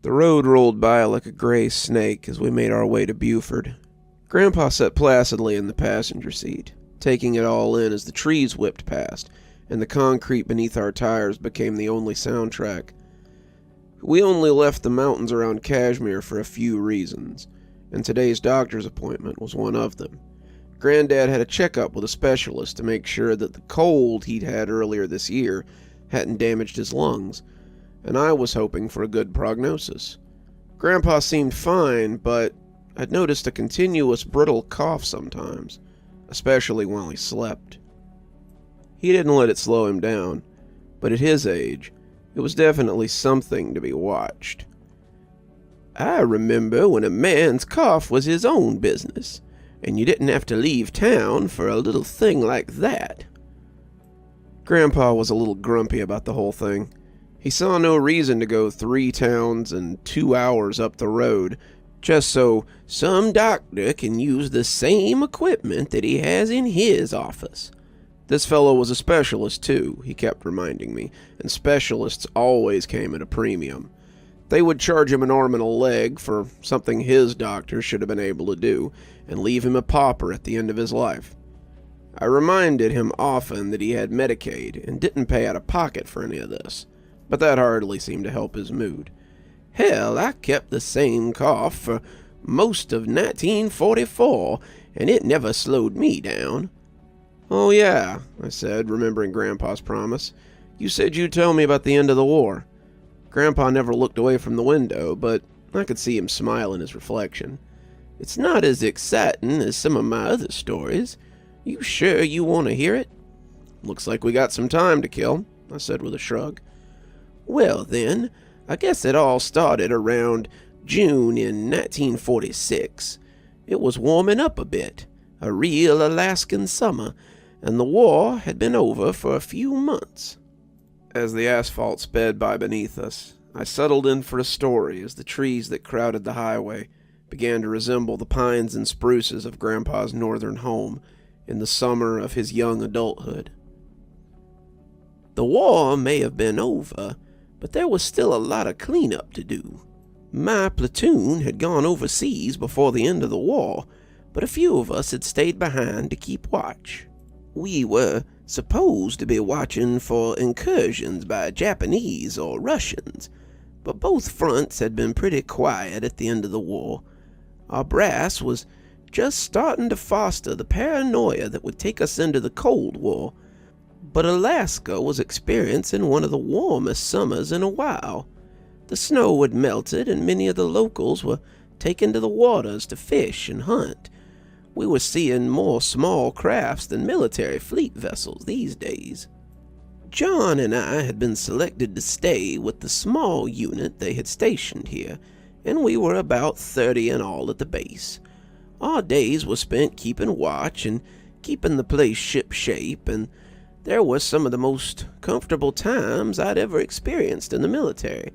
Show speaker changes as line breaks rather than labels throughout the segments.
The road rolled by like a gray snake as we made our way to Buford. Grandpa sat placidly in the passenger seat, taking it all in as the trees whipped past, and the concrete beneath our tires became the only soundtrack. We only left the mountains around Kashmir for a few reasons, and today's doctor's appointment was one of them. Granddad had a checkup with a specialist to make sure that the cold he'd had earlier this year hadn't damaged his lungs, and I was hoping for a good prognosis. Grandpa seemed fine, but I'd noticed a continuous brittle cough sometimes, especially while he slept. He didn't let it slow him down, but at his age, it was definitely something to be watched. "I remember when a man's cough was his own business, and you didn't have to leave town for a little thing like that." Grandpa was a little grumpy about the whole thing. He saw no reason to go 3 towns and 2 hours up the road just so some doctor can use the same equipment that he has in his office. This fellow was a specialist too, he kept reminding me, and specialists always came at a premium. They would charge him an arm and a leg for something his doctor should have been able to do, and leave him a pauper at the end of his life. I reminded him often that he had Medicaid and didn't pay out of pocket for any of this, but that hardly seemed to help his mood. "Hell, I kept the same cough for most of 1944, and it never slowed me down." "Oh yeah," I said, remembering Grandpa's promise. "You said you'd tell me about the end of the war." Grandpa never looked away from the window, but I could see him smile in his reflection. "It's not as exciting as some of my other stories. You sure you want to hear it?" "Looks like we got some time to kill," I said with a shrug. "Well then, I guess it all started around June in 1946. It was warming up a bit, a real Alaskan summer, and the war had been over for a few months." As the asphalt sped by beneath us, I settled in for a story as the trees that crowded the highway began to resemble the pines and spruces of Grandpa's northern home in the summer of his young adulthood. "The war may have been over, but there was still a lot of cleanup to do. My platoon had gone overseas before the end of the war, but a few of us had stayed behind to keep watch. We were supposed to be watching for incursions by Japanese or Russians, but both fronts had been pretty quiet at the end of the war. Our brass was just starting to foster the paranoia that would take us into the Cold War, but Alaska was experiencing one of the warmest summers in a while. The snow had melted and many of the locals were taken to the waters to fish and hunt. We were seeing more small crafts than military fleet vessels these days. John and I had been selected to stay with the small unit they had stationed here, and we were about 30 in all at the base. Our days were spent keeping watch and keeping the place ship-shape, and there were some of the most comfortable times I'd ever experienced in the military.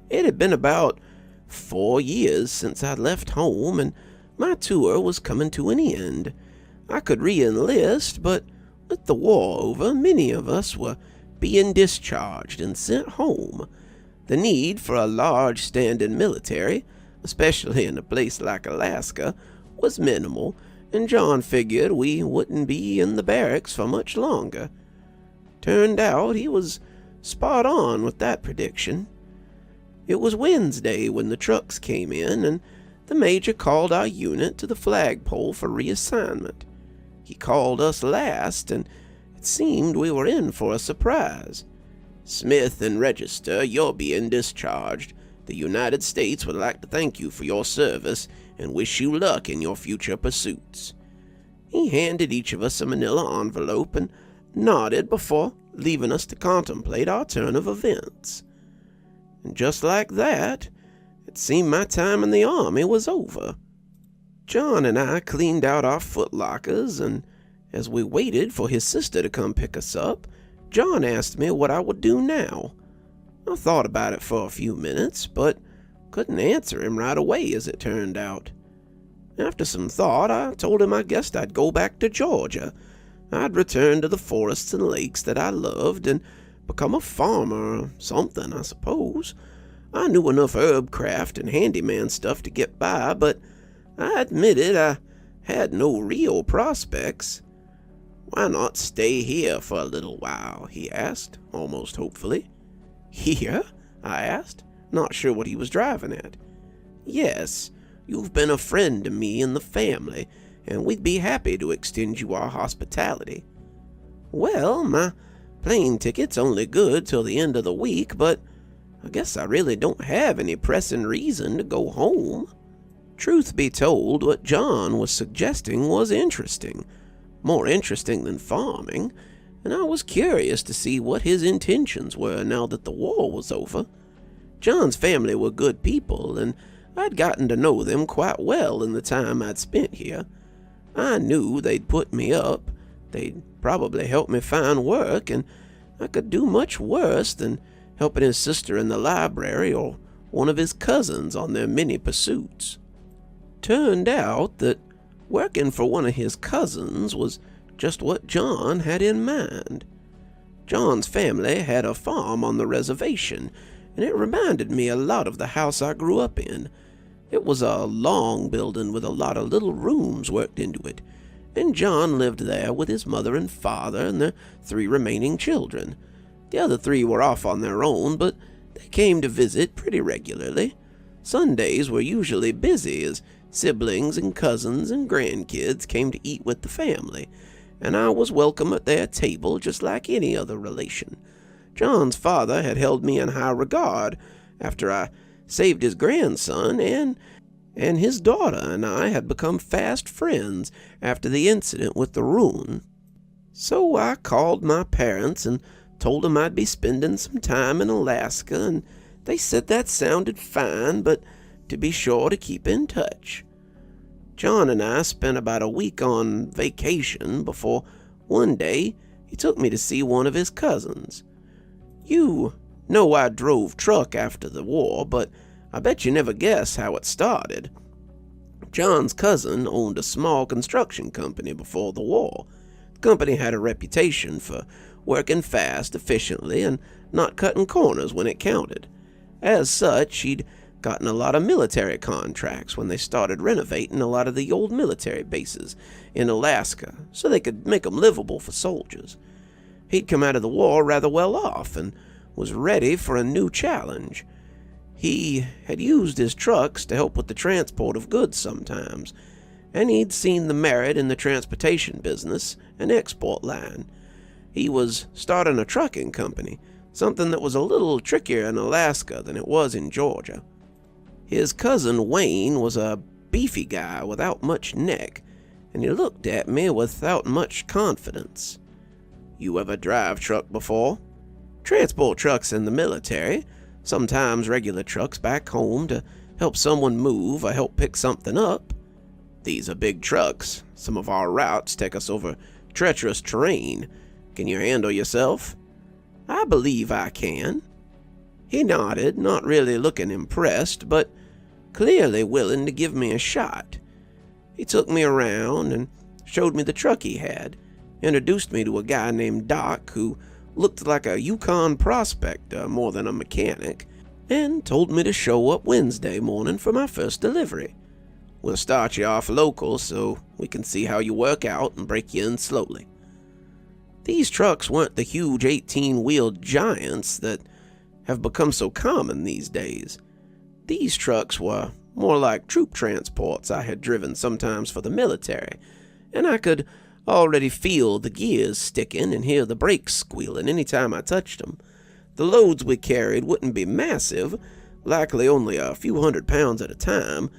It had been about 4 years since I'd left home, and my tour was coming to an end. I could re-enlist, but with the war over, many of us were being discharged and sent home. The need for a large standing military, especially in a place like Alaska, was minimal, and John figured we wouldn't be in the barracks for much longer. Turned out he was spot on with that prediction. It was Wednesday when the trucks came in, and the major called our unit to the flagpole for reassignment. He called us last, and it seemed we were in for a surprise. "Smith and Register, you're being discharged. The United States would like to thank you for your service and wish you luck in your future pursuits." He handed each of us a manila envelope and nodded before leaving us to contemplate our turn of events. And just like that, it seemed my time in the army was over. John and I cleaned out our footlockers, and as we waited for his sister to come pick us up, John asked me what I would do now. I thought about it for a few minutes, but couldn't answer him right away, as it turned out. After some thought, I told him I guessed I'd go back to Georgia. I'd return to the forests and lakes that I loved and become a farmer or something, I suppose. I knew enough herb craft and handyman stuff to get by, but I admitted I had no real prospects. "Why not stay here for a little while?" he asked, almost hopefully. "Here?" I asked, not sure what he was driving at. "Yes, you've been a friend to me and the family, and we'd be happy to extend you our hospitality." "Well, my plane ticket's only good till the end of the week, but I guess I really don't have any pressing reason to go home." Truth be told, what John was suggesting was interesting, more interesting than farming, and I was curious to see what his intentions were now that the war was over. John's family were good people, and I'd gotten to know them quite well in the time I'd spent here. I knew they'd put me up, they'd probably help me find work, and I could do much worse than helping his sister in the library or one of his cousins on their many pursuits. Turned out that working for one of his cousins was just what John had in mind. John's family had a farm on the reservation, and it reminded me a lot of the house I grew up in. It was a long building with a lot of little rooms worked into it, and John lived there with his mother and father and their 3 remaining children. The other 3 were off on their own, but they came to visit pretty regularly. Sundays were usually busy as siblings and cousins and grandkids came to eat with the family, and I was welcome at their table just like any other relation. John's father had held me in high regard after I saved his grandson, and his daughter and I had become fast friends after the incident with the ruin. So I called my parents and told them I'd be spending some time in Alaska, and they said that sounded fine, but to be sure to keep in touch. John and I spent about a week on vacation before one day he took me to see one of his cousins. You know I drove truck after the war, but I bet you never guess how it started. John's cousin owned a small construction company before the war. The company had a reputation for working fast, efficiently, and not cutting corners when it counted. As such, he'd gotten a lot of military contracts when they started renovating a lot of the old military bases in Alaska so they could make them livable for soldiers. He'd come out of the war rather well off and was ready for a new challenge. He had used his trucks to help with the transport of goods sometimes, and he'd seen the merit in the transportation business and export line. He was starting a trucking company, something that was a little trickier in Alaska than it was in Georgia. His cousin Wayne was a beefy guy without much neck, and he looked at me without much confidence. "You ever drive truck before?" "Transport trucks in the military, sometimes regular trucks back home to help someone move or help pick something up. These are big trucks. Some of our routes take us over treacherous terrain. Can you handle yourself?" "I believe I can." He nodded, not really looking impressed, but clearly willing to give me a shot. He took me around and showed me the truck he had, introduced me to a guy named Doc who looked like a Yukon prospector more than a mechanic, and told me to show up Wednesday morning for my first delivery. "We'll start you off local so we can see how you work out and break you in slowly." These trucks weren't the huge 18-wheeled giants that have become so common these days. These trucks were more like troop transports I had driven sometimes for the military, and I could already feel the gears sticking and hear the brakes squealing any time I touched them. The loads we carried wouldn't be massive, likely only a few 100 pounds at a time,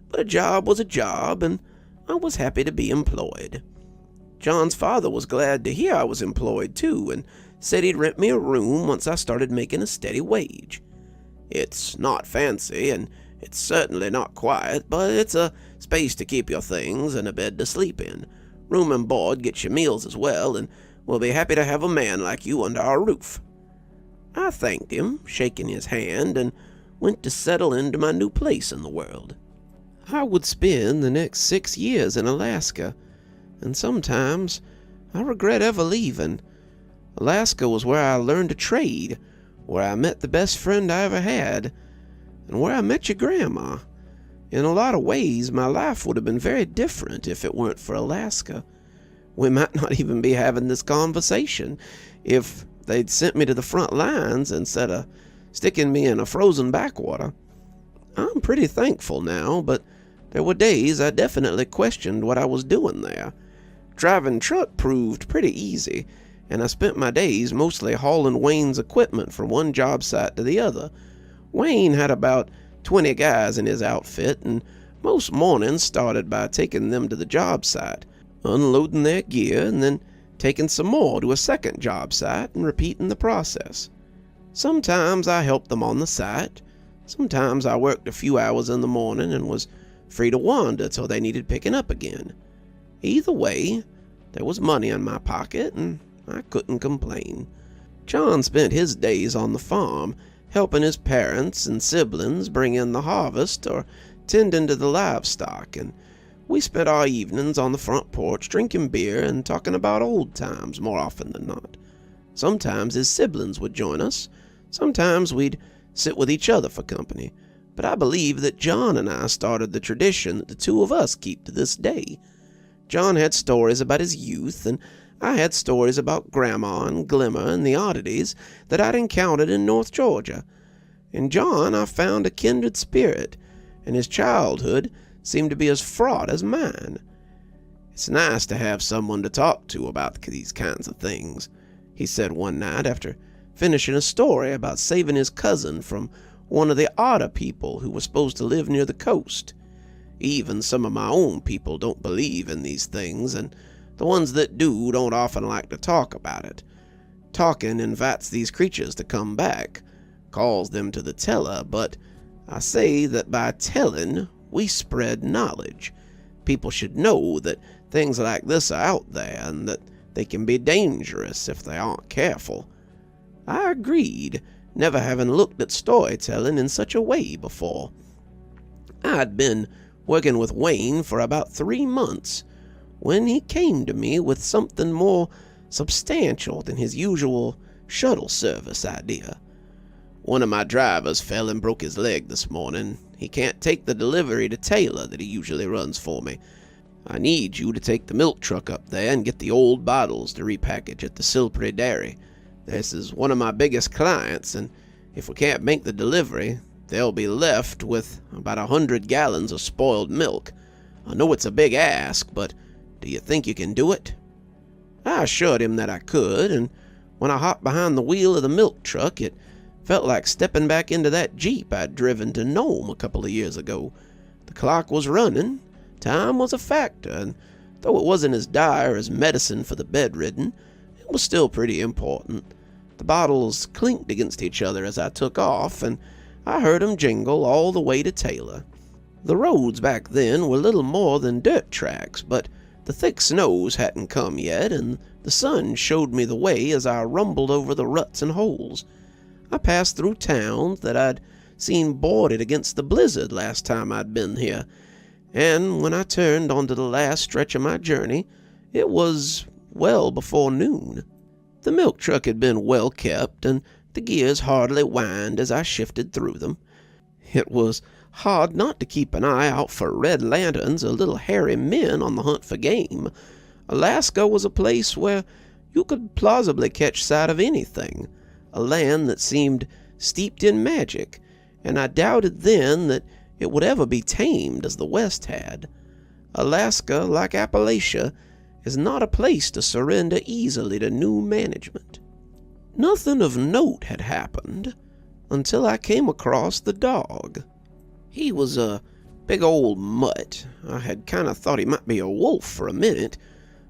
but a job was a job, and I was happy to be employed. John's father was glad to hear I was employed too, and said he'd rent me a room once I started making a steady wage. It's not fancy, and it's certainly not quiet, but it's a space to keep your things and a bed to sleep in. Room and board gets your meals as well, and we'll be happy to have a man like you under our roof." I thanked him, shaking his hand, and went to settle into my new place in the world. I would spend the next 6 years in Alaska, and sometimes I regret ever leaving. Alaska was where I learned to trade, where I met the best friend I ever had. and where I met your grandma. In a lot of ways, my life would have been very different if it weren't for Alaska. We might not even be having this conversation if they'd sent me to the front lines instead of sticking me in a frozen backwater. I'm pretty thankful now, but there were days I definitely questioned what I was doing there. Driving truck proved pretty easy, and I spent my days mostly hauling Wayne's equipment from one job site to the other. Wayne had about 20 guys in his outfit, and most mornings started by taking them to the job site, unloading their gear, and then taking some more to a second job site and repeating the process. Sometimes I helped them on the site. Sometimes I worked a few hours in the morning and was free to wander till they needed picking up again. Either way, there was money in my pocket, and I couldn't complain. John spent his days on the farm, helping his parents and siblings bring in the harvest or tending to the livestock, and we spent our evenings on the front porch drinking beer and talking about old times more often than not. Sometimes his siblings would join us. Sometimes we'd sit with each other for company. But I believe that John and I started the tradition that the two of us keep to this day. John had stories about his youth, and I had stories about Grandma and Glimmer and the oddities that I'd encountered in North Georgia. In John I found a kindred spirit, and his childhood seemed to be as fraught as mine. "It's nice to have someone to talk to about these kinds of things," he said one night after finishing a story about saving his cousin from one of the otter people who was supposed to live near the coast. "Even some of my own people don't believe in these things, and the ones that do don't often like to talk about it. Talking invites these creatures to come back, calls them to the teller, but I say that by telling, we spread knowledge. People should know that things like this are out there and that they can be dangerous if they aren't careful." I agreed, never having looked at storytelling in such a way before. I'd been working with Wayne for about 3 months when he came to me with something more substantial than his usual shuttle service idea. "One of my drivers fell and broke his leg this morning. He can't take the delivery to Taylor that he usually runs for me. I need you to take the milk truck up there and get the old bottles to repackage at the Silpry Dairy. This is one of my biggest clients, and if we can't make the delivery, they'll be left with about 100 gallons of spoiled milk. I know it's a big ask, but do you think you can do it?" I assured him that I could, and when I hopped behind the wheel of the milk truck, it felt like stepping back into that Jeep I'd driven to Nome a couple of years ago. The clock was running, time was a factor, and though it wasn't as dire as medicine for the bedridden, it was still pretty important. The bottles clinked against each other as I took off, and I heard 'em jingle all the way to Taylor. The roads back then were little more than dirt tracks, but the thick snows hadn't come yet, and the sun showed me the way as I rumbled over the ruts and holes. I passed through towns that I'd seen boarded against the blizzard last time I'd been here, and when I turned onto the last stretch of my journey, it was well before noon. The milk truck had been well kept, and the gears hardly whined as I shifted through them. It was hard not to keep an eye out for red lanterns or little hairy men on the hunt for game. Alaska was a place where you could plausibly catch sight of anything, a land that seemed steeped in magic, and I doubted then that it would ever be tamed as the West had. Alaska, like Appalachia, is not a place to surrender easily to new management. Nothing of note had happened until I came across the dog. He was a big old mutt. I had kind of thought he might be a wolf for a minute,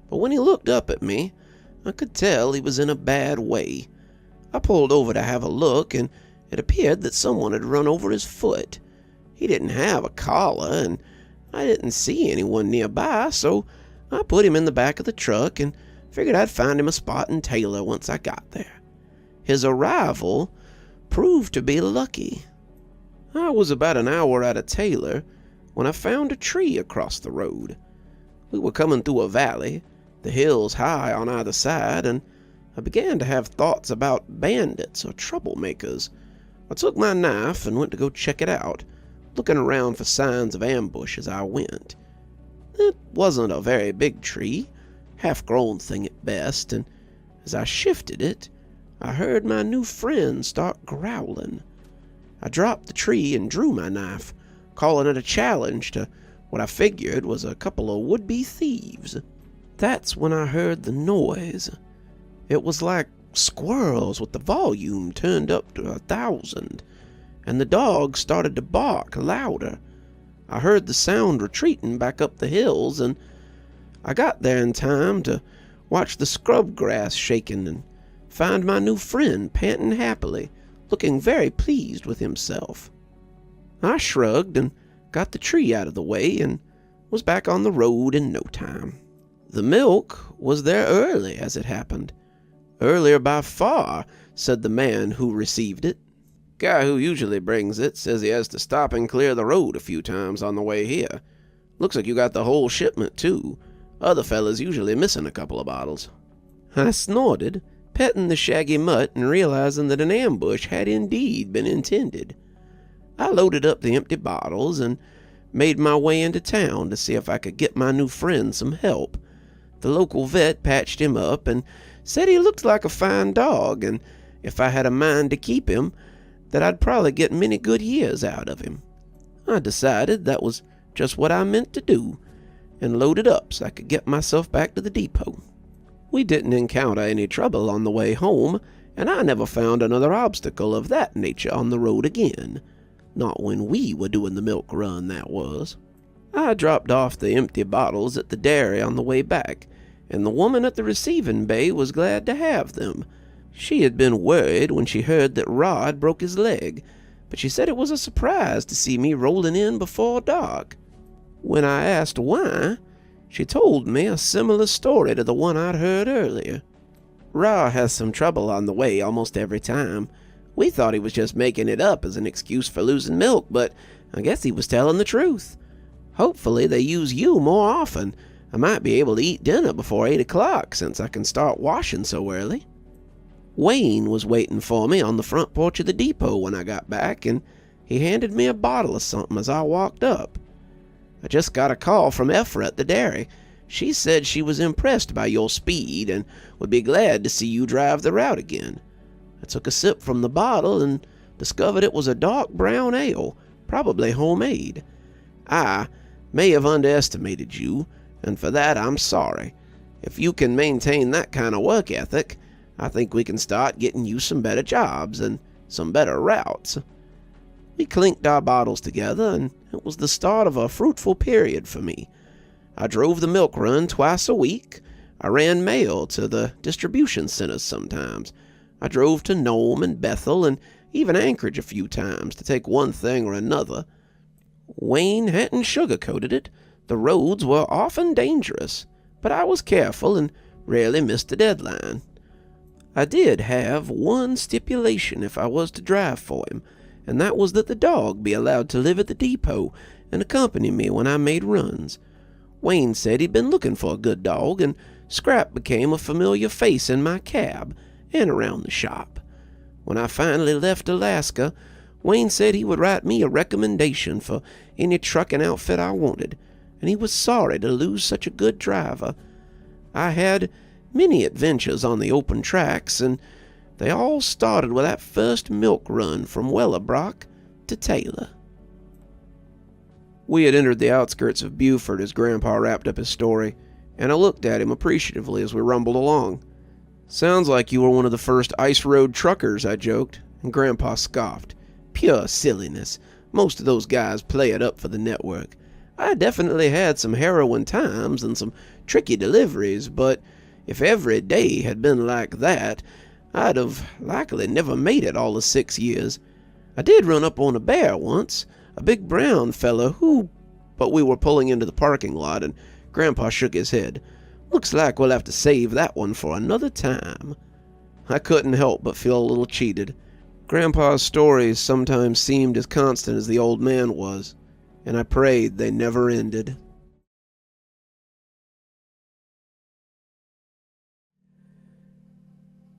but when he looked up at me, I could tell he was in a bad way. I pulled over to have a look, and it appeared that someone had run over his foot. He didn't have a collar, and I didn't see anyone nearby, so I put him in the back of the truck and figured I'd find him a spot in Taylor once I got there. His arrival proved to be lucky. I was about an hour out of Taylor when I found a tree across the road. We were coming through a valley, the hills high on either side, and I began to have thoughts about bandits or troublemakers. I took my knife and went to go check it out, looking around for signs of ambush as I went. It wasn't a very big tree, half-grown thing at best, and as I shifted it, I heard my new friend start growling. I dropped the tree and drew my knife, calling it a challenge to what I figured was a couple of would-be thieves. That's when I heard the noise. It was like squirrels with the volume turned up to 1,000, and the dog started to bark louder. I heard the sound retreating back up the hills, and I got there in time to watch the scrub grass shaking and find my new friend panting happily, looking very pleased with himself. I shrugged and got the tree out of the way and was back on the road in no time. The milk was there early, as it happened. Earlier by far, said the man who received it. Guy who usually brings it says he has to stop and clear the road a few times on the way here. Looks like you got the whole shipment, too. Other fellas usually missing a couple of bottles. I snorted, petting the shaggy mutt and realizing that an ambush had indeed been intended. I loaded up the empty bottles and made my way into town to see if I could get my new friend some help. The local vet patched him up and said he looked like a fine dog, and if I had a mind to keep him, that I'd probably get many good years out of him. I decided that was just what I meant to do, and loaded up so I could get myself back to the depot. We didn't encounter any trouble on the way home, and I never found another obstacle of that nature on the road again. Not when we were doing the milk run, that was. I dropped off the empty bottles at the dairy on the way back, and the woman at the receiving bay was glad to have them. She had been worried when she heard that Rod broke his leg, but she said it was a surprise to see me rolling in before dark. When I asked why, she told me a similar story to the one I'd heard earlier. Ra has some trouble on the way almost every time. We thought he was just making it up as an excuse for losing milk, but I guess he was telling the truth. Hopefully they use you more often. I might be able to eat dinner before 8 o'clock since I can start washing so early. Wayne was waiting for me on the front porch of the depot when I got back, and he handed me a bottle of something as I walked up. I just got a call from Ephra at the dairy. She said she was impressed by your speed and would be glad to see you drive the route again. I took a sip from the bottle and discovered it was a dark brown ale, probably homemade. I may have underestimated you, and for that I'm sorry. If you can maintain that kind of work ethic, I think we can start getting you some better jobs and some better routes. We clinked our bottles together, and it was the start of a fruitful period for me. I drove the milk run twice a week. I ran mail to the distribution centers sometimes. I drove to Nome and Bethel and even Anchorage a few times to take one thing or another. Wayne hadn't sugarcoated it. The roads were often dangerous, but I was careful and rarely missed a deadline. I did have one stipulation if I was to drive for him, and that was that the dog be allowed to live at the depot and accompany me when I made runs. Wayne said he'd been looking for a good dog, and Scrap became a familiar face in my cab and around the shop. When I finally left Alaska, Wayne said he would write me a recommendation for any trucking outfit I wanted, and he was sorry to lose such a good driver. I had many adventures on the open tracks, and they all started with that first milk run from Willowbrook to Taylor. We had entered the outskirts of Beaufort as Grandpa wrapped up his story, and I looked at him appreciatively as we rumbled along. "Sounds like you were one of the first ice road truckers," I joked, and Grandpa scoffed. "Pure silliness. Most of those guys play it up for the network. I definitely had some harrowing times and some tricky deliveries, but if every day had been like that, I'd have likely never made it all the 6 years. I did run up on a bear once, a big brown fella but we were pulling into the parking lot, and Grandpa shook his head. Looks like we'll have to save that one for another time." I couldn't help but feel a little cheated. Grandpa's stories sometimes seemed as constant as the old man was, and I prayed they never ended.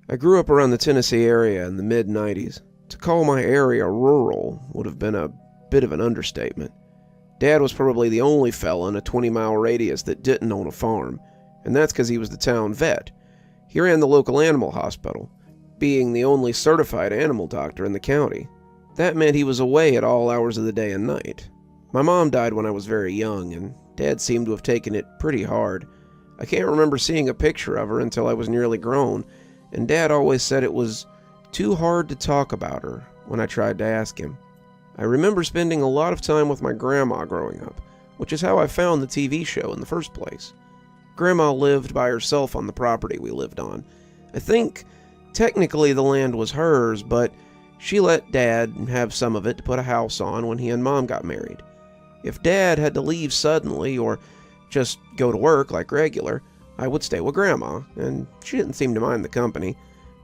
I grew up around the Tennessee area in the mid-90s. To call my area rural would have been a bit of an understatement. Dad was probably the only fella in a 20-mile radius that didn't own a farm, and that's because he was the town vet. He ran the local animal hospital, being the only certified animal doctor in the county. That meant he was away at all hours of the day and night. My mom died when I was very young, and Dad seemed to have taken it pretty hard. I can't remember seeing a picture of her until I was nearly grown, and Dad always said it was too hard to talk about her when I tried to ask him. I remember spending a lot of time with my grandma growing up, which is how I found the TV show in the first place. Grandma lived by herself on the property we lived on. I think technically the land was hers, but she let Dad have some of it to put a house on when he and Mom got married. If Dad had to leave suddenly or just go to work like regular, I would stay with Grandma, and she didn't seem to mind the company.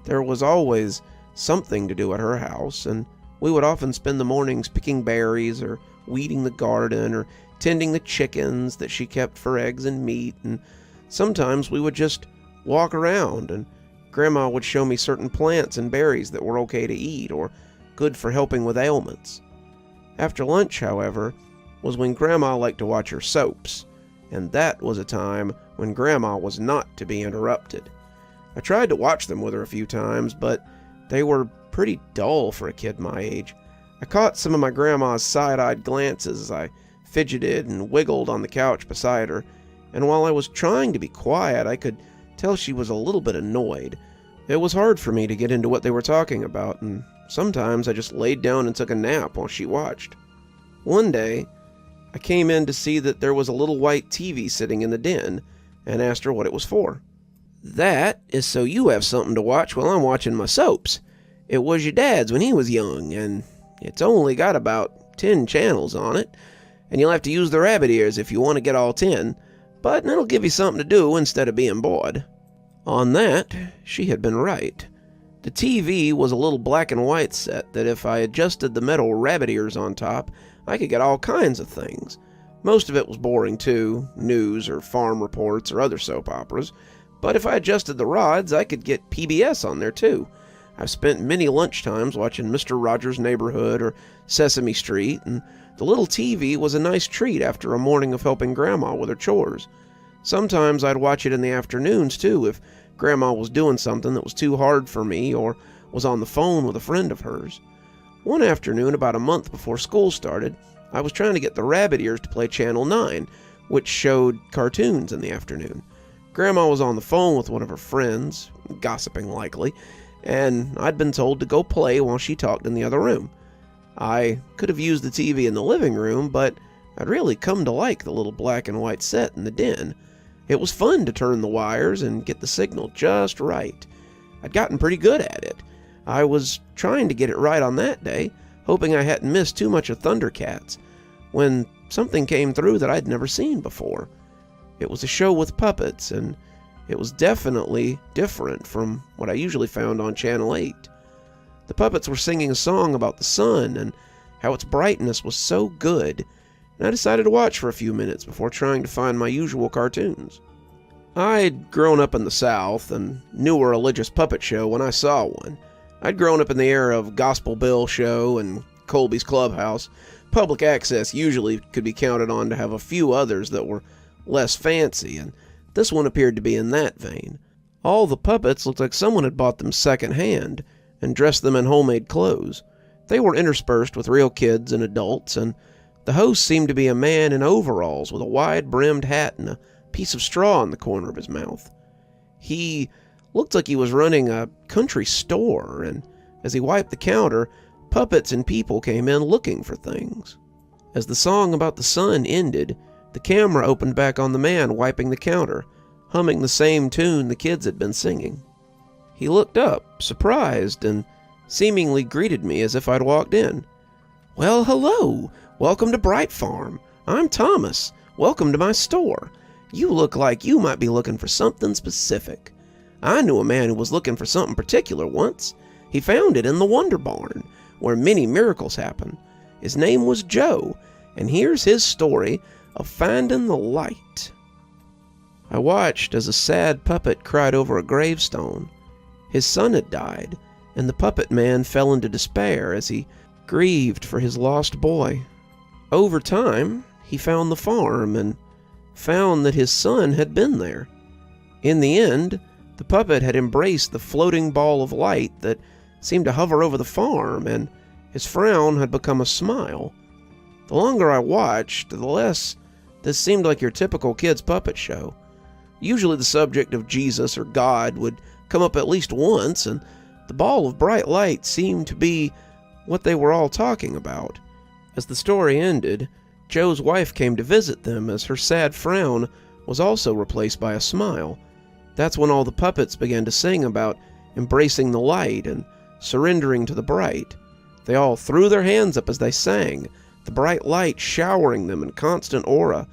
There was always something to do at her house, and we would often spend the mornings picking berries or weeding the garden or tending the chickens that she kept for eggs and meat, and sometimes we would just walk around and Grandma would show me certain plants and berries that were okay to eat or good for helping with ailments. After lunch, however, was when Grandma liked to watch her soaps, and that was a time when Grandma was not to be interrupted. I tried to watch them with her a few times, but they were pretty dull for a kid my age. I caught some of my grandma's side-eyed glances as I fidgeted and wiggled on the couch beside her, and while I was trying to be quiet, I could tell she was a little bit annoyed. It was hard for me to get into what they were talking about, and sometimes I just laid down and took a nap while she watched. One day, I came in to see that there was a little white TV sitting in the den, and asked her what it was for. "That is so you have something to watch while I'm watching my soaps. It was your dad's when he was young, and it's only got about 10 channels on it, and you'll have to use the rabbit ears if you want to get all 10, but it'll give you something to do instead of being bored." On that, she had been right. The TV was a little black and white set that if I adjusted the metal rabbit ears on top, I could get all kinds of things. Most of it was boring too, news or farm reports or other soap operas, but if I adjusted the rods, I could get PBS on there too. I've spent many lunchtimes watching Mr. Rogers' Neighborhood or Sesame Street, and the little TV was a nice treat after a morning of helping Grandma with her chores. Sometimes I'd watch it in the afternoons too if Grandma was doing something that was too hard for me or was on the phone with a friend of hers. One afternoon, about a month before school started, I was trying to get the rabbit ears to play Channel 9, which showed cartoons in the afternoon. Grandma was on the phone with one of her friends, gossiping likely, and I'd been told to go play while she talked in the other room. I could have used the TV in the living room, but I'd really come to like the little black and white set in the den. It was fun to turn the wires and get the signal just right. I'd gotten pretty good at it. I was trying to get it right on that day, hoping I hadn't missed too much of Thundercats, when something came through that I'd never seen before. It was a show with puppets, and it was definitely different from what I usually found on Channel 8. The puppets were singing a song about the sun and how its brightness was so good, and I decided to watch for a few minutes before trying to find my usual cartoons. I'd grown up in the South and knew a religious puppet show when I saw one. I'd grown up in the era of Gospel Bill Show and Colby's Clubhouse. Public access usually could be counted on to have a few others that were less fancy, and this one appeared to be in that vein. All the puppets looked like someone had bought them second-hand and dressed them in homemade clothes. They were interspersed with real kids and adults, and the host seemed to be a man in overalls with a wide-brimmed hat and a piece of straw in the corner of his mouth. He looked like he was running a country store, and as he wiped the counter, puppets and people came in looking for things. As the song about the sun ended, the camera opened back on the man wiping the counter, humming the same tune the kids had been singing. He looked up, surprised, and seemingly greeted me as if I'd walked in. "Well, hello! Welcome to Bright Farm. I'm Thomas. Welcome to my store. You look like you might be looking for something specific. I knew a man who was looking for something particular once. He found it in the Wonder Barn, where many miracles happen. His name was Joe, and here's his story of finding the light." I watched as a sad puppet cried over a gravestone. His son had died, and the puppet man fell into despair as he grieved for his lost boy. Over time, he found the farm and found that his son had been there. In the end, the puppet had embraced the floating ball of light that seemed to hover over the farm, and his frown had become a smile. The longer I watched, the less this seemed like your typical kid's puppet show. Usually the subject of Jesus or God would come up at least once, and the ball of bright light seemed to be what they were all talking about. As the story ended, Joe's wife came to visit them as her sad frown was also replaced by a smile. That's when all the puppets began to sing about embracing the light and surrendering to the bright. They all threw their hands up as they sang, the bright light showering them in constant aura,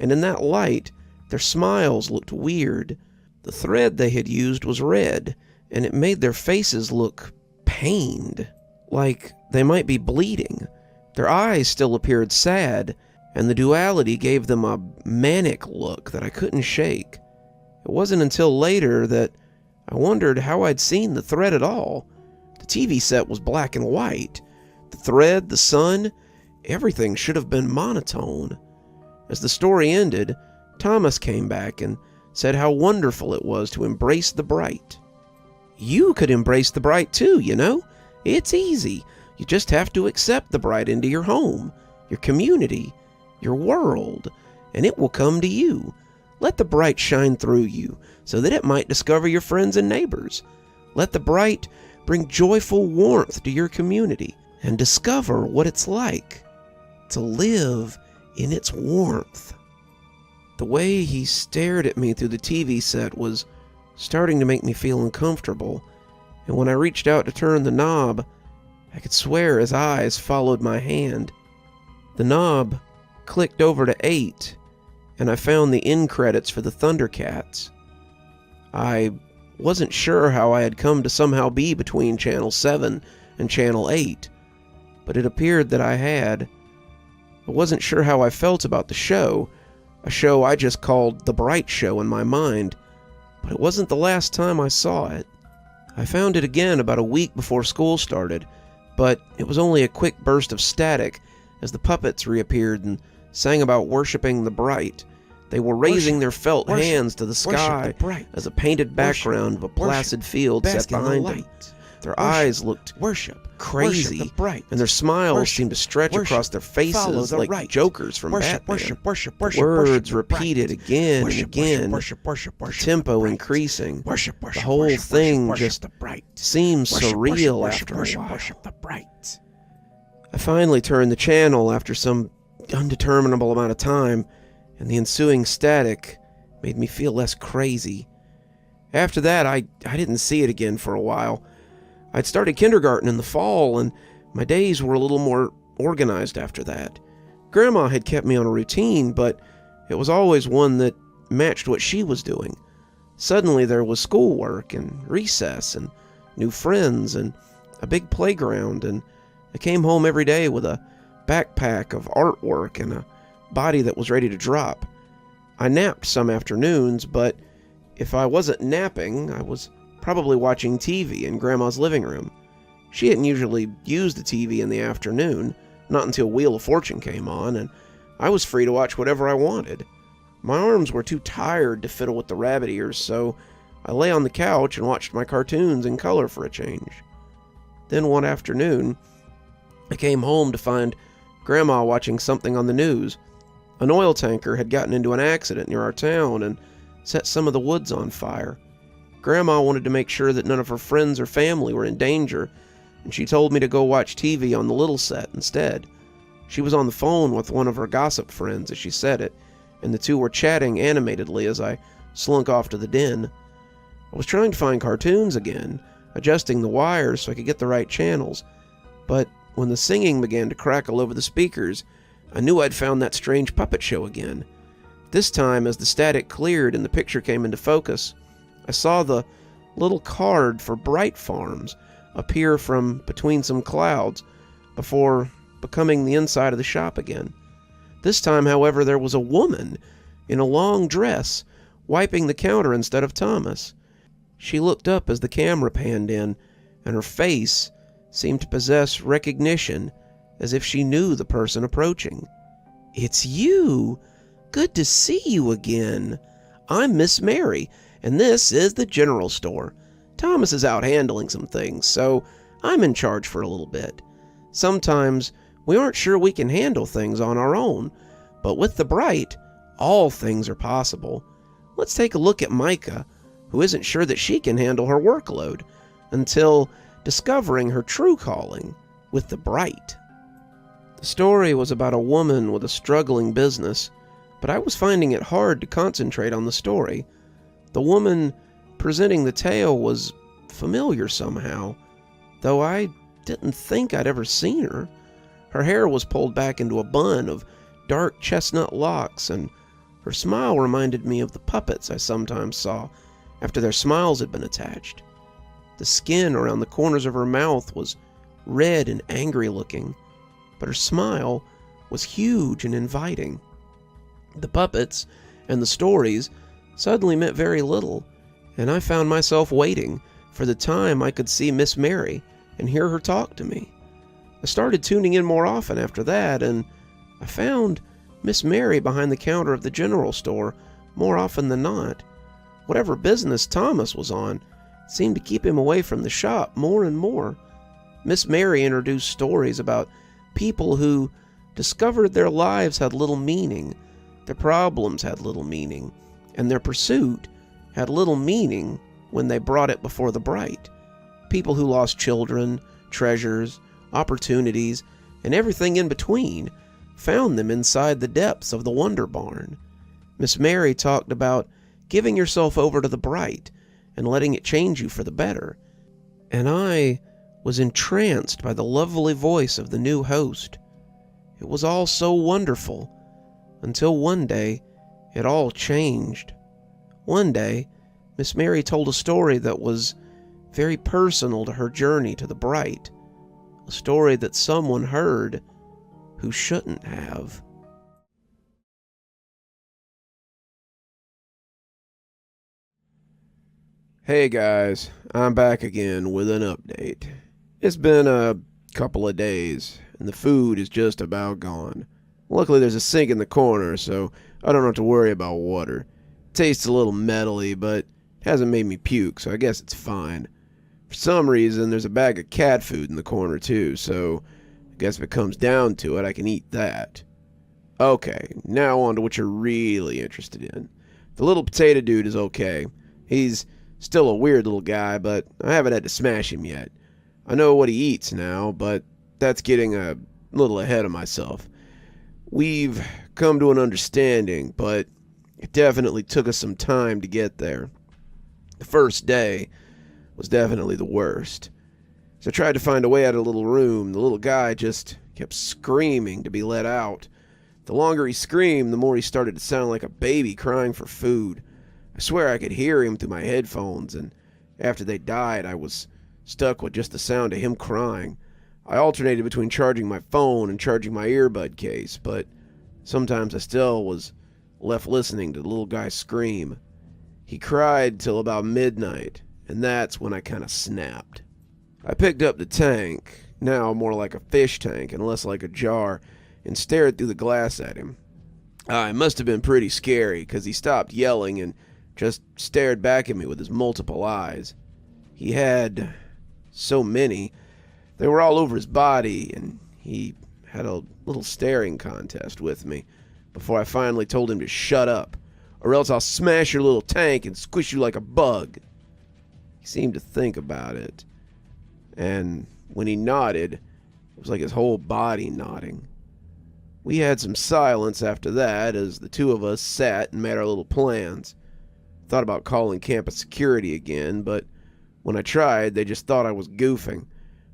and in that light, their smiles looked weird. The thread they had used was red, and it made their faces look pained, like they might be bleeding. Their eyes still appeared sad, and the duality gave them a manic look that I couldn't shake. It wasn't until later that I wondered how I'd seen the thread at all. The TV set was black and white. The thread, the sun, everything should have been monotone. As the story ended, Thomas came back and said how wonderful it was to embrace the bright. You could embrace the bright too, you know? It's easy. You just have to accept the bright into your home, your community, your world, and it will come to you. Let the bright shine through you so that it might discover your friends and neighbors. Let the bright bring joyful warmth to your community and discover what it's like to live in its warmth. The way he stared at me through the TV set was starting to make me feel uncomfortable, and when I reached out to turn the knob, I could swear his eyes followed my hand. The knob clicked over to 8, and I found the end credits for the Thundercats. I wasn't sure how I had come to somehow be between Channel 7 and Channel 8, but it appeared that I had. I wasn't sure how I felt about the show, a show I just called The Bright Show in my mind, but it wasn't the last time I saw it. I found it again about a week before school started, but it was only a quick burst of static as the puppets reappeared and sang about worshiping the bright. They were raising their felt hands to the sky as a painted background of a placid field set behind them. Their eyes looked crazy, and their smiles seemed to stretch across their faces like jokers from Batman. Words repeated again and again, the tempo increasing. The whole thing just seemed surreal after a while. I finally turned the channel after some undeterminable amount of time, and the ensuing static made me feel less crazy. After that, I didn't see it again for a while. I'd started kindergarten in the fall, and my days were a little more organized after that. Grandma had kept me on a routine, but it was always one that matched what she was doing. Suddenly there was schoolwork and recess and new friends and a big playground, and I came home every day with a backpack of artwork and a body that was ready to drop. I napped some afternoons, but if I wasn't napping, I was probably watching TV in Grandma's living room. She hadn't usually used the TV in the afternoon, not until Wheel of Fortune came on, and I was free to watch whatever I wanted. My arms were too tired to fiddle with the rabbit ears, so I lay on the couch and watched my cartoons in color for a change. Then one afternoon, I came home to find Grandma watching something on the news. An oil tanker had gotten into an accident near our town and set some of the woods on fire. Grandma wanted to make sure that none of her friends or family were in danger, and she told me to go watch TV on the little set instead. She was on the phone with one of her gossip friends as she said it, and the two were chatting animatedly as I slunk off to the den. I was trying to find cartoons again, adjusting the wires so I could get the right channels, but when the singing began to crackle over the speakers, I knew I'd found that strange puppet show again. This time, as the static cleared and the picture came into focus, I saw the little card for Bright Farms appear from between some clouds before becoming the inside of the shop again. This time, however, there was a woman in a long dress wiping the counter instead of Thomas. She looked up as the camera panned in, and her face seemed to possess recognition, as if she knew the person approaching. "It's you! Good to see you again. I'm Miss Mary, and this is the general store. Thomas is out handling some things, so I'm in charge for a little bit. Sometimes we aren't sure we can handle things on our own, but with the Bright, all things are possible. Let's take a look at Micah, who isn't sure that she can handle her workload, until discovering her true calling with the Bright." The story was about a woman with a struggling business, but I was finding it hard to concentrate on the story. The woman presenting the tale was familiar somehow, though I didn't think I'd ever seen her. Her hair was pulled back into a bun of dark chestnut locks, and her smile reminded me of the puppets I sometimes saw after their smiles had been attached. The skin around the corners of her mouth was red and angry looking, but her smile was huge and inviting. The puppets and the stories suddenly meant very little, and I found myself waiting for the time I could see Miss Mary and hear her talk to me. I started tuning in more often after that, and I found Miss Mary behind the counter of the general store more often than not. Whatever business Thomas was on seemed to keep him away from the shop more and more. Miss Mary introduced stories about people who discovered their lives had little meaning, their problems had little meaning, and their pursuit had little meaning when they brought it before the Bright. People who lost children, treasures, opportunities, and everything in between found them inside the depths of the Wonder Barn. Miss Mary talked about giving yourself over to the Bright and letting it change you for the better, and I was entranced by the lovely voice of the new host. It was all so wonderful, until one day it all changed. One day, Miss Mary told a story that was very personal to her journey to the Bright, a story that someone heard who shouldn't have. Hey guys, I'm back again with an update. It's been a couple of days, and the food is just about gone. Luckily there's a sink in the corner, so I don't have to worry about water. It tastes a little metally, but it hasn't made me puke, so I guess it's fine. For some reason, there's a bag of cat food in the corner too, so I guess if it comes down to it, I can eat that. Okay, now on to what you're really interested in. The little potato dude is okay. He's still a weird little guy, but I haven't had to smash him yet. I know what he eats now, but that's getting a little ahead of myself. We've come to an understanding, but it definitely took us some time to get there. The first day was definitely the worst. As I tried to find a way out of the little room, the little guy just kept screaming to be let out. The longer he screamed, the more he started to sound like a baby crying for food. I swear I could hear him through my headphones, and after they died, I was stuck with just the sound of him crying. I alternated between charging my phone and charging my earbud case, but sometimes I still was left listening to the little guy scream. He cried till about midnight, and that's when I kind of snapped. I picked up the tank, now more like a fish tank and less like a jar, and stared through the glass at him. It must have been pretty scary, because he stopped yelling and just stared back at me with his multiple eyes. He had so many. They were all over his body, and he had a little staring contest with me before I finally told him to shut up, or else I'll smash your little tank and squish you like a bug. He seemed to think about it, and when he nodded, it was like his whole body nodding. We had some silence after that as the two of us sat and made our little plans. Thought about calling campus security again, but when I tried, they just thought I was goofing.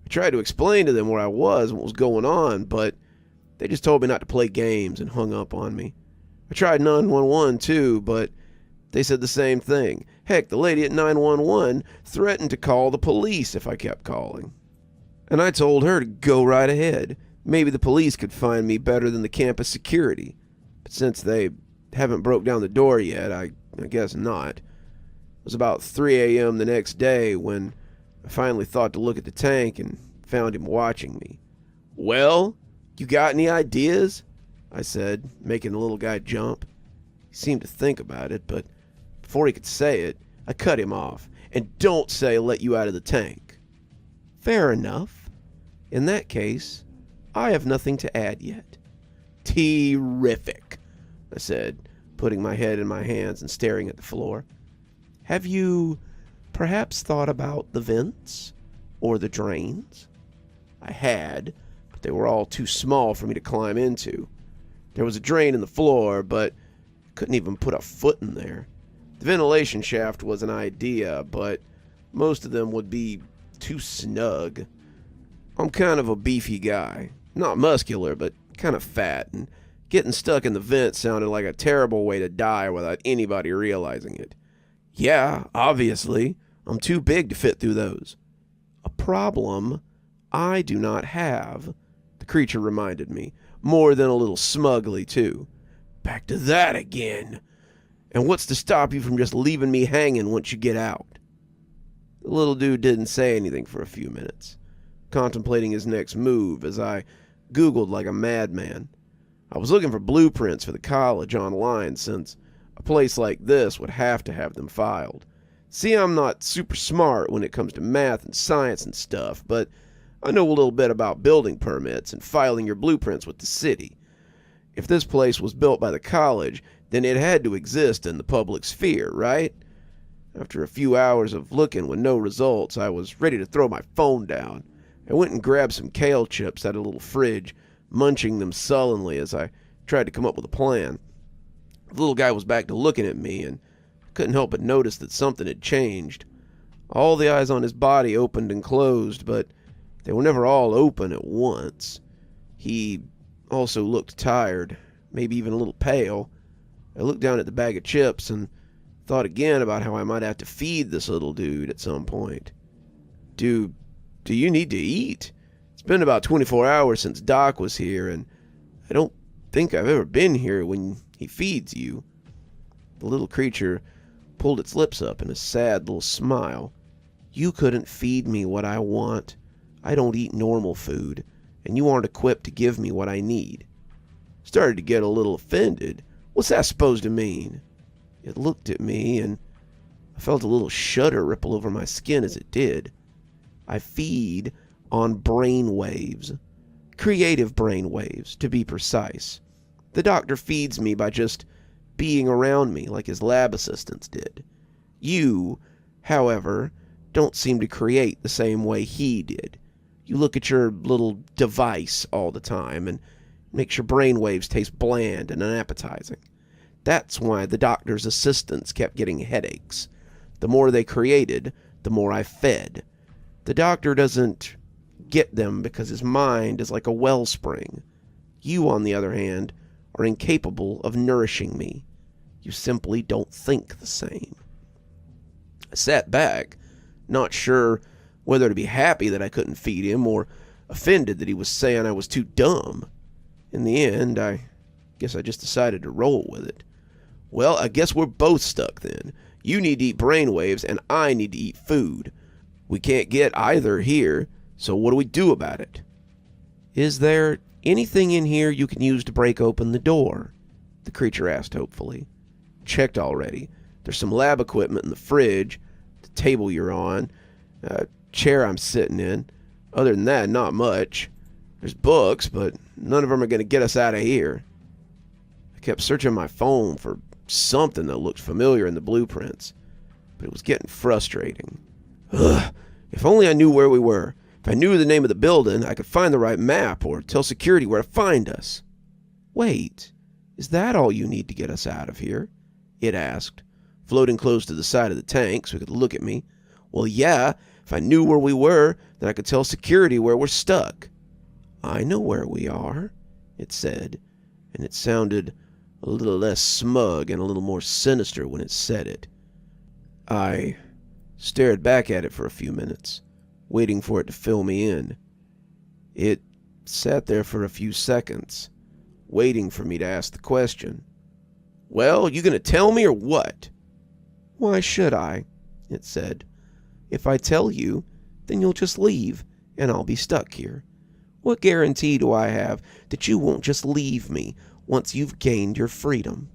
I tried to explain to them where I was and what was going on, but they just told me not to play games and hung up on me. I tried 911 too, but they said the same thing. Heck, the lady at 911 threatened to call the police if I kept calling. And I told her to go right ahead. Maybe the police could find me better than the campus security. But since they haven't broke down the door yet, I guess not. It was about 3 a.m. the next day when I finally thought to look at the tank and found him watching me. "Well, you got any ideas?" I said, making the little guy jump. He seemed to think about it, but before he could say it, I cut him off. "And don't say I let you out of the tank." "Fair enough. In that case, I have nothing to add yet." "Terrific," I said, putting my head in my hands and staring at the floor. "Have you perhaps thought about the vents or the drains?" I had, but they were all too small for me to climb into. There was a drain in the floor, but I couldn't even put a foot in there. The ventilation shaft was an idea, but most of them would be too snug. I'm kind of a beefy guy. Not muscular, but kind of fat, and getting stuck in the vent sounded like a terrible way to die without anybody realizing it. "Yeah, obviously. I'm too big to fit through those." "A problem I do not have," the creature reminded me, more than a little smugly, too. "Back to that again. And what's to stop you from just leaving me hanging once you get out?" The little dude didn't say anything for a few minutes, contemplating his next move as I Googled like a madman. I was looking for blueprints for the college online, since a place like this would have to have them filed. See, I'm not super smart when it comes to math and science and stuff, but I know a little bit about building permits and filing your blueprints with the city. If this place was built by the college, then it had to exist in the public sphere, right? After a few hours of looking with no results, I was ready to throw my phone down. I went and grabbed some kale chips out of a little fridge, munching them sullenly as I tried to come up with a plan. The little guy was back to looking at me, and I couldn't help but notice that something had changed. All the eyes on his body opened and closed, but they were never all open at once. He also looked tired, maybe even a little pale. I looked down at the bag of chips and thought again about how I might have to feed this little dude at some point. Do you need to eat? It's been about 24 hours since Doc was here, and I don't think I've ever been here when he feeds you." The little creature pulled its lips up in a sad little smile. "You couldn't feed me what I want. I don't eat normal food, and you aren't equipped to give me what I need." Started to get a little offended. What's that supposed to mean? It looked at me, and I felt a little shudder ripple over my skin as it did. "I feed on brain waves. Creative brain waves, to be precise. The doctor feeds me by just being around me like his lab assistants did. You, however, don't seem to create the same way he did. You look at your little device all the time and it makes your brain waves taste bland and unappetizing. That's why the doctor's assistants kept getting headaches. The more they created, the more I fed. The doctor doesn't get them because his mind is like a wellspring. You, on the other hand, are incapable of nourishing me. You simply don't think the same." I sat back, not sure whether to be happy that I couldn't feed him or offended that he was saying I was too dumb. In the end, I guess I just decided to roll with it. "Well, I guess we're both stuck then. You need to eat brainwaves and I need to eat food. We can't get either here, so what do we do about it?" "Is there anything in here you can use to break open the door?" the creature asked hopefully. "Checked already. There's some lab equipment in the fridge, the table you're on, a chair I'm sitting in. Other than that, not much. There's books, but none of them are going to get us out of here." I kept searching my phone for something that looked familiar in the blueprints, but it was getting frustrating. Ugh, if only I knew where we were. If I knew the name of the building, I could find the right map or tell security where to find us. "Wait, is that all you need to get us out of here?" it asked, floating close to the side of the tank so it could look at me. "Well, yeah, if I knew where we were, then I could tell security where we're stuck." "I know where we are," it said, and it sounded a little less smug and a little more sinister when it said it. I stared back at it for a few minutes, waiting for it to fill me in. It sat there for a few seconds, waiting for me to ask the question. "Well, you gonna tell me or what?" "Why should I?" it said. "If I tell you, then you'll just leave, and I'll be stuck here. What guarantee do I have that you won't just leave me once you've gained your freedom?"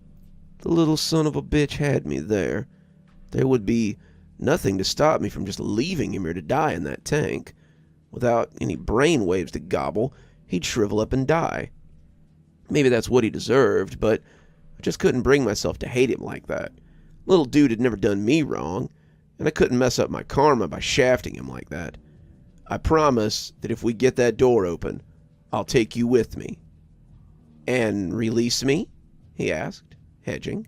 The little son of a bitch had me there. There would be nothing to stop me from just leaving him here to die in that tank. Without any brain waves to gobble, he'd shrivel up and die. Maybe that's what he deserved, but I just couldn't bring myself to hate him like that. Little dude had never done me wrong, and I couldn't mess up my karma by shafting him like that. I promise that if we get that door open, I'll take you with me. "And release me?" he asked, hedging.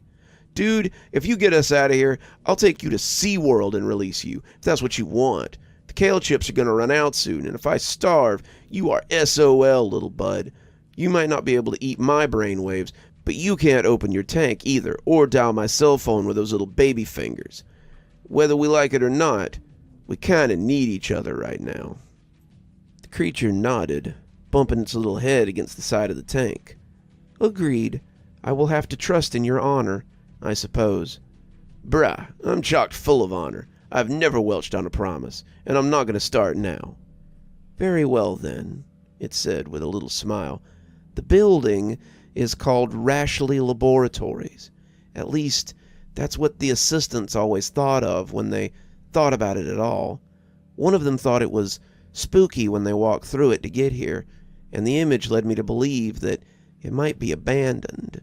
"Dude, if you get us out of here, I'll take you to SeaWorld and release you, if that's what you want. The kale chips are going to run out soon, and if I starve, you are SOL, little bud. You might not be able to eat my brainwaves, but you can't open your tank either, or dial my cell phone with those little baby fingers. Whether we like it or not, we kind of need each other right now." The creature nodded, bumping its little head against the side of the tank. "Agreed. I will have to trust in your honor, I suppose." "Bruh, I'm chock full of honor. I've never welched on a promise, and I'm not going to start now." "Very well, then," it said with a little smile. "The building is called Rashley Laboratories. At least, that's what the assistants always thought of when they thought about it at all. One of them thought it was spooky when they walked through it to get here, and the image led me to believe that it might be abandoned."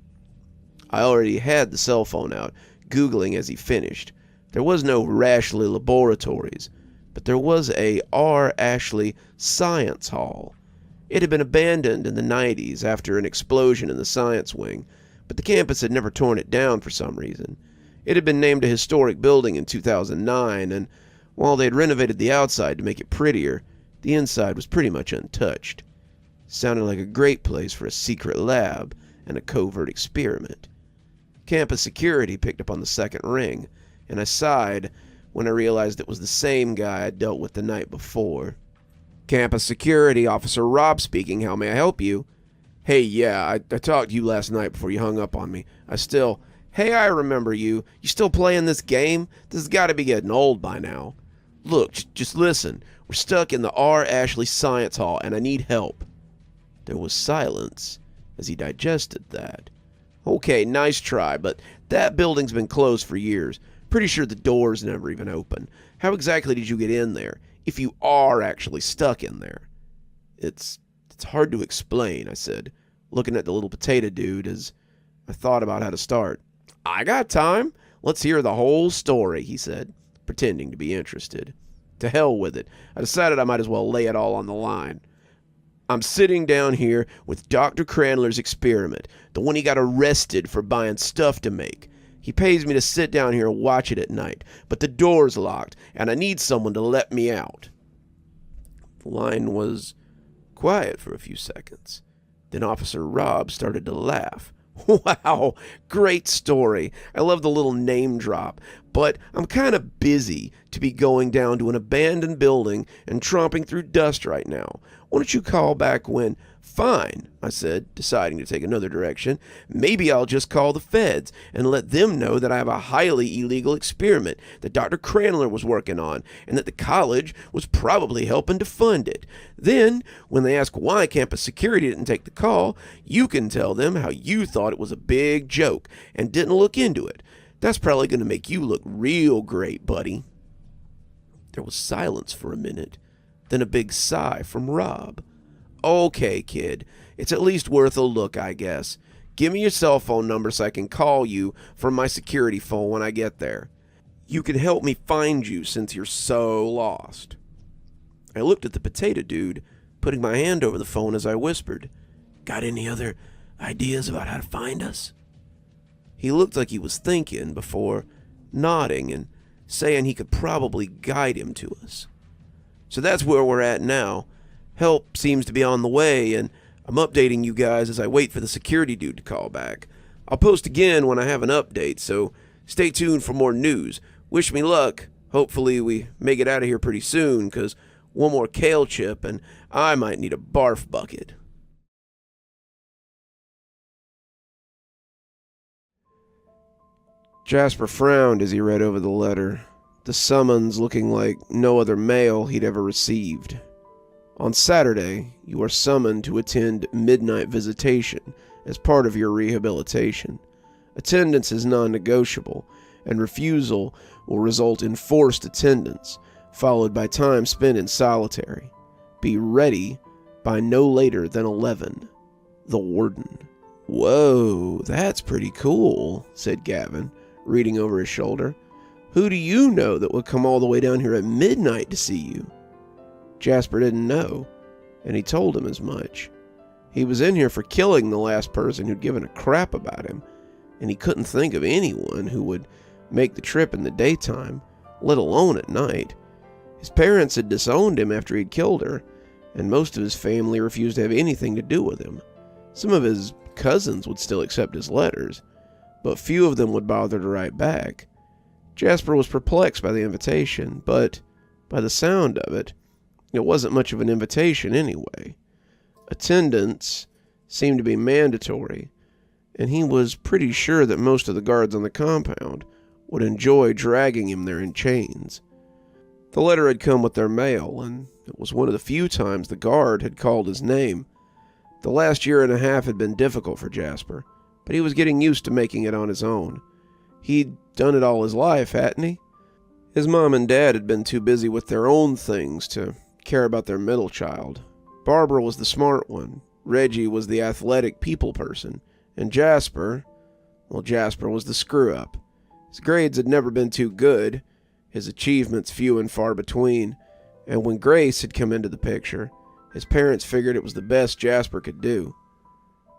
I already had the cell phone out, Googling as he finished. There was no Rashley Laboratories, but there was a R. Ashley Science Hall. It had been abandoned in the 90s after an explosion in the science wing, but the campus had never torn it down for some reason. It had been named a historic building in 2009, and while they had renovated the outside to make it prettier, the inside was pretty much untouched. Sounded like a great place for a secret lab and a covert experiment. Campus security picked up on the second ring, and I sighed when I realized it was the same guy I'd dealt with the night before. "Campus security, Officer Rob speaking. How may I help you?" "Hey, yeah, I talked to you last night before you hung up on me. Hey, I remember you. You still playing this game? This has got to be getting old by now. Look, just listen. We're stuck in the R. Ashley Science Hall, and I need help." There was silence as he digested that. "Okay, nice try, but that building's been closed for years. Pretty sure the door's never even open. How exactly did you get in there, if you are actually stuck in there?" It's hard to explain," I said, looking at the little potato dude as I thought about how to start. "I got time. Let's hear the whole story," he said, pretending to be interested. To hell with it. I decided I might as well lay it all on the line. "I'm sitting down here with Dr. Cranler's experiment, the one he got arrested for buying stuff to make. He pays me to sit down here and watch it at night, but the door's locked, and I need someone to let me out." The line was quiet for a few seconds. Then Officer Rob started to laugh. "Wow, great story. I love the little name drop, but I'm kind of busy to be going down to an abandoned building and tromping through dust right now. Why don't you call back when—" "Fine," I said, deciding to take another direction. "Maybe I'll just call the feds and let them know that I have a highly illegal experiment that Dr. Cranler was working on and that the college was probably helping to fund it. Then, when they ask why campus security didn't take the call, you can tell them how you thought it was a big joke and didn't look into it. That's probably going to make you look real great, buddy." There was silence for a minute, then a big sigh from Rob. "Okay, kid, it's at least worth a look, I guess. Give me your cell phone number so I can call you from my security phone when I get there. You can help me find you since you're so lost." I looked at the potato dude, putting my hand over the phone as I whispered, "Got any other ideas about how to find us?" He looked like he was thinking before nodding and saying he could probably guide him to us. "So that's where we're at now. Help seems to be on the way, and I'm updating you guys as I wait for the security dude to call back. I'll post again when I have an update, so stay tuned for more news. Wish me luck. Hopefully we make it out of here pretty soon, 'cause one more kale chip and I might need a barf bucket." Jasper frowned as he read over the letter, the summons looking like no other mail he'd ever received. On Saturday, you are summoned to attend midnight visitation as part of your rehabilitation. Attendance is non-negotiable, and refusal will result in forced attendance, followed by time spent in solitary. Be ready by no later than 11. The Warden. Whoa, that's pretty cool, said Gavin, reading over his shoulder. Who do you know that would come all the way down here at midnight to see you? Jasper didn't know, and he told him as much. He was in here for killing the last person who'd given a crap about him, and he couldn't think of anyone who would make the trip in the daytime, let alone at night. His parents had disowned him after he'd killed her, and most of his family refused to have anything to do with him. Some of his cousins would still accept his letters, but few of them would bother to write back. Jasper was perplexed by the invitation, but by the sound of it, it wasn't much of an invitation anyway. Attendance seemed to be mandatory, and he was pretty sure that most of the guards on the compound would enjoy dragging him there in chains. The letter had come with their mail, and it was one of the few times the guard had called his name. The last year and a half had been difficult for Jasper, but he was getting used to making it on his own. He'd done it all his life, hadn't he? His mom and dad had been too busy with their own things to care about their middle child. Barbara was the smart one, Reggie was the athletic people person, and Jasper was the screw-up. His grades had never been too good, his achievements few and far between, and when Grace had come into the picture, his parents figured it was the best Jasper could do.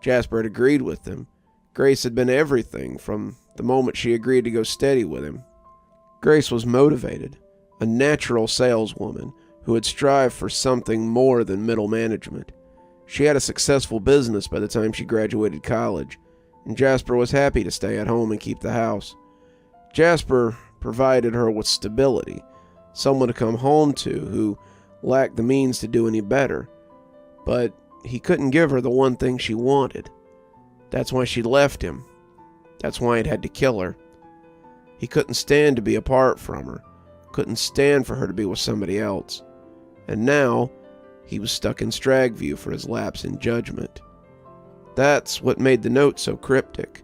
Jasper had agreed with them. Grace had been everything from the moment she agreed to go steady with him. Grace was motivated, a natural saleswoman who had strived for something more than middle management. She had a successful business by the time she graduated college, and Jasper was happy to stay at home and keep the house. Jasper provided her with stability, someone to come home to who lacked the means to do any better, but he couldn't give her the one thing she wanted. That's why she left him. That's why he'd had to kill her. He couldn't stand to be apart from her, couldn't stand for her to be with somebody else. And now, he was stuck in Stragview for his lapse in judgment. That's what made the note so cryptic,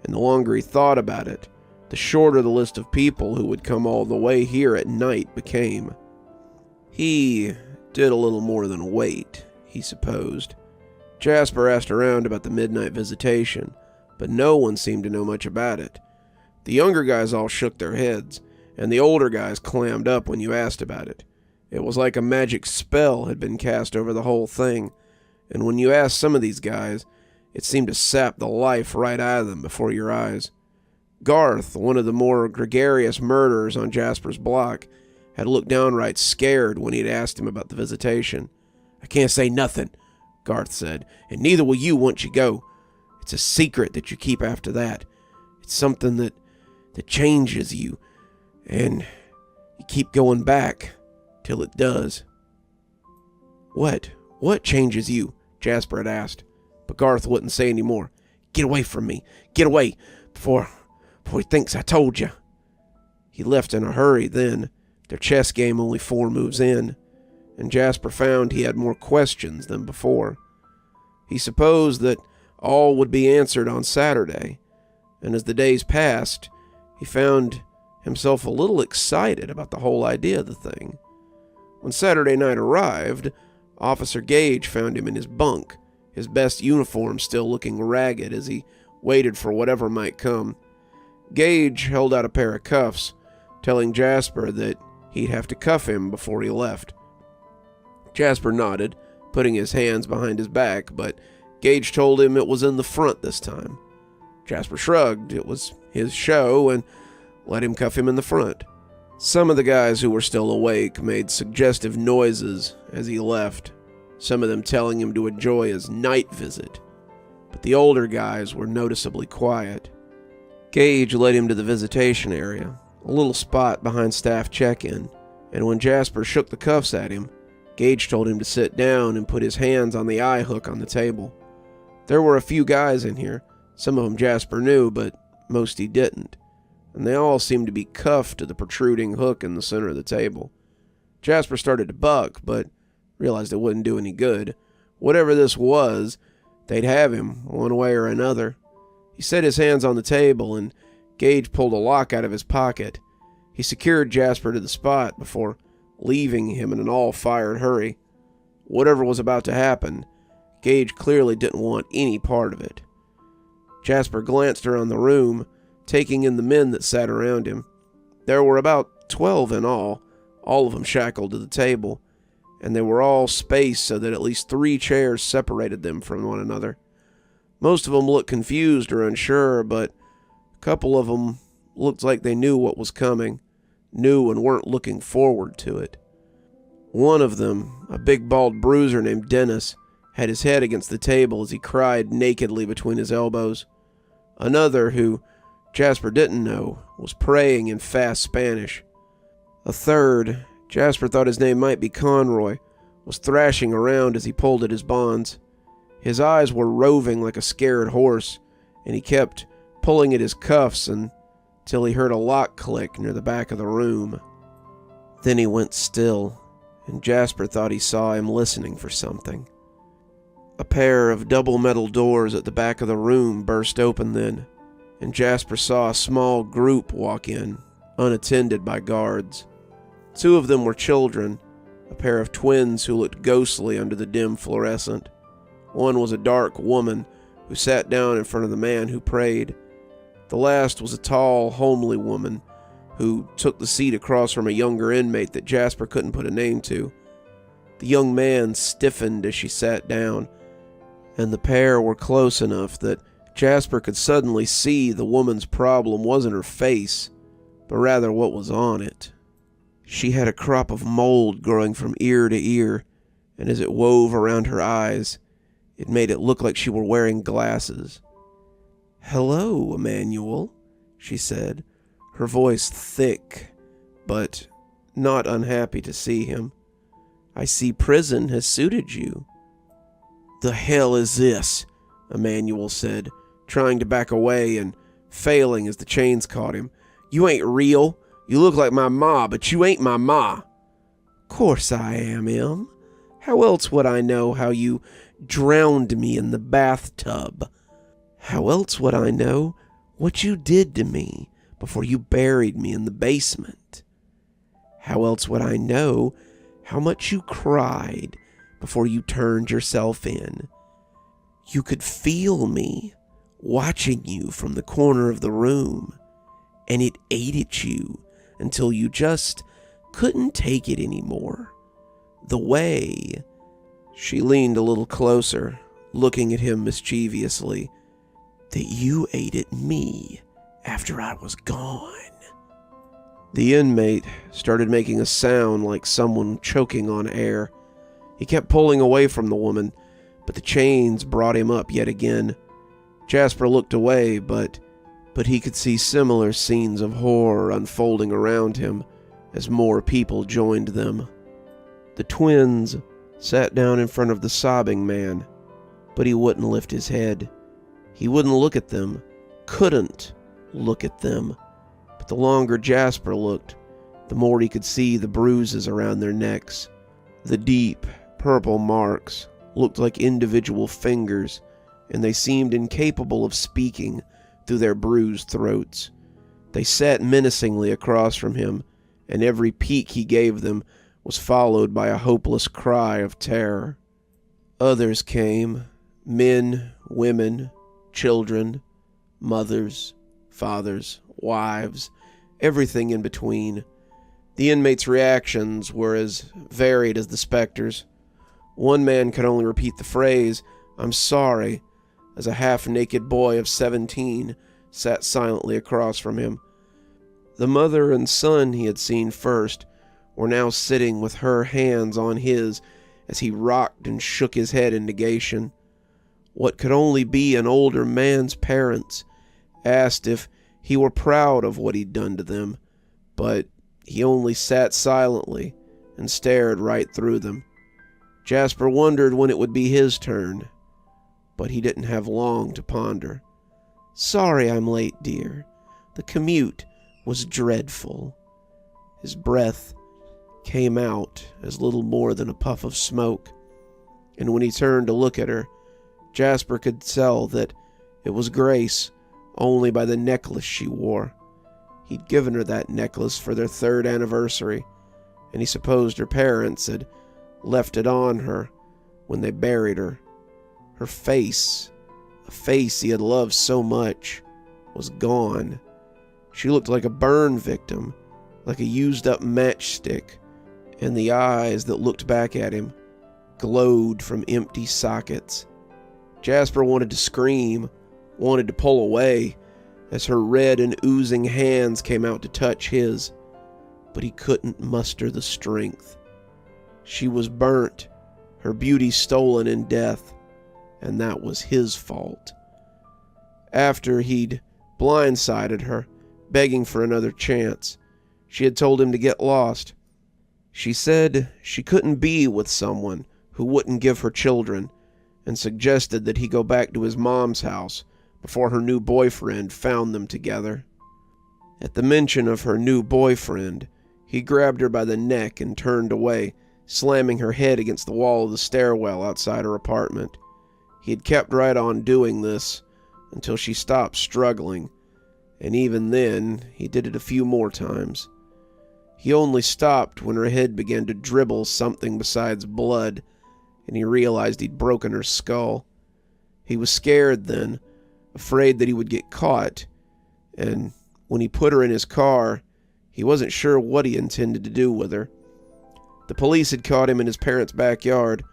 and the longer he thought about it, the shorter the list of people who would come all the way here at night became. He did a little more than wait, he supposed. Jasper asked around about the midnight visitation, but no one seemed to know much about it. The younger guys all shook their heads, and the older guys clammed up when you asked about it. It was like a magic spell had been cast over the whole thing, and when you asked some of these guys, it seemed to sap the life right out of them before your eyes. Garth, one of the more gregarious murderers on Jasper's block, had looked downright scared when he'd asked him about the visitation. "I can't say nothing," Garth said, "and neither will you once you go. It's a secret that you keep after that. It's something that changes you, and you keep going back till it does." What changes you?" Jasper had asked, but Garth wouldn't say any more. "Get away from me. Get away before he thinks I told you." He left in a hurry then, their chess game only 4 moves in, and Jasper found he had more questions than before. He supposed that all would be answered on Saturday, and as the days passed, he found himself a little excited about the whole idea of the thing. When Saturday night arrived, Officer Gage found him in his bunk, his best uniform still looking ragged as he waited for whatever might come. Gage held out a pair of cuffs, telling Jasper that he'd have to cuff him before he left. Jasper nodded, putting his hands behind his back, but Gage told him it was in the front this time. Jasper shrugged. It was his show, and let him cuff him in the front. Some of the guys who were still awake made suggestive noises as he left, some of them telling him to enjoy his night visit, but the older guys were noticeably quiet. Gage led him to the visitation area, a little spot behind staff check-in, and when Jasper shook the cuffs at him, Gage told him to sit down and put his hands on the eye hook on the table. There were a few guys in here, some of them Jasper knew, but most he didn't. and they all seemed to be cuffed to the protruding hook in the center of the table. Jasper started to buck, but realized it wouldn't do any good. Whatever this was, they'd have him, one way or another. He set his hands on the table, and Gage pulled a lock out of his pocket. He secured Jasper to the spot before leaving him in an all-fired hurry. Whatever was about to happen, Gage clearly didn't want any part of it. Jasper glanced around the room, taking in the men that sat around him. There were about 12 in all of them shackled to the table, and they were all spaced so that at least 3 chairs separated them from one another. Most of them looked confused or unsure, but a couple of them looked like they knew what was coming, knew and weren't looking forward to it. One of them, a big bald bruiser named Dennis, had his head against the table as he cried nakedly between his elbows. Another, who Jasper didn't know, was praying in fast Spanish. A third, Jasper thought his name might be Conroy, was thrashing around as he pulled at his bonds. His eyes were roving like a scared horse, and he kept pulling at his cuffs until he heard a lock click near the back of the room. Then he went still, and Jasper thought he saw him listening for something. A pair of double metal doors at the back of the room burst open then, and Jasper saw a small group walk in, unattended by guards. 2 of them were children, a pair of twins who looked ghostly under the dim fluorescent. One was a dark woman who sat down in front of the man who prayed. The last was a tall, homely woman who took the seat across from a younger inmate that Jasper couldn't put a name to. The young man stiffened as she sat down, and the pair were close enough that Jasper could suddenly see the woman's problem wasn't her face, but rather what was on it. She had a crop of mold growing from ear to ear, and as it wove around her eyes, it made it look like she were wearing glasses. "Hello, Emmanuel," she said, her voice thick, but not unhappy to see him. "I see prison has suited you." "The hell is this?" Emmanuel said, trying to back away and failing as the chains caught him. "You ain't real. You look like my ma, but you ain't my ma." "Course I am, Em. How else would I know how you drowned me in the bathtub? How else would I know what you did to me before you buried me in the basement? How else would I know how much you cried before you turned yourself in? You could feel me watching you from the corner of the room, and it ate at you until you just couldn't take it anymore. The way..." She leaned a little closer, looking at him mischievously, "that you ate at me after I was gone." The inmate started making a sound like someone choking on air. He kept pulling away from the woman, but the chains brought him up yet again. Jasper looked away, but he could see similar scenes of horror unfolding around him as more people joined them. The twins sat down in front of the sobbing man, but he wouldn't lift his head. He wouldn't look at them, couldn't look at them. But the longer Jasper looked, the more he could see the bruises around their necks. The deep, purple marks looked like individual fingers, and they seemed incapable of speaking through their bruised throats. They sat menacingly across from him, and every peek he gave them was followed by a hopeless cry of terror. Others came, men, women, children, mothers, fathers, wives, everything in between. The inmates' reactions were as varied as the specters. One man could only repeat the phrase, "I'm sorry," as a half-naked boy of 17 sat silently across from him. The mother and son he had seen first were now sitting with her hands on his as he rocked and shook his head in negation. What could only be an older man's parents asked if he were proud of what he'd done to them, but he only sat silently and stared right through them. Jasper wondered when it would be his turn, but he didn't have long to ponder. "Sorry I'm late, dear. The commute was dreadful. His breath came out as little more than a puff of smoke, and when he turned to look at her, Jasper could tell that it was Grace only by the necklace she wore. He'd given her that necklace for their 3rd anniversary, and he supposed her parents had left it on her when they buried her. Her face, a face he had loved so much, was gone. She looked like a burn victim, like a used-up matchstick, and the eyes that looked back at him glowed from empty sockets. Jasper wanted to scream, wanted to pull away, as her red and oozing hands came out to touch his, but he couldn't muster the strength. She was burnt, her beauty stolen in death, and that was his fault. After he'd blindsided her, begging for another chance, she had told him to get lost. She said she couldn't be with someone who wouldn't give her children, and suggested that he go back to his mom's house before her new boyfriend found them together. At the mention of her new boyfriend, he grabbed her by the neck and turned away, slamming her head against the wall of the stairwell outside her apartment. He had kept right on doing this until she stopped struggling, and even then, he did it a few more times. He only stopped when her head began to dribble something besides blood, and he realized he'd broken her skull. He was scared then, afraid that he would get caught, and when he put her in his car, he wasn't sure what he intended to do with her. The police had caught him in his parents' backyard,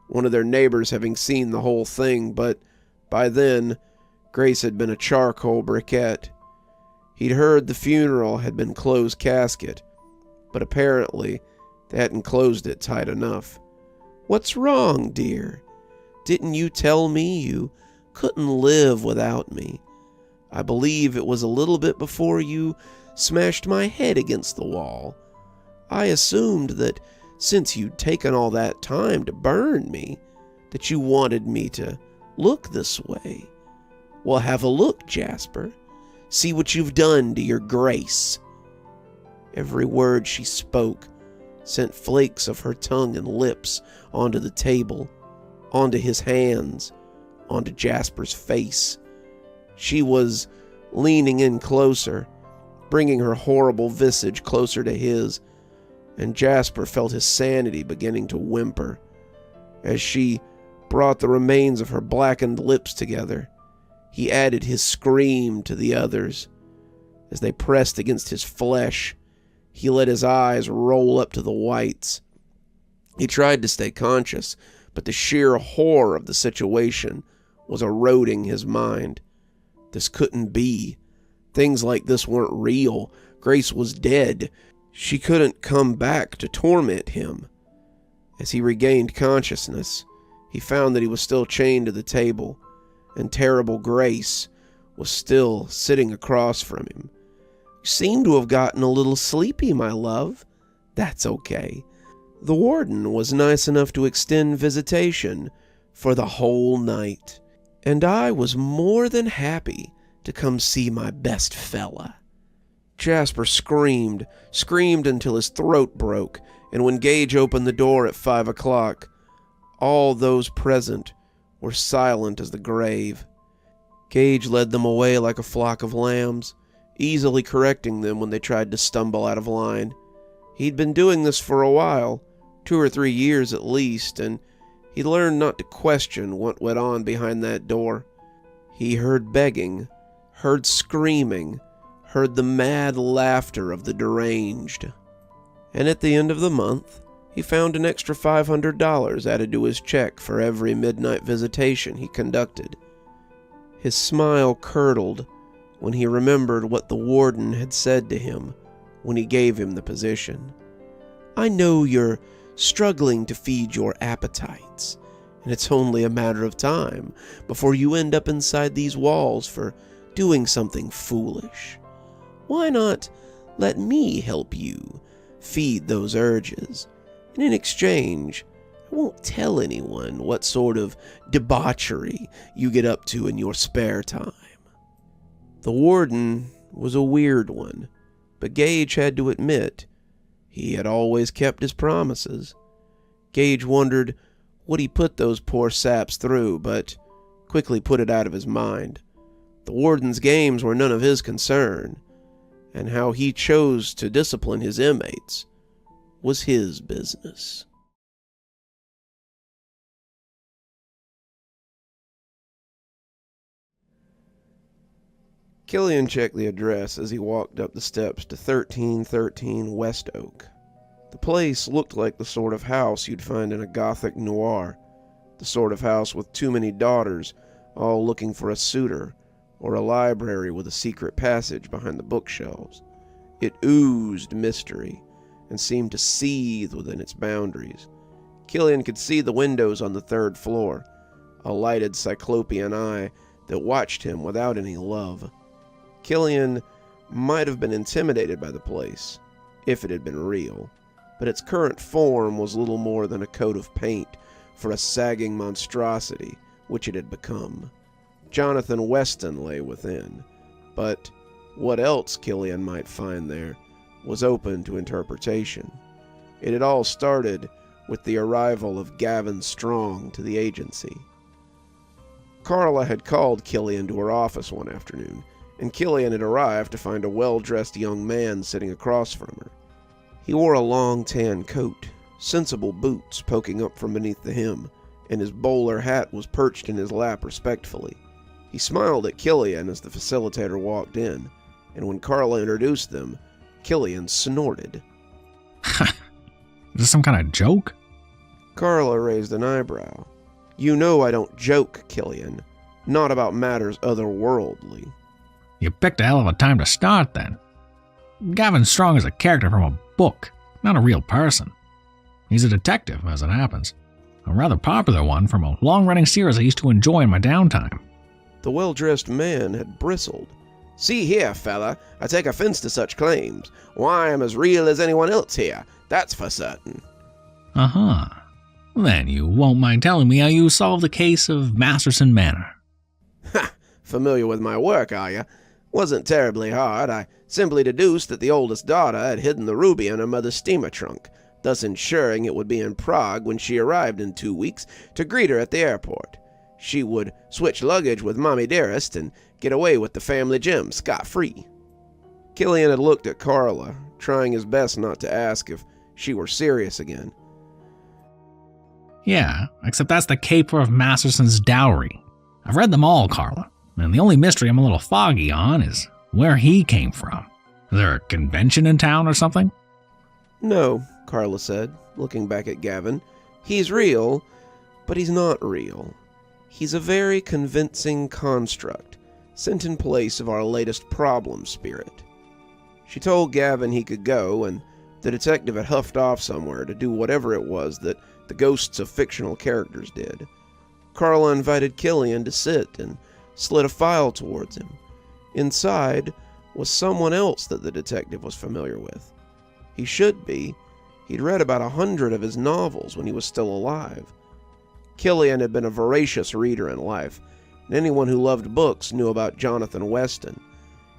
one of their neighbors having seen the whole thing, but by then, Grace had been a charcoal briquette. He'd heard the funeral had been closed casket, but apparently they hadn't closed it tight enough. "What's wrong, dear? Didn't you tell me you couldn't live without me? I believe it was a little bit before you smashed my head against the wall. I assumed that since you'd taken all that time to burn me, that you wanted me to look this way. Well, have a look, Jasper. See what you've done to your Grace." Every word she spoke sent flakes of her tongue and lips onto the table, onto his hands, onto Jasper's face. She was leaning in closer, bringing her horrible visage closer to his, and Jasper felt his sanity beginning to whimper. As she brought the remains of her blackened lips together, he added his scream to the others. As they pressed against his flesh, he let his eyes roll up to the whites. He tried to stay conscious, but the sheer horror of the situation was eroding his mind. This couldn't be. Things like this weren't real. Grace was dead. She couldn't come back to torment him. As he regained consciousness, he found that he was still chained to the table, and terrible Grace was still sitting across from him. "You seem to have gotten a little sleepy, my love. That's okay. The warden was nice enough to extend visitation for the whole night, and I was more than happy to come see my best fella." Jasper screamed until his throat broke, and when Gage opened the door at 5 o'clock, all those present were silent as the grave. Gage led them away like a flock of lambs, easily correcting them when they tried to stumble out of line. He'd been doing this for a while, 2 or 3 years at least, and he learned not to question what went on behind that door. He heard begging, heard screaming, heard the mad laughter of the deranged. And at the end of the month, he found an extra $500 added to his check for every midnight visitation he conducted. His smile curdled when he remembered what the warden had said to him when he gave him the position. "I know you're struggling to feed your appetites, and it's only a matter of time before you end up inside these walls for doing something foolish. Why not let me help you feed those urges, and in exchange, I won't tell anyone what sort of debauchery you get up to in your spare time." The warden was a weird one, but Gage had to admit he had always kept his promises. Gage wondered what he put those poor saps through, but quickly put it out of his mind. The warden's games were none of his concern, and how he chose to discipline his inmates was his business. Killian checked the address as he walked up the steps to 1313 West Oak. The place looked like the sort of house you'd find in a gothic noir, the sort of house with too many daughters all looking for a suitor, or a library with a secret passage behind the bookshelves. It oozed mystery and seemed to seethe within its boundaries. Killian could see the windows on the third floor, a lighted cyclopean eye that watched him without any love. Killian might have been intimidated by the place, if it had been real, but its current form was little more than a coat of paint for a sagging monstrosity which it had become. Johnathan Weston lay within, but what else Killian might find there was open to interpretation. It had all started with the arrival of Gavin Strong to the agency. Carla had called Killian to her office one afternoon, and Killian had arrived to find a well-dressed young man sitting across from her. He wore a long tan coat, sensible boots poking up from beneath the hem, and his bowler hat was perched in his lap respectfully. He smiled at Killian as the facilitator walked in, and when Carla introduced them, Killian snorted.
Is this some kind of joke?
Carla raised an eyebrow. You know I don't joke, Killian. Not about matters otherworldly.
You picked a hell of a time to start, then. Gavin Strong is a character from a book, not a real person. He's a detective, as it happens. A rather popular one from a long-running series I used to enjoy in my downtime.
The well-dressed man had bristled. See here, fella, I take offense to such claims. Why, I'm as real as anyone else here, that's for certain.
Uh-huh. Then you won't mind telling me how you solved the case of Masterson Manor.
Ha! Familiar with my work, are you? Wasn't terribly hard. I simply deduced that the oldest daughter had hidden the ruby in her mother's steamer trunk, thus ensuring it would be in Prague when she arrived in 2 weeks to greet her at the airport. She would switch luggage with Mommy Dearest and get away with the family gem scot-free. Killian had looked at Carla, trying his best not to ask if she were serious again.
Yeah, except that's the caper of Masterson's dowry. I've read them all, Carla, and the only mystery I'm a little foggy on is where he came from. Is there a convention in town or something?
No, Carla said, looking back at Gavin. He's real, but he's not real. He's a very convincing construct, sent in place of our latest problem spirit. She told Gavin he could go, and the detective had huffed off somewhere to do whatever it was that the ghosts of fictional characters did. Carla invited Killian to sit and slid a file towards him. Inside was someone else that the detective was familiar with. He should be. He'd read about 100 of his novels when he was still alive. Killian had been a voracious reader in life, and anyone who loved books knew about Johnathan Weston.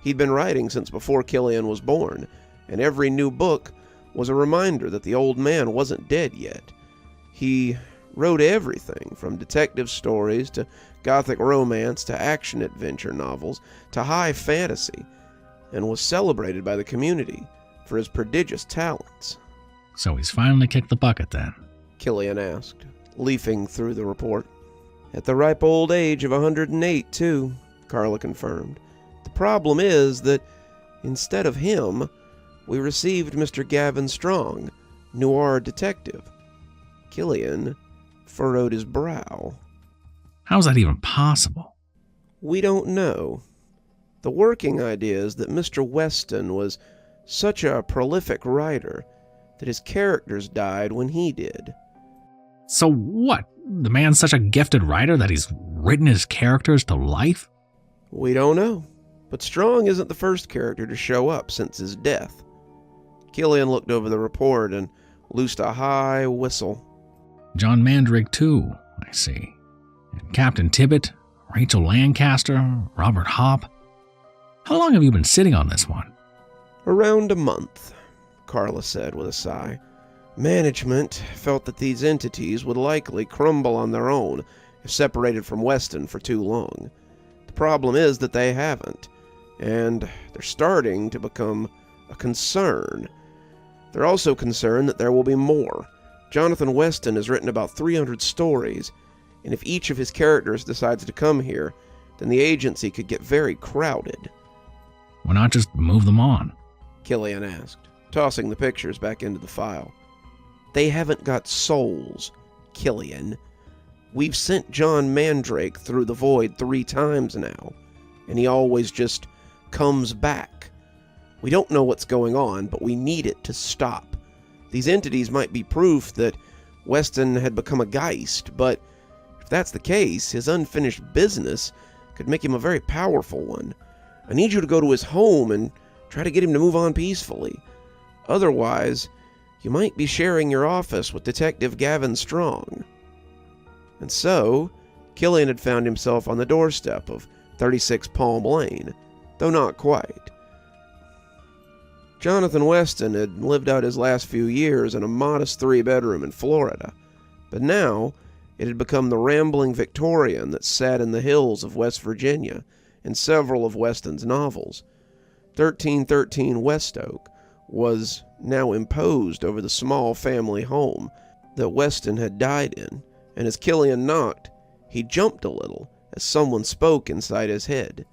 He'd been writing since before Killian was born, and every new book was a reminder that the old man wasn't dead yet. He wrote everything from detective stories to gothic romance to action-adventure novels to high fantasy, and was celebrated by the community for his prodigious talents.
So he's finally kicked the bucket then?
Killian asked, leafing through the report. At the ripe old age of 108, too, Carla confirmed. The problem is that, instead of him, we received Mr. Gavin Strong, noir detective. Killian furrowed his brow.
How's that even possible?
We don't know. The working idea is that Mr. Weston was such a prolific writer that his characters died when he did.
So what? The man's such a gifted writer that he's written his characters to life?
We don't know, but Strong isn't the first character to show up since his death. Killian looked over the report and loosed a high whistle.
John Mandrig, too, I see. And Captain Tibbet, Rachel Lancaster, Robert Hopp. How long have you been sitting on this one?
Around a month, Carla said with a sigh. Management felt that these entities would likely crumble on their own if separated from Weston for too long. The problem is that they haven't, and they're starting to become a concern. They're also concerned that there will be more. Johnathan Weston has written about 300 stories, and if each of his characters decides to come here, then the agency could get very crowded.
Why not just move them on?
Killian asked, tossing the pictures back into the file. They haven't got souls, Killian. We've sent John Mandrake through the void 3 times now, and he always just comes back. We don't know what's going on, but we need it to stop. These entities might be proof that Weston had become a Geist, but if that's the case, his unfinished business could make him a very powerful one. I need you to go to his home and try to get him to move on peacefully. Otherwise, you might be sharing your office with Detective Gavin Strong. And so, Killian had found himself on the doorstep of 36 Palm Lane, though not quite. Johnathan Weston had lived out his last few years in a modest 3-bedroom in Florida, but now it had become the rambling Victorian that sat in the hills of West Virginia in several of Weston's novels. 1313 West Oak was now imposed over the small family home that Weston had died in, and as Killian knocked, he jumped a little as someone spoke inside his head.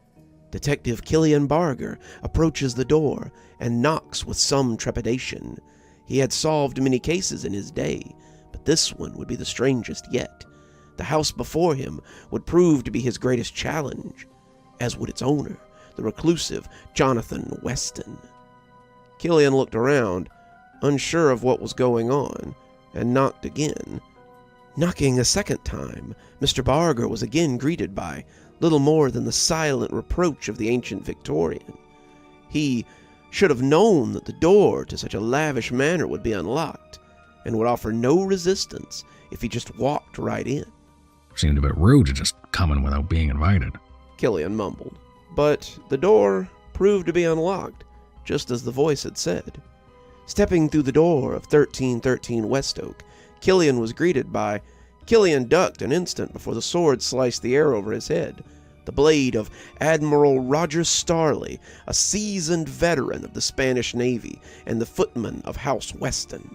Detective Killian Barger approaches the door and knocks with some trepidation. He had solved many cases in his day, but this one would be the strangest yet. The house before him would prove to be his greatest challenge, as would its owner, the reclusive Johnathan Weston. Killian looked around, unsure of what was going on, and knocked again. Knocking a second time, Mr. Barger was again greeted by little more than the silent reproach of the ancient Victorian. He should have known that the door to such a lavish manor would be unlocked, and would offer no resistance if he just walked right in.
Seemed a bit rude to just come in without being invited,
Killian mumbled. But the door proved to be unlocked, just as the voice had said. Stepping through the door of 1313 West Oak, Killian was greeted by... Killian ducked an instant before the sword sliced the air over his head. The blade of Admiral Roger Starley, a seasoned veteran of the Spanish Navy and the footman of House Weston.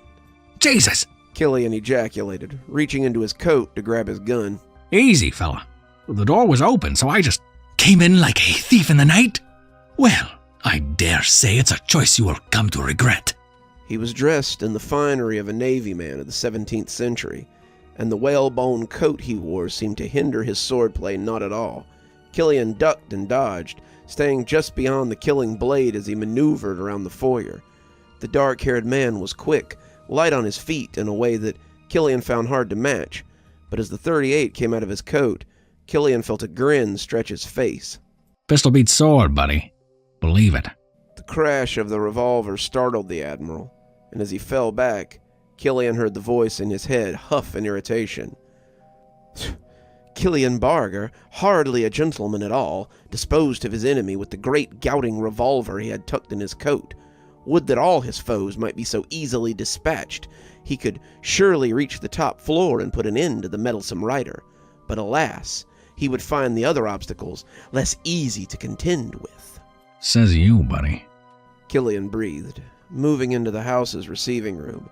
Jesus!
Killian ejaculated, reaching into his coat to grab his gun.
Easy, fella. The door was open, so I just came in like a thief in the night? Well, I dare say it's a choice you will come to regret.
He was dressed in the finery of a Navy man of the 17th century, and the whalebone coat he wore seemed to hinder his swordplay not at all. Killian ducked and dodged, staying just beyond the killing blade as he maneuvered around the foyer. The dark-haired man was quick, light on his feet in a way that Killian found hard to match, but as the .38 came out of his coat, Killian felt a grin stretch his face.
Pistol beats sword, buddy. Believe it.
The crash of the revolver startled the Admiral, and as he fell back, Killian heard the voice in his head huff in irritation. Killian Barger, hardly a gentleman at all, disposed of his enemy with the great gouting revolver he had tucked in his coat. Would that all his foes might be so easily dispatched. He could surely reach the top floor and put an end to the meddlesome rider. But alas, he would find the other obstacles less easy to contend with.
Says you, buddy.
Killian breathed, moving into the house's receiving room.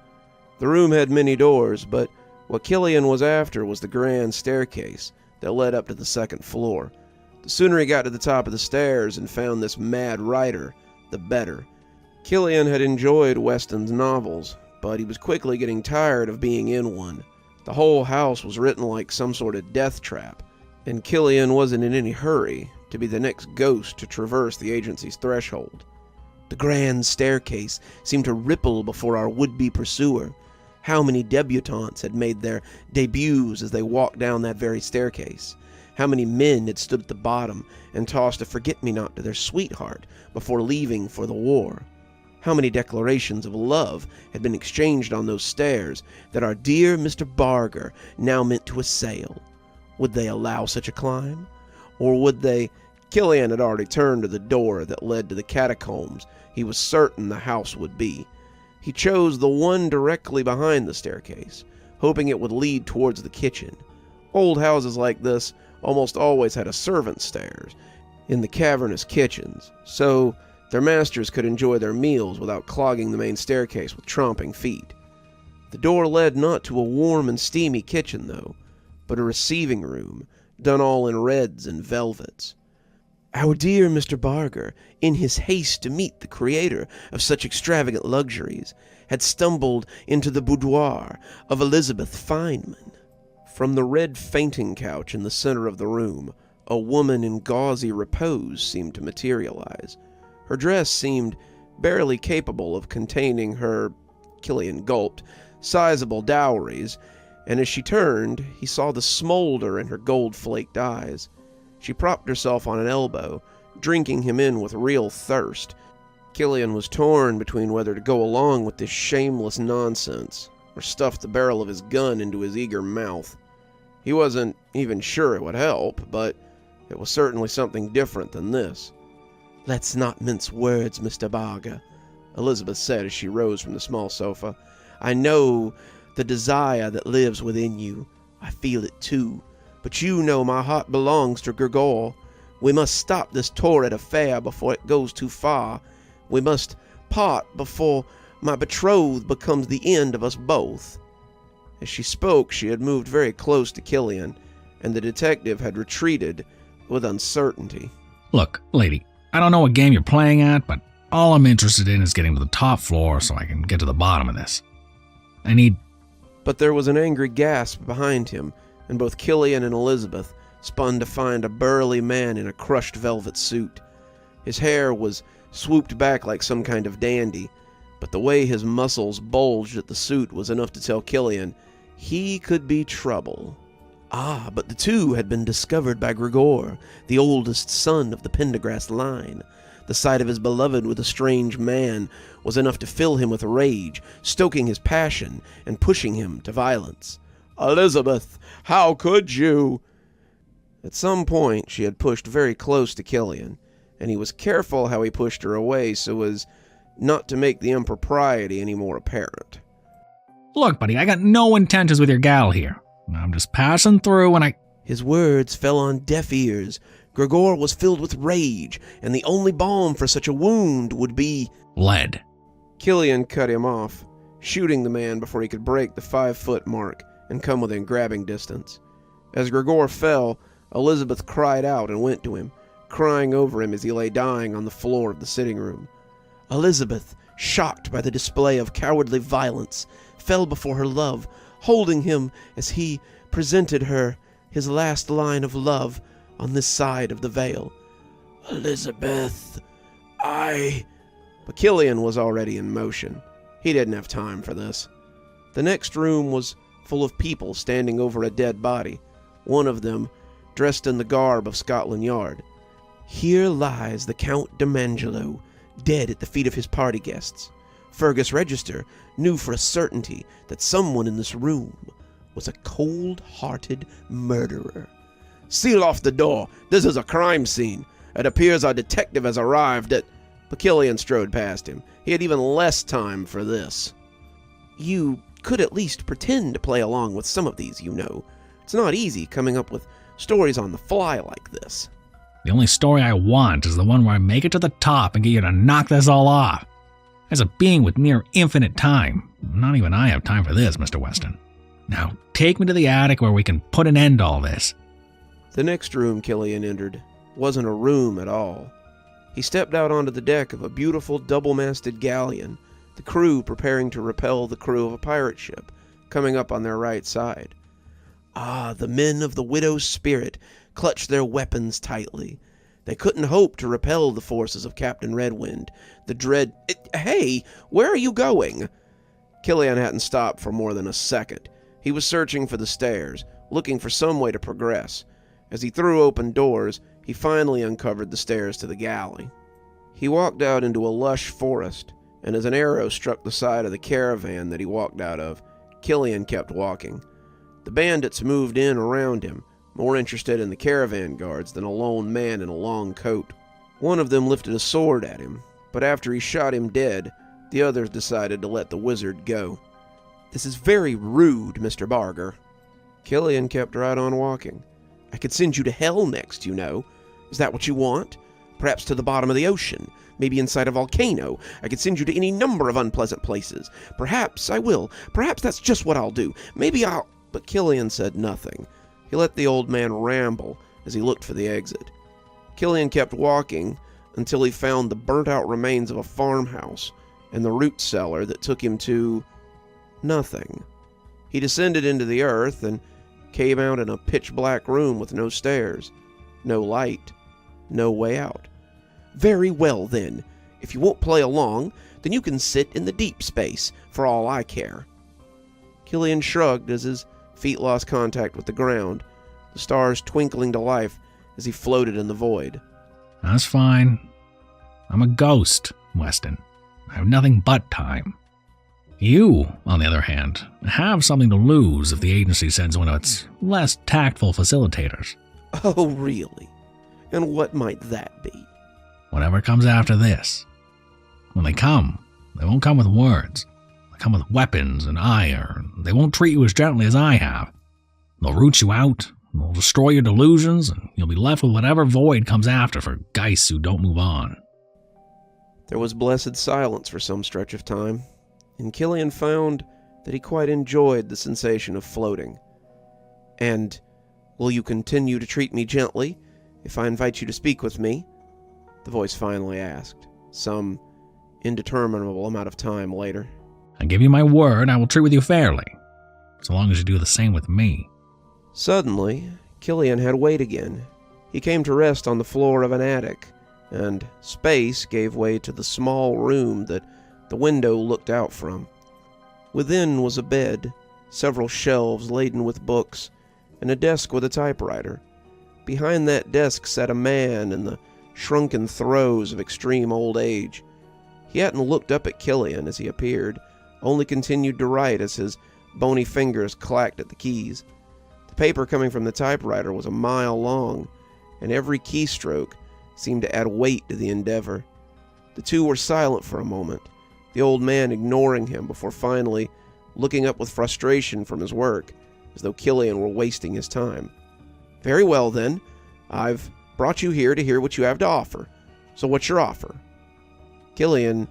The room had many doors, but what Killian was after was the grand staircase that led up to the second floor. The sooner he got to the top of the stairs and found this mad rider, the better. Killian had enjoyed Weston's novels, but he was quickly getting tired of being in one. The whole house was written like some sort of death trap, and Killian wasn't in any hurry to be the next ghost to traverse the agency's threshold. The grand staircase seemed to ripple before our would-be pursuer. How many debutantes had made their debuts as they walked down that very staircase? How many men had stood at the bottom and tossed a forget-me-not to their sweetheart before leaving for the war? How many declarations of love had been exchanged on those stairs that our dear Mr. Barger now meant to assail? Would they allow such a climb? Or would they Killian had already turned to the door that led to the catacombs he was certain the house would be. He chose the one directly behind the staircase, hoping it would lead towards the kitchen. Old houses like this almost always had a servant's stairs in the cavernous kitchens, so their masters could enjoy their meals without clogging the main staircase with tromping feet. The door led not to a warm and steamy kitchen, though, but a receiving room, done all in reds and velvets. Our dear Mr. Barger, in his haste to meet the creator of such extravagant luxuries, had stumbled into the boudoir of Elizabeth Feynman. From the red fainting couch in the center of the room, a woman in gauzy repose seemed to materialize. Her dress seemed barely capable of containing her, Killian gulped, sizable dowries, and as she turned, he saw the smolder in her gold-flaked eyes. She propped herself on an elbow, drinking him in with real thirst. Killian was torn between whether to go along with this shameless nonsense or stuff the barrel of his gun into his eager mouth. He wasn't even sure it would help, but it was certainly something different than this. "Let's not mince words, Mr. Barger," Elizabeth said as she rose from the small sofa. "I know the desire that lives within you. I feel it too. But you know my heart belongs to Gregor. We must stop this torrid affair before it goes too far. We must part before my betrothed becomes the end of us both." As she spoke, she had moved very close to Killian, and the detective had retreated with uncertainty.
Look, lady, I don't know what game you're playing at, but all I'm interested in is getting to the top floor so I can get to the bottom of this. I need...
But there was an angry gasp behind him, and both Killian and Elizabeth spun to find a burly man in a crushed velvet suit. His hair was swooped back like some kind of dandy, but the way his muscles bulged at the suit was enough to tell Killian he could be trouble. Ah, but the two had been discovered by Gregor, the oldest son of the Pendergrast line. The sight of his beloved with a strange man was enough to fill him with rage, stoking his passion and pushing him to violence. "Elizabeth, how could you?" At some point, she had pushed very close to Killian, and he was careful how he pushed her away so as not to make the impropriety any more apparent.
Look, buddy, I got no intentions with your gal here. I'm just passing through and
His words fell on deaf ears. Gregor was filled with rage, and the only balm for such a wound would be...
lead.
Killian cut him off, shooting the man before he could break the 5-foot mark and come within grabbing distance. As Gregor fell, Elizabeth cried out and went to him, crying over him as he lay dying on the floor of the sitting room. Elizabeth, shocked by the display of cowardly violence, fell before her love, holding him as he presented her his last line of love on this side of the veil. "Elizabeth, But Killian was already in motion. He didn't have time for this. The next room was full of people standing over a dead body, one of them dressed in the garb of Scotland Yard. "Here lies the Count de Mangelo, dead at the feet of his party guests. Fergus Register knew for a certainty that someone in this room was a cold-hearted murderer. Seal off the door. This is a crime scene. It appears our detective has arrived at..." But Killian strode past him. He had even less time for this. "You could at least pretend to play along with some of these, you know. It's not easy coming up with stories on the fly like this."
The only story I want is the one where I make it to the top and get you to knock this all off. As a being with near infinite time, not even I have time for this, Mr. Weston. Now, take me to the attic where we can put an end to all this.
The next room Killian entered wasn't a room at all. He stepped out onto the deck of a beautiful double-masted galleon, the crew preparing to repel the crew of a pirate ship, coming up on their right side. Ah, the men of the Widow's Spirit clutched their weapons tightly. They couldn't hope to repel the forces of Captain Redwind, the dread... Hey, where are you going? Killian hadn't stopped for more than a second. He was searching for the stairs, looking for some way to progress. As he threw open doors, he finally uncovered the stairs to the galley. He walked out into a lush forest, and as an arrow struck the side of the caravan that he walked out of, Killian kept walking. The bandits moved in around him, more interested in the caravan guards than a lone man in a long coat. One of them lifted a sword at him, but after he shot him dead, the others decided to let the wizard go. "This is very rude, Mr. Barger." Killian kept right on walking. "I could send you to hell next, you know. Is that what you want? Perhaps to the bottom of the ocean, maybe inside a volcano. I could send you to any number of unpleasant places. Perhaps I will. Perhaps that's just what I'll do. Maybe I'll—" But Killian said nothing. He let the old man ramble as he looked for the exit. Killian kept walking until he found the burnt-out remains of a farmhouse and the root cellar that took him to nothing. He descended into the earth and came out in a pitch-black room with no stairs, no light, no way out. "Very well, then. If you won't play along, then you can sit in the deep space, for all I care." Killian shrugged as his feet lost contact with the ground, the stars twinkling to life as he floated in the void.
That's fine. I'm a ghost, Weston. I have nothing but time. You, on the other hand, have something to lose if the agency sends one of its less tactful facilitators.
Oh, really? And what might that be?
Whatever comes after this. When they won't come with words. They come with weapons and ire. They won't treat you as gently as I have. They'll root you out, they'll destroy your delusions, and you'll be left with whatever void comes after for geists who don't move on.
There was blessed silence for some stretch of time, and Killian found that he quite enjoyed the sensation of floating. "And will you continue to treat me gently if I invite you to speak with me?" the voice finally asked, some indeterminable amount of time later.
I give you my word I will treat with you fairly, so long as you do the same with me.
Suddenly, Killian had weight again. He came to rest on the floor of an attic, and space gave way to the small room that the window looked out from. Within was a bed, several shelves laden with books, and a desk with a typewriter. Behind that desk sat a man in the shrunken throes of extreme old age. He hadn't looked up at Killian as he appeared, only continued to write as his bony fingers clacked at the keys. The paper coming from the typewriter was a mile long, and every keystroke seemed to add weight to the endeavor. The two were silent for a moment, the old man ignoring him before finally looking up with frustration from his work, as though Killian were wasting his time. "Very well, then. I've brought you here to hear what you have to offer. So what's your offer?" Killian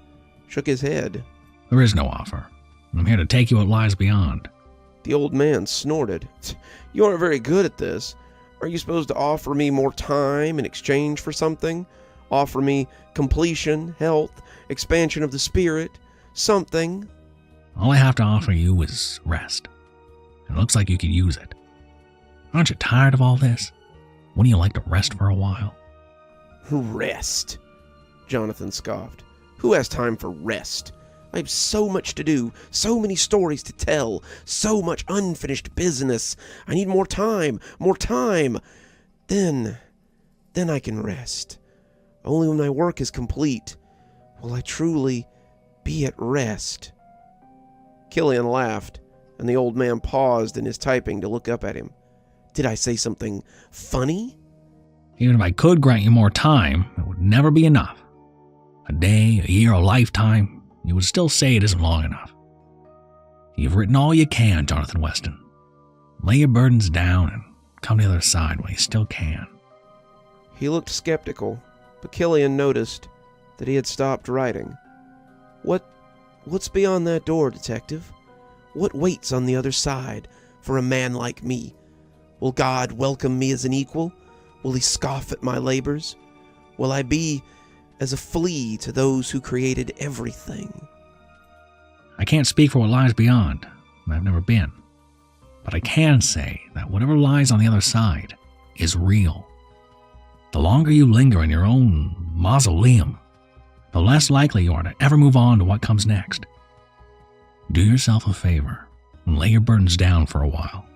shook his head.
There is no offer. I'm here to take you what lies beyond.
The old man snorted. "You aren't very good at this. Are you supposed to offer me more time in exchange for something? Offer me completion, health, expansion of the spirit, something?"
All I have to offer you is rest. It looks like you could use it. Aren't you tired of all this? Wouldn't you like to rest for a while?
"Rest?" Johnathan scoffed. "Who has time for rest? I have so much to do, so many stories to tell, so much unfinished business. I need more time, more time. Then I can rest. Only when my work is complete will I truly be at rest." Killian laughed, and the old man paused in his typing to look up at him. "Did I say something funny?"
Even if I could grant you more time, it would never be enough. A day, a year, a lifetime, you would still say it isn't long enough. You've written all you can, Johnathan Weston. Lay your burdens down and come to the other side while you still can.
He looked skeptical, but Killian noticed that he had stopped writing. What's beyond that door, detective? What waits on the other side for a man like me? Will God welcome me as an equal? Will he scoff at my labors? Will I be as a flea to those who created everything?
I can't speak for what lies beyond. I've never been. But I can say that whatever lies on the other side is real. The longer you linger in your own mausoleum, the less likely you are to ever move on to what comes next. Do yourself a favor and lay your burdens down for a while.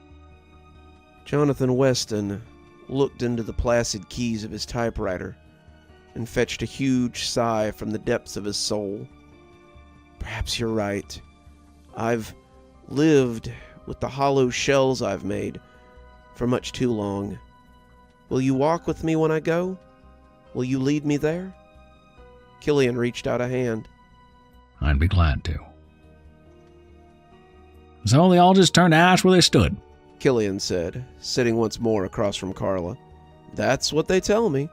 Johnathan Weston looked into the placid keys of his typewriter and fetched a huge sigh from the depths of his soul. Perhaps you're right. I've lived with the hollow shells I've made for much too long. Will you walk with me when I go? Will you lead me there?" Killian reached out a hand.
"I'd be glad to." So they all just turned to ash where they stood.
Killian said, sitting once more across from Carla. "That's what they tell me.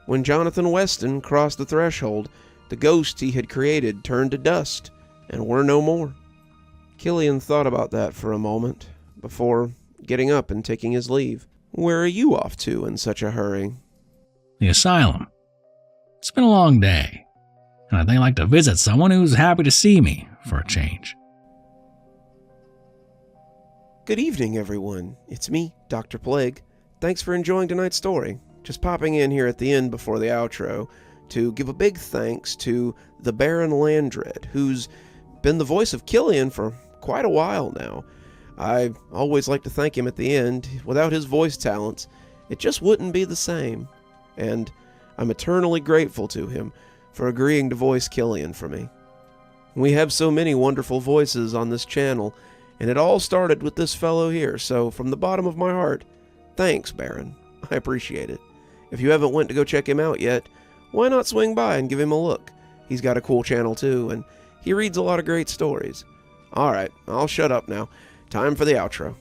When Johnathan Weston crossed the threshold, the ghost he had created turned to dust, and were no more." Killian thought about that for a moment, before getting up and taking his leave. "Where are you off to in such a hurry?"
"The asylum. It's been a long day, and I think I'd like to visit someone who's happy to see me, for a change."
"Good evening, everyone. It's me, Dr. Plague. Thanks for enjoying tonight's story. Just popping in here at the end before the outro to give a big thanks to the Baron Landred, who's been the voice of Killian for quite a while now. I always like to thank him at the end. Without his voice talents, it just wouldn't be the same. And I'm eternally grateful to him for agreeing to voice Killian for me. We have so many wonderful voices on this channel, and it all started with this fellow here, so from the bottom of my heart, thanks, Baron. I appreciate it. If you haven't went to go check him out yet, why not swing by and give him a look? He's got a cool channel too, and he reads a lot of great stories. Alright, I'll shut up now. Time for the outro.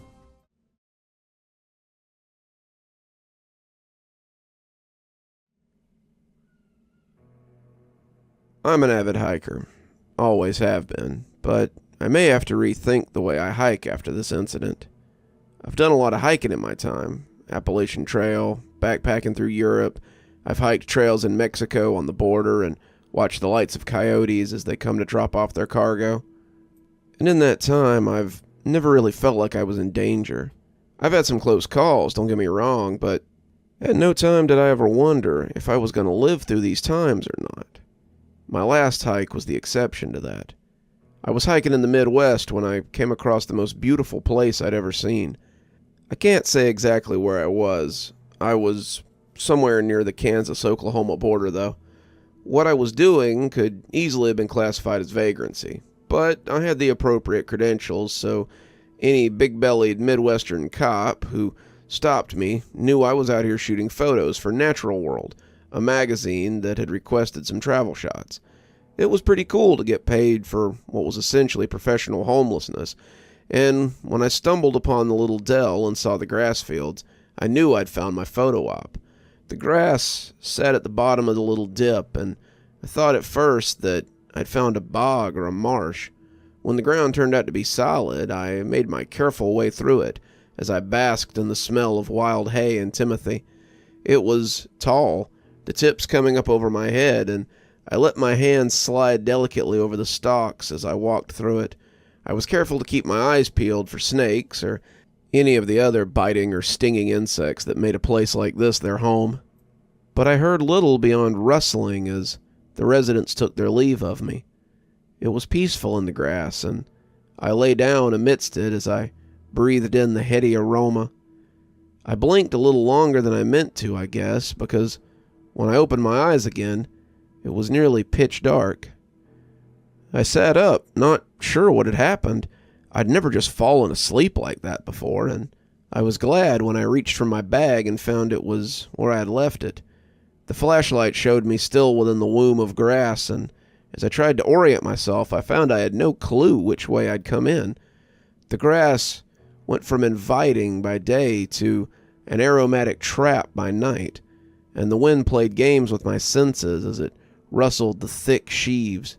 I'm an avid hiker. Always have been, but I may have to rethink the way I hike after this incident. I've done a lot of hiking in my time. Appalachian Trail, backpacking through Europe. I've hiked trails in Mexico on the border and watched the lights of coyotes as they come to drop off their cargo. And in that time, I've never really felt like I was in danger. I've had some close calls, don't get me wrong, but at no time did I ever wonder if I was going to live through these times or not. My last hike was the exception to that. I was hiking in the Midwest when I came across the most beautiful place I'd ever seen. I can't say exactly where I was. I was somewhere near the Kansas-Oklahoma border, though. What I was doing could easily have been classified as vagrancy, but I had the appropriate credentials, so any big-bellied Midwestern cop who stopped me knew I was out here shooting photos for Natural World, a magazine that had requested some travel shots. It was pretty cool to get paid for what was essentially professional homelessness, and when I stumbled upon the little dell and saw the grass fields, I knew I'd found my photo op. The grass sat at the bottom of the little dip, and I thought at first that I'd found a bog or a marsh. When the ground turned out to be solid, I made my careful way through it as I basked in the smell of wild hay and timothy. It was tall, the tips coming up over my head, and I let my hands slide delicately over the stalks as I walked through it. I was careful to keep my eyes peeled for snakes or any of the other biting or stinging insects that made a place like this their home. But I heard little beyond rustling as the residents took their leave of me. It was peaceful in the grass, and I lay down amidst it as I breathed in the heady aroma. I blinked a little longer than I meant to, I guess, because when I opened my eyes again, it was nearly pitch dark. I sat up, not sure what had happened. I'd never just fallen asleep like that before, and I was glad when I reached for my bag and found it was where I had left it. The flashlight showed me still within the womb of grass, and as I tried to orient myself, I found I had no clue which way I'd come in. The grass went from inviting by day to an aromatic trap by night, and the wind played games with my senses as it rustled the thick sheaves.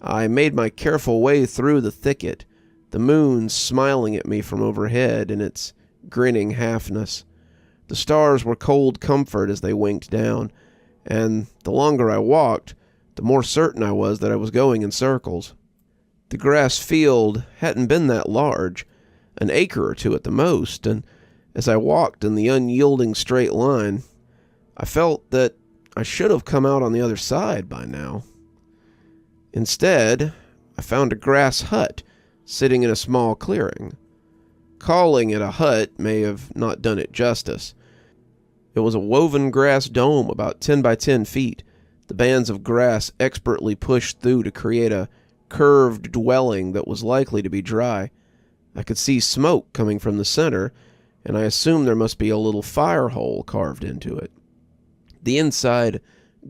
I made my careful way through the thicket, the moon smiling at me from overhead in its grinning halfness. The stars were cold comfort as they winked down, and the longer I walked, the more certain I was that I was going in circles. The grass field hadn't been that large, an acre or two at the most, and as I walked in the unyielding straight line, I felt that I should have come out on the other side by now. Instead, I found a grass hut sitting in a small clearing. Calling it a hut may have not done it justice. It was a woven grass dome about 10 by 10 feet, the bands of grass expertly pushed through to create a curved dwelling that was likely to be dry. I could see smoke coming from the center, and I assumed there must be a little fire hole carved into it. The inside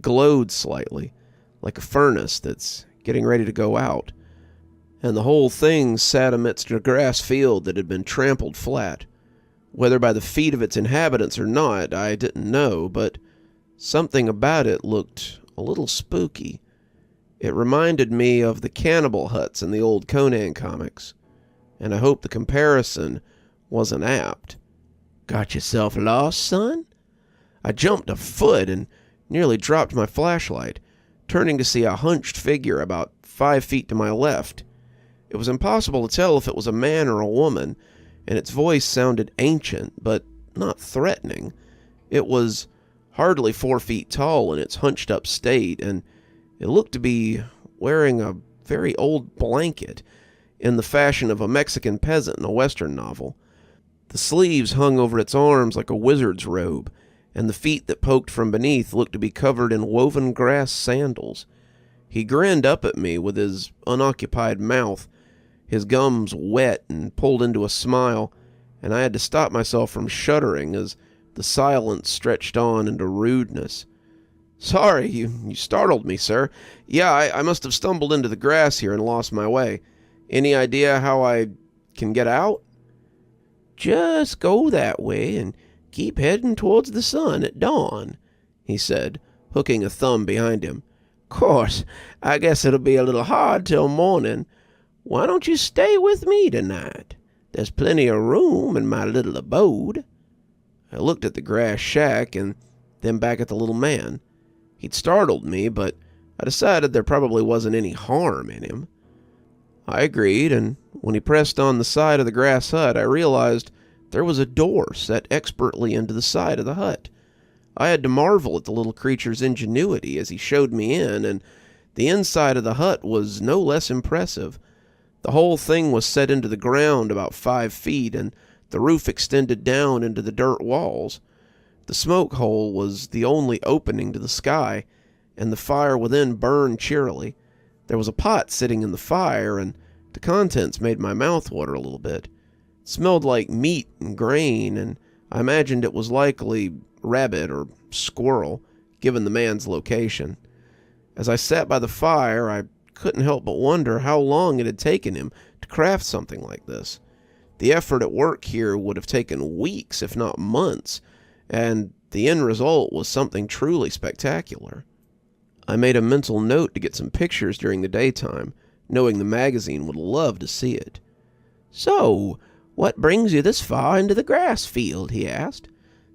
glowed slightly, like a furnace that's getting ready to go out, and the whole thing sat amidst a grass field that had been trampled flat. Whether by the feet of its inhabitants or not, I didn't know, but something about it looked a little spooky. It reminded me of the cannibal huts in the old Conan comics, and I hope the comparison wasn't apt. "Got yourself lost, son?" I jumped a foot and nearly dropped my flashlight, turning to see a hunched figure about 5 feet to my left. It was impossible to tell if it was a man or a woman, and its voice sounded ancient, but not threatening. It was hardly 4 feet tall in its hunched-up state, and it looked to be wearing a very old blanket in the fashion of a Mexican peasant in a Western novel. The sleeves hung over its arms like a wizard's robe, and the feet that poked from beneath looked to be covered in woven grass sandals. He grinned up at me with his unoccupied mouth, his gums wet and pulled into a smile, and I had to stop myself from shuddering as the silence stretched on into rudeness. "Sorry, you startled me, sir. Yeah, I must have stumbled into the grass here and lost my way. Any idea how I can get out?" "Just go that way and keep heading towards the sun at dawn," he said, hooking a thumb behind him. "Course, I guess it'll be a little hard till morning. Why don't you stay with me tonight? There's plenty of room in my little abode." I looked at the grass shack and then back at the little man. He'd startled me, but I decided there probably wasn't any harm in him. I agreed, and when he pressed on the side of the grass hut, I realized there was a door set expertly into the side of the hut. I had to marvel at the little creature's ingenuity as he showed me in, and the inside of the hut was no less impressive. The whole thing was set into the ground about 5 feet, and the roof extended down into the dirt walls. The smoke hole was the only opening to the sky, and the fire within burned cheerily. There was a pot sitting in the fire, and the contents made my mouth water a little bit. It smelled like meat and grain, and I imagined it was likely rabbit or squirrel, given the man's location. As I sat by the fire, I couldn't help but wonder how long it had taken him to craft something like this. The effort at work here would have taken weeks, if not months, and the end result was something truly spectacular. I made a mental note to get some pictures during the daytime, knowing the magazine would love to see it. "So, what brings you this far into the grass field?" he asked,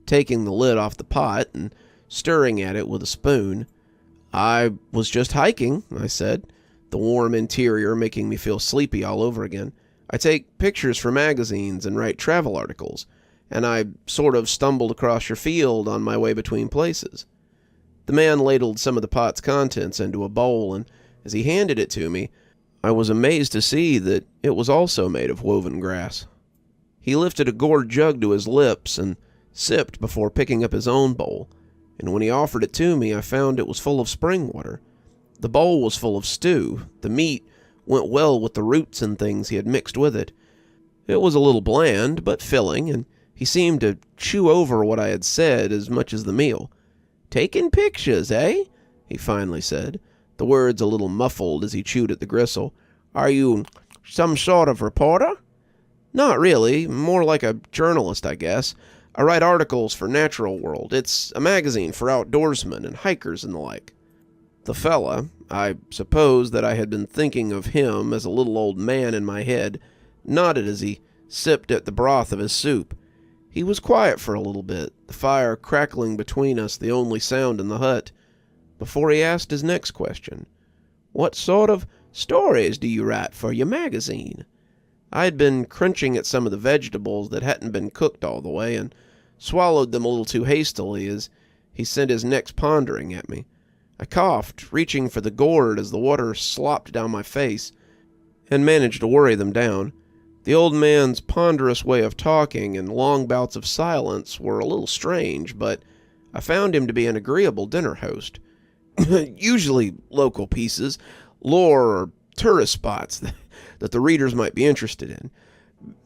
taking the lid off the pot and stirring at it with a spoon. "I was just hiking," I said, the warm interior making me feel sleepy all over again. "I take pictures for magazines and write travel articles, and I sort of stumbled across your field on my way between places." The man ladled some of the pot's contents into a bowl, and as he handed it to me, I was amazed to see that it was also made of woven grass. He lifted a gourd jug to his lips and sipped before picking up his own bowl, and when he offered it to me, I found it was full of spring water. The bowl was full of stew. The meat went well with the roots and things he had mixed with it. It was a little bland, but filling, and he seemed to chew over what I had said as much as the meal. "Taking pictures, eh?" he finally said, the words a little muffled as he chewed at the gristle. "Are you some sort of reporter?" "Not really. More like a journalist, I guess. I write articles for Natural World. It's a magazine for outdoorsmen and hikers and the like." The fella, I suppose that I had been thinking of him as a little old man in my head, nodded as he sipped at the broth of his soup. He was quiet for a little bit, the fire crackling between us the only sound in the hut, before he asked his next question. "What sort of stories do you write for your magazine?" I had been crunching at some of the vegetables that hadn't been cooked all the way, and swallowed them a little too hastily as he sent his next pondering at me. I coughed, reaching for the gourd as the water slopped down my face, and managed to worry them down. The old man's ponderous way of talking and long bouts of silence were a little strange, but I found him to be an agreeable dinner host. Usually local pieces, lore or tourist spots that the readers might be interested in.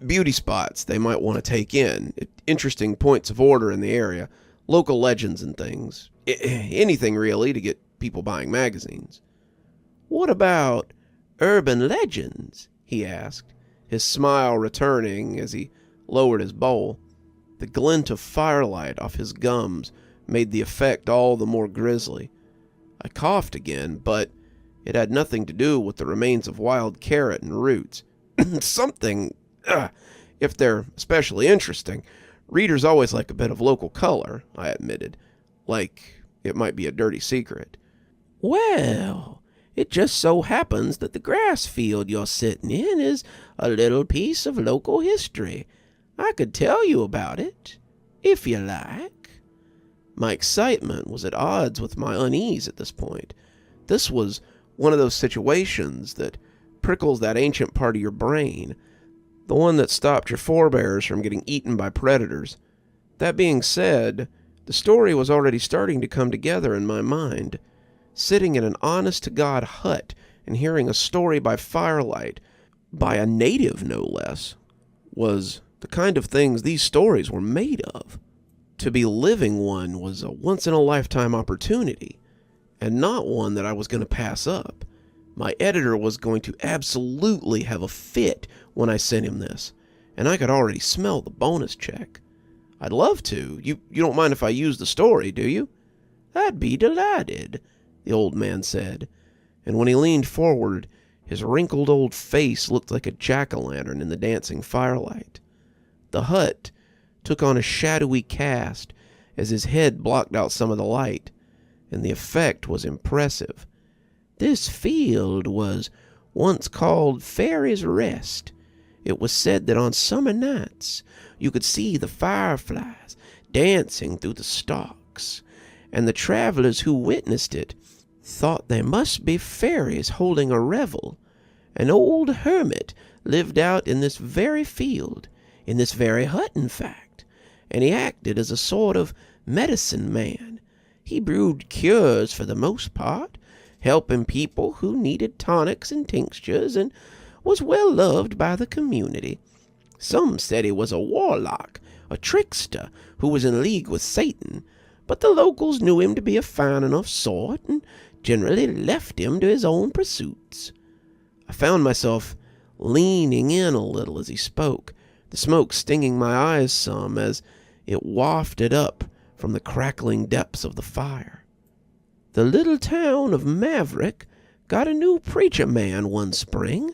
beauty spots they might want to take in, interesting points of order in the area, local legends and things. Anything really to get people buying magazines. What about urban legends? He asked, his smile returning as he lowered his bowl. The glint of firelight off his gums made the effect all the more grisly. I coughed again, but it had nothing to do with the remains of wild carrot and roots. Something, if they're especially interesting. Readers always like a bit of local color, I admitted, like it might be a dirty secret. Well, it just so happens that the grass field you're sitting in is a little piece of local history. I could tell you about it, if you like. My excitement was at odds with my unease at this point. This was one of those situations that prickles that ancient part of your brain, the one that stopped your forebears from getting eaten by predators. That being said, the story was already starting to come together in my mind. Sitting in an honest-to-God hut and hearing a story by firelight, by a native no less, was the kind of things these stories were made of. To be living one was a once-in-a-lifetime opportunity, and not one that I was going to pass up. My editor was going to absolutely have a fit when I sent him this, and I could already smell the bonus check. I'd love to. You don't mind if I use the story, do you? I'd be delighted, the old man said, and when he leaned forward, his wrinkled old face looked like a jack-o'-lantern in the dancing firelight. The hut took on a shadowy cast as his head blocked out some of the light, and the effect was impressive. This field was once called Fairy's Rest. It was said that on summer nights you could see the fireflies dancing through the stalks, and the travelers who witnessed it thought they must be fairies holding a revel. An old hermit lived out in this very field, in this very hut, in fact, and he acted as a sort of medicine man. He brewed cures for the most part, helping people who needed tonics and tinctures, and was well loved by the community. Some said he was a warlock, a trickster who was in league with Satan, but the locals knew him to be a fine enough sort and generally left him to his own pursuits. I found myself leaning in a little as he spoke, the smoke stinging my eyes some as it wafted up from the crackling depths of the fire. The little town of Maverick got a new preacher man one spring,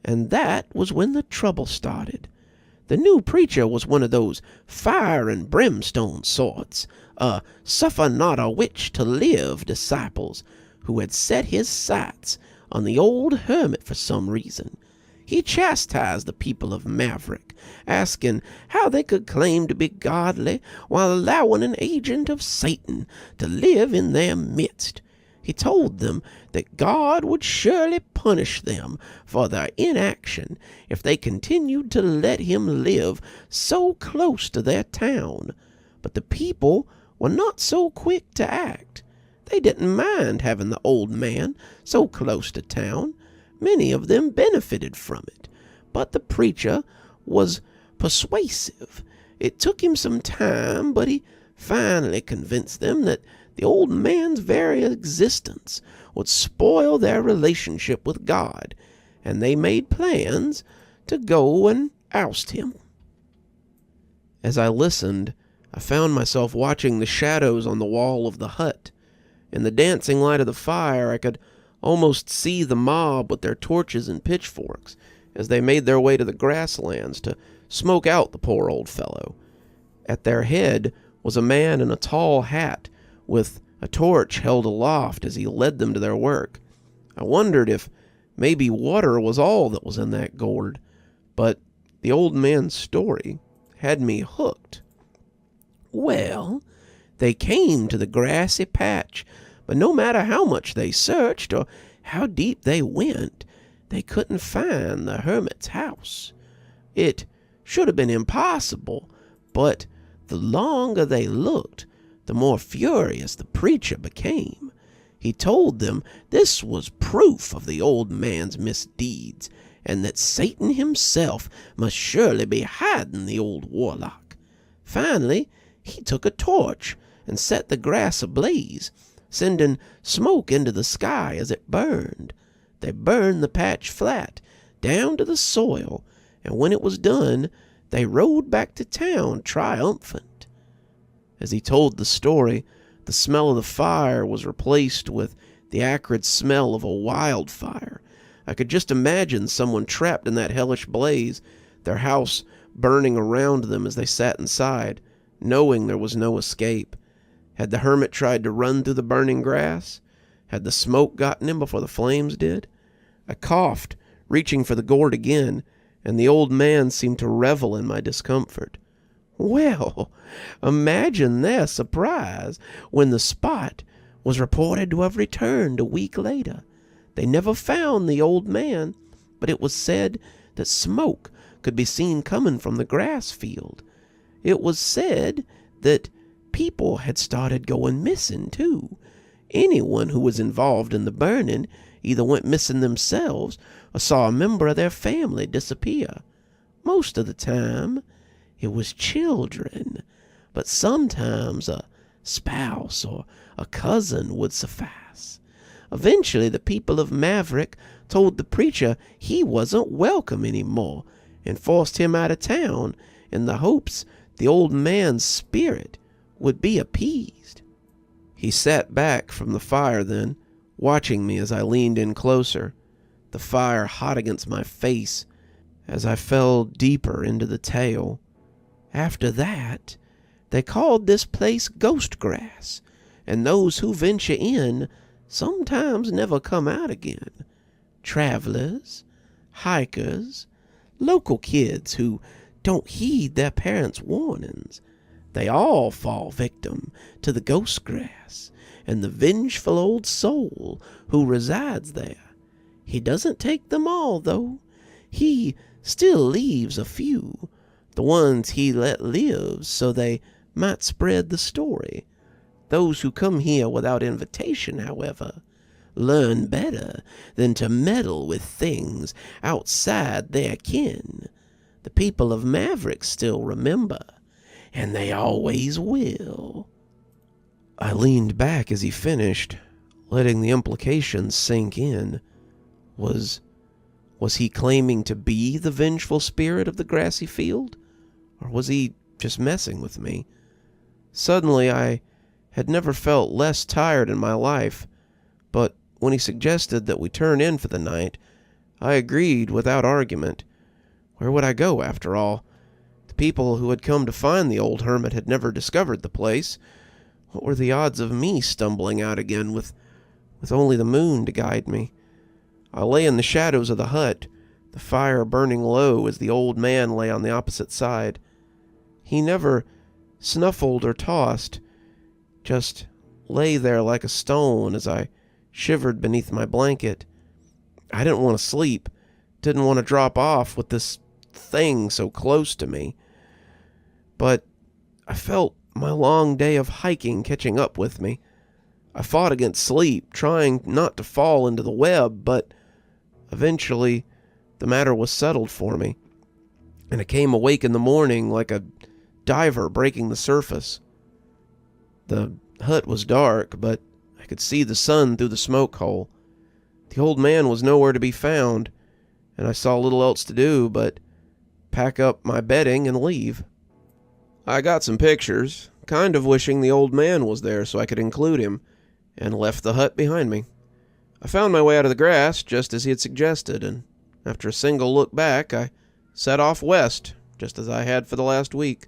and that was when the trouble started. The new preacher was one of those fire and brimstone sorts, suffer not a witch to live disciples, who had set his sights on the old hermit for some reason. He chastised the people of Maverick, asking how they could claim to be godly while allowing an agent of Satan to live in their midst. He told them that God would surely punish them for their inaction if they continued to let him live so close to their town. But the people were not so quick to act. They didn't mind having the old man so close to town. Many of them benefited from it, but the preacher was persuasive. It took him some time, but he finally convinced them that the old man's very existence would spoil their relationship with God, and they made plans to go and oust him. As I listened, I found myself watching the shadows on the wall of the hut. In the dancing light of the fire, I could almost see the mob with their torches and pitchforks as they made their way to the grasslands to smoke out the poor old fellow. At their head was a man in a tall hat with a torch held aloft as he led them to their work. I wondered if maybe water was all that was in that gourd, but the old man's story had me hooked. Well, they came to the grassy patch, but no matter how much they searched or how deep they went, they couldn't find the hermit's house. It should have been impossible, but the longer they looked, the more furious the preacher became. He told them this was proof of the old man's misdeeds, and that Satan himself must surely be hiding the old warlock. Finally, he took a torch and set the grass ablaze, sending smoke into the sky as it burned. They burned the patch flat, down to the soil, and when it was done, they rode back to town triumphant. As he told the story, the smell of the fire was replaced with the acrid smell of a wildfire. I could just imagine someone trapped in that hellish blaze, their house burning around them as they sat inside, knowing there was no escape. Had the hermit tried to run through the burning grass? Had the smoke gotten him before the flames did? I coughed, reaching for the gourd again, and the old man seemed to revel in my discomfort. Well, imagine their surprise when the spot was reported to have returned a week later. They never found the old man, but it was said that smoke could be seen coming from the grass field. It was said that people had started going missing, too. Anyone who was involved in the burning either went missing themselves or saw a member of their family disappear. Most of the time, it was children, but sometimes a spouse or a cousin would suffice. Eventually, the people of Maverick told the preacher he wasn't welcome anymore and forced him out of town in the hopes the old man's spirit would be appeased. He sat back from the fire then, watching me as I leaned in closer, the fire hot against my face as I fell deeper into the tale. After that, they called this place Ghost Grass, and those who venture in sometimes never come out again. Travelers, hikers, local kids who don't heed their parents' warnings, they all fall victim to the ghost grass and the vengeful old soul who resides there. He doesn't take them all, though. He still leaves a few, the ones he let live so they might spread the story. Those who come here without invitation, however, learn better than to meddle with things outside their kin. The people of Maverick still remember, and they always will. I leaned back as he finished, letting the implications sink in. Was he claiming to be the vengeful spirit of the grassy field? Or was he just messing with me? Suddenly, I had never felt less tired in my life, but when he suggested that we turn in for the night, I agreed without argument. Where would I go, after all? The people who had come to find the old hermit had never discovered the place. What were the odds of me stumbling out again with only the moon to guide me? I lay in the shadows of the hut, the fire burning low as the old man lay on the opposite side. He never snuffled or tossed, just lay there like a stone as I shivered beneath my blanket. I didn't want to sleep, didn't want to drop off with this thing so close to me. But I felt my long day of hiking catching up with me. I fought against sleep, trying not to fall into the web, but eventually the matter was settled for me, and I came awake in the morning like a diver breaking the surface. The hut was dark, but I could see the sun through the smoke hole. The old man was nowhere to be found, and I saw little else to do but pack up my bedding and leave. I got some pictures, kind of wishing the old man was there so I could include him, and left the hut behind me. I found my way out of the grass just as he had suggested, and after a single look back, I set off west, just as I had for the last week.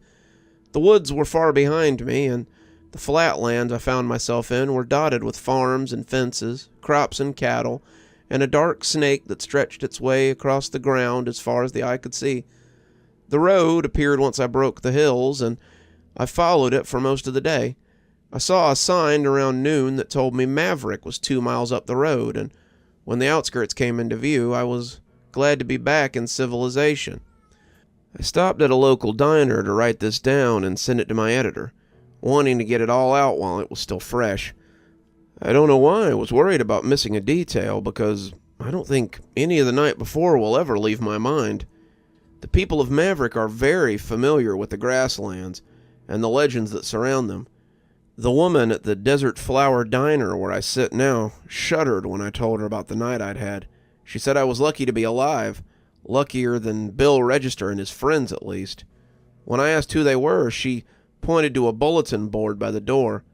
The woods were far behind me, and the flat lands I found myself in were dotted with farms and fences, crops and cattle, and a dark snake that stretched its way across the ground as far as the eye could see. The road appeared once I broke the hills, and I followed it for most of the day. I saw a sign around noon that told me Maverick was 2 miles up the road, and when the outskirts came into view, I was glad to be back in civilization. I stopped at a local diner to write this down and send it to my editor, wanting to get it all out while it was still fresh. I don't know why I was worried about missing a detail, because I don't think any of the night before will ever leave my mind. The people of Maverick are very familiar with the grasslands and the legends that surround them. The woman at the Desert Flower Diner where I sit now shuddered when I told her about the night I'd had. She said I was lucky to be alive, luckier than Bill Register and his friends at least. When I asked who they were, she pointed to a bulletin board by the door.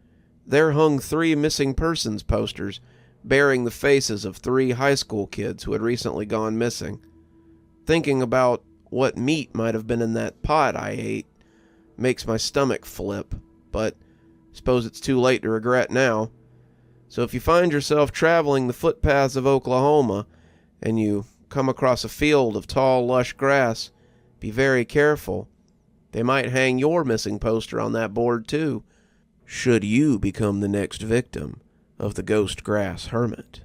There hung 3 missing persons posters, bearing the faces of 3 high school kids who had recently gone missing. Thinking about what meat might have been in that pot I ate makes my stomach flip, but suppose it's too late to regret now. So if you find yourself traveling the footpaths of Oklahoma and you come across a field of tall, lush grass, be very careful. They might hang your missing poster on that board too, should you become the next victim of the ghost grass hermit.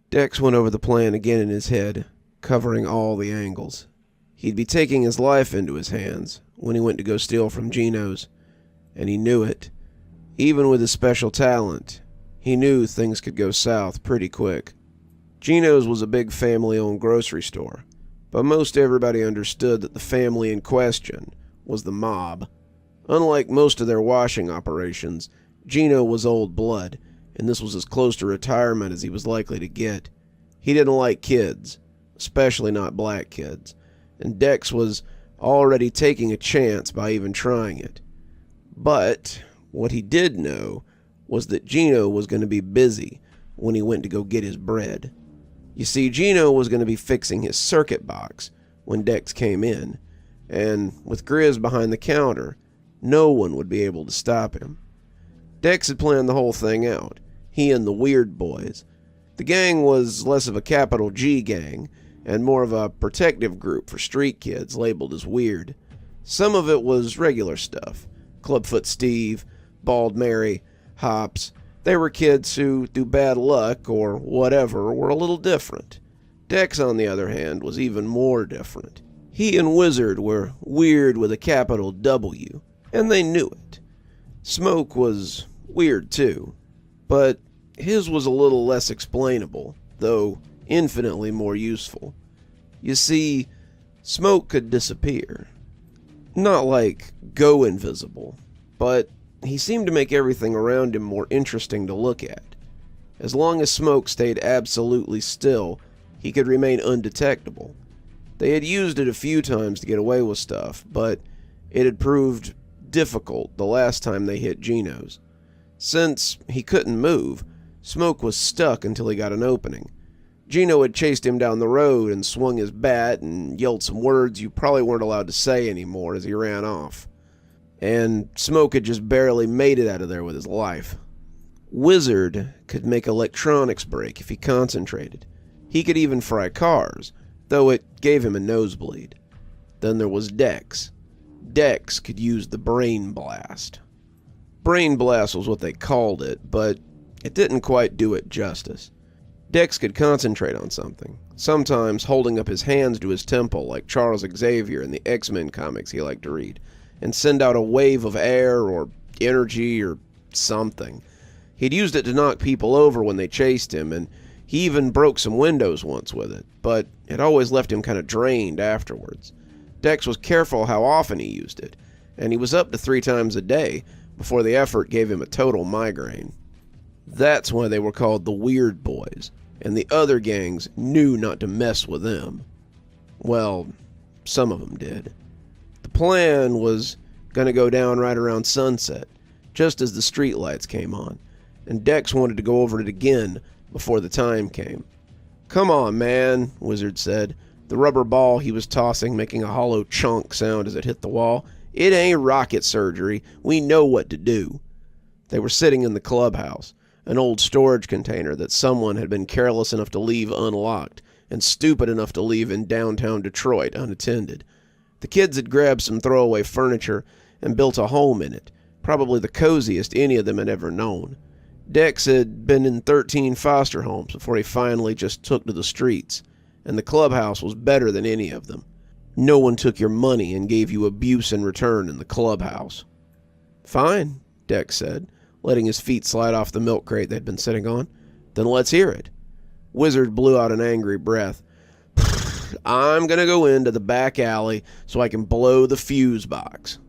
Dex went over the plan again in his head, covering all the angles. He'd be taking his life into his hands when he went to go steal from Gino's, and he knew it. Even with his special talent, he knew things could go south pretty quick. Gino's was a big family-owned grocery store, but most everybody understood that the family in question was the mob. Unlike most of their washing operations, Gino was old blood, and this was as close to retirement as he was likely to get. He didn't like kids, especially not black kids, and Dex was already taking a chance by even trying it. But what he did know was that Gino was going to be busy when he went to go get his bread. You see, Gino was going to be fixing his circuit box when Dex came in, and with Grizz behind the counter, no one would be able to stop him. Dex had planned the whole thing out, he and the Weird Boys. The gang was less of a capital G gang, and more of a protective group for street kids labeled as weird. Some of it was regular stuff. Clubfoot Steve, Bald Mary, Hops. They were kids who, through bad luck or whatever, were a little different. Dex, on the other hand, was even more different. He and Wizard were weird with a capital W, and they knew it. Smoke was weird too, but his was a little less explainable, though infinitely more useful. You see, Smoke could disappear. Not like go invisible, but he seemed to make everything around him more interesting to look at. As long as Smoke stayed absolutely still, he could remain undetectable. They had used it a few times to get away with stuff, but it had proved difficult the last time they hit Gino's. Since he couldn't move, Smoke was stuck until he got an opening. Gino had chased him down the road and swung his bat and yelled some words you probably weren't allowed to say anymore as he ran off. And Smoke had just barely made it out of there with his life. Wizard could make electronics break if he concentrated. He could even fry cars, though it gave him a nosebleed. Then there was Dex. Dex could use the Brain Blast. Brain Blast was what they called it, but it didn't quite do it justice. Dex could concentrate on something, sometimes holding up his hands to his temple like Charles Xavier in the X-Men comics he liked to read, and send out a wave of air or energy or something. He'd used it to knock people over when they chased him, and he even broke some windows once with it, but it always left him kind of drained afterwards. Dex was careful how often he used it, and he was up to 3 times a day before the effort gave him a total migraine. That's why they were called the Weird Boys, and the other gangs knew not to mess with them. Well, some of them did. The plan was going to go down right around sunset, just as the streetlights came on, and Dex wanted to go over it again before the time came. "Come on, man," Wizard said, the rubber ball he was tossing making a hollow chunk sound as it hit the wall. "It ain't rocket surgery. We know what to do." They were sitting in the clubhouse, an old storage container that someone had been careless enough to leave unlocked and stupid enough to leave in downtown Detroit unattended. The kids had grabbed some throwaway furniture and built a home in it, probably the coziest any of them had ever known. Dex had been in 13 foster homes before he finally just took to the streets, and the clubhouse was better than any of them. No one took your money and gave you abuse in return in the clubhouse. "Fine," Dex said, letting his feet slide off the milk crate they'd been sitting on. Then let's hear it. Wizard blew out an angry breath. I'm gonna go into the back alley so I can blow the fuse box.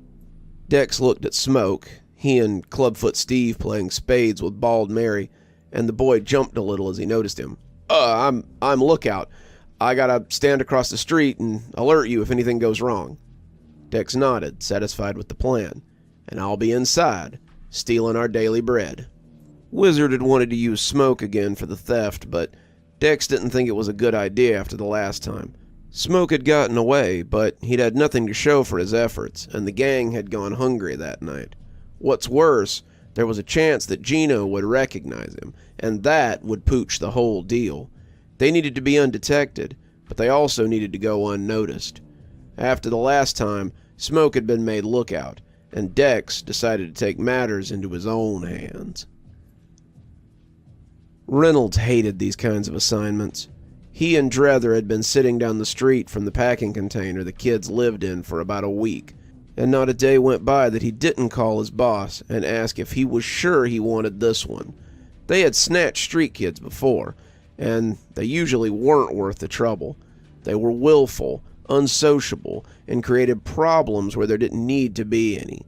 Dex looked at Smoke, he and Clubfoot Steve playing spades with Bald Mary, and the boy jumped a little as he noticed him. I'm Lookout. I gotta stand across the street and alert you if anything goes wrong. Dex nodded, satisfied with the plan. And I'll be inside, stealing our daily bread. Wizard had wanted to use Smoke again for the theft, but Dex didn't think it was a good idea after the last time. Smoke had gotten away, but he'd had nothing to show for his efforts, and the gang had gone hungry that night. What's worse, there was a chance that Gino would recognize him, and that would pooch the whole deal. They needed to be undetected, but they also needed to go unnoticed. After the last time, Smoke had been made lookout, and Dex decided to take matters into his own hands. Reynolds hated these kinds of assignments. He and Drether had been sitting down the street from the packing container the kids lived in for about a week, and not a day went by that he didn't call his boss and ask if he was sure he wanted this one. They had snatched street kids before, and they usually weren't worth the trouble. They were willful, unsociable, and created problems where there didn't need to be any.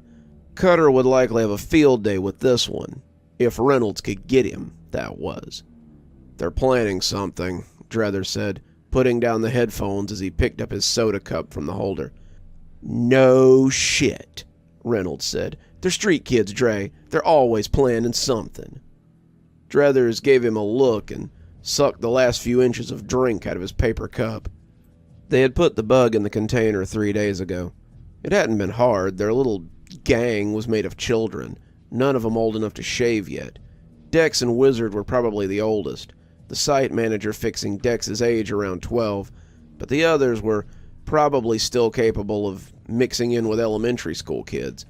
Cutter would likely have a field day with this one, if Reynolds could get him, that was. They're planning something, Drether said, putting down the headphones as he picked up his soda cup from the holder. No shit, Reynolds said. They're street kids, Dre. They're always planning something. Drethers gave him a look and sucked the last few inches of drink out of his paper cup. They had put the bug in the container 3 days ago. It hadn't been hard. Their little gang was made of children, none of them old enough to shave yet. Dex and Wizard were probably the oldest, the site manager fixing Dex's age around 12, but the others were probably still capable of mixing in with elementary school kids.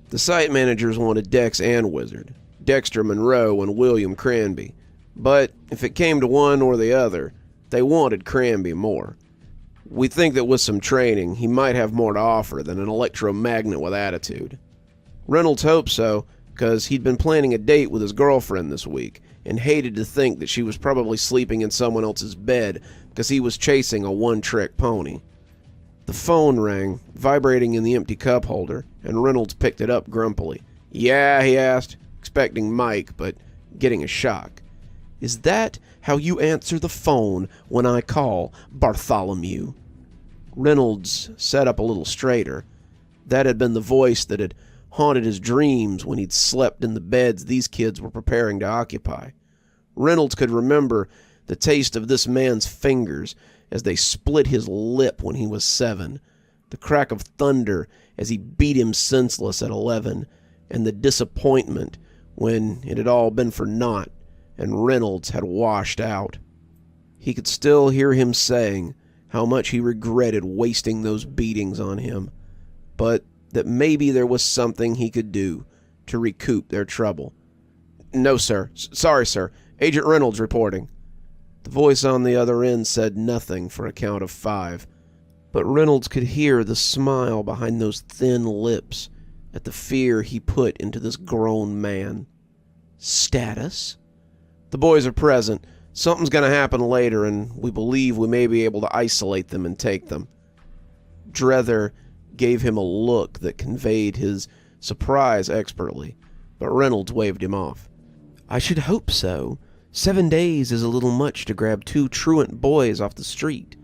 The site managers wanted Dex and Wizard, Dexter Monroe and William Cranby, but if it came to one or the other, they wanted Cranby more. We think that with some training, he might have more to offer than an electromagnet with attitude. Reynolds hoped so, because he'd been planning a date with his girlfriend this week, and hated to think that she was probably sleeping in someone else's bed because he was chasing a one-trick pony. The phone rang, vibrating in the empty cup holder, and Reynolds picked it up grumpily. Yeah, he asked, expecting Mike, but getting a shock. Is that how you answer the phone when I call, Bartholomew? Reynolds sat up a little straighter. That had been the voice that had haunted his dreams when he'd slept in the beds these kids were preparing to occupy. Reynolds could remember the taste of this man's fingers as they split his lip when he was 7, the crack of thunder as he beat him senseless at 11, and the disappointment when it had all been for naught and Reynolds had washed out. He could still hear him saying how much he regretted wasting those beatings on him, but that maybe there was something he could do to recoup their trouble. No, sir. Sorry, sir. Agent Reynolds reporting. The voice on the other end said nothing for a count of 5, but Reynolds could hear the smile behind those thin lips at the fear he put into this grown man. Status? The boys are present. Something's going to happen later, and we believe we may be able to isolate them and take them. Drether gave him a look that conveyed his surprise expertly, but Reynolds waved him off. I should hope so. 7 days is a little much to grab 2 truant boys off the street.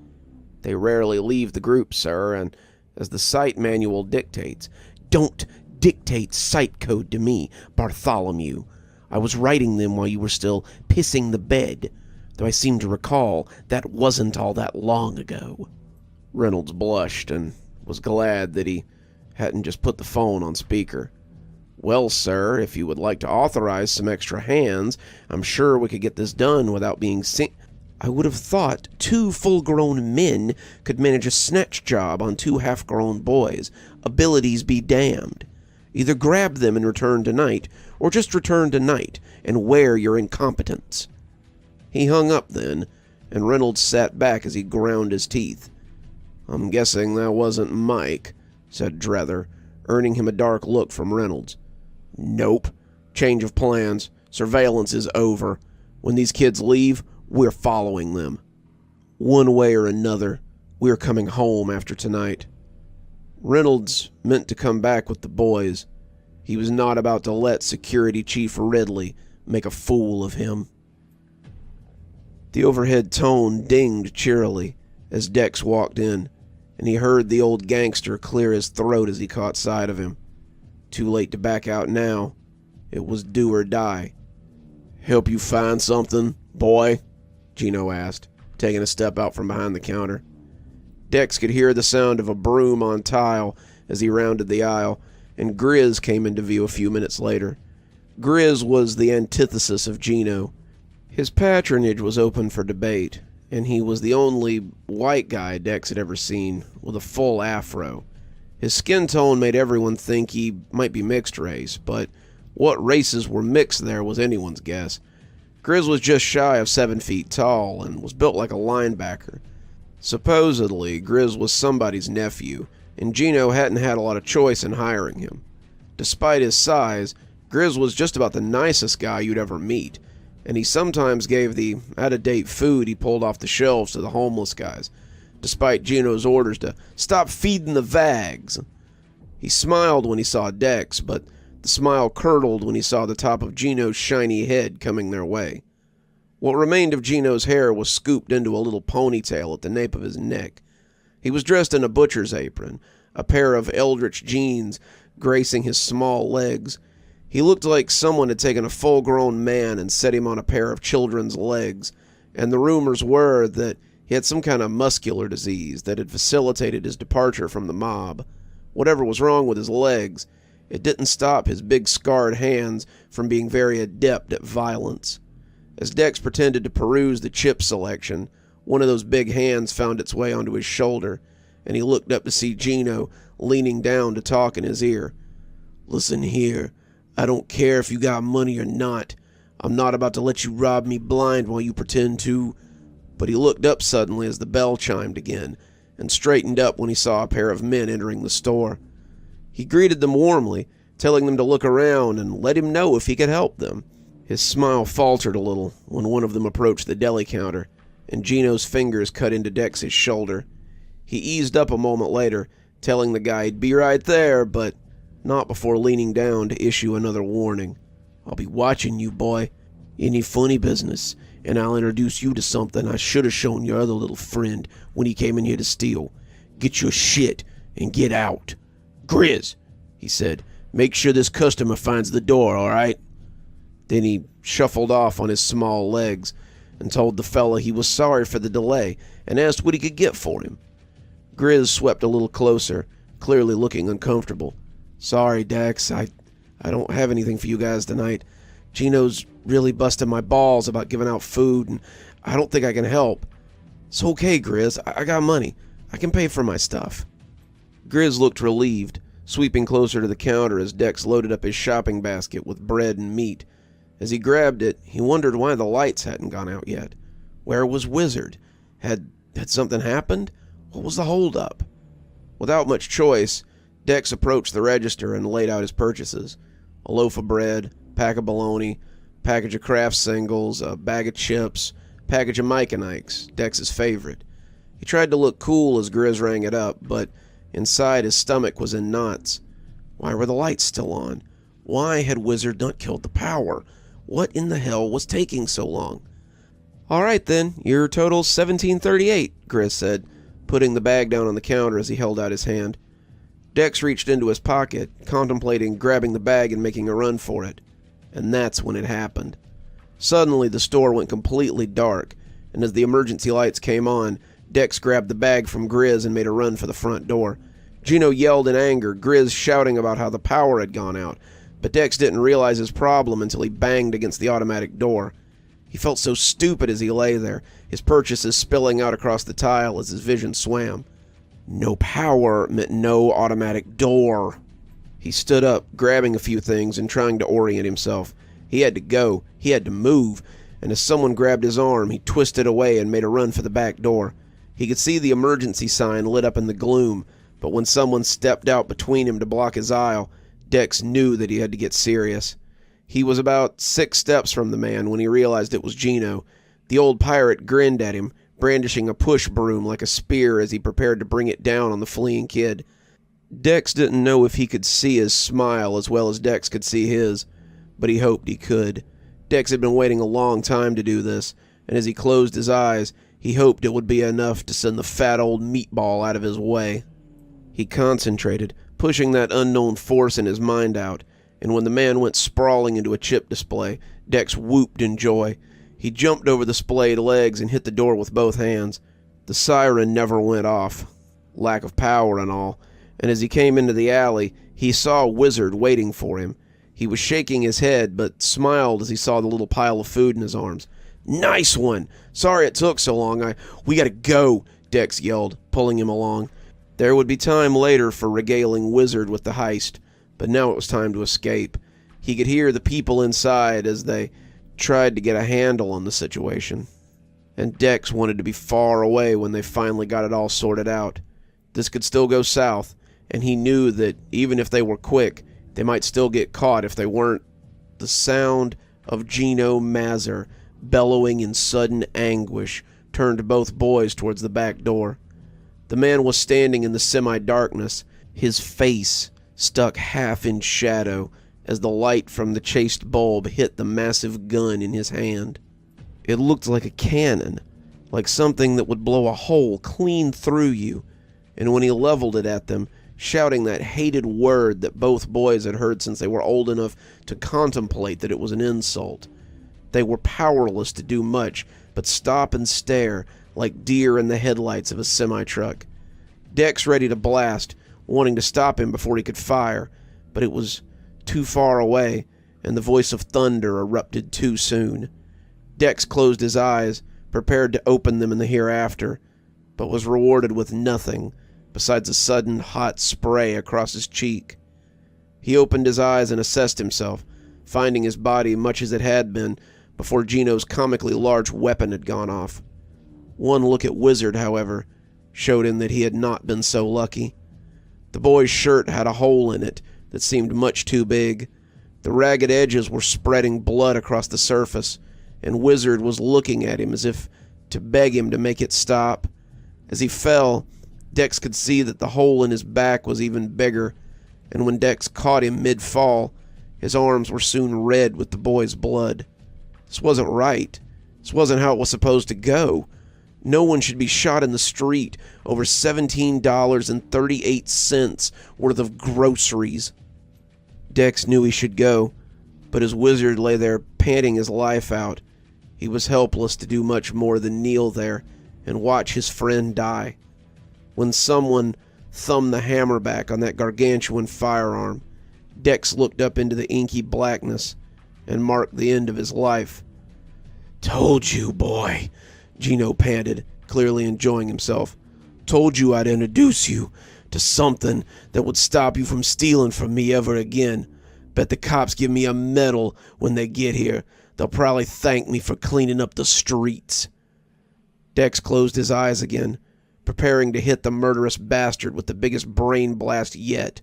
They rarely leave the group, sir, and as the site manual dictates, don't dictate site code to me, Bartholomew. I was writing them while you were still pissing the bed, though I seem to recall that wasn't all that long ago. Reynolds blushed and was glad that he hadn't just put the phone on speaker. Well, sir, if you would like to authorize some extra hands, I'm sure we could get this done without being seen. I would have thought 2 full-grown men could manage a snatch job on 2 half-grown boys. Abilities be damned. Either grab them and return tonight, or just return tonight and wear your incompetence. He hung up then, and Reynolds sat back as he ground his teeth. I'm guessing that wasn't Mike, said Drether, earning him a dark look from Reynolds. Nope. Change of plans. Surveillance is over. When these kids leave, we're following them. One way or another, we're coming home after tonight. Reynolds meant to come back with the boys. He was not about to let Security Chief Ridley make a fool of him. The overhead tone dinged cheerily as Dex walked in, and he heard the old gangster clear his throat as he caught sight of him. Too late to back out now. It was do or die. "Help you find something, boy?" Gino asked, taking a step out from behind the counter. Dex could hear the sound of a broom on tile as he rounded the aisle, and Grizz came into view a few minutes later. Grizz was the antithesis of Gino. His patronage was open for debate, and he was the only white guy Dex had ever seen with a full afro. His skin tone made everyone think he might be mixed race, but what races were mixed there was anyone's guess. Grizz was just shy of 7 feet tall and was built like a linebacker. Supposedly, Grizz was somebody's nephew, and Gino hadn't had a lot of choice in hiring him. Despite his size, Grizz was just about the nicest guy you'd ever meet, and he sometimes gave the out-of-date food he pulled off the shelves to the homeless guys, despite Gino's orders to stop feeding the vags. He smiled when he saw Dex, but the smile curdled when he saw the top of Gino's shiny head coming their way. What remained of Gino's hair was scooped into a little ponytail at the nape of his neck. He was dressed in a butcher's apron, a pair of eldritch jeans gracing his small legs. He looked like someone had taken a full-grown man and set him on a pair of children's legs, and the rumors were that he had some kind of muscular disease that had facilitated his departure from the mob. Whatever was wrong with his legs, it didn't stop his big scarred hands from being very adept at violence. As Dex pretended to peruse the chip selection, one of those big hands found its way onto his shoulder, and he looked up to see Gino leaning down to talk in his ear. "Listen here, I don't care if you got money or not. I'm not about to let you rob me blind while you pretend to..." But he looked up suddenly as the bell chimed again, and straightened up when he saw a pair of men entering the store. He greeted them warmly, telling them to look around and let him know if he could help them. His smile faltered a little when one of them approached the deli counter, and Gino's fingers cut into Dex's shoulder. He eased up a moment later, telling the guy he'd be right there, but not before leaning down to issue another warning. "I'll be watching you, boy. Any funny business, and I'll introduce you to something I should have shown your other little friend when he came in here to steal. Get your shit and get out. Grizz," he said, "make sure this customer finds the door, all right?" Then he shuffled off on his small legs and told the fella he was sorry for the delay and asked what he could get for him. Grizz swept a little closer, clearly looking uncomfortable. "Sorry, Dex, I don't have anything for you guys tonight. Gino's really busted my balls about giving out food, and I don't think I can help." "It's okay, Grizz. I got money. I can pay for my stuff." Grizz looked relieved, sweeping closer to the counter as Dex loaded up his shopping basket with bread and meat. As he grabbed it, he wondered why the lights hadn't gone out yet. Where was Wizard? Had something happened? What was the holdup? Without much choice, Dex approached the register and laid out his purchases. A loaf of bread, pack of bologna, package of Kraft singles, a bag of chips, package of Mike and Ike's, Dex's favorite. He tried to look cool as Grizz rang it up, but inside his stomach was in knots. Why were the lights still on? Why had Wizard not killed the power? What in the hell was taking so long? "All right, then, your total's $17.38, Grizz said, putting the bag down on the counter as he held out his hand. Dex reached into his pocket, contemplating grabbing the bag and making a run for it. And that's when it happened. Suddenly, the store went completely dark, and as the emergency lights came on, Dex grabbed the bag from Grizz and made a run for the front door. Gino yelled in anger, Grizz shouting about how the power had gone out, but Dex didn't realize his problem until he banged against the automatic door. He felt so stupid as he lay there, his purchases spilling out across the tile as his vision swam. No power meant no automatic door. He stood up, grabbing a few things and trying to orient himself. He had to go, he had to move, and as someone grabbed his arm, he twisted away and made a run for the back door. He could see the emergency sign lit up in the gloom, but when someone stepped out between him to block his aisle, Dex knew that he had to get serious. He was about 6 steps from the man when he realized it was Gino. The old pirate grinned at him, brandishing a push broom like a spear as he prepared to bring it down on the fleeing kid. Dex didn't know if he could see his smile as well as Dex could see his, but he hoped he could. Dex had been waiting a long time to do this, and as he closed his eyes, he hoped it would be enough to send the fat old meatball out of his way. He concentrated, pushing that unknown force in his mind out, and when the man went sprawling into a chip display, Dex whooped in joy. He jumped over the splayed legs and hit the door with both hands. The siren never went off. Lack of power and all. And as he came into the alley, he saw Wizard waiting for him. He was shaking his head, but smiled as he saw the little pile of food in his arms. "Nice one! Sorry it took so long. We gotta go," Dex yelled, pulling him along. There would be time later for regaling Wizard with the heist, but now it was time to escape. He could hear the people inside as they tried to get a handle on the situation. And Dex wanted to be far away when they finally got it all sorted out. This could still go south, and he knew that even if they were quick, they might still get caught if they weren't. The sound of Gino Mazur, bellowing in sudden anguish, turned both boys towards the back door. The man was standing in the semi-darkness, his face stuck half in shadow as the light from the chased bulb hit the massive gun in his hand. It looked like a cannon, like something that would blow a hole clean through you, and when he leveled it at them, shouting that hated word that both boys had heard since they were old enough to contemplate that it was an insult. They were powerless to do much but stop and stare like deer in the headlights of a semi-truck. Dex ready to blast, wanting to stop him before he could fire, but it was too far away, and the voice of thunder erupted too soon. Dex closed his eyes, prepared to open them in the hereafter, but was rewarded with nothing besides a sudden hot spray across his cheek. He opened his eyes and assessed himself, finding his body much as it had been before Gino's comically large weapon had gone off. One look at Wizard, however, showed him that he had not been so lucky. The boy's shirt had a hole in it that seemed much too big. The ragged edges were spreading blood across the surface, and Wizard was looking at him as if to beg him to make it stop. As he fell, Dex could see that the hole in his back was even bigger, and when Dex caught him mid-fall, his arms were soon red with the boy's blood. This wasn't right. This wasn't how it was supposed to go. No one should be shot in the street over $17.38 worth of groceries. Dex knew he should go, but as Wizard lay there panting his life out, he was helpless to do much more than kneel there and watch his friend die. When someone thumbed the hammer back on that gargantuan firearm, Dex looked up into the inky blackness and marked the end of his life. "Told you, boy," Gino panted, clearly enjoying himself. "Told you I'd introduce you to something that would stop you from stealing from me ever again. Bet the cops give me a medal when they get here. They'll probably thank me for cleaning up the streets." Dex closed his eyes again, preparing to hit the murderous bastard with the biggest brain blast yet.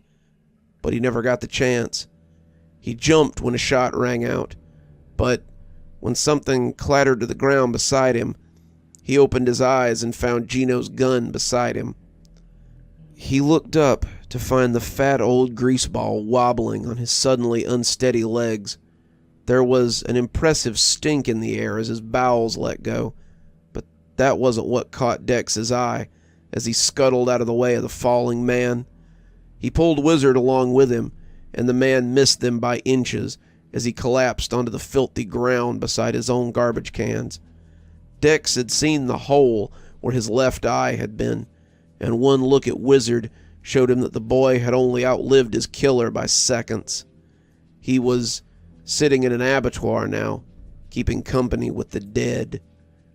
But he never got the chance. He jumped when a shot rang out, but when something clattered to the ground beside him, he opened his eyes and found Gino's gun beside him. He looked up to find the fat old greaseball wobbling on his suddenly unsteady legs. There was an impressive stink in the air as his bowels let go, but that wasn't what caught Dex's eye as he scuttled out of the way of the falling man. He pulled Wizard along with him, and the man missed them by inches as he collapsed onto the filthy ground beside his own garbage cans. Dex had seen the hole where his left eye had been, and one look at Wizard showed him that the boy had only outlived his killer by seconds. He was sitting in an abattoir now, keeping company with the dead.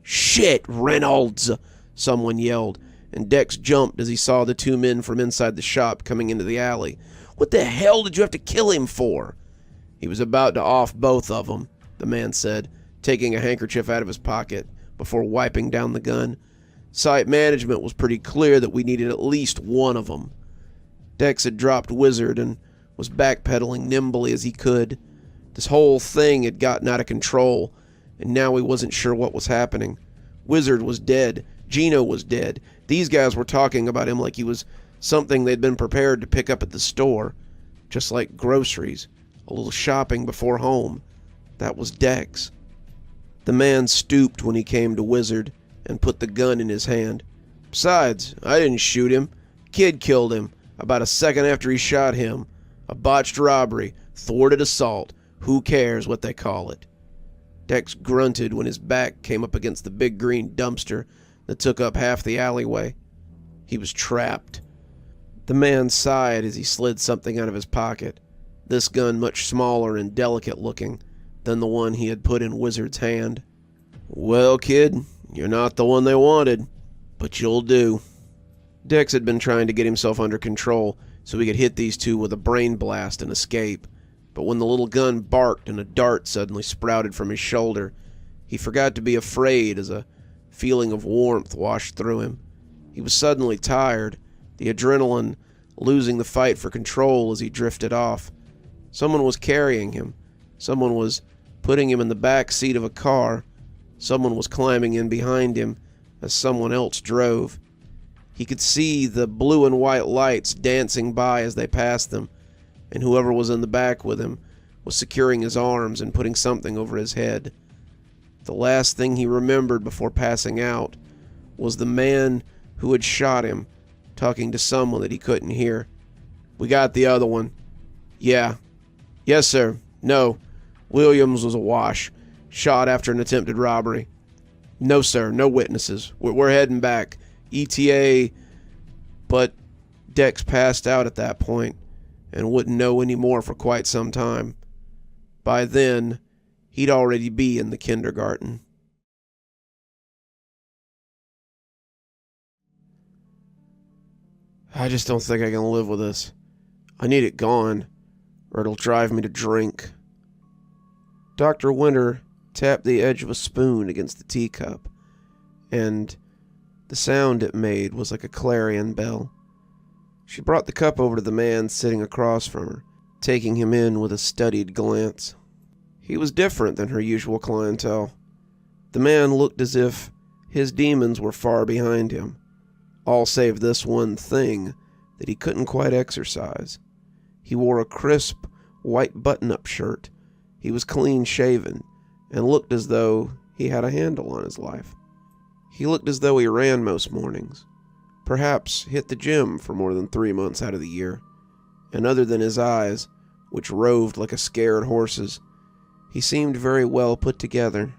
"Shit, Reynolds!" someone yelled, and Dex jumped as he saw the two men from inside the shop coming into the alley. "What the hell did you have to kill him for?" "He was about to off both of them," the man said, taking a handkerchief out of his pocket before wiping down the gun. "Site management was pretty clear that we needed at least one of them." Dex had dropped Wizard and was backpedaling nimbly as he could. This whole thing had gotten out of control, and now he wasn't sure what was happening. Wizard was dead. Gino was dead. These guys were talking about him like he was something they'd been prepared to pick up at the store. Just like groceries. A little shopping before home. That was Dex. The man stooped when he came to Wizard and put the gun in his hand. Besides, I didn't shoot him. Kid killed him about a second after he shot him. A botched robbery, thwarted assault. Who cares what they call it? Dex grunted when his back came up against the big green dumpster that took up half the alleyway. He was trapped. The man sighed as he slid something out of his pocket. This gun much smaller and delicate looking than the one he had put in Wizard's hand. Well, kid, you're not the one they wanted, but you'll do. Dex had been trying to get himself under control so he could hit these two with a brain blast and escape. But when the little gun barked and a dart suddenly sprouted from his shoulder, he forgot to be afraid as a feeling of warmth washed through him. He was suddenly tired, the adrenaline losing the fight for control as he drifted off. Someone was carrying him. Someone was putting him in the back seat of a car. Someone was climbing in behind him as someone else drove. He could see the blue and white lights dancing by as they passed them, and whoever was in the back with him was securing his arms and putting something over his head. The last thing he remembered before passing out was the man who had shot him talking to someone that he couldn't hear. We got the other one. Yeah. Yes, sir. No. Williams was a wash. Shot after an attempted robbery. No, sir. No witnesses. We're heading back. ETA. But Dex passed out at that point and wouldn't know any more for quite some time. By then, he'd already be in the kindergarten. I just don't think I can live with this. I need it gone, or it'll drive me to drink. Dr. Winter tapped the edge of a spoon against the teacup, and the sound it made was like a clarion bell. She brought the cup over to the man sitting across from her, taking him in with a studied glance. He was different than her usual clientele. The man looked as if his demons were far behind him, all save this one thing that he couldn't quite exercise. He wore a crisp, white button-up shirt. He was clean-shaven, and looked as though he had a handle on his life. He looked as though he ran most mornings, perhaps hit the gym for more than 3 months out of the year, and other than his eyes, which roved like a scared horse's, he seemed very well put together.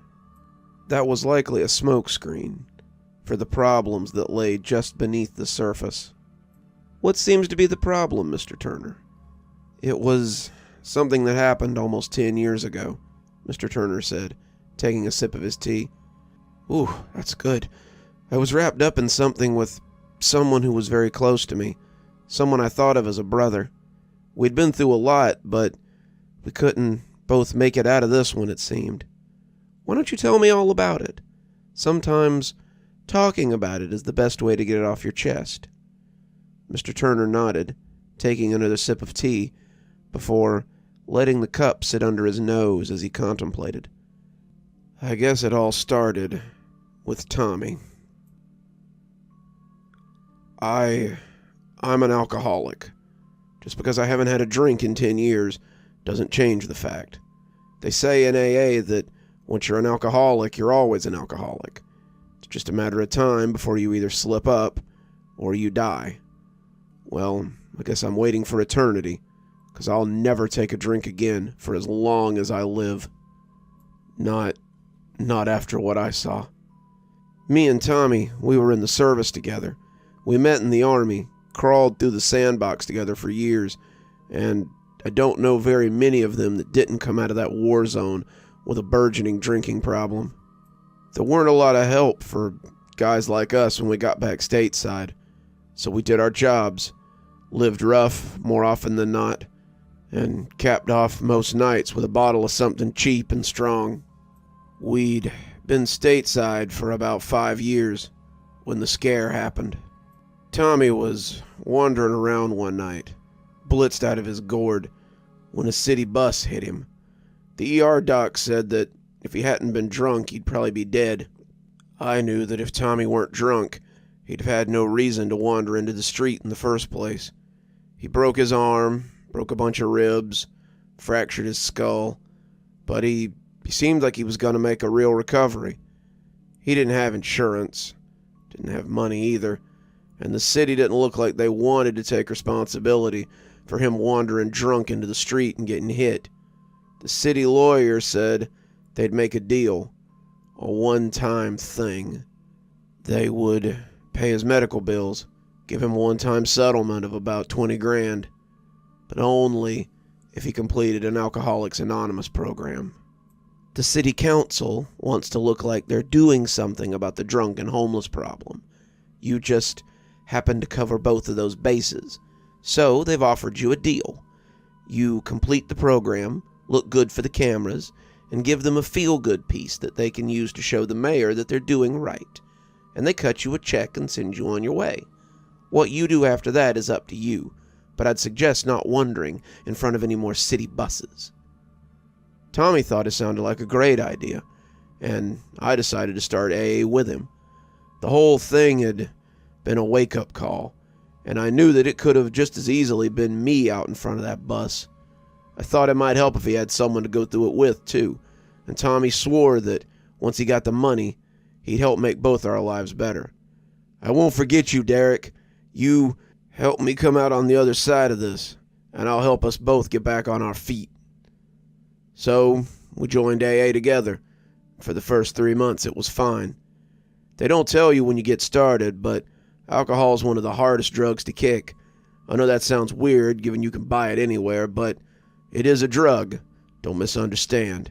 That was likely a smokescreen for the problems that lay just beneath the surface. What seems to be the problem, Mr. Turner? It was something that happened almost 10 years ago, Mr. Turner said, taking a sip of his tea. Ooh, that's good. I was wrapped up in something with someone who was very close to me, someone I thought of as a brother. We'd been through a lot, but we couldn't both make it out of this one, it seemed. Why don't you tell me all about it? Sometimes talking about it is the best way to get it off your chest. Mr. Turner nodded, taking another sip of tea, before letting the cup sit under his nose as he contemplated. I guess it all started with Tommy. I'm an alcoholic. Just because I haven't had a drink in 10 years doesn't change the fact. They say in AA that once you're an alcoholic, you're always an alcoholic. It's just a matter of time before you either slip up or you die. Well, I guess I'm waiting for eternity, because I'll never take a drink again for as long as I live. Not after what I saw. Me and Tommy, we were in the service together. We met in the Army, crawled through the sandbox together for years, and I don't know very many of them that didn't come out of that war zone with a burgeoning drinking problem. There weren't a lot of help for guys like us when we got back stateside, so we did our jobs, lived rough more often than not, and capped off most nights with a bottle of something cheap and strong. We'd been stateside for about 5 years when the scare happened. Tommy was wandering around one night, blitzed out of his gourd when a city bus hit him. The ER doc said that if he hadn't been drunk, he'd probably be dead. I knew that if Tommy weren't drunk, he'd have had no reason to wander into the street in the first place. He broke his arm, broke a bunch of ribs, fractured his skull, but he seemed like he was going to make a real recovery. He didn't have insurance, didn't have money either, and the city didn't look like they wanted to take responsibility for him wandering drunk into the street and getting hit. The city lawyer said they'd make a deal, a one-time thing. They would pay his medical bills, give him a one-time settlement of about 20 grand, but only if he completed an Alcoholics Anonymous program. The city council wants to look like they're doing something about the drunk and homeless problem. You just happen to cover both of those bases. So they've offered you a deal. You complete the program, look good for the cameras, and give them a feel-good piece that they can use to show the mayor that they're doing right. And they cut you a check and send you on your way. What you do after that is up to you, but I'd suggest not wandering in front of any more city buses. Tommy thought it sounded like a great idea, and I decided to start AA with him. The whole thing had been a wake-up call, and I knew that it could have just as easily been me out in front of that bus. I thought it might help if he had someone to go through it with, too, and Tommy swore that once he got the money, he'd help make both our lives better. I won't forget you, Derek. You helped me come out on the other side of this, and I'll help us both get back on our feet. So, we joined AA together. For the first 3 months, it was fine. They don't tell you when you get started, but alcohol is one of the hardest drugs to kick. I know that sounds weird, given you can buy it anywhere, but it is a drug. Don't misunderstand.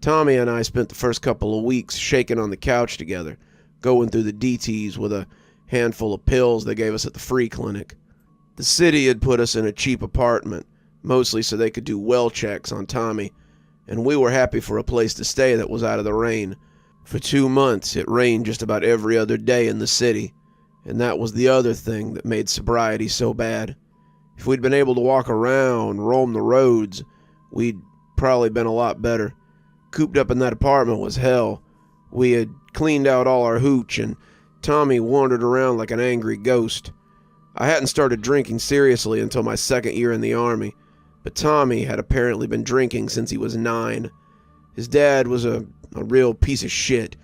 Tommy and I spent the first couple of weeks shaking on the couch together, going through the DTs with a handful of pills they gave us at the free clinic. The city had put us in a cheap apartment, mostly so they could do well checks on Tommy, and we were happy for a place to stay that was out of the rain. For 2 months, it rained just about every other day in the city, and that was the other thing that made sobriety so bad. If we'd been able to walk around, roam the roads, we'd probably been a lot better. Cooped up in that apartment was hell. We had cleaned out all our hooch, and Tommy wandered around like an angry ghost. I hadn't started drinking seriously until my second year in the Army, but Tommy had apparently been drinking since he was 9. His dad was a real piece of shit,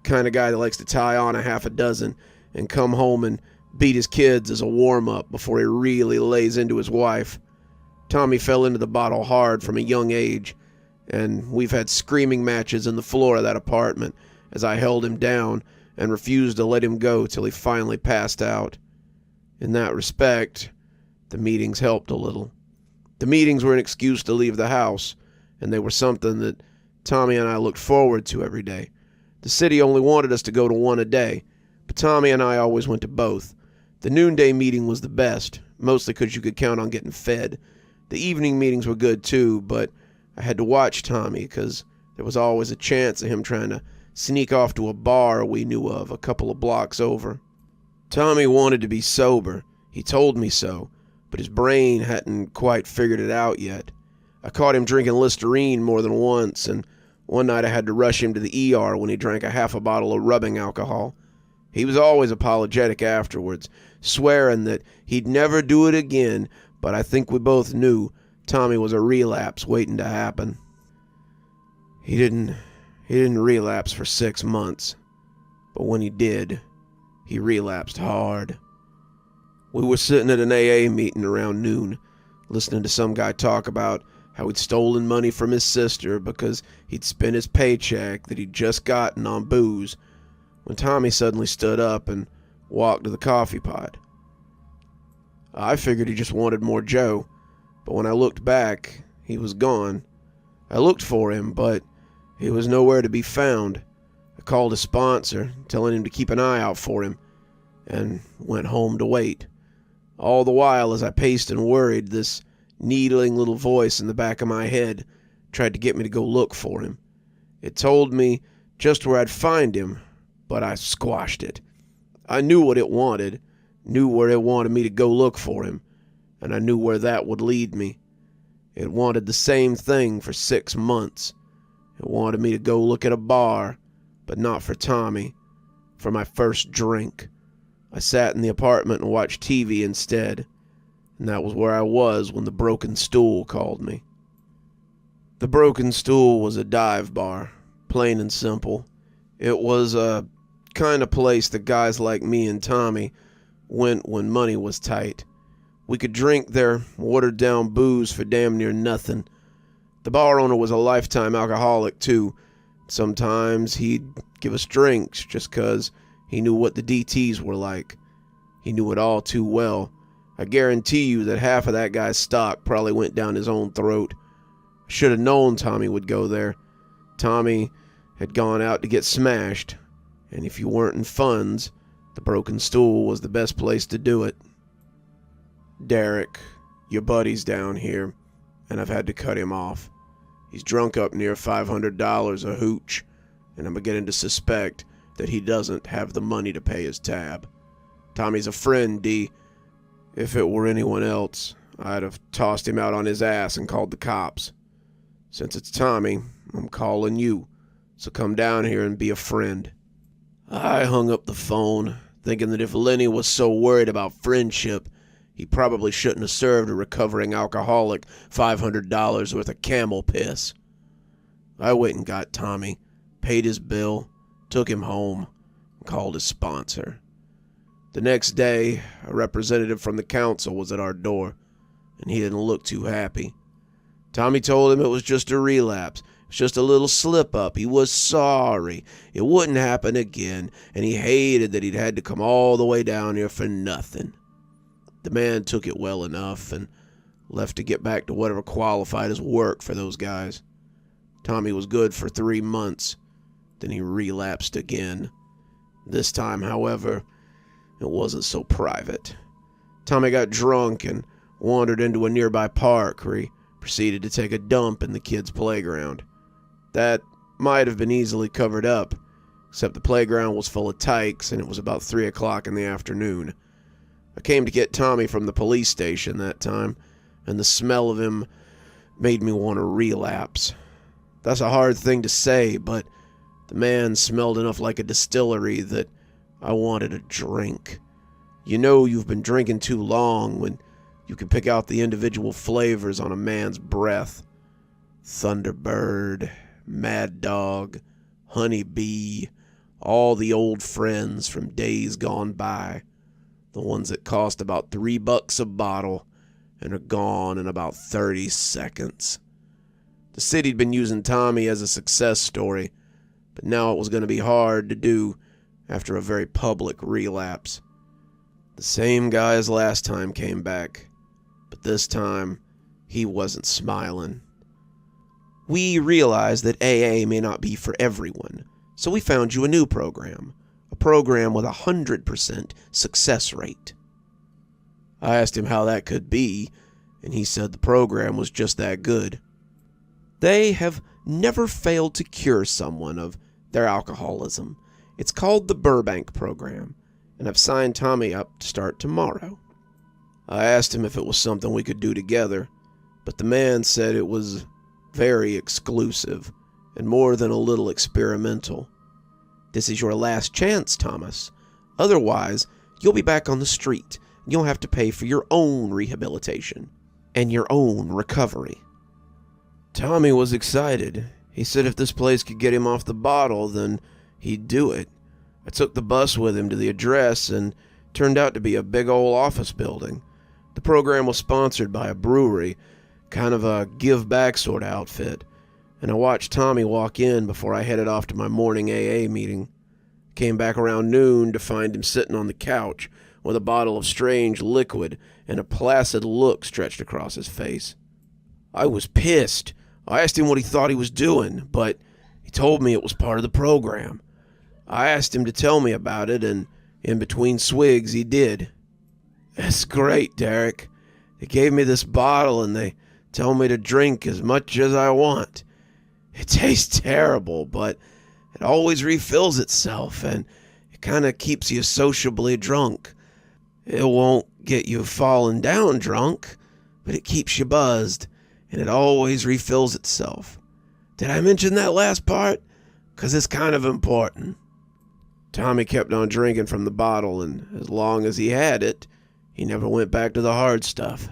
kind of guy that likes to tie on a half a dozen and come home and beat his kids as a warm-up before he really lays into his wife. Tommy fell into the bottle hard from a young age, and we've had screaming matches in the floor of that apartment as I held him down and refused to let him go till he finally passed out. In that respect, the meetings helped a little. The meetings were an excuse to leave the house, and they were something that Tommy and I looked forward to every day. The city only wanted us to go to one a day, but Tommy and I always went to both. The noonday meeting was the best, mostly because you could count on getting fed. The evening meetings were good too, but I had to watch Tommy because there was always a chance of him trying to sneak off to a bar we knew of a couple of blocks over. Tommy wanted to be sober. He told me so, but his brain hadn't quite figured it out yet. I caught him drinking Listerine more than once, and one night I had to rush him to the ER when he drank a half a bottle of rubbing alcohol. He was always apologetic afterwards, swearing that he'd never do it again, but I think we both knew Tommy was a relapse waiting to happen. He didn't relapse for 6 months, but when he did, he relapsed hard. We were sitting at an AA meeting around noon, listening to some guy talk about how he'd stolen money from his sister because he'd spent his paycheck that he'd just gotten on booze, when Tommy suddenly stood up and walked to the coffee pot. I figured he just wanted more Joe, but when I looked back, he was gone. I looked for him, but he was nowhere to be found. I called his sponsor, telling him to keep an eye out for him, and went home to wait. All the while, as I paced and worried, this needling little voice in the back of my head tried to get me to go look for him. It told me just where I'd find him, but I squashed it. I knew what it wanted, knew where it wanted me to go look for him, and I knew where that would lead me. It wanted the same thing for 6 months. It wanted me to go look at a bar, but not for Tommy, for my first drink. I sat in the apartment and watched TV instead, and that was where I was when the Broken Stool called me. The Broken Stool was a dive bar, plain and simple. It was a kind of place that guys like me and Tommy went when money was tight. We could drink their watered-down booze for damn near nothing. The bar owner was a lifetime alcoholic, too. Sometimes he'd give us drinks just 'cause he knew what the DTs were like. He knew it all too well. I guarantee you that half of that guy's stock probably went down his own throat. I should have known Tommy would go there. Tommy had gone out to get smashed, and if you weren't in funds, the Broken Stool was the best place to do it. Derek, your buddy's down here, and I've had to cut him off. He's drunk up near $500 a hooch, and I'm beginning to suspect that he doesn't have the money to pay his tab. Tommy's a friend, D. If it were anyone else, I'd have tossed him out on his ass and called the cops. Since it's Tommy, I'm calling you, so come down here and be a friend. I hung up the phone, thinking that if Lenny was so worried about friendship, he probably shouldn't have served a recovering alcoholic $500 worth of camel piss. I went and got Tommy, paid his bill, took him home, and called his sponsor. The next day, a representative from the council was at our door, and he didn't look too happy. Tommy told him it was just a relapse. It was just a little slip-up. He was sorry. It wouldn't happen again, and he hated that he'd had to come all the way down here for nothing. The man took it well enough and left to get back to whatever qualified as work for those guys. Tommy was good for 3 months. Then he relapsed again. This time, however, it wasn't so private. Tommy got drunk and wandered into a nearby park where he proceeded to take a dump in the kids' playground. That might have been easily covered up, except the playground was full of tykes and it was about 3 o'clock in the afternoon. I came to get Tommy from the police station that time, and the smell of him made me want to relapse. That's a hard thing to say, but the man smelled enough like a distillery that I wanted a drink. You know you've been drinking too long when you can pick out the individual flavors on a man's breath. Thunderbird, Mad Dog, Honey Bee, all the old friends from days gone by. The ones that cost about $3 a bottle and are gone in about 30 seconds. The city'd been using Tommy as a success story, but now it was going to be hard to do after a very public relapse. The same guy as last time came back, but this time he wasn't smiling. We realized that AA may not be for everyone, so we found you a new program. A program with 100% success rate. I asked him how that could be, and he said the program was just that good. They have never failed to cure someone of their alcoholism. It's called the Burbank program, and I've signed Tommy up to start tomorrow. I asked him if it was something we could do together, but the man said it was very exclusive and more than a little experimental. This is your last chance, Thomas. Otherwise, you'll be back on the street, and you'll have to pay for your own rehabilitation and your own recovery. Tommy was excited. He said if this place could get him off the bottle, then he'd do it. I took the bus with him to the address, and it turned out to be a big old office building. The program was sponsored by a brewery, kind of a give-back sort of outfit, and I watched Tommy walk in before I headed off to my morning AA meeting. Came back around noon to find him sitting on the couch with a bottle of strange liquid and a placid look stretched across his face. I was pissed. I asked him what he thought he was doing, but he told me it was part of the program. I asked him to tell me about it, and in between swigs he did. That's great, Derek. They gave me this bottle and they tell me to drink as much as I want. It tastes terrible, but it always refills itself, and it kind of keeps you sociably drunk. It won't get you falling down drunk, but it keeps you buzzed, and it always refills itself. Did I mention that last part? 'Cause it's kind of important." Tommy kept on drinking from the bottle, and as long as he had it, he never went back to the hard stuff.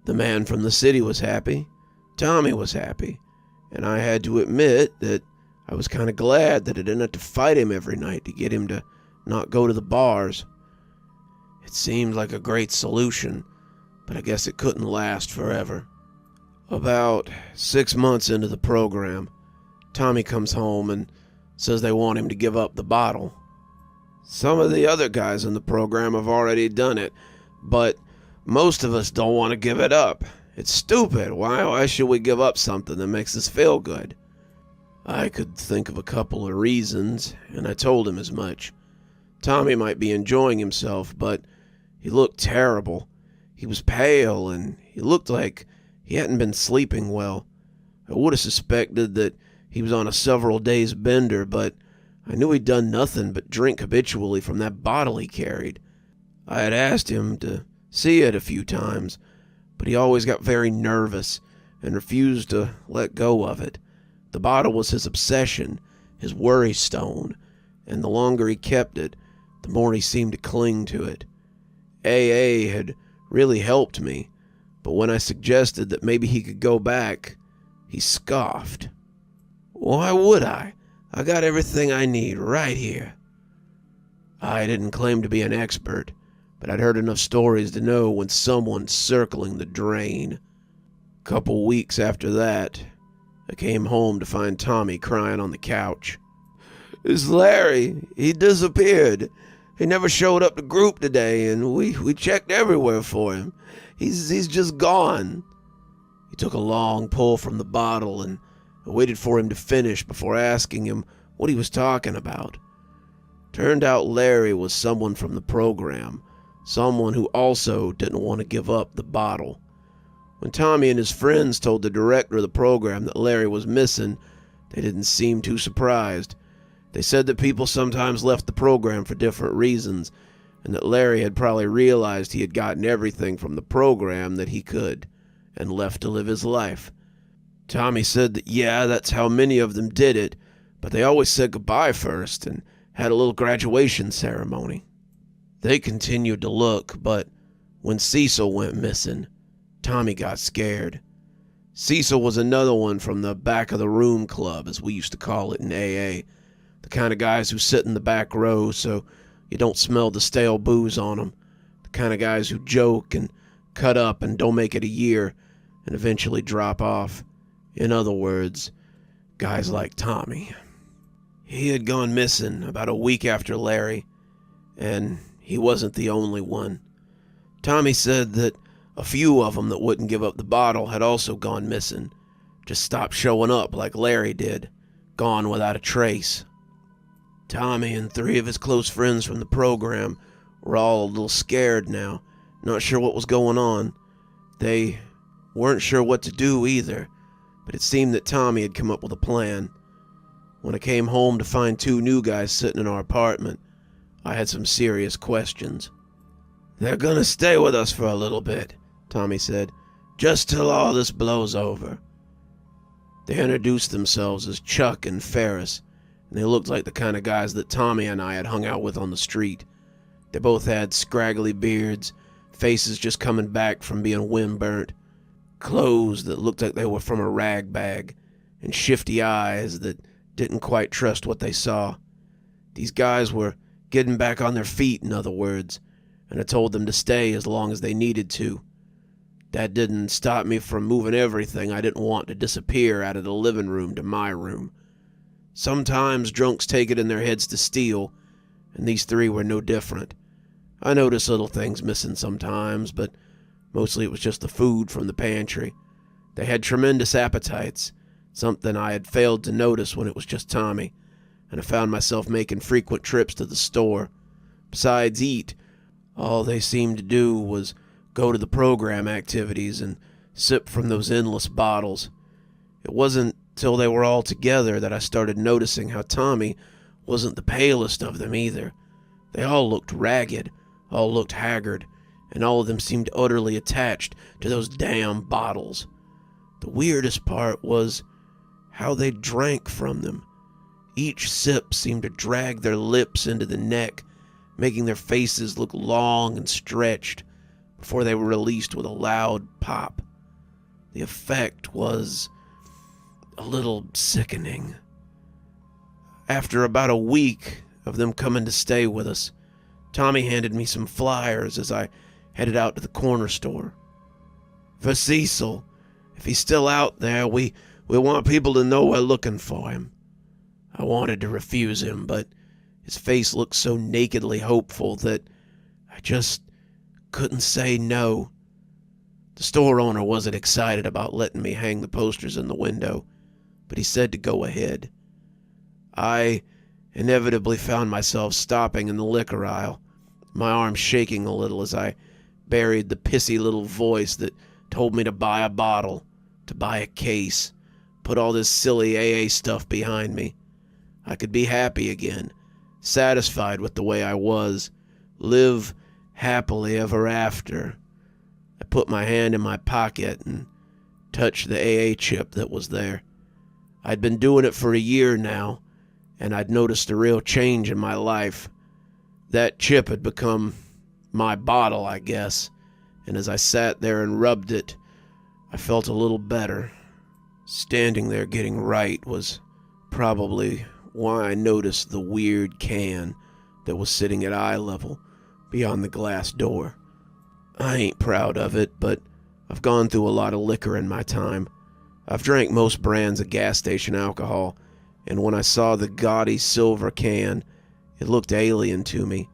The man from the city was happy. Tommy was happy. And I had to admit that I was kind of glad that I didn't have to fight him every night to get him to not go to the bars. It seemed like a great solution, but I guess it couldn't last forever. About 6 months into the program, Tommy comes home and says they want him to give up the bottle. Some of the other guys in the program have already done it, but most of us don't want to give it up. It's stupid. Why should we give up something that makes us feel good? I could think of a couple of reasons, and I told him as much. Tommy might be enjoying himself, but he looked terrible. He was pale, and he looked like he hadn't been sleeping well. I would have suspected that he was on a several days bender, but I knew he'd done nothing but drink habitually from that bottle he carried. I had asked him to see it a few times, but he always got very nervous and refused to let go of it. The bottle was his obsession, his worry stone, and the longer he kept it, the more he seemed to cling to it. AA had really helped me, but when I suggested that maybe he could go back, he scoffed. "Why would I? I got everything I need right here." I didn't claim to be an expert, but I'd heard enough stories to know when someone's circling the drain. Couple weeks after that, I came home to find Tommy crying on the couch. "It's Larry. He disappeared. He never showed up to group today, and we checked everywhere for him. He's just gone." He took a long pull from the bottle, and I waited for him to finish before asking him what he was talking about. Turned out Larry was someone from the program, someone who also didn't want to give up the bottle. When Tommy and his friends told the director of the program that Larry was missing, they didn't seem too surprised. They said that people sometimes left the program for different reasons, and that Larry had probably realized he had gotten everything from the program that he could, and left to live his life. Tommy said that, yeah, that's how many of them did it, but they always said goodbye first and had a little graduation ceremony. They continued to look, but when Cecil went missing, Tommy got scared. Cecil was another one from the back of the room club, as we used to call it in AA. The kind of guys who sit in the back row so you don't smell the stale booze on them. The kind of guys who joke and cut up and don't make it a year and eventually drop off. In other words, guys like Tommy. He had gone missing about a week after Larry, and he wasn't the only one. Tommy said that a few of them that wouldn't give up the bottle had also gone missing, just stopped showing up like Larry did, gone without a trace. Tommy and 3 of his close friends from the program were all a little scared now, not sure what was going on. They weren't sure what to do either, but it seemed that Tommy had come up with a plan. When I came home to find 2 new guys sitting in our apartment, I had some serious questions. "They're gonna stay with us for a little bit," Tommy said, "just till all this blows over." They introduced themselves as Chuck and Ferris, and they looked like the kind of guys that Tommy and I had hung out with on the street. They both had scraggly beards, faces just coming back from being wind-burnt, clothes that looked like they were from a rag bag, and shifty eyes that didn't quite trust what they saw. These guys were getting back on their feet, in other words, and I told them to stay as long as they needed to. That didn't stop me from moving everything I didn't want to disappear out of the living room to my room. Sometimes drunks take it in their heads to steal, and these 3 were no different. I noticed little things missing sometimes, but mostly it was just the food from the pantry. They had tremendous appetites, something I had failed to notice when it was just Tommy, and I found myself making frequent trips to the store. Besides eat, all they seemed to do was go to the program activities and sip from those endless bottles. It wasn't till they were all together that I started noticing how Tommy wasn't the palest of them either. They all looked ragged, all looked haggard, and all of them seemed utterly attached to those damn bottles. The weirdest part was how they drank from them. Each sip seemed to drag their lips into the neck, making their faces look long and stretched before they were released with a loud pop. The effect was a little sickening. After about a week of them coming to stay with us, Tommy handed me some flyers as I headed out to the corner store. "For Cecil, if he's still out there, we want people to know we're looking for him." I wanted to refuse him, but his face looked so nakedly hopeful that I just couldn't say no. The store owner wasn't excited about letting me hang the posters in the window, but he said to go ahead. I inevitably found myself stopping in the liquor aisle, my arms shaking a little as I buried the pissy little voice that told me to buy a bottle, to buy a case, put all this silly AA stuff behind me. I could be happy again, satisfied with the way I was, live happily ever after. I put my hand in my pocket and touched the AA chip that was there. I'd been doing it for a year now, and I'd noticed a real change in my life. That chip had become my bottle, I guess, and as I sat there and rubbed it, I felt a little better. Standing there getting right was probably why I noticed the weird can that was sitting at eye level beyond the glass door. I ain't proud of it, but I've gone through a lot of liquor in my time. I've drank most brands of gas station alcohol, and when I saw the gaudy silver can, it looked alien to me.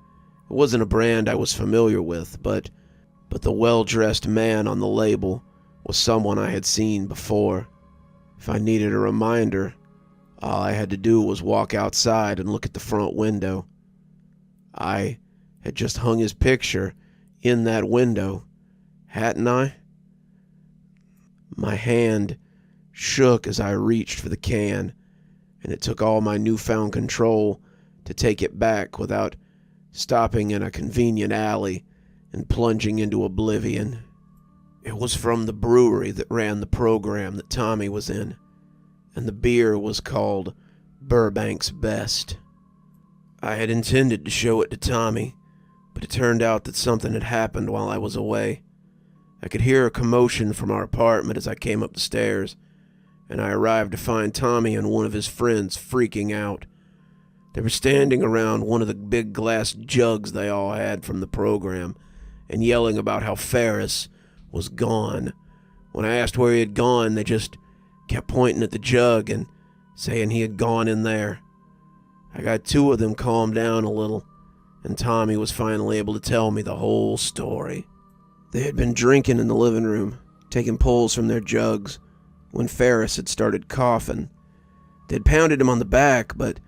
It wasn't a brand I was familiar with, but the well-dressed man on the label was someone I had seen before. If I needed a reminder, all I had to do was walk outside and look at the front window. I had just hung his picture in that window, hadn't I? My hand shook as I reached for the can, and it took all my newfound control to take it back without stopping in a convenient alley and plunging into oblivion. It was from the brewery that ran the program that Tommy was in, and the beer was called Burbank's Best. I had intended to show it to Tommy, but it turned out that something had happened while I was away. I could hear a commotion from our apartment as I came up the stairs, and I arrived to find Tommy and one of his friends freaking out. They were standing around one of the big glass jugs they all had from the program and yelling about how Ferris was gone. When I asked where he had gone, they just kept pointing at the jug and saying he had gone in there. I got two of them calmed down a little, and Tommy was finally able to tell me the whole story. They had been drinking in the living room, taking pulls from their jugs, when Ferris had started coughing. They'd pounded him on the back, but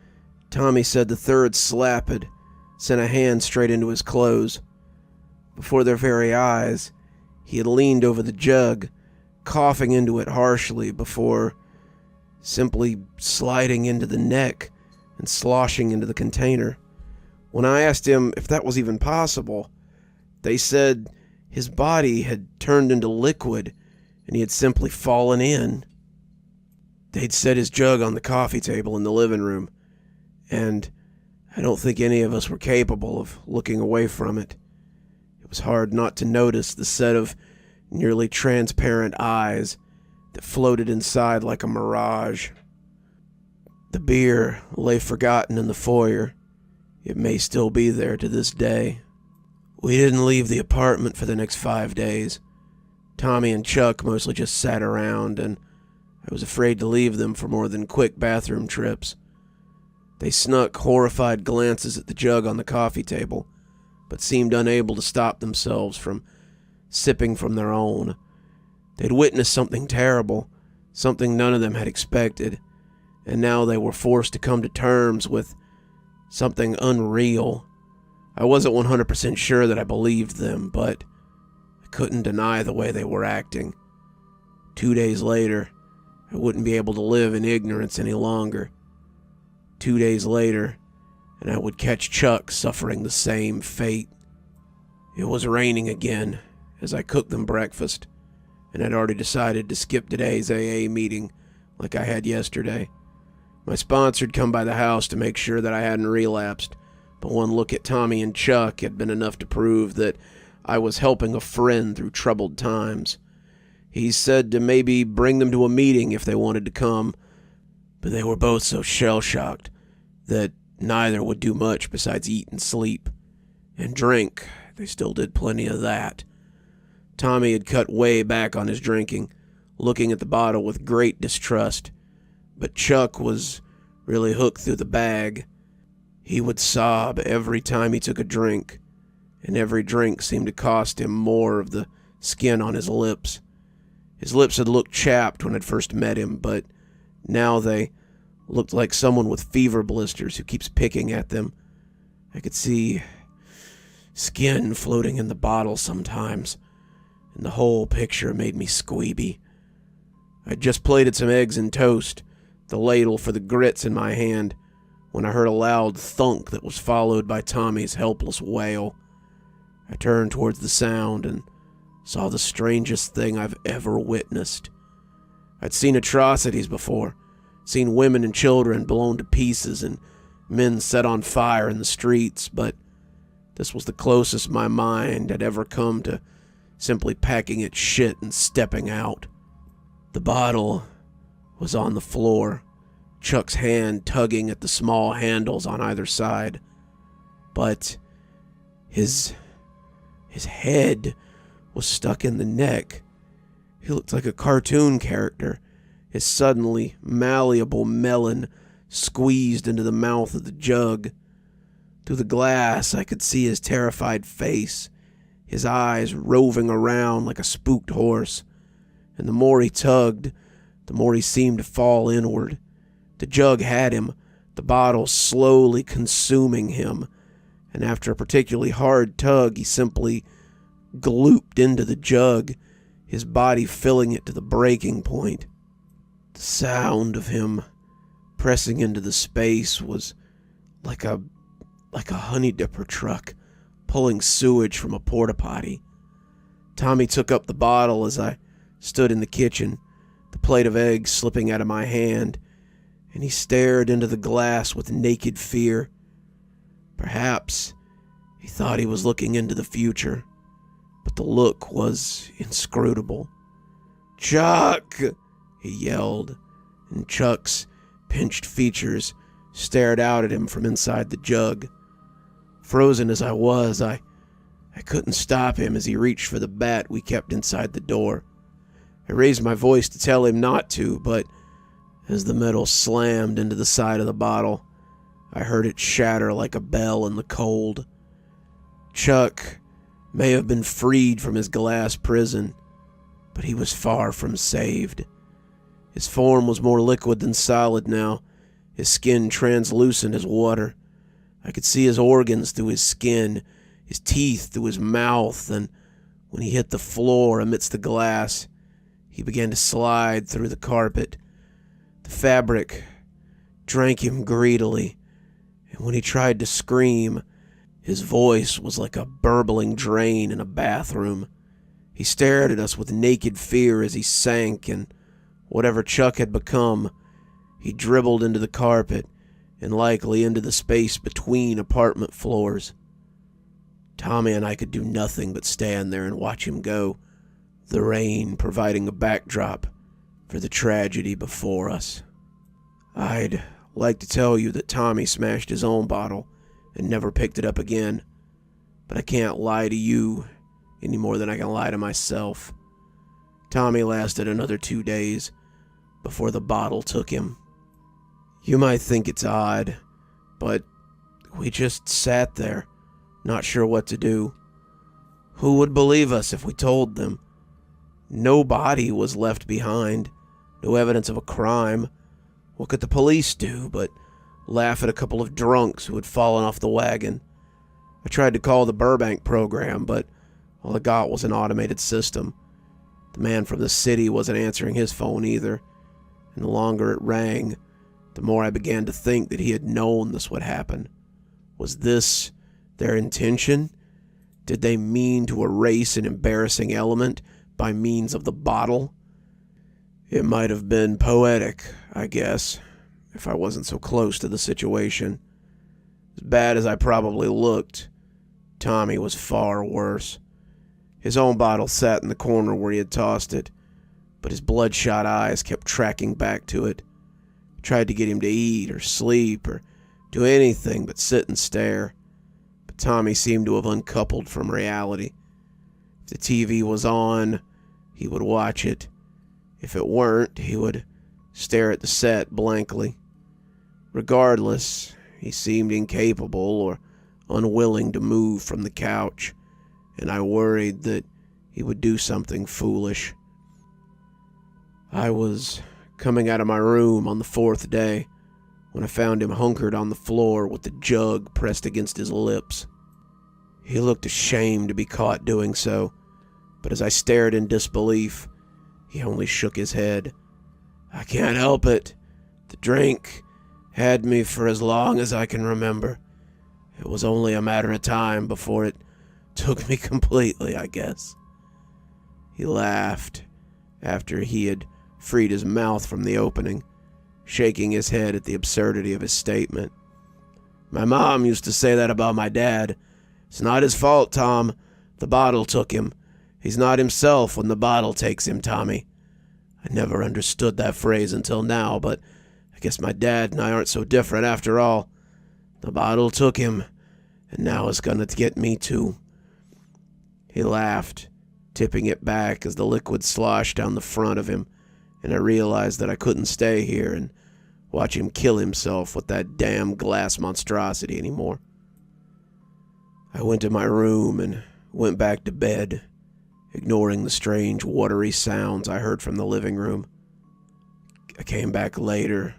Tommy said the third slap had sent a hand straight into his clothes. Before their very eyes, he had leaned over the jug, coughing into it harshly before simply sliding into the neck and sloshing into the container. When I asked him if that was even possible, they said his body had turned into liquid and he had simply fallen in. They'd set his jug on the coffee table in the living room, and I don't think any of us were capable of looking away from it. It was hard not to notice the set of nearly transparent eyes that floated inside like a mirage. The beer lay forgotten in the foyer. It may still be there to this day. We didn't leave the apartment for the next 5 days. Tommy and Chuck mostly just sat around, and I was afraid to leave them for more than quick bathroom trips. They snuck horrified glances at the jug on the coffee table, but seemed unable to stop themselves from sipping from their own. They'd witnessed something terrible, something none of them had expected, and now they were forced to come to terms with something unreal. I wasn't 100% sure that I believed them, but I couldn't deny the way they were acting. 2 days later, I wouldn't be able to live in ignorance any longer. 2 days later, and I would catch Chuck suffering the same fate. It was raining again as I cooked them breakfast, and I'd already decided to skip today's AA meeting like I had yesterday. My sponsor had come by the house to make sure that I hadn't relapsed, but one look at Tommy and Chuck had been enough to prove that I was helping a friend through troubled times. He said to maybe bring them to a meeting if they wanted to come, but they were both so shell-shocked that neither would do much besides eat and sleep. And drink, they still did plenty of that. Tommy had cut way back on his drinking, looking at the bottle with great distrust, but Chuck was really hooked through the bag. He would sob every time he took a drink, and every drink seemed to cost him more of the skin on his lips. His lips had looked chapped when I'd first met him, but now they looked like someone with fever blisters who keeps picking at them. I could see skin floating in the bottle sometimes, and the whole picture made me squeeby. I'd just plated some eggs and toast, the ladle for the grits in my hand, when I heard a loud thunk that was followed by Tommy's helpless wail. I turned towards the sound and saw the strangest thing I've ever witnessed. I'd seen atrocities before, seen women and children blown to pieces and men set on fire in the streets, but this was the closest my mind had ever come to simply packing its shit and stepping out. The bottle was on the floor, Chuck's hand tugging at the small handles on either side. But his head was stuck in the neck. He looked like a cartoon character, his suddenly malleable melon squeezed into the mouth of the jug. Through the glass, I could see his terrified face, his eyes roving around like a spooked horse, and the more he tugged, the more he seemed to fall inward. The jug had him, the bottle slowly consuming him, and after a particularly hard tug, he simply glooped into the jug, his body filling it to the breaking point. The sound of him pressing into the space was like a honey dipper truck pulling sewage from a porta potty. Tommy took up the bottle as I stood in the kitchen, the plate of eggs slipping out of my hand, and he stared into the glass with naked fear. Perhaps he thought he was looking into the future, but the look was inscrutable. "Chuck!" he yelled, and Chuck's pinched features stared out at him from inside the jug. Frozen as I was, I couldn't stop him as he reached for the bat we kept inside the door. I raised my voice to tell him not to, but as the metal slammed into the side of the bottle, I heard it shatter like a bell in the cold. Chuck may have been freed from his glass prison, but he was far from saved. His form was more liquid than solid now, his skin translucent as water. I could see his organs through his skin, his teeth through his mouth, and when he hit the floor amidst the glass, he began to slide through the carpet. The fabric drank him greedily, and when he tried to scream, his voice was like a burbling drain in a bathroom. He stared at us with naked fear as he sank, and whatever Chuck had become, he dribbled into the carpet and likely into the space between apartment floors. Tommy and I could do nothing but stand there and watch him go, the rain providing a backdrop for the tragedy before us. I'd like to tell you that Tommy smashed his own bottle and never picked it up again, but I can't lie to you any more than I can lie to myself. Tommy lasted another 2 days before the bottle took him. You might think it's odd, but we just sat there, not sure what to do. Who would believe us if we told them? No body was left behind, no evidence of a crime. What could the police do but laugh at a couple of drunks who had fallen off the wagon? I tried to call the Burbank program, but all I got was an automated system. The man from the city wasn't answering his phone either, and the longer it rang, the more I began to think that he had known this would happen. Was this their intention? Did they mean to erase an embarrassing element by means of the bottle? It might have been poetic, I guess, if I wasn't so close to the situation. As bad as I probably looked, Tommy was far worse. His own bottle sat in the corner where he had tossed it, but his bloodshot eyes kept tracking back to it. I tried to get him to eat or sleep or do anything but sit and stare, but Tommy seemed to have uncoupled from reality. If the TV was on, he would watch it. If it weren't, he would stare at the set blankly. Regardless, he seemed incapable or unwilling to move from the couch, and I worried that he would do something foolish. I was coming out of my room on the 4th day when I found him hunkered on the floor with the jug pressed against his lips. He looked ashamed to be caught doing so, but as I stared in disbelief, he only shook his head. "I can't help it. The drink had me for as long as I can remember. It was only a matter of time before it took me completely, I guess." He laughed after he had freed his mouth from the opening, shaking his head at the absurdity of his statement. "My mom used to say that about my dad. It's not his fault, Tom. The bottle took him. He's not himself when the bottle takes him, Tommy." I never understood that phrase until now, but I guess my dad and I aren't so different after all. The bottle took him, and now it's gonna get me too. He laughed, tipping it back as the liquid sloshed down the front of him, and I realized that I couldn't stay here and watch him kill himself with that damn glass monstrosity anymore. I went to my room and went back to bed, ignoring the strange watery sounds I heard from the living room. I came back later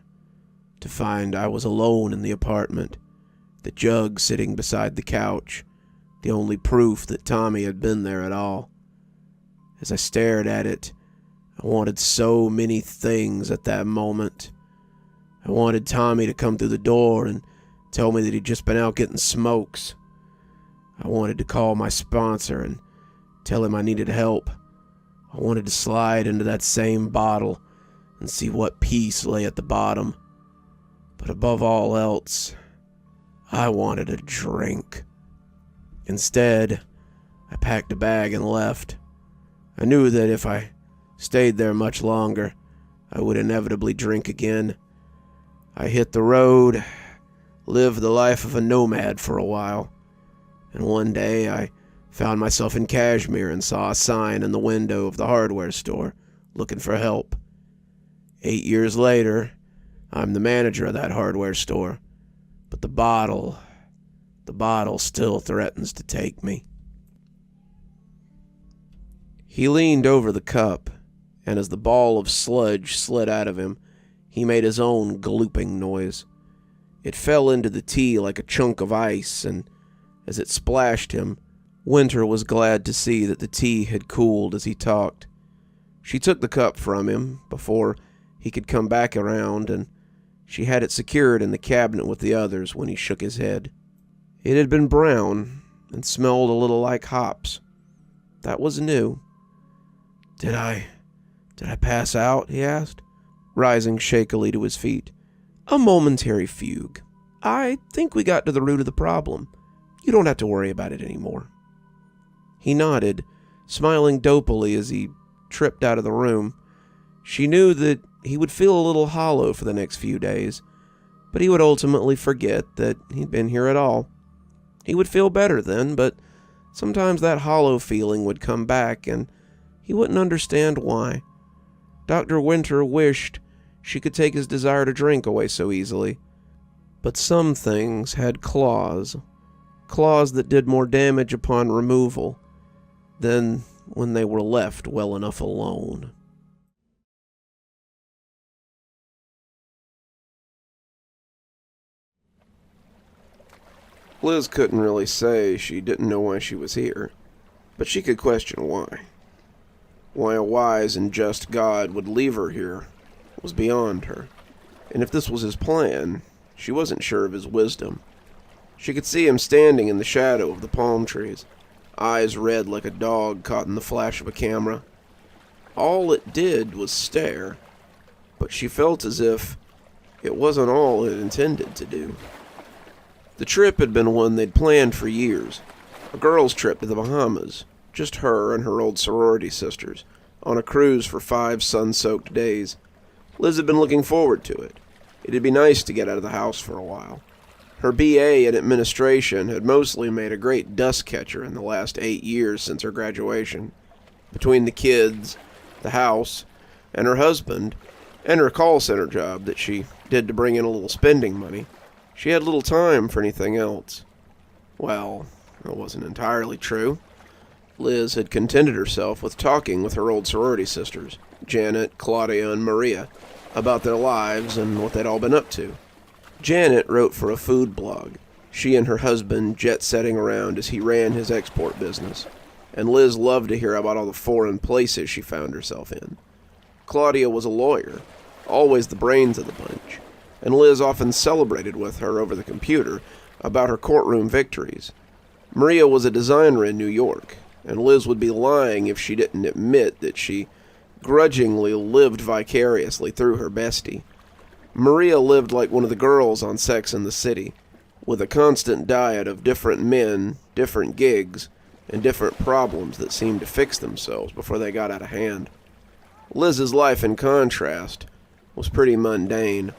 to find I was alone in the apartment, the jug sitting beside the couch, the only proof that Tommy had been there at all. As I stared at it, I wanted so many things at that moment. I wanted Tommy to come through the door and tell me that he'd just been out getting smokes. I wanted to call my sponsor and tell him I needed help. I wanted to slide into that same bottle and see what peace lay at the bottom. But above all else, I wanted a drink. Instead, I packed a bag and left. I knew that if I stayed there much longer, I would inevitably drink again. I hit the road, lived the life of a nomad for a while, and one day I found myself in Kashmir and saw a sign in the window of the hardware store looking for help. 8 years later, I'm the manager of that hardware store, but the bottle still threatens to take me. He leaned over the cup, and as the ball of sludge slid out of him, he made his own glooping noise. It fell into the tea like a chunk of ice, and as it splashed him, Winter was glad to see that the tea had cooled as he talked. She took the cup from him before he could come back around, and she had it secured in the cabinet with the others when he shook his head. It had been brown and smelled a little like hops. That was new. Did I pass out?" he asked, rising shakily to his feet. "A momentary fugue. I think we got to the root of the problem. You don't have to worry about it anymore." He nodded, smiling dopily as he tripped out of the room. She knew that he would feel a little hollow for the next few days, but he would ultimately forget that he'd been here at all. He would feel better then, but sometimes that hollow feeling would come back, and he wouldn't understand why. Dr. Winter wished she could take his desire to drink away so easily, but some things had claws that did more damage upon removal than when they were left well enough alone. Liz couldn't really say she didn't know why she was here, but she could question why. Why a wise and just God would leave her here was beyond her, and if this was his plan, she wasn't sure of his wisdom. She could see him standing in the shadow of the palm trees, eyes red like a dog caught in the flash of a camera. All it did was stare, but she felt as if it wasn't all it intended to do. The trip had been one they'd planned for years, a girls' trip to the Bahamas, just her and her old sorority sisters, on a cruise for 5 sun-soaked days. Liz had been looking forward to it. It'd be nice to get out of the house for a while. Her BA in administration had mostly made a great dust catcher in the last 8 years since her graduation. Between the kids, the house, and her husband, and her call center job that she did to bring in a little spending money, she had little time for anything else. Well, that wasn't entirely true. Liz had contented herself with talking with her old sorority sisters, Janet, Claudia, and Maria, about their lives and what they'd all been up to. Janet wrote for a food blog, she and her husband jet-setting around as he ran his export business, and Liz loved to hear about all the foreign places she found herself in. Claudia was a lawyer, always the brains of the bunch, and Liz often celebrated with her over the computer about her courtroom victories. Maria was a designer in New York, and Liz would be lying if she didn't admit that she grudgingly lived vicariously through her bestie. Maria lived like one of the girls on Sex and the City, with a constant diet of different men, different gigs, and different problems that seemed to fix themselves before they got out of hand. Liz's life, in contrast, was pretty mundane.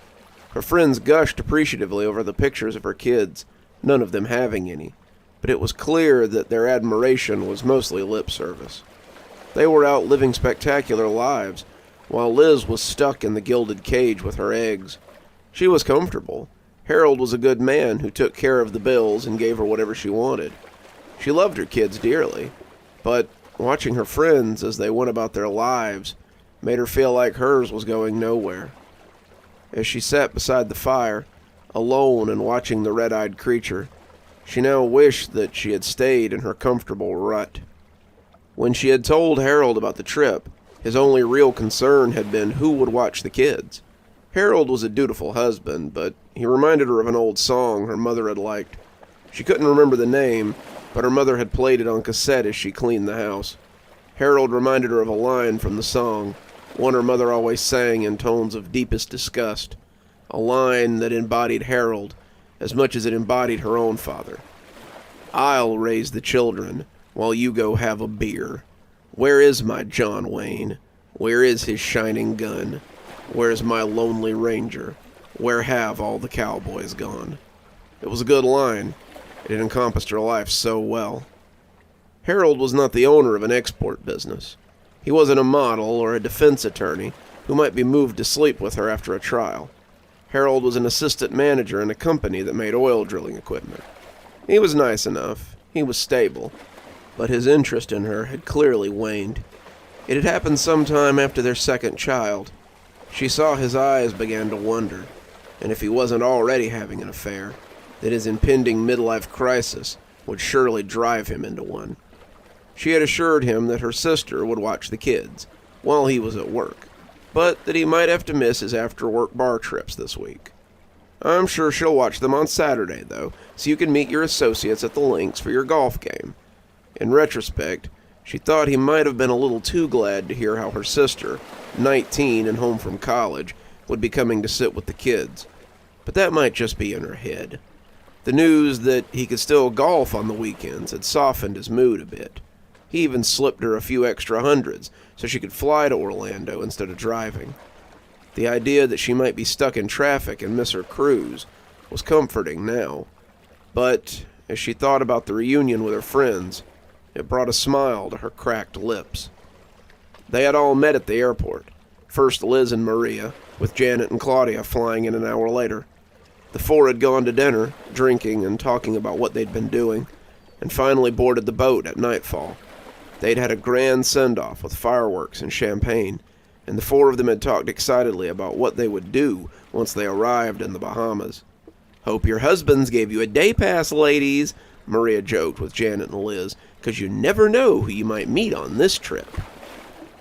Her friends gushed appreciatively over the pictures of her kids, none of them having any, but it was clear that their admiration was mostly lip service. They were out living spectacular lives, while Liz was stuck in the gilded cage with her eggs. She was comfortable. Harold was a good man who took care of the bills and gave her whatever she wanted. She loved her kids dearly, but watching her friends as they went about their lives made her feel like hers was going nowhere. As she sat beside the fire, alone and watching the red-eyed creature, she now wished that she had stayed in her comfortable rut. When she had told Harold about the trip, his only real concern had been who would watch the kids. Harold was a dutiful husband, but he reminded her of an old song her mother had liked. She couldn't remember the name, but her mother had played it on cassette as she cleaned the house. Harold reminded her of a line from the song, one her mother always sang in tones of deepest disgust, a line that embodied Harold as much as it embodied her own father. "I'll raise the children while you go have a beer. Where is my John Wayne? Where is his shining gun? Where's my lonely ranger? Where have all the cowboys gone?" It was a good line. It had encompassed her life so well. Harold was not the owner of an export business. He wasn't a model or a defense attorney who might be moved to sleep with her after a trial. Harold was an assistant manager in a company that made oil drilling equipment. He was nice enough. He was stable. But his interest in her had clearly waned. It had happened sometime after their second child. She saw his eyes began to wonder, and if he wasn't already having an affair, that his impending midlife crisis would surely drive him into one. She had assured him that her sister would watch the kids while he was at work, but that he might have to miss his after-work bar trips this week. "I'm sure she'll watch them on Saturday, though, so you can meet your associates at the links for your golf game." In retrospect, she thought he might have been a little too glad to hear how her sister, 19 and home from college, would be coming to sit with the kids. But that might just be in her head. The news that he could still golf on the weekends had softened his mood a bit. He even slipped her a few extra hundreds so she could fly to Orlando instead of driving. The idea that she might be stuck in traffic and miss her cruise was comforting now. But as she thought about the reunion with her friends, it brought a smile to her cracked lips. They had all met at the airport. First Liz and Maria, with Janet and Claudia flying in an hour later. The four had gone to dinner, drinking and talking about what they'd been doing, and finally boarded the boat at nightfall. They'd had a grand send-off with fireworks and champagne, and the four of them had talked excitedly about what they would do once they arrived in the Bahamas. "Hope your husbands gave you a day pass, ladies," Maria joked with Janet and Liz, "'cause you never know who you might meet on this trip."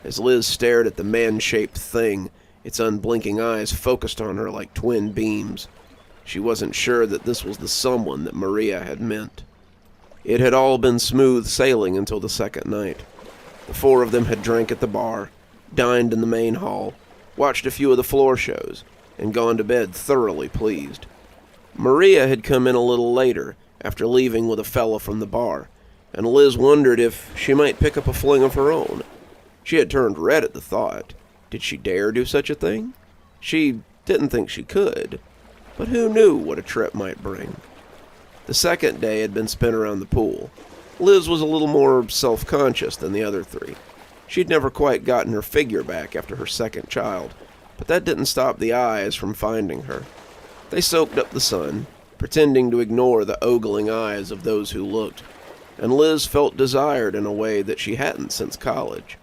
As Liz stared at the man-shaped thing, its unblinking eyes focused on her like twin beams. She wasn't sure that this was the someone that Maria had meant. It had all been smooth sailing until the second night. The four of them had drank at the bar, dined in the main hall, watched a few of the floor shows, and gone to bed thoroughly pleased. Maria had come in a little later, after leaving with a fella from the bar, and Liz wondered if she might pick up a fling of her own. She had turned red at the thought. Did she dare do such a thing? She didn't think she could, but who knew what a trip might bring? The second day had been spent around the pool. Liz was a little more self-conscious than the other three. She'd never quite gotten her figure back after her second child, but that didn't stop the eyes from finding her. They soaked up the sun, pretending to ignore the ogling eyes of those who looked, and Liz felt desired in a way that she hadn't since college.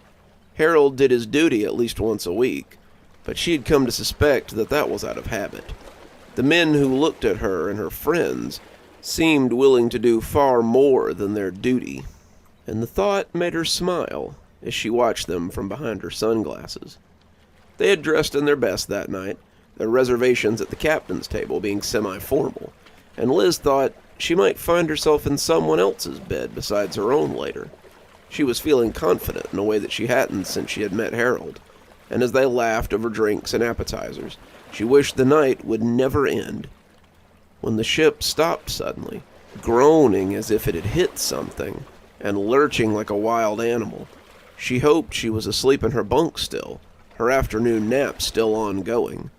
Harold did his duty at least once a week, but she'd come to suspect that that was out of habit. The men who looked at her and her friends seemed willing to do far more than their duty, and the thought made her smile as she watched them from behind her sunglasses. They had dressed in their best that night, their reservations at the captain's table being semi-formal, and Liz thought she might find herself in someone else's bed besides her own later. She was feeling confident in a way that she hadn't since she had met Harold, and as they laughed over drinks and appetizers, she wished the night would never end. When the ship stopped suddenly, groaning as if it had hit something, and lurching like a wild animal, she hoped she was asleep in her bunk still, her afternoon nap still ongoing.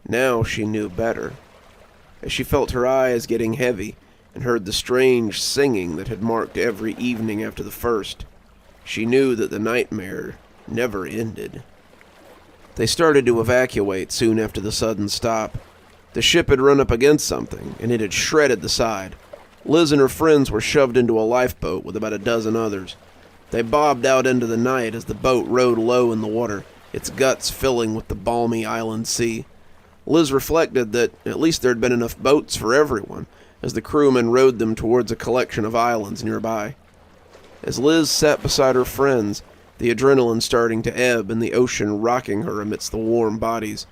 Now she knew better. As she felt her eyes getting heavy and heard the strange singing that had marked every evening after the first, she knew that the nightmare never ended. They started to evacuate soon after the sudden stop. The ship had run up against something, and it had shredded the side. Liz and her friends were shoved into a lifeboat with about a dozen others. They bobbed out into the night as the boat rode low in the water, its guts filling with the balmy island sea. Liz reflected that at least there had been enough boats for everyone, as the crewmen rowed them towards a collection of islands nearby. As Liz sat beside her friends, the adrenaline starting to ebb and the ocean rocking her amidst the warm bodies,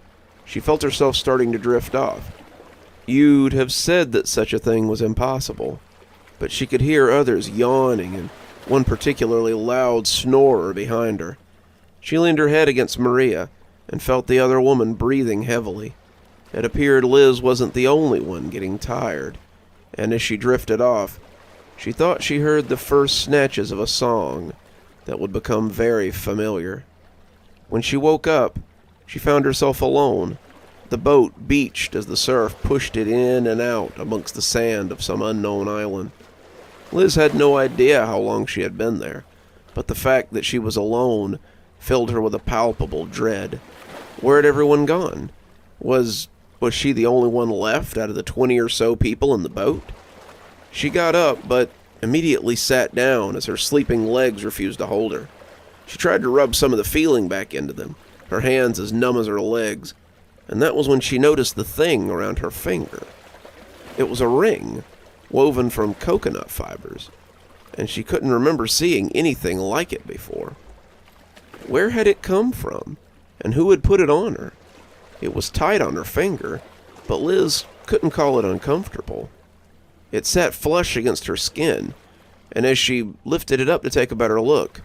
she felt herself starting to drift off. You'd have said that such a thing was impossible, but she could hear others yawning and one particularly loud snorer behind her. She leaned her head against Maria and felt the other woman breathing heavily. It appeared Liz wasn't the only one getting tired, and as she drifted off, she thought she heard the first snatches of a song that would become very familiar. When she woke up, she found herself alone. The boat beached as the surf pushed it in and out amongst the sand of some unknown island. Liz had no idea how long she had been there, but the fact that she was alone filled her with a palpable dread. Where had everyone gone? Was she the only one left out of the 20 or so people in the boat? She got up, but immediately sat down as her sleeping legs refused to hold her. She tried to rub some of the feeling back into them, her hands as numb as her legs, and that was when she noticed the thing around her finger. It was a ring, woven from coconut fibers, and she couldn't remember seeing anything like it before. Where had it come from, and who had put it on her? It was tight on her finger, but Liz couldn't call it uncomfortable. It sat flush against her skin, and as she lifted it up to take a better look,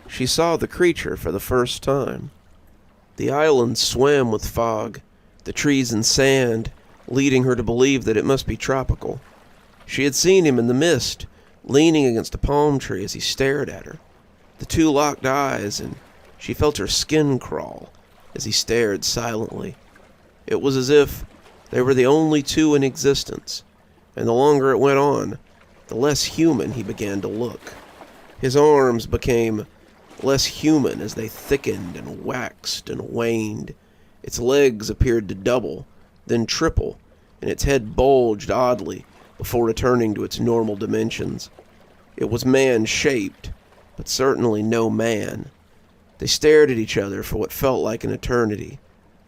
she saw the creature for the first time. The island swam with fog, the trees and sand leading her to believe that it must be tropical. She had seen him in the mist, leaning against a palm tree as he stared at her. The two locked eyes, and she felt her skin crawl as he stared silently. It was as if they were the only two in existence, and the longer it went on, the less human he began to look. His arms became less human as they thickened and waxed and waned. Its legs appeared to double, then triple, and its head bulged oddly before returning to its normal dimensions. It was man-shaped, but certainly no man. They stared at each other for what felt like an eternity,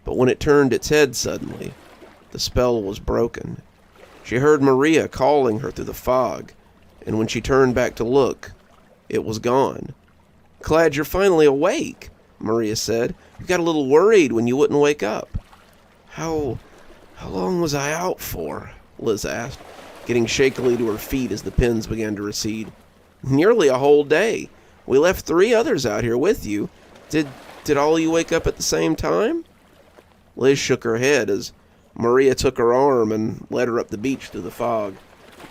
but when it turned its head suddenly, the spell was broken. She heard Maria calling her through the fog, and when she turned back to look, it was gone. "Glad you're finally awake," Maria said. "We got a little worried when you wouldn't wake up." How long was I out for?" Liz asked. getting shakily to her feet as the pins began to recede. "Nearly a whole day. We left 3 others out here with you. Did all you wake up at the same time?" Liz shook her head as Maria took her arm and led her up the beach through the fog.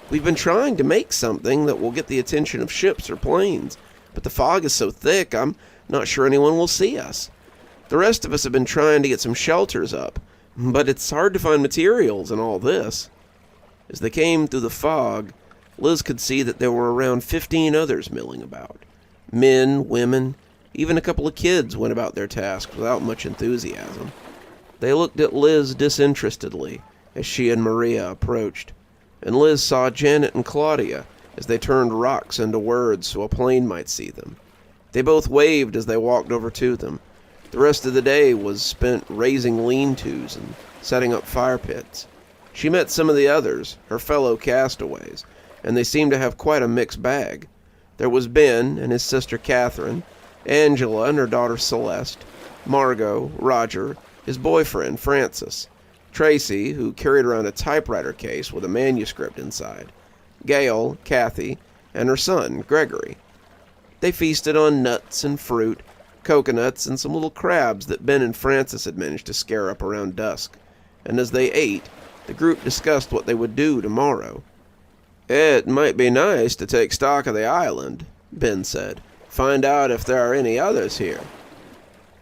"We've been trying to make something that will get the attention of ships or planes, but the fog is so thick I'm not sure anyone will see us. The rest of us have been trying to get some shelters up, but it's hard to find materials and all this." As they came through the fog, Liz could see that there were around 15 others milling about. Men, women, even a couple of kids went about their task without much enthusiasm. They looked at Liz disinterestedly as she and Maria approached, and Liz saw Janet and Claudia as they turned rocks into words so a plane might see them. They both waved as they walked over to them. The rest of the day was spent raising lean-tos and setting up fire pits. She met some of the others, her fellow castaways, and they seemed to have quite a mixed bag. There was Ben and his sister Catherine, Angela and her daughter Celeste, Margot, Roger, his boyfriend Francis, Tracy, who carried around a typewriter case with a manuscript inside, Gail, Kathy, and her son Gregory. They feasted on nuts and fruit, coconuts, and some little crabs that Ben and Francis had managed to scare up around dusk, and as they ate, the group discussed what they would do tomorrow. "It might be nice to take stock of the island," Ben said. "Find out if there are any others here."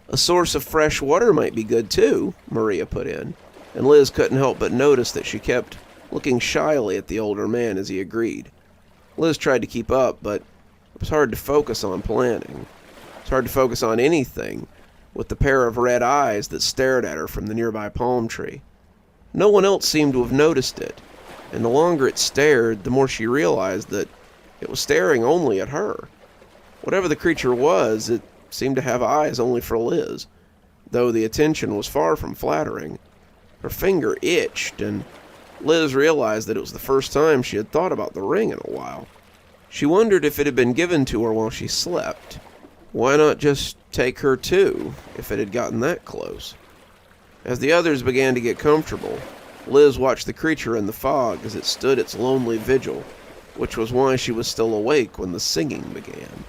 "A source of fresh water might be good too," Maria put in, and Liz couldn't help but notice that she kept looking shyly at the older man as he agreed. Liz tried to keep up, but it was hard to focus on planning. It was hard to focus on anything with the pair of red eyes that stared at her from the nearby palm tree. No one else seemed to have noticed it, and the longer it stared, the more she realized that it was staring only at her. Whatever the creature was, it seemed to have eyes only for Liz, though the attention was far from flattering. Her finger itched, and Liz realized that it was the first time she had thought about the ring in a while. She wondered if it had been given to her while she slept. Why not just take her too, if it had gotten that close? As the others began to get comfortable, Liz watched the creature in the fog as it stood its lonely vigil, which was why she was still awake when the singing began.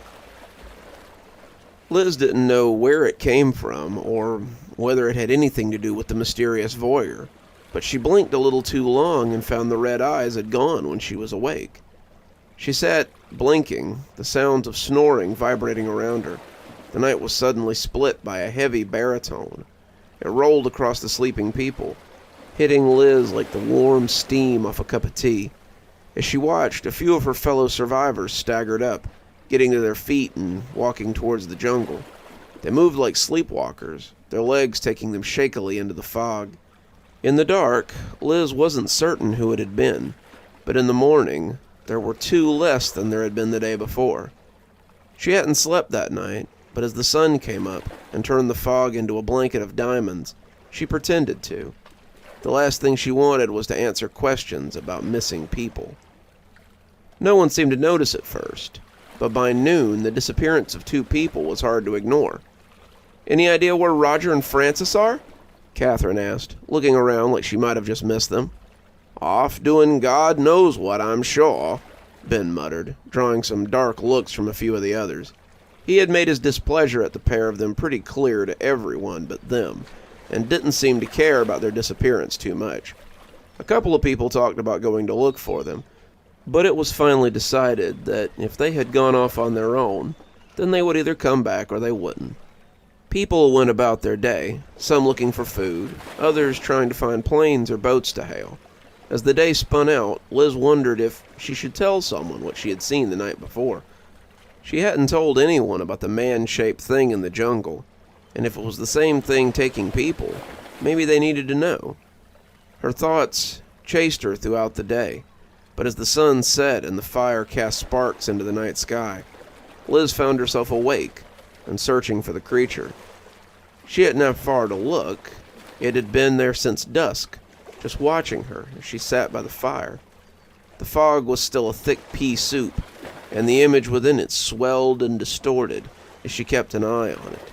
Liz didn't know where it came from or whether it had anything to do with the mysterious voyeur, but she blinked a little too long and found the red eyes had gone when she was awake. She sat blinking, the sounds of snoring vibrating around her. The night was suddenly split by a heavy baritone. It rolled across the sleeping people, hitting Liz like the warm steam off a cup of tea. As she watched, a few of her fellow survivors staggered up, getting to their feet and walking towards the jungle. They moved like sleepwalkers, their legs taking them shakily into the fog. In the dark, Liz wasn't certain who it had been, but in the morning, there were 2 less than there had been the day before. She hadn't slept that night, but as the sun came up and turned the fog into a blanket of diamonds, she pretended to. The last thing she wanted was to answer questions about missing people. No one seemed to notice at first, but by noon the disappearance of 2 people was hard to ignore. "Any idea where Roger and Francis are?" Catherine asked, looking around like she might have just missed them. "Off doing God knows what, I'm sure," Ben muttered, drawing some dark looks from a few of the others. He had made his displeasure at the pair of them pretty clear to everyone but them, and didn't seem to care about their disappearance too much. A couple of people talked about going to look for them, but it was finally decided that if they had gone off on their own, then they would either come back or they wouldn't. People went about their day, some looking for food, others trying to find planes or boats to hail. As the day spun out, Liz wondered if she should tell someone what she had seen the night before. She hadn't told anyone about the man-shaped thing in the jungle, and if it was the same thing taking people, maybe they needed to know. Her thoughts chased her throughout the day, but as the sun set and the fire cast sparks into the night sky, Liz found herself awake and searching for the creature. She hadn't have far to look. It had been there since dusk, just watching her as she sat by the fire. The fog was still a thick pea soup, and the image within it swelled and distorted as she kept an eye on it.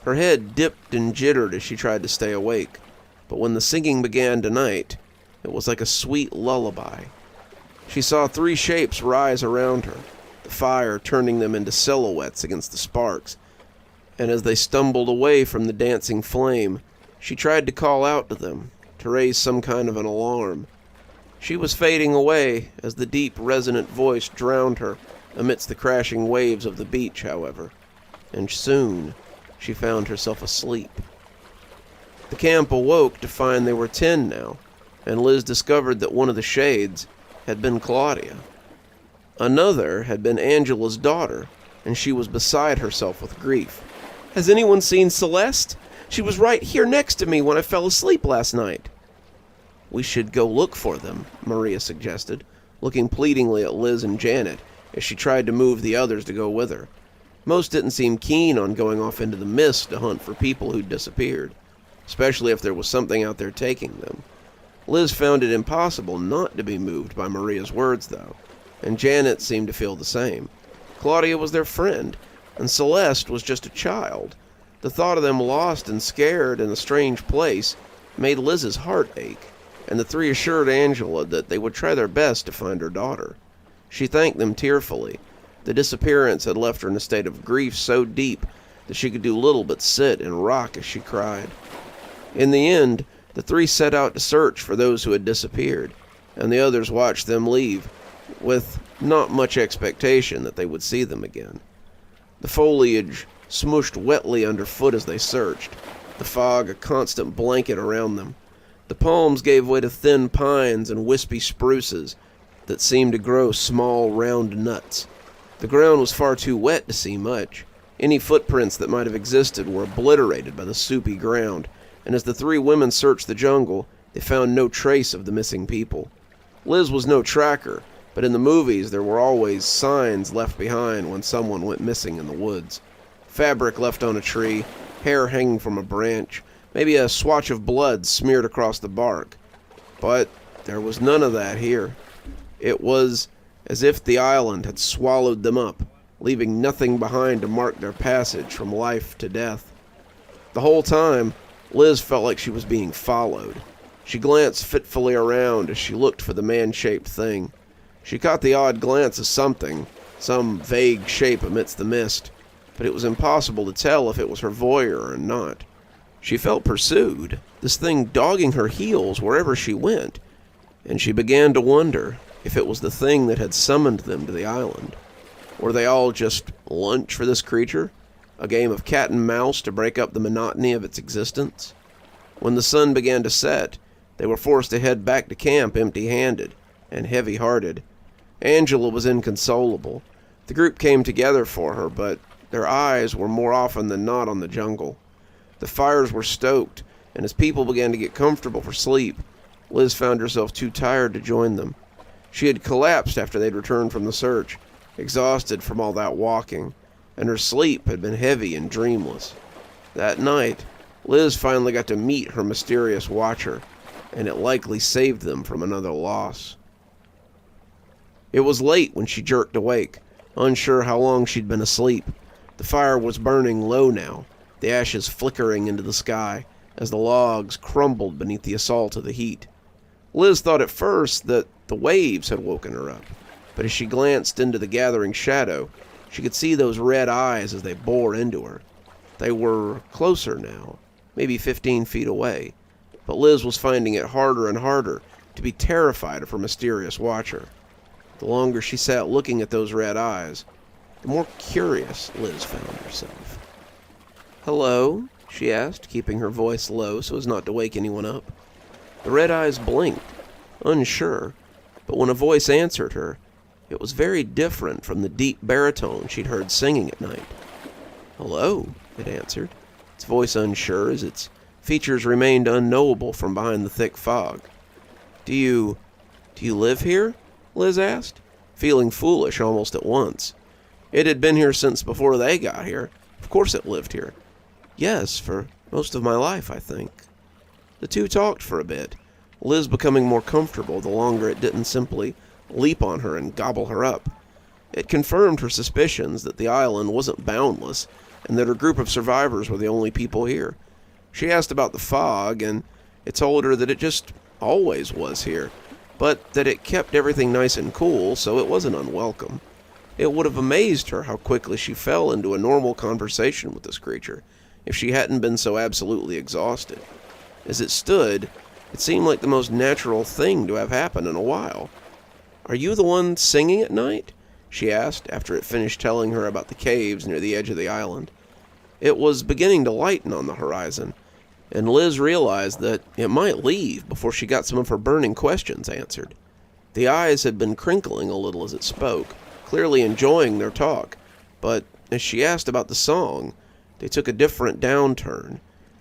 Her head dipped and jittered as she tried to stay awake, but when the singing began tonight, it was like a sweet lullaby. She saw 3 shapes rise around her, the fire turning them into silhouettes against the sparks, and as they stumbled away from the dancing flame, she tried to call out to them, to raise some kind of an alarm. She was fading away as the deep, resonant voice drowned her amidst the crashing waves of the beach, however, and soon she found herself asleep. The camp awoke to find they were 10 now, and Liz discovered that one of the shades had been Claudia. Another had been Angela's daughter, and she was beside herself with grief. "Has anyone seen Celeste? She was right here next to me when I fell asleep last night." "We should go look for them," Maria suggested, looking pleadingly at Liz and Janet as she tried to move the others to go with her. Most didn't seem keen on going off into the mist to hunt for people who'd disappeared, especially if there was something out there taking them. Liz found it impossible not to be moved by Maria's words, though, and Janet seemed to feel the same. Claudia was their friend, and Celeste was just a child. The thought of them lost and scared in a strange place made Liz's heart ache, and the 3 assured Angela that they would try their best to find her daughter. She thanked them tearfully. The disappearance had left her in a state of grief so deep that she could do little but sit and rock as she cried. In the end, the 3 set out to search for those who had disappeared, and the others watched them leave, with not much expectation that they would see them again. The foliage smooshed wetly underfoot as they searched, the fog a constant blanket around them. The palms gave way to thin pines and wispy spruces that seemed to grow small, round nuts. The ground was far too wet to see much. Any footprints that might have existed were obliterated by the soupy ground, and as the 3 women searched the jungle, they found no trace of the missing people. Liz was no tracker, but in the movies there were always signs left behind when someone went missing in the woods. Fabric left on a tree, hair hanging from a branch, maybe a swatch of blood smeared across the bark. But there was none of that here. It was as if the island had swallowed them up, leaving nothing behind to mark their passage from life to death. The whole time, Liz felt like she was being followed. She glanced fitfully around as she looked for the man-shaped thing. She caught the odd glance of something, some vague shape amidst the mist, but it was impossible to tell if it was her voyeur or not. She felt pursued, this thing dogging her heels wherever she went, and she began to wonder if it was the thing that had summoned them to the island. Were they all just lunch for this creature? A game of cat and mouse to break up the monotony of its existence? When the sun began to set, they were forced to head back to camp empty-handed and heavy-hearted. Angela was inconsolable. The group came together for her, but their eyes were more often than not on the jungle. The fires were stoked, and as people began to get comfortable for sleep, Liz found herself too tired to join them. She had collapsed after they'd returned from the search, exhausted from all that walking, and her sleep had been heavy and dreamless. That night, Liz finally got to meet her mysterious watcher, and it likely saved them from another loss. It was late when she jerked awake, unsure how long she'd been asleep. The fire was burning low now, the ashes flickering into the sky as the logs crumbled beneath the assault of the heat. Liz thought at first that the waves had woken her up, but as she glanced into the gathering shadow, she could see those red eyes as they bore into her. They were closer now, maybe 15 feet away, but Liz was finding it harder and harder to be terrified of her mysterious watcher. The longer she sat looking at those red eyes, the more curious Liz found herself. "Hello?" she asked, keeping her voice low so as not to wake anyone up. The red eyes blinked, unsure, but when a voice answered her, it was very different from the deep baritone she'd heard singing at night. "Hello," it answered, its voice unsure as its features remained unknowable from behind the thick fog. Do you live here?" Liz asked, feeling foolish almost at once. It had been here since before they got here. Of course it lived here. "Yes, for most of my life, I think." The two talked for a bit, Liz becoming more comfortable the longer it didn't simply leap on her and gobble her up. It confirmed her suspicions that the island wasn't boundless and that her group of survivors were the only people here. She asked about the fog, and it told her that it just always was here. but that it kept everything nice and cool, so it wasn't unwelcome. It would have amazed her how quickly she fell into a normal conversation with this creature, if she hadn't been so absolutely exhausted. As it stood, it seemed like the most natural thing to have happened in a while. "Are you the one singing at night?" she asked, after it finished telling her about the caves near the edge of the island. It was beginning to lighten on the horizon, and Liz realized that it might leave before she got some of her burning questions answered. The eyes had been crinkling a little as it spoke, clearly enjoying their talk, but as she asked about the song, they took a different downturn.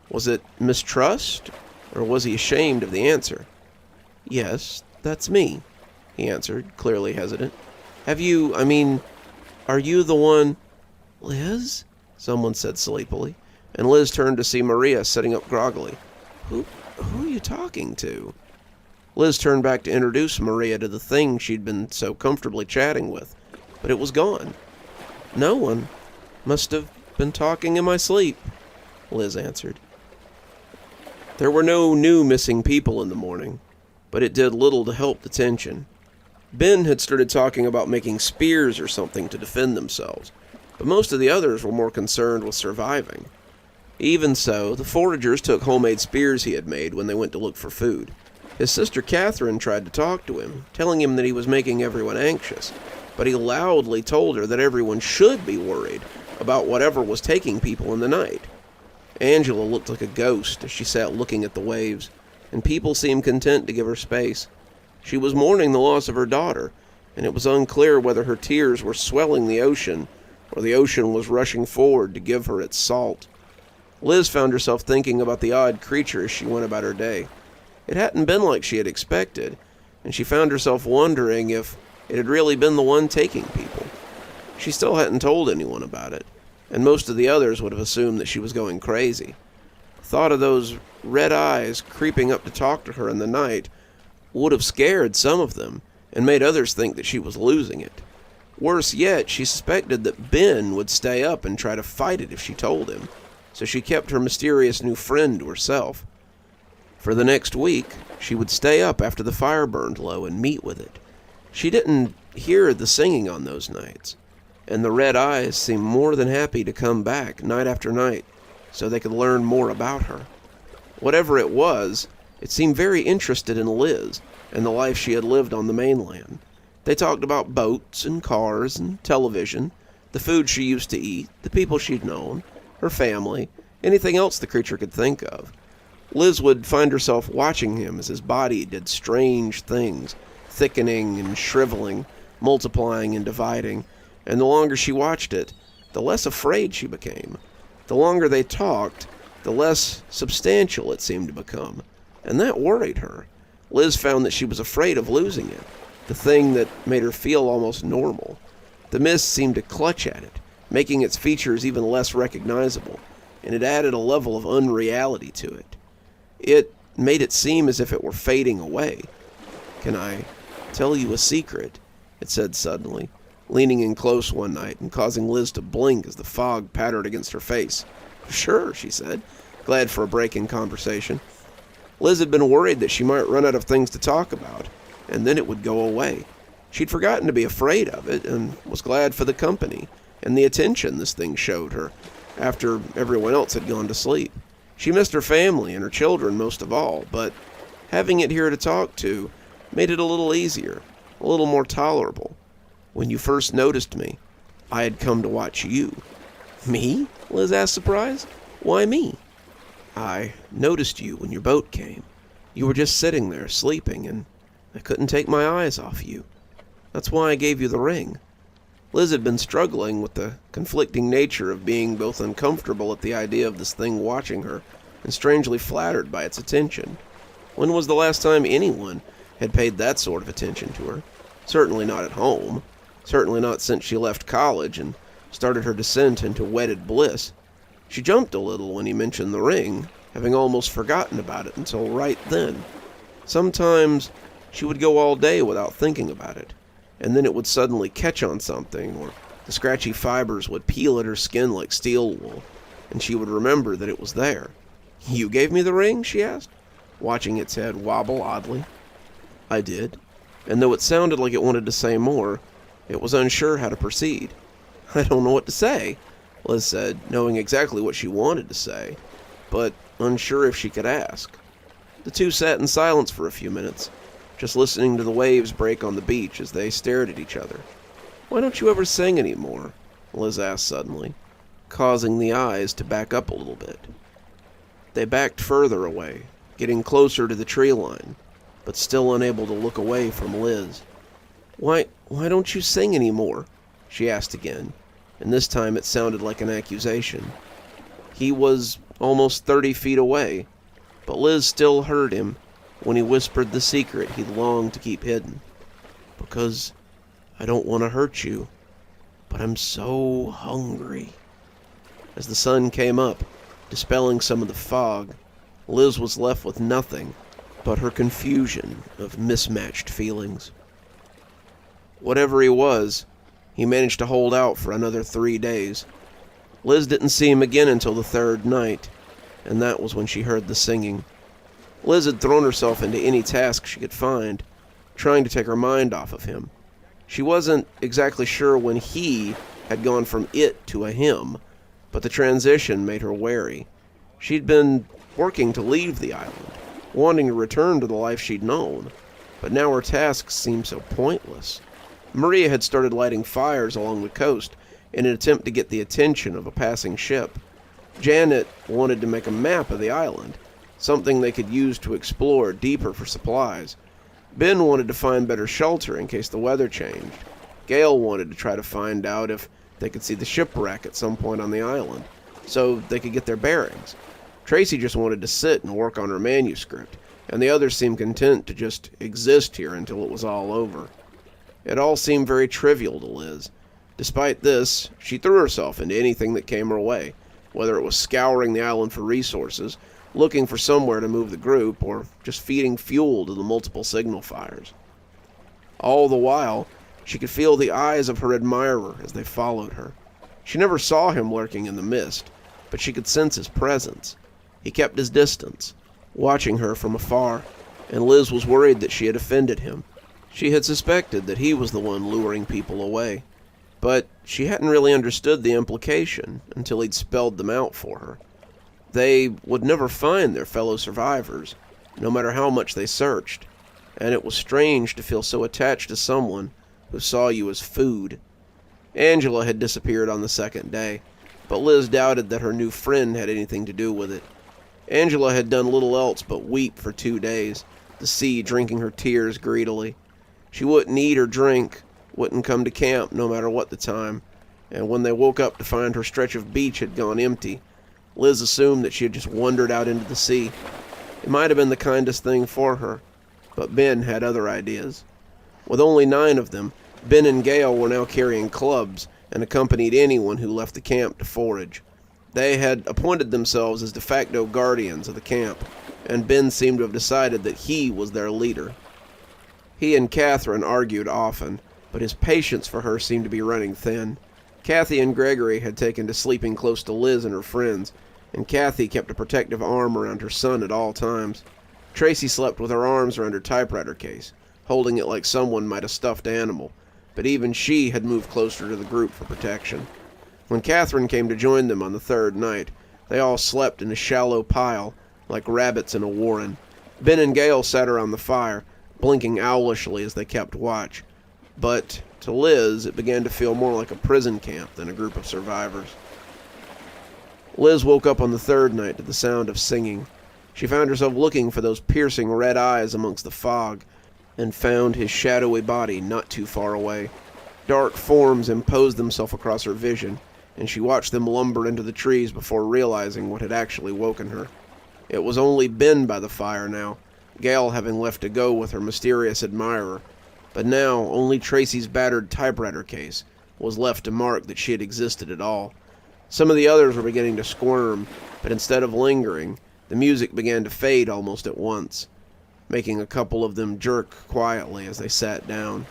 Was it mistrust, or was he ashamed of the answer? "Yes, that's me," he answered, clearly hesitant. Are you the one—" "Liz?" someone said sleepily, and Liz turned to see Maria sitting up groggily. Who are you talking to?" Liz turned back to introduce Maria to the thing she'd been so comfortably chatting with, but it was gone. "No one. Must have been talking in my sleep," Liz answered. There were no new missing people in the morning, but it did little to help the tension. Ben had started talking about making spears or something to defend themselves, but most of the others were more concerned with surviving. Even so, the foragers took homemade spears he had made when they went to look for food. His sister Catherine tried to talk to him, telling him that he was making everyone anxious, but he loudly told her that everyone should be worried about whatever was taking people in the night. Angela looked like a ghost as she sat looking at the waves, and people seemed content to give her space. She was mourning the loss of her daughter, and it was unclear whether her tears were swelling the ocean or the ocean was rushing forward to give her its salt. Liz found herself thinking about the odd creature as she went about her day. It hadn't been like she had expected, and she found herself wondering if it had really been the one taking people. She still hadn't told anyone about it, and most of the others would have assumed that she was going crazy. The thought of those red eyes creeping up to talk to her in the night would have scared some of them and made others think that she was losing it. Worse yet, she suspected that Ben would stay up and try to fight it if she told him, so she kept her mysterious new friend to herself. For the next week, she would stay up after the fire burned low and meet with it. She didn't hear the singing on those nights, and the red eyes seemed more than happy to come back night after night so they could learn more about her. Whatever it was, it seemed very interested in Liz and the life she had lived on the mainland. They talked about boats and cars and television, the food she used to eat, the people she'd known, her family, anything else the creature could think of. Liz would find herself watching him as his body did strange things, thickening and shriveling, multiplying and dividing, and the longer she watched it, the less afraid she became. The longer they talked, the less substantial it seemed to become, and that worried her. Liz found that she was afraid of losing it, the thing that made her feel almost normal. The mist seemed to clutch at it, making its features even less recognizable, and it added a level of unreality to it. It made it seem as if it were fading away. "Can I tell you a secret?" it said suddenly, leaning in close one night and causing Liz to blink as the fog pattered against her face. "Sure," she said, glad for a break in conversation. Liz had been worried that she might run out of things to talk about, and then it would go away. She'd forgotten to be afraid of it, and was glad for the company and the attention this thing showed her after everyone else had gone to sleep. She missed her family and her children most of all, but having it here to talk to made it a little easier, a little more tolerable. "When you first noticed me, I had come to watch you." "Me?" Liz asked, surprised. "Why me?" "I noticed you when your boat came. You were just sitting there, sleeping, and I couldn't take my eyes off you. That's why I gave you the ring." Liz had been struggling with the conflicting nature of being both uncomfortable at the idea of this thing watching her and strangely flattered by its attention. When was the last time anyone had paid that sort of attention to her? Certainly not at home. Certainly not since she left college and started her descent into wedded bliss. She jumped a little when he mentioned the ring, having almost forgotten about it until right then. Sometimes she would go all day without thinking about it, and then it would suddenly catch on something, or the scratchy fibers would peel at her skin like steel wool, and she would remember that it was there. "You gave me the ring?" she asked, watching its head wobble oddly. "I did," and though it sounded like it wanted to say more, it was unsure how to proceed. "I don't know what to say," Liz said, knowing exactly what she wanted to say, but unsure if she could ask. The two sat in silence for a few minutes, just listening to the waves break on the beach as they stared at each other. "Why don't you ever sing anymore?" Liz asked suddenly, causing the eyes to back up a little bit. They backed further away, getting closer to the tree line, but still unable to look away from Liz. Why don't you sing anymore?" she asked again, and this time it sounded like an accusation. He was almost 30 feet away, but Liz still heard him when he whispered the secret he'd longed to keep hidden. "Because I don't want to hurt you, but I'm so hungry." As the sun came up, dispelling some of the fog, Liz was left with nothing but her confusion of mismatched feelings. Whatever he was, he managed to hold out for another 3 days. Liz didn't see him again until the third night, and that was when she heard the singing. Liz had thrown herself into any task she could find, trying to take her mind off of him. She wasn't exactly sure when he had gone from it to a him, but the transition made her wary. She'd been working to leave the island, wanting to return to the life she'd known, but now her tasks seemed so pointless. Maria had started lighting fires along the coast in an attempt to get the attention of a passing ship. Janet wanted to make a map of the island, something they could use to explore deeper for supplies. Ben wanted to find better shelter in case the weather changed. Gail wanted to try to find out if they could see the shipwreck at some point on the island, so they could get their bearings. Tracy just wanted to sit and work on her manuscript, and the others seemed content to just exist here until it was all over. It all seemed very trivial to Liz. Despite this, she threw herself into anything that came her way, whether it was scouring the island for resources, looking for somewhere to move the group, or just feeding fuel to the multiple signal fires. All the while, she could feel the eyes of her admirer as they followed her. She never saw him lurking in the mist, but she could sense his presence. He kept his distance, watching her from afar, and Liz was worried that she had offended him. She had suspected that he was the one luring people away, but she hadn't really understood the implication until he'd spelled them out for her. They would never find their fellow survivors, no matter how much they searched, and it was strange to feel so attached to someone who saw you as food. Angela had disappeared on the second day, but Liz doubted that her new friend had anything to do with it. Angela had done little else but weep for 2 days, the sea drinking her tears greedily. She wouldn't eat or drink, wouldn't come to camp no matter what the time, and when they woke up to find her stretch of beach had gone empty, Liz assumed that she had just wandered out into the sea. It might have been the kindest thing for her, but Ben had other ideas. With only 9 of them, Ben and Gail were now carrying clubs and accompanied anyone who left the camp to forage. They had appointed themselves as de facto guardians of the camp, and Ben seemed to have decided that he was their leader. He and Catherine argued often, but his patience for her seemed to be running thin. Kathy and Gregory had taken to sleeping close to Liz and her friends, and Kathy kept a protective arm around her son at all times. Tracy slept with her arms around her typewriter case, holding it like someone might a stuffed animal, but even she had moved closer to the group for protection. When Catherine came to join them on the third night, they all slept in a shallow pile, like rabbits in a warren. Ben and Gail sat around the fire, blinking owlishly as they kept watch. But to Liz, it began to feel more like a prison camp than a group of survivors. Liz woke up on the third night to the sound of singing. She found herself looking for those piercing red eyes amongst the fog, and found his shadowy body not too far away. Dark forms imposed themselves across her vision, and she watched them lumber into the trees before realizing what had actually woken her. It was only Ben by the fire now, Gail having left to go with her mysterious admirer, but now only Tracy's battered typewriter case was left to mark that she had existed at all. Some of the others were beginning to squirm, but instead of lingering, the music began to fade almost at once, making a couple of them jerk quietly as they sat down.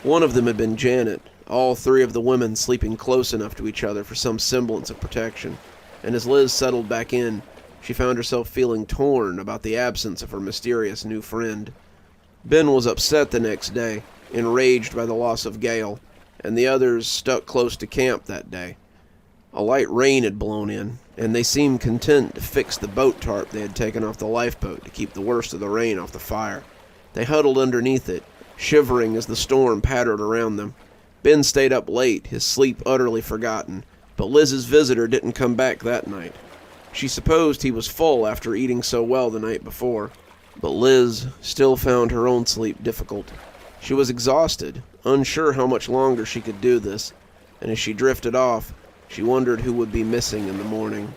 One of them had been Janet, all 3 of the women sleeping close enough to each other for some semblance of protection, and as Liz settled back in, she found herself feeling torn about the absence of her mysterious new friend. Ben was upset the next day, enraged by the loss of Gale, and the others stuck close to camp that day. A light rain had blown in, and they seemed content to fix the boat tarp they had taken off the lifeboat to keep the worst of the rain off the fire. They huddled underneath it, shivering as the storm pattered around them. Ben stayed up late, his sleep utterly forgotten, but Liz's visitor didn't come back that night. She supposed he was full after eating so well the night before, but Liz still found her own sleep difficult. She was exhausted, unsure how much longer she could do this, and as she drifted off, she wondered who would be missing in the morning.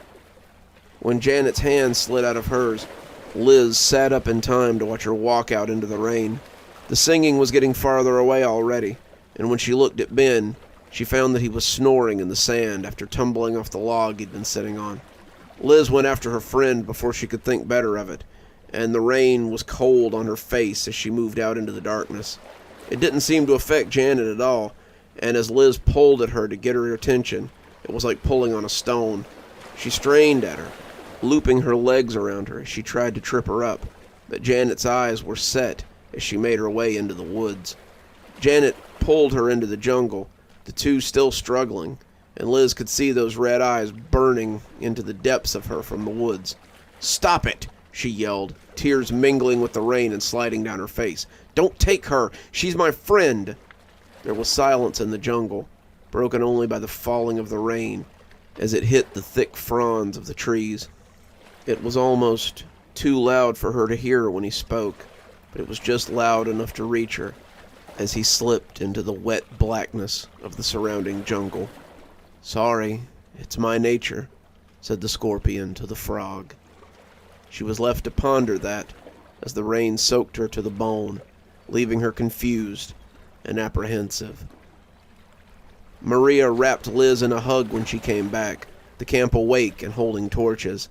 When Janet's hand slid out of hers, Liz sat up in time to watch her walk out into the rain. The singing was getting farther away already, and when she looked at Ben, she found that he was snoring in the sand after tumbling off the log he'd been sitting on. Liz went after her friend before she could think better of it, and the rain was cold on her face as she moved out into the darkness. It didn't seem to affect Janet at all, and as Liz pulled at her to get her attention, it was like pulling on a stone. She strained at her, looping her legs around her as she tried to trip her up, but Janet's eyes were set as she made her way into the woods. Janet pulled her into the jungle, the two still struggling, and Liz could see those red eyes burning into the depths of her from the woods. "Stop it!" she yelled, tears mingling with the rain and sliding down her face. "Don't take her! She's my friend!" There was silence in the jungle, broken only by the falling of the rain as it hit the thick fronds of the trees. It was almost too loud for her to hear when he spoke, but it was just loud enough to reach her as he slipped into the wet blackness of the surrounding jungle. "Sorry, it's my nature," said the scorpion to the frog. She was left to ponder that as the rain soaked her to the bone, leaving her confused and apprehensive. Maria wrapped Liz in a hug when she came back, the camp awake and holding torches.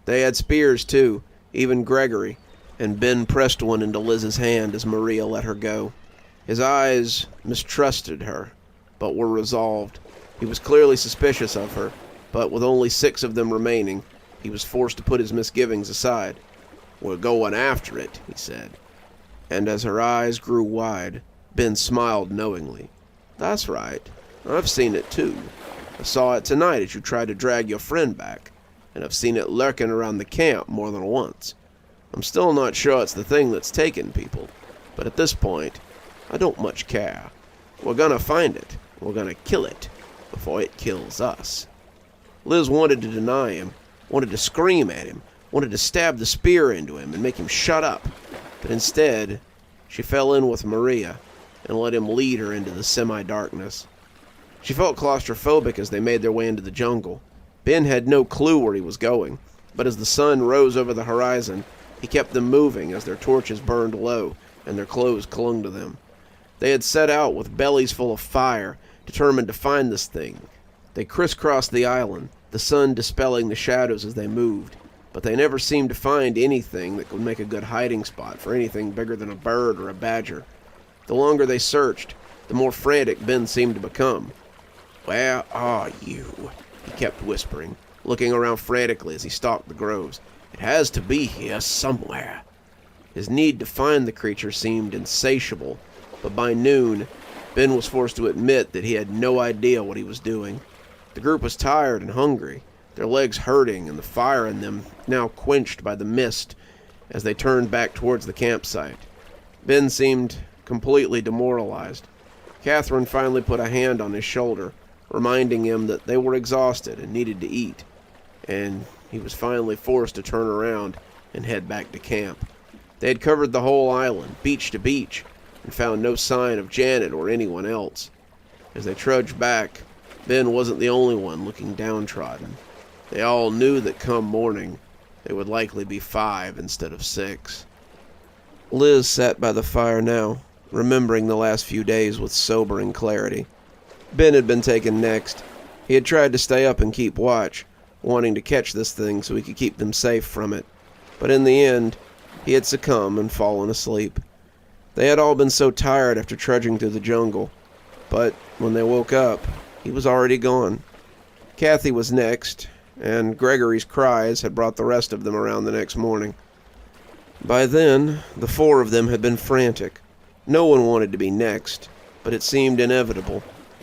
They had spears too, even Gregory, and Ben pressed one into Liz's hand as Maria let her go. His eyes mistrusted her, but were resolved. He was clearly suspicious of her, but with only 6 of them remaining, he was forced to put his misgivings aside. "We're going after it," he said. And as her eyes grew wide, Ben smiled knowingly. "That's right. I've seen it too. I saw it tonight as you tried to drag your friend back, and I've seen it lurking around the camp more than once. I'm still not sure it's the thing that's taken people, but at this point, I don't much care. We're gonna find it. We're gonna kill it before it kills us." Liz wanted to deny him, wanted to scream at him, wanted to stab the spear into him and make him shut up, but instead, she fell in with Maria and let him lead her into the semi-darkness. She felt claustrophobic as they made their way into the jungle. Ben had no clue where he was going, but as the sun rose over the horizon, he kept them moving as their torches burned low and their clothes clung to them. They had set out with bellies full of fire, determined to find this thing. They crisscrossed the island, the sun dispelling the shadows as they moved, but they never seemed to find anything that would make a good hiding spot for anything bigger than a bird or a badger. The longer they searched, the more frantic Ben seemed to become. "Where are you?" he kept whispering, looking around frantically as he stalked the groves. "It has to be here somewhere." His need to find the creature seemed insatiable, but by noon, Ben was forced to admit that he had no idea what he was doing. The group was tired and hungry, their legs hurting and the fire in them now quenched by the mist as they turned back towards the campsite. Ben seemed completely demoralized. Catherine finally put a hand on his shoulder, reminding him that they were exhausted and needed to eat, and he was finally forced to turn around and head back to camp. They had covered the whole island, beach to beach, and found no sign of Janet or anyone else. As they trudged back, Ben wasn't the only one looking downtrodden. They all knew that come morning, they would likely be 5 instead of 6. Liz sat by the fire now, remembering the last few days with sobering clarity. Ben had been taken next. He had tried to stay up and keep watch, wanting to catch this thing so he could keep them safe from it. But in the end, he had succumbed and fallen asleep. They had all been so tired after trudging through the jungle, but when they woke up, he was already gone. Kathy was next, and Gregory's cries had brought the rest of them around the next morning. By then, the four of them had been frantic. No one wanted to be next, but it seemed inevitable.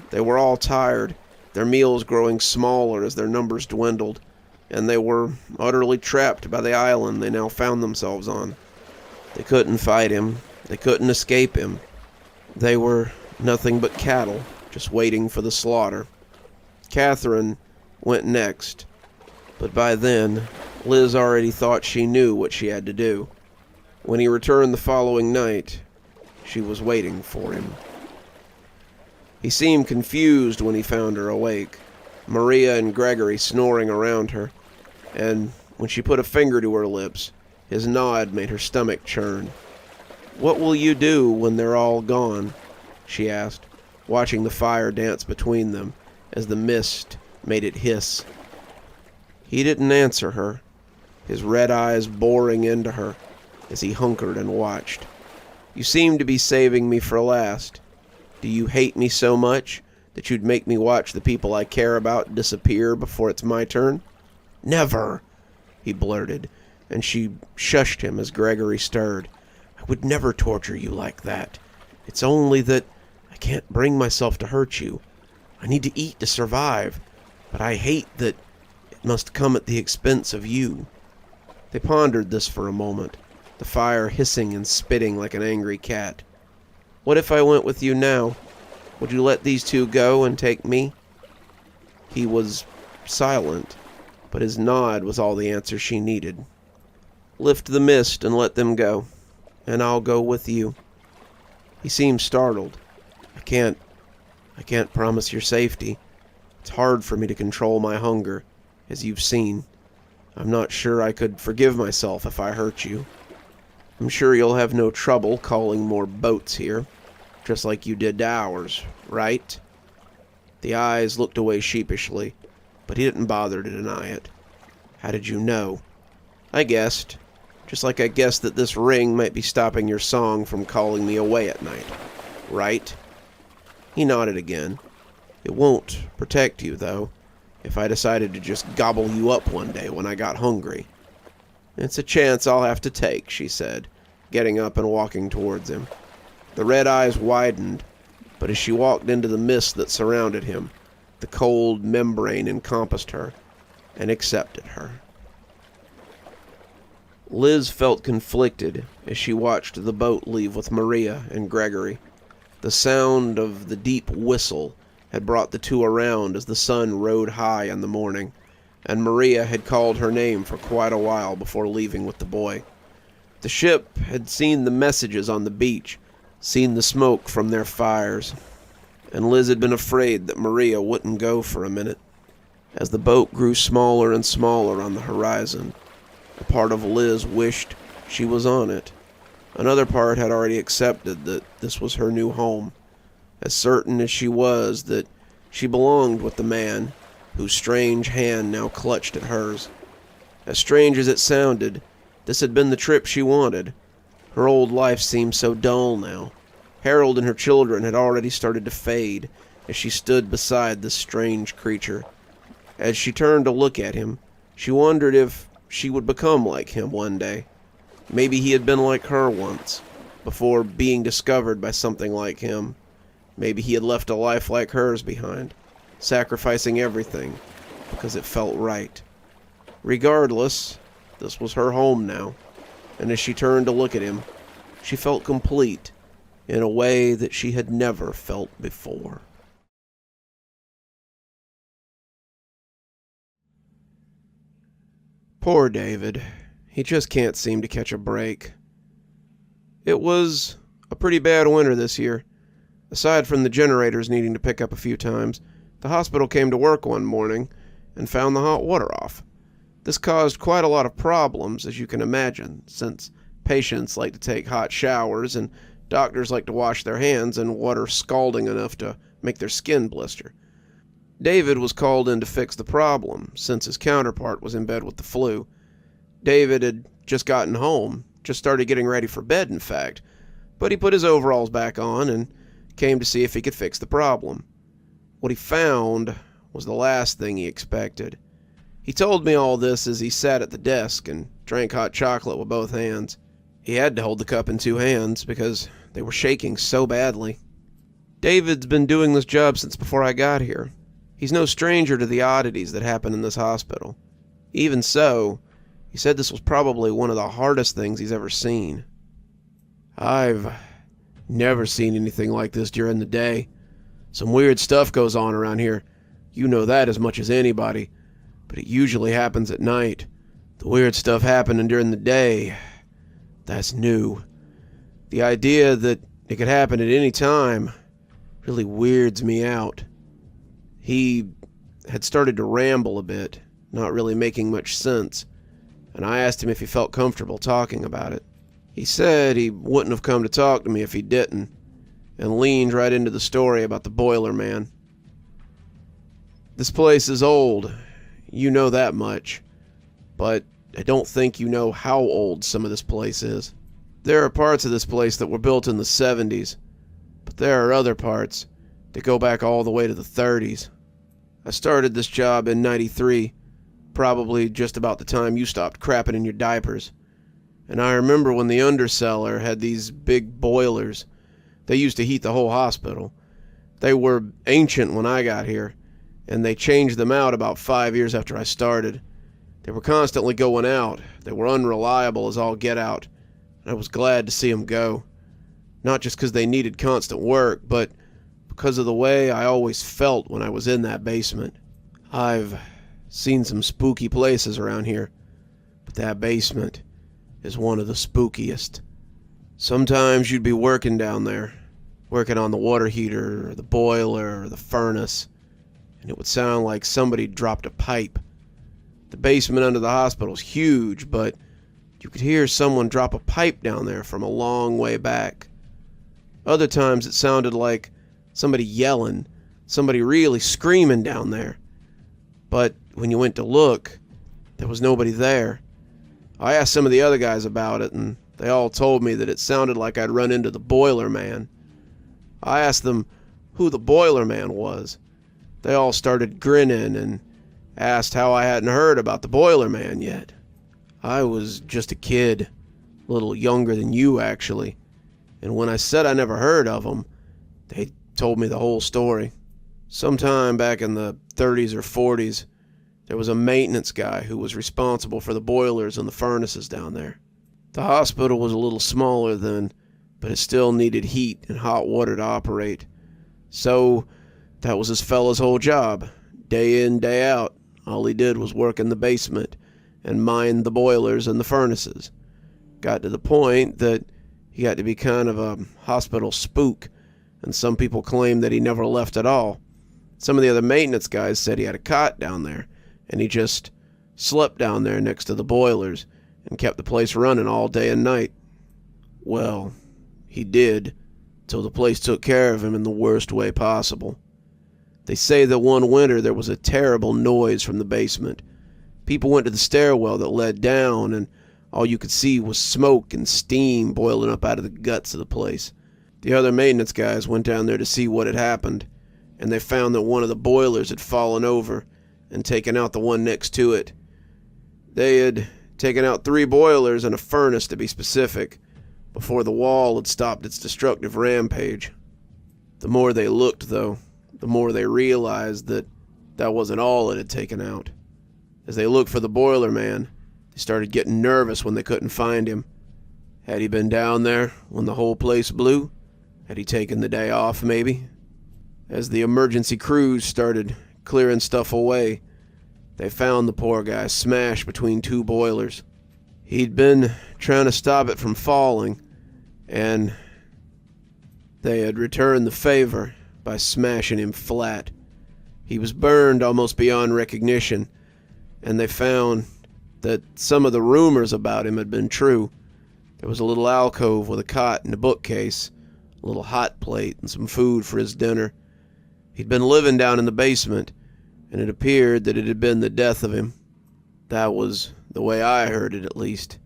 They were all tired, their meals growing smaller as their numbers dwindled, and they were utterly trapped by the island they now found themselves on. They couldn't fight him. They couldn't escape him. They were nothing but cattle, just waiting for the slaughter. Catherine went next, but by then, Liz already thought she knew what she had to do. When he returned the following night, she was waiting for him. He seemed confused when he found her awake, Maria and Gregory snoring around her, and when she put a finger to her lips, his nod made her stomach churn. "What will you do when they're all gone?" she asked, watching the fire dance between them as the mist made it hiss. He didn't answer her, his red eyes boring into her as he hunkered and watched. "You seem to be saving me for last. Do you hate me so much that you'd make me watch the people I care about disappear before it's my turn?" "Never," he blurted, and she shushed him as Gregory stirred. "I would never torture you like that. It's only that I can't bring myself to hurt you. I need to eat to survive, but I hate that it must come at the expense of you." They pondered this for a moment, the fire hissing and spitting like an angry cat. "What if I went with you now? Would you let these two go and take me?" He was silent, but his nod was all the answer she needed. "Lift the mist and let them go, and I'll go with you." He seemed startled. I can't promise your safety. It's hard for me to control my hunger, as you've seen. I'm not sure I could forgive myself if I hurt you. I'm sure you'll have no trouble calling more boats here, just like you did to ours, right?" The eyes looked away sheepishly, but he didn't bother to deny it. "How did you know?" "I guessed. Just like I guessed that this ring might be stopping your song from calling me away at night. Right?" He nodded again. "It won't protect you, though, if I decided to just gobble you up one day when I got hungry." "It's a chance I'll have to take," she said, getting up and walking towards him. The red eyes widened, but as she walked into the mist that surrounded him, the cold membrane encompassed her and accepted her. Liz felt conflicted as she watched the boat leave with Maria and Gregory. The sound of the deep whistle had brought the two around as the sun rode high in the morning, and Maria had called her name for quite a while before leaving with the boy. The ship had seen the messages on the beach, seen the smoke from their fires, and Liz had been afraid that Maria wouldn't go for a minute. As the boat grew smaller and smaller on the horizon, a part of Liz wished she was on it. Another part had already accepted that this was her new home, as certain as she was that she belonged with the man whose strange hand now clutched at hers. As strange as it sounded, this had been the trip she wanted. Her old life seemed so dull now. Harold and her children had already started to fade as she stood beside this strange creature. As she turned to look at him, she wondered if she would become like him one day. Maybe he had been like her once, before being discovered by something like him. Maybe he had left a life like hers behind, sacrificing everything because it felt right. Regardless, this was her home now, and as she turned to look at him, she felt complete in a way that she had never felt before. Poor David. He just can't seem to catch a break. It was a pretty bad winter this year. Aside from the generators needing to pick up a few times, the hospital came to work one morning and found the hot water off. This caused quite a lot of problems, as you can imagine, since patients like to take hot showers and doctors like to wash their hands in water scalding enough to make their skin blister. David was called in to fix the problem, since his counterpart was in bed with the flu. David had just gotten home, just started getting ready for bed, in fact, but he put his overalls back on and came to see if he could fix the problem. What he found was the last thing he expected. He told me all this as he sat at the desk and drank hot chocolate with both hands. He had to hold the cup in 2 hands because they were shaking so badly. David's been doing this job since before I got here. He's no stranger to the oddities that happen in this hospital. Even so, he said this was probably one of the hardest things he's ever seen. I've never seen anything like this during the day. Some weird stuff goes on around here. You know that as much as anybody. But it usually happens at night. The weird stuff happening during the day, that's new. The idea that it could happen at any time really weirds me out. He had started to ramble a bit, not really making much sense, and I asked him if he felt comfortable talking about it. He said he wouldn't have come to talk to me if he didn't, and leaned right into the story about the boiler man. This place is old, you know that much, but I don't think you know how old some of this place is. There are parts of this place that were built in the 70s, but there are other parts that go back all the way to the 30s. I started this job in 93, probably just about the time you stopped crapping in your diapers. And I remember when the undercellar had these big boilers. They used to heat the whole hospital. They were ancient when I got here, and they changed them out about 5 years after I started. They were constantly going out. They were unreliable as all get out, and I was glad to see them go. Not just because they needed constant work, but because of the way I always felt when I was in that basement. I've seen some spooky places around here, but that basement is one of the spookiest. Sometimes you'd be working down there, working on the water heater, or the boiler, or the furnace, and it would sound like somebody dropped a pipe. The basement under the hospital's huge, but you could hear someone drop a pipe down there from a long way back. Other times it sounded like somebody yelling, somebody really screaming down there. But when you went to look, there was nobody there. I asked some of the other guys about it, and they all told me that it sounded like I'd run into the boiler man. I asked them who the boiler man was. They all started grinning and asked how I hadn't heard about the boiler man yet. I was just a kid, a little younger than you actually, and when I said I never heard of him, they told me the whole story. Sometime back in the 30s or 40s, there was a maintenance guy who was responsible for the boilers and the furnaces down there. The hospital was a little smaller then, but it still needed heat and hot water to operate. So that was this fella's whole job. Day in, day out, all he did was work in the basement and mind the boilers and the furnaces. Got to the point that he got to be kind of a hospital spook, and some people claim that he never left at all. Some of the other maintenance guys said he had a cot down there, and he just slept down there next to the boilers and kept the place running all day and night. Well, he did, till the place took care of him in the worst way possible. They say that one winter there was a terrible noise from the basement. People went to the stairwell that led down, and all you could see was smoke and steam boiling up out of the guts of the place. The other maintenance guys went down there to see what had happened, and they found that one of the boilers had fallen over and taken out the one next to it. They had taken out 3 boilers and a furnace, to be specific, before the wall had stopped its destructive rampage. The more they looked, though, the more they realized that that wasn't all it had taken out. As they looked for the boiler man, they started getting nervous when they couldn't find him. Had he been down there when the whole place blew? Had he taken the day off, maybe? As the emergency crews started clearing stuff away, they found the poor guy smashed between 2 boilers. He'd been trying to stop it from falling, and they had returned the favor by smashing him flat. He was burned almost beyond recognition, and they found that some of the rumors about him had been true. There was a little alcove with a cot and a bookcase, a little hot plate, and some food for his dinner. He'd been living down in the basement, and it appeared that it had been the death of him. That was the way I heard it, at least.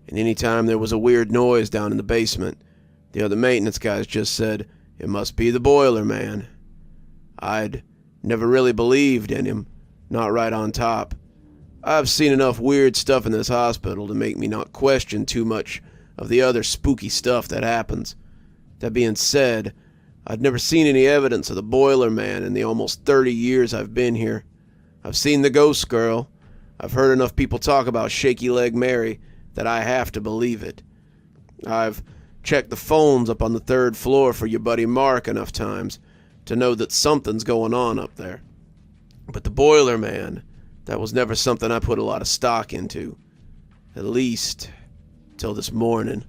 And any time there was a weird noise down in the basement, the other maintenance guys just said, "It must be the boiler man." I'd never really believed in him, not right on top. I've seen enough weird stuff in this hospital to make me not question too much of the other spooky stuff that happens. That being said, I'd never seen any evidence of the Boiler Man in the almost 30 years I've been here. I've seen the Ghost Girl. I've heard enough people talk about Shaky Leg Mary that I have to believe it. I've checked the phones up on the 3rd floor for your buddy Mark enough times to know that something's going on up there. But the Boiler Man, that was never something I put a lot of stock into. At least, till this morning.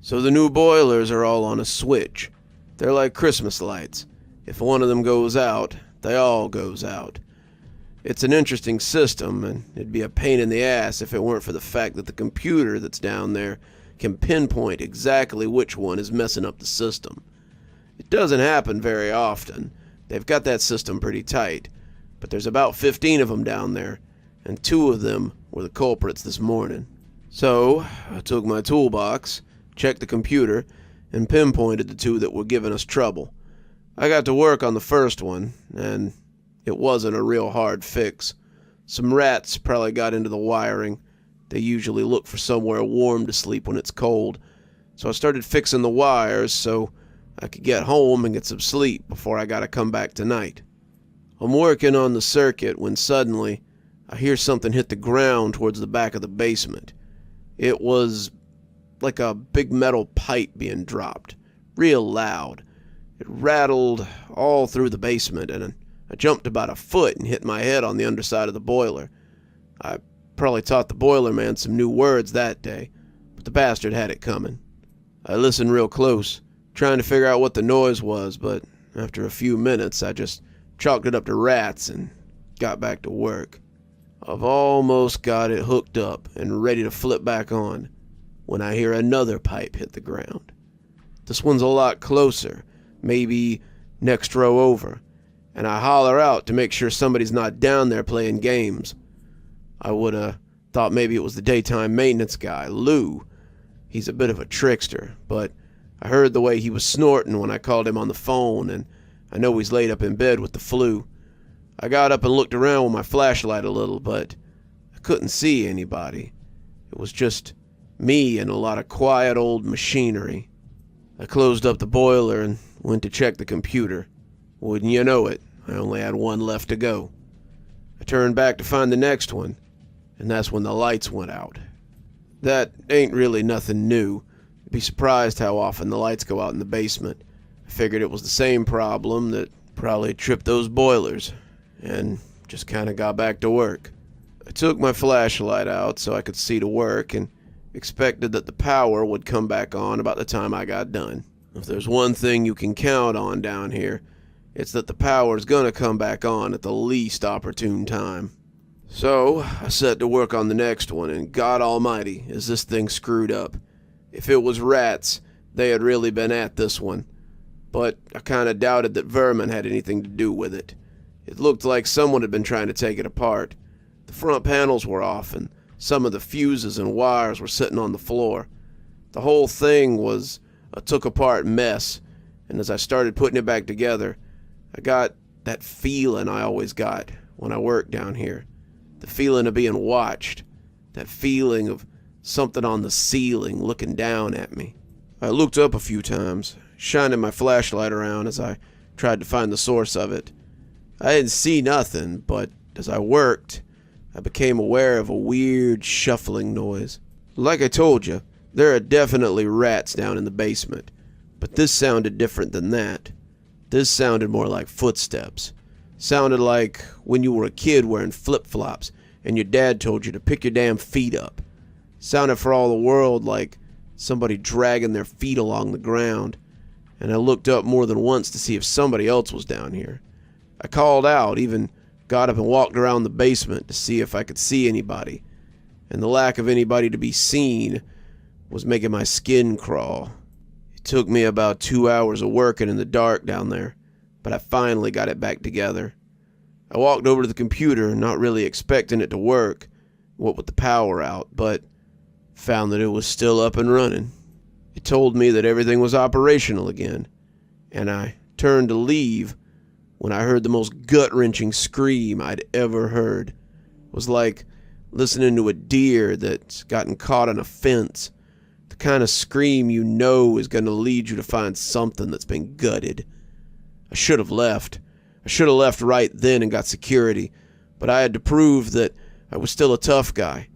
So the new boilers are all on a switch. They're like Christmas lights. If one of them goes out, they all goes out. It's an interesting system, and it'd be a pain in the ass if it weren't for the fact that the computer that's down there can pinpoint exactly which one is messing up the system. It doesn't happen very often. They've got that system pretty tight, but there's about 15 of them down there, and 2 of them were the culprits this morning. So, I took my toolbox, checked the computer, and pinpointed the 2 that were giving us trouble. I got to work on the first one, and it wasn't a real hard fix. Some rats probably got into the wiring. They usually look for somewhere warm to sleep when it's cold, so I started fixing the wires so I could get home and get some sleep before I gotta come back tonight. I'm working on the circuit when suddenly I hear something hit the ground towards the back of the basement. It was like a big metal pipe being dropped, real loud. It rattled all through the basement, and I jumped about a foot and hit my head on the underside of the boiler. I probably taught the Boiler Man some new words that day, but the bastard had it coming. I listened real close, trying to figure out what the noise was, but after a few minutes I just chalked it up to rats and got back to work. I've almost got it hooked up and ready to flip back on when I hear another pipe hit the ground. This one's a lot closer, maybe next row over, and I holler out to make sure somebody's not down there playing games. I would've thought maybe it was the daytime maintenance guy, Lou. He's a bit of a trickster, but I heard the way he was snorting when I called him on the phone, and I know he's laid up in bed with the flu. I got up and looked around with my flashlight a little, but I couldn't see anybody. It was just me and a lot of quiet old machinery. I closed up the boiler and went to check the computer. Wouldn't you know it, I only had one left to go. I turned back to find the next one, and that's when the lights went out. That ain't really nothing new. You'd be surprised how often the lights go out in the basement. I figured it was the same problem that probably tripped those boilers, and just kinda got back to work. I took my flashlight out so I could see to work, and expected that the power would come back on about the time I got done. If there's one thing you can count on down here, it's that the power's gonna come back on at the least opportune time. So, I set to work on the next one, and God almighty, is this thing screwed up. If it was rats, they had really been at this one. But I kinda doubted that vermin had anything to do with it. It looked like someone had been trying to take it apart. The front panels were off, and some of the fuses and wires were sitting on the floor. The whole thing was a took-apart mess, and as I started putting it back together, I got that feeling I always got when I worked down here. The feeling of being watched. That feeling of something on the ceiling looking down at me. I looked up a few times, shining my flashlight around as I tried to find the source of it. I didn't see nothing, but as I worked, I became aware of a weird shuffling noise. Like I told you, there are definitely rats down in the basement, but this sounded different than that. This sounded more like footsteps. Sounded like when you were a kid wearing flip-flops and your dad told you to pick your damn feet up. Sounded for all the world like somebody dragging their feet along the ground, and I looked up more than once to see if somebody else was down here. I called out, even got up and walked around the basement to see if I could see anybody, and the lack of anybody to be seen was making my skin crawl. It took me about 2 hours of working in the dark down there, but I finally got it back together. I walked over to the computer, not really expecting it to work, what with the power out, but found that it was still up and running. It told me that everything was operational again, and I turned to leave when I heard the most gut-wrenching scream I'd ever heard. It was like listening to a deer that's gotten caught on a fence. The The kind of scream you know is going to lead you to find something that's been gutted. I should have left. I should have left right then and got security, but I had to prove that I was still a tough guy.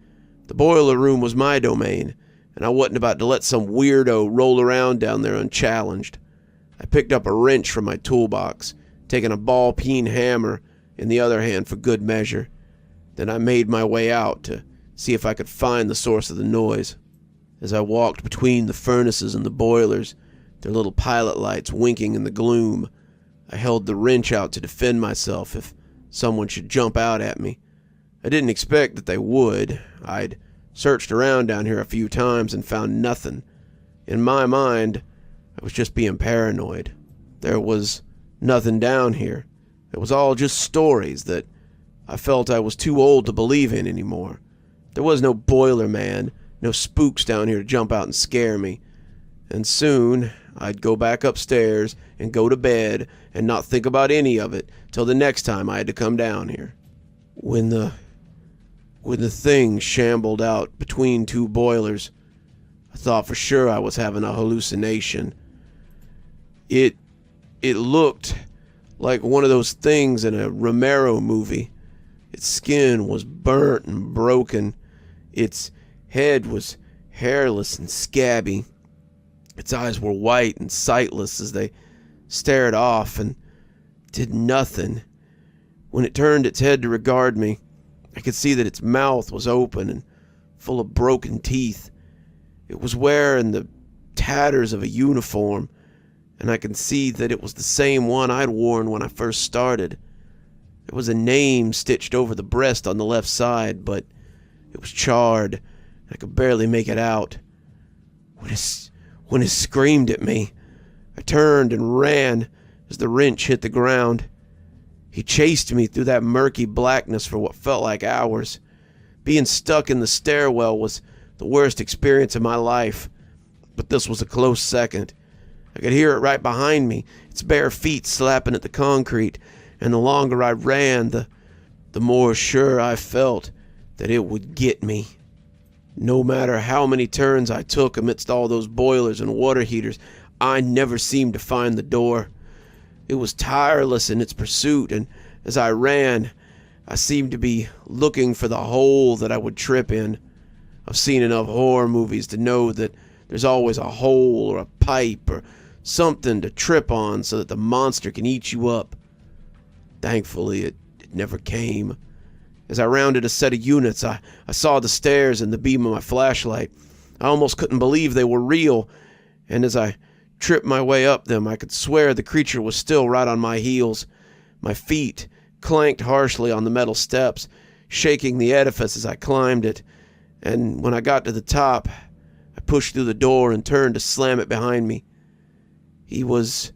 The boiler room was my domain, and I wasn't about to let some weirdo roll around down there unchallenged. I picked up a wrench from my toolbox, taking a ball-peen hammer in the other hand for good measure. Then I made my way out to see if I could find the source of the noise. As I walked between the furnaces and the boilers, their little pilot lights winking in the gloom, I held the wrench out to defend myself if someone should jump out at me. I didn't expect that they would. I'd searched around down here a few times and found nothing. In my mind, I was just being paranoid. There was nothing down here. It was all just stories that I felt I was too old to believe in anymore. There was no boiler man, no spooks down here to jump out and scare me. And soon, I'd go back upstairs and go to bed and not think about any of it till the next time I had to come down here. When the thing shambled out between two boilers, I thought for sure I was having a hallucination. It looked like one of those things in a Romero movie. Its skin was burnt and broken. Its head was hairless and scabby. Its eyes were white and sightless as they stared off and did nothing. When it turned its head to regard me, I could see that its mouth was open and full of broken teeth. It was wearing the tatters of a uniform, and I could see that it was the same one I'd worn when I first started. There was a name stitched over the breast on the left side, but it was charred. I could barely make it out. When it screamed at me, I turned and ran as the wrench hit the ground. He chased me through that murky blackness for what felt like hours. Being stuck in the stairwell was the worst experience of my life, but this was a close second. I could hear it right behind me, its bare feet slapping at the concrete, and the longer I ran, the more sure I felt that it would get me. No matter how many turns I took amidst all those boilers and water heaters, I never seemed to find the door. It was tireless in its pursuit, and as I ran, I seemed to be looking for the hole that I would trip in. I've seen enough horror movies to know that there's always a hole or a pipe or something to trip on so that the monster can eat you up. Thankfully, it never came. As I rounded a set of units, I saw the stairs in the beam of my flashlight. I almost couldn't believe they were real, and as I tripped my way up them, I could swear the creature was still right on my heels. My feet clanked harshly on the metal steps, shaking the edifice as I climbed it, and when I got to the top, I pushed through the door and turned to slam it behind me. He was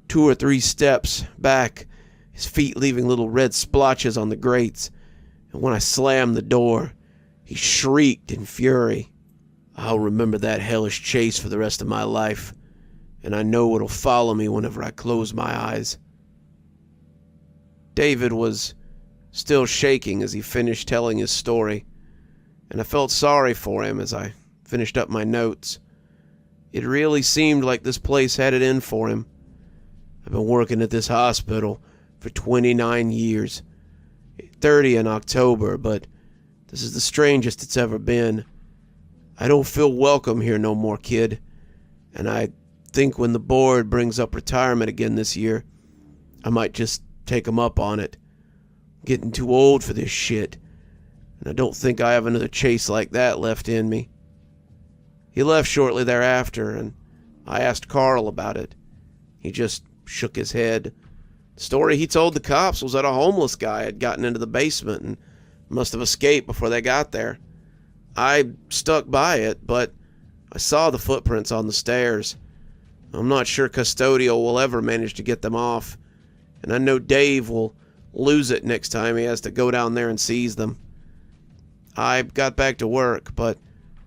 2 or 3 steps back, his feet leaving little red splotches on the grates, and when I slammed the door, he shrieked in fury. I'll remember that hellish chase for the rest of my life, and I know it'll follow me whenever I close my eyes. David was still shaking as he finished telling his story, and I felt sorry for him as I finished up my notes. It really seemed like this place had it in for him. I've been working at this hospital for 29 years, 30 in October, but this is the strangest it's ever been. I don't feel welcome here no more, kid, and I think when the board brings up retirement again this year, I might just take 'em up on it. I'm getting too old for this shit, and I don't think I have another chase like that left in me. He left shortly thereafter, and I asked Carl about it. He just shook his head. The story he told the cops was that a homeless guy had gotten into the basement and must have escaped before they got there. I stuck by it, but I saw the footprints on the stairs. I'm not sure Custodial will ever manage to get them off, and I know Dave will lose it next time he has to go down there and seize them. I got back to work, but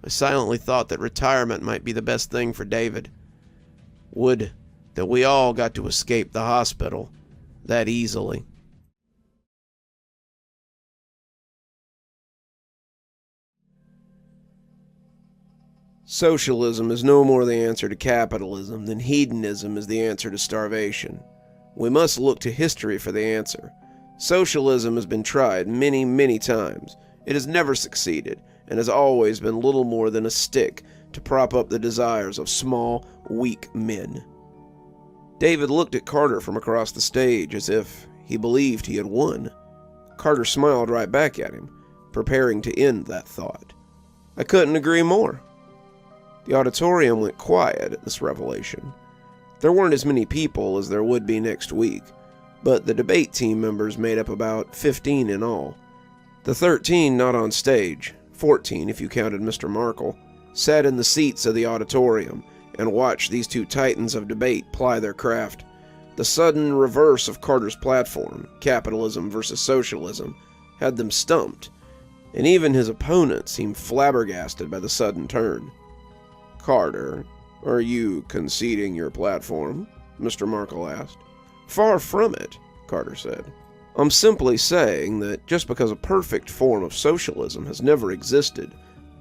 I silently thought that retirement might be the best thing for David. Would that we all got to escape the hospital that easily. Socialism is no more the answer to capitalism than hedonism is the answer to starvation. We must look to history for the answer. Socialism has been tried many, many times. It has never succeeded, and has always been little more than a stick to prop up the desires of small, weak men. David looked at Carter from across the stage as if he believed he had won. Carter smiled right back at him, preparing to end that thought. I couldn't agree more. The auditorium went quiet at this revelation. There weren't as many people as there would be next week, but the debate team members made up about 15 in all. The 13 not on stage, 14 if you counted Mr. Markle, sat in the seats of the auditorium and watched these two titans of debate ply their craft. The sudden reverse of Carter's platform, capitalism versus socialism, had them stumped, and even his opponent seemed flabbergasted by the sudden turn. Carter, are you conceding your platform? Mr. Markle asked. Far from it, Carter said. I'm simply saying that just because a perfect form of socialism has never existed,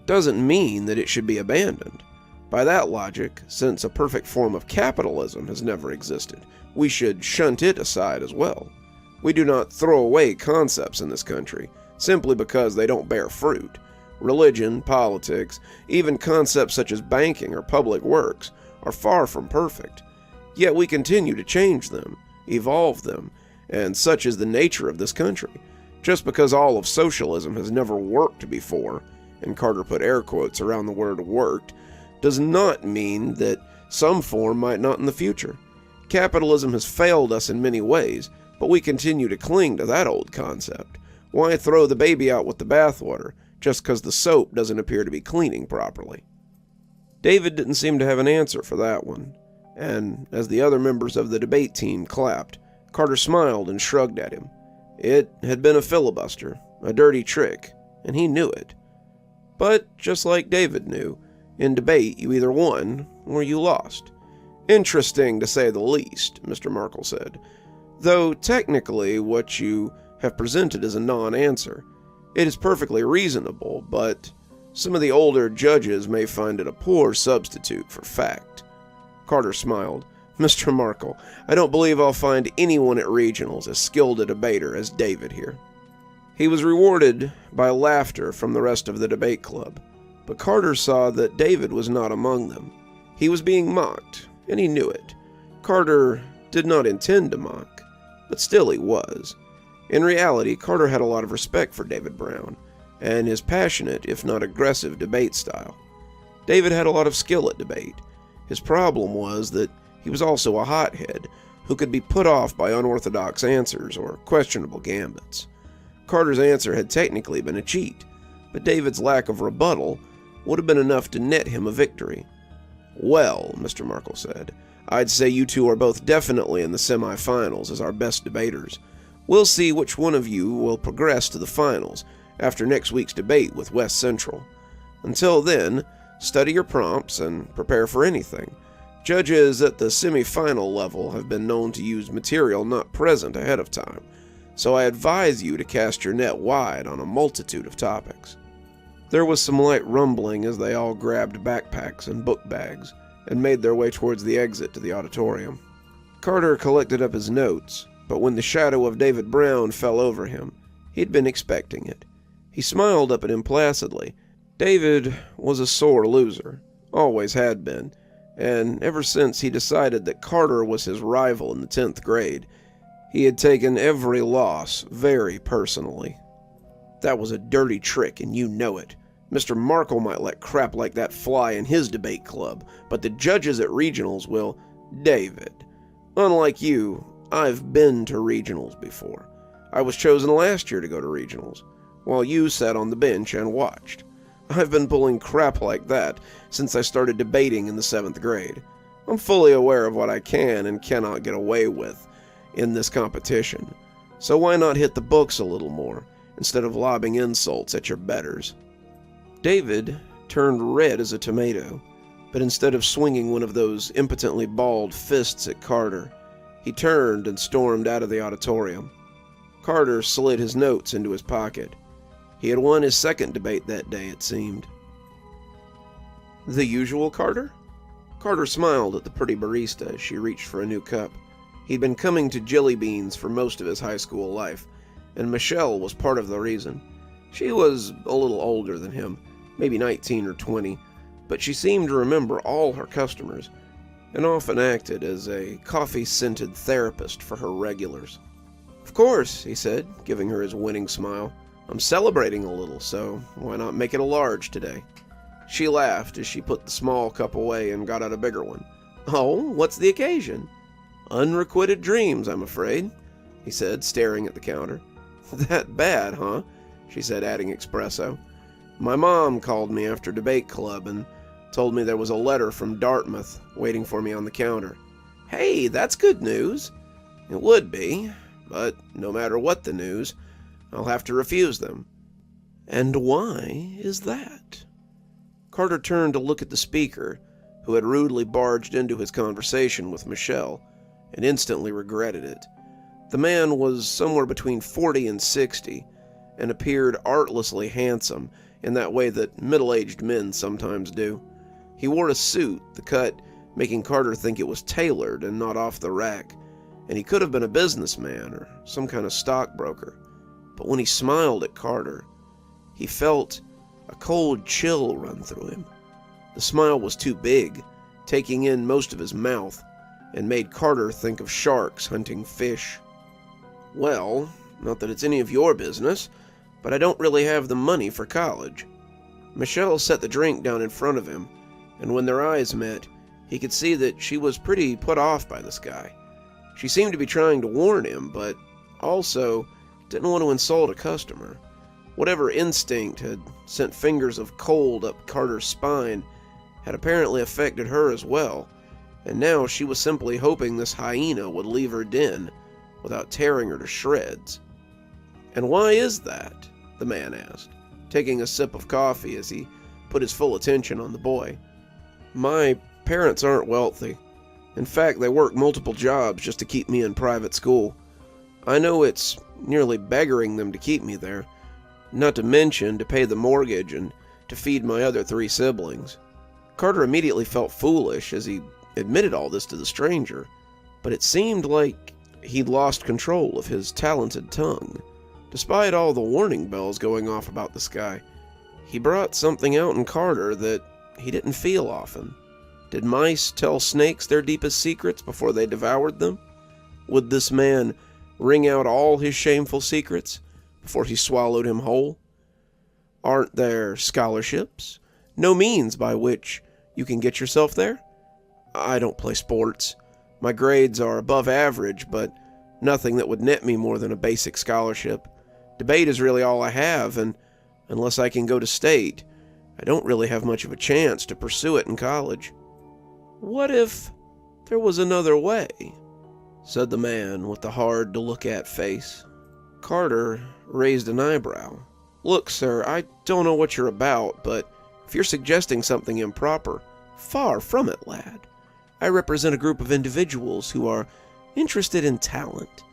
doesn't mean that it should be abandoned. By that logic, since a perfect form of capitalism has never existed, we should shunt it aside as well. We do not throw away concepts in this country simply because they don't bear fruit. Religion, politics, even concepts such as banking or public works are far from perfect. Yet we continue to change them, evolve them, and such is the nature of this country. Just because all of socialism has never worked before, and Carter put air quotes around the word worked, does not mean that some form might not in the future. Capitalism has failed us in many ways, but we continue to cling to that old concept. Why throw the baby out with the bathwater, just because the soap doesn't appear to be cleaning properly? David didn't seem to have an answer for that one, and as the other members of the debate team clapped, Carter smiled and shrugged at him. It had been a filibuster, a dirty trick, and he knew it. But, just like David knew, in debate you either won or you lost. Interesting, to say the least, Mr. Markle said, though technically what you have presented is a non-answer. It is perfectly reasonable, but some of the older judges may find it a poor substitute for fact. Carter smiled. Mr. Markle, I don't believe I'll find anyone at regionals as skilled a debater as David here. He was rewarded by laughter from the rest of the debate club, but Carter saw that David was not among them. He was being mocked, and he knew it. Carter did not intend to mock, but still he was. In reality, Carter had a lot of respect for David Brown, and his passionate, if not aggressive, debate style. David had a lot of skill at debate. His problem was that he was also a hothead who could be put off by unorthodox answers or questionable gambits. Carter's answer had technically been a cheat, but David's lack of rebuttal would have been enough to net him a victory. Well, Mr. Markle said, I'd say you two are both definitely in the semifinals as our best debaters. We'll see which one of you will progress to the finals after next week's debate with West Central. Until then, study your prompts and prepare for anything. Judges at the semi-final level have been known to use material not present ahead of time, so I advise you to cast your net wide on a multitude of topics. There was some light rumbling as they all grabbed backpacks and book bags and made their way towards the exit to the auditorium. Carter collected up his notes, but when the shadow of David Brown fell over him, he'd been expecting it. He smiled up at him placidly. David was a sore loser, always had been, and ever since he decided that Carter was his rival in the 10th grade, he had taken every loss very personally. That was a dirty trick, and you know it. Mr. Markle might let crap like that fly in his debate club, but the judges at regionals will. David, unlike you, I've been to regionals before. I was chosen last year to go to regionals, while you sat on the bench and watched. I've been pulling crap like that since I started debating in the 7th grade. I'm fully aware of what I can and cannot get away with in this competition, so why not hit the books a little more instead of lobbing insults at your betters? David turned red as a tomato, but instead of swinging one of those impotently balled fists at Carter, he turned and stormed out of the auditorium. Carter slid his notes into his pocket. He had won his second debate that day, it seemed. The usual Carter? Carter smiled at the pretty barista as she reached for a new cup. He'd been coming to Jelly Beans for most of his high school life, and Michelle was part of the reason. She was a little older than him, maybe 19 or 20, but she seemed to remember all her customers, and often acted as a coffee-scented therapist for her regulars. "Of course," he said, giving her his winning smile. "I'm celebrating a little, so why not make it a large today?" She laughed as she put the small cup away and got out a bigger one. "Oh, what's the occasion?" "Unrequited dreams, I'm afraid," he said, staring at the counter. "That bad, huh?" she said, adding espresso. "My mom called me after debate club and told me there was a letter from Dartmouth waiting for me on the counter." "Hey, that's good news." "It would be, but no matter what the news, I'll have to refuse them." "And why is that?" Carter turned to look at the speaker, who had rudely barged into his conversation with Michelle, and instantly regretted it. The man was somewhere between 40 and 60, and appeared artlessly handsome in that way that middle-aged men sometimes do. He wore a suit, the cut making Carter think it was tailored and not off the rack, and he could have been a businessman or some kind of stockbroker. But when he smiled at Carter, he felt a cold chill run through him. The smile was too big, taking in most of his mouth, and made Carter think of sharks hunting fish. "Well, not that it's any of your business, but I don't really have the money for college." Michelle set the drink down in front of him, and when their eyes met, he could see that she was pretty put off by this guy. She seemed to be trying to warn him, but also didn't want to insult a customer. Whatever instinct had sent fingers of cold up Carter's spine had apparently affected her as well, and now she was simply hoping this hyena would leave her den without tearing her to shreds. "And why is that?" the man asked, taking a sip of coffee as he put his full attention on the boy. "My parents aren't wealthy. In fact, they work multiple jobs just to keep me in private school. I know it's nearly beggaring them to keep me there, not to mention to pay the mortgage and to feed my other 3 siblings." Carter immediately felt foolish as he admitted all this to the stranger, but it seemed like he'd lost control of his talented tongue. Despite all the warning bells going off about this guy, he brought something out in Carter that he didn't feel often. Did mice tell snakes their deepest secrets before they devoured them? Would this man wring out all his shameful secrets before he swallowed him whole? Aren't there scholarships? No means by which you can get yourself there? I don't play sports. My grades are above average, but nothing that would net me more than a basic scholarship. Debate is really all I have, and unless I can go to state, I don't really have much of a chance to pursue it in college." "What if there was another way?" said the man with the hard-to-look-at face. Carter raised an eyebrow. "Look, sir, I don't know what you're about, but if you're suggesting something improper, far from it, lad. I represent a group of individuals who are interested in talent.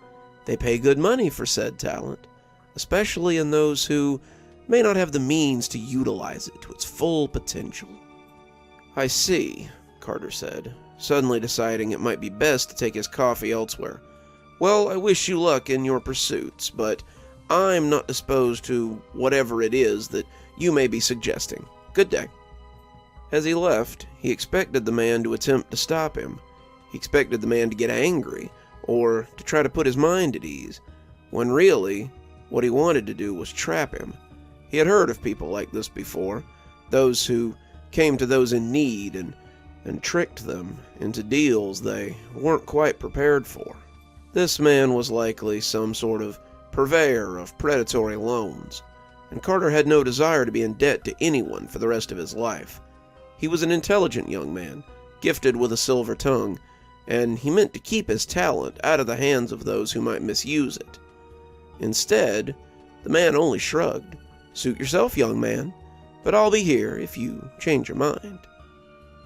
They pay good money for said talent, especially in those who may not have the means to utilize it to its full potential." "I see," Carter said, suddenly deciding it might be best to take his coffee elsewhere. "Well, I wish you luck in your pursuits, but I'm not disposed to whatever it is that you may be suggesting. Good day." As he left, he expected the man to attempt to stop him. He expected the man to get angry, or to try to put his mind at ease, when really, what he wanted to do was trap him. He had heard of people like this before, those who came to those in need and tricked them into deals they weren't quite prepared for. This man was likely some sort of purveyor of predatory loans, and Carter had no desire to be in debt to anyone for the rest of his life. He was an intelligent young man, gifted with a silver tongue, and he meant to keep his talent out of the hands of those who might misuse it. Instead, the man only shrugged. "Suit yourself, young man, but I'll be here if you change your mind."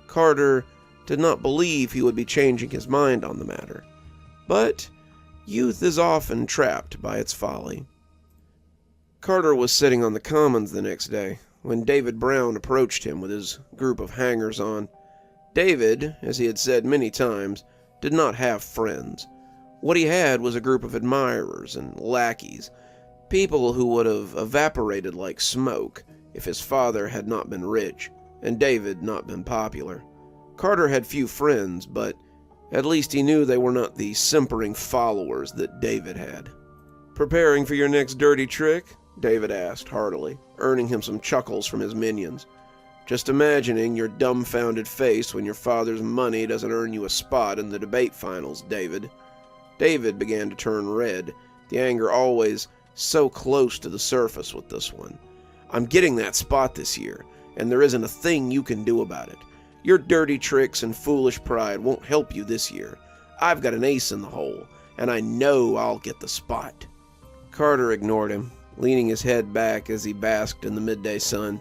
Carter did not believe he would be changing his mind on the matter, but youth is often trapped by its folly. Carter was sitting on the commons the next day, when David Brown approached him with his group of hangers-on. David, as he had said many times, did not have friends. What he had was a group of admirers and lackeys, people who would have evaporated like smoke if his father had not been rich and David not been popular. Carter had few friends, but at least he knew they were not the simpering followers that David had. "Preparing for your next dirty trick?" David asked heartily, earning him some chuckles from his minions. "Just imagining your dumbfounded face when your father's money doesn't earn you a spot in the debate finals, David." David began to turn red, the anger always so close to the surface with this one. "I'm getting that spot this year, and there isn't a thing you can do about it. Your dirty tricks and foolish pride won't help you this year. I've got an ace in the hole, and I know I'll get the spot." Carter ignored him, leaning his head back as he basked in the midday sun.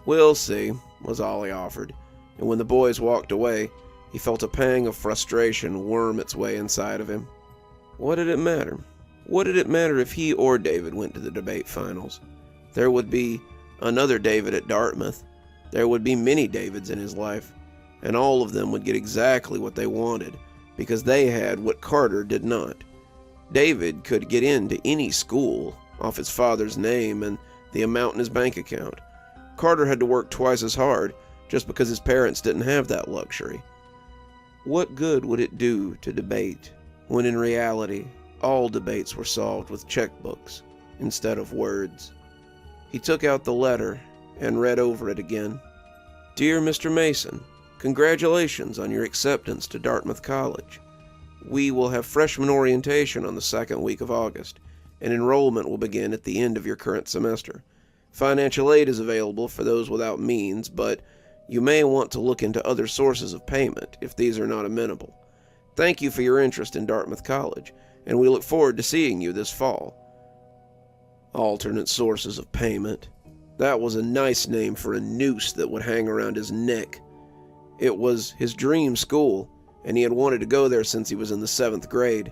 "We'll see," was all he offered, and when the boys walked away, he felt a pang of frustration worm its way inside of him. What did it matter? What did it matter if he or David went to the debate finals? There would be another David at Dartmouth. There would be many Davids in his life, and all of them would get exactly what they wanted, because they had what Carter did not. David could get into any school off his father's name and the amount in his bank account. Carter had to work twice as hard just because his parents didn't have that luxury. What good would it do to debate when in reality all debates were solved with checkbooks instead of words? He took out the letter and read over it again. "Dear Mr. Mason, congratulations on your acceptance to Dartmouth College. We will have freshman orientation on the second week of August, and enrollment will begin at the end of your current semester. Financial aid is available for those without means, but you may want to look into other sources of payment if these are not amenable. Thank you for your interest in Dartmouth College, and we look forward to seeing you this fall." Alternate sources of payment. That was a nice name for a noose that would hang around his neck. It was his dream school, and he had wanted to go there since he was in the 7th grade.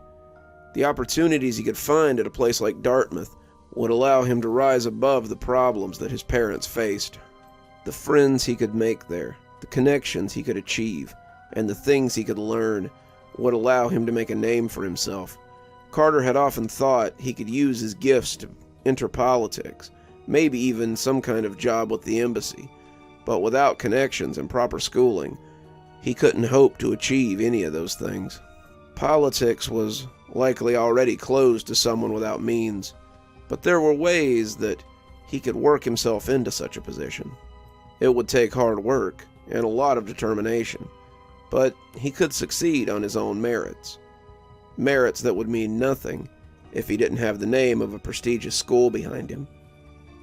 The opportunities he could find at a place like Dartmouth would allow him to rise above the problems that his parents faced. The friends he could make there, the connections he could achieve, and the things he could learn would allow him to make a name for himself. Carter had often thought he could use his gifts to enter politics, maybe even some kind of job with the embassy, but without connections and proper schooling, he couldn't hope to achieve any of those things. Politics was likely already closed to someone without means, but there were ways that he could work himself into such a position. It would take hard work and a lot of determination, but he could succeed on his own merits. Merits that would mean nothing if he didn't have the name of a prestigious school behind him.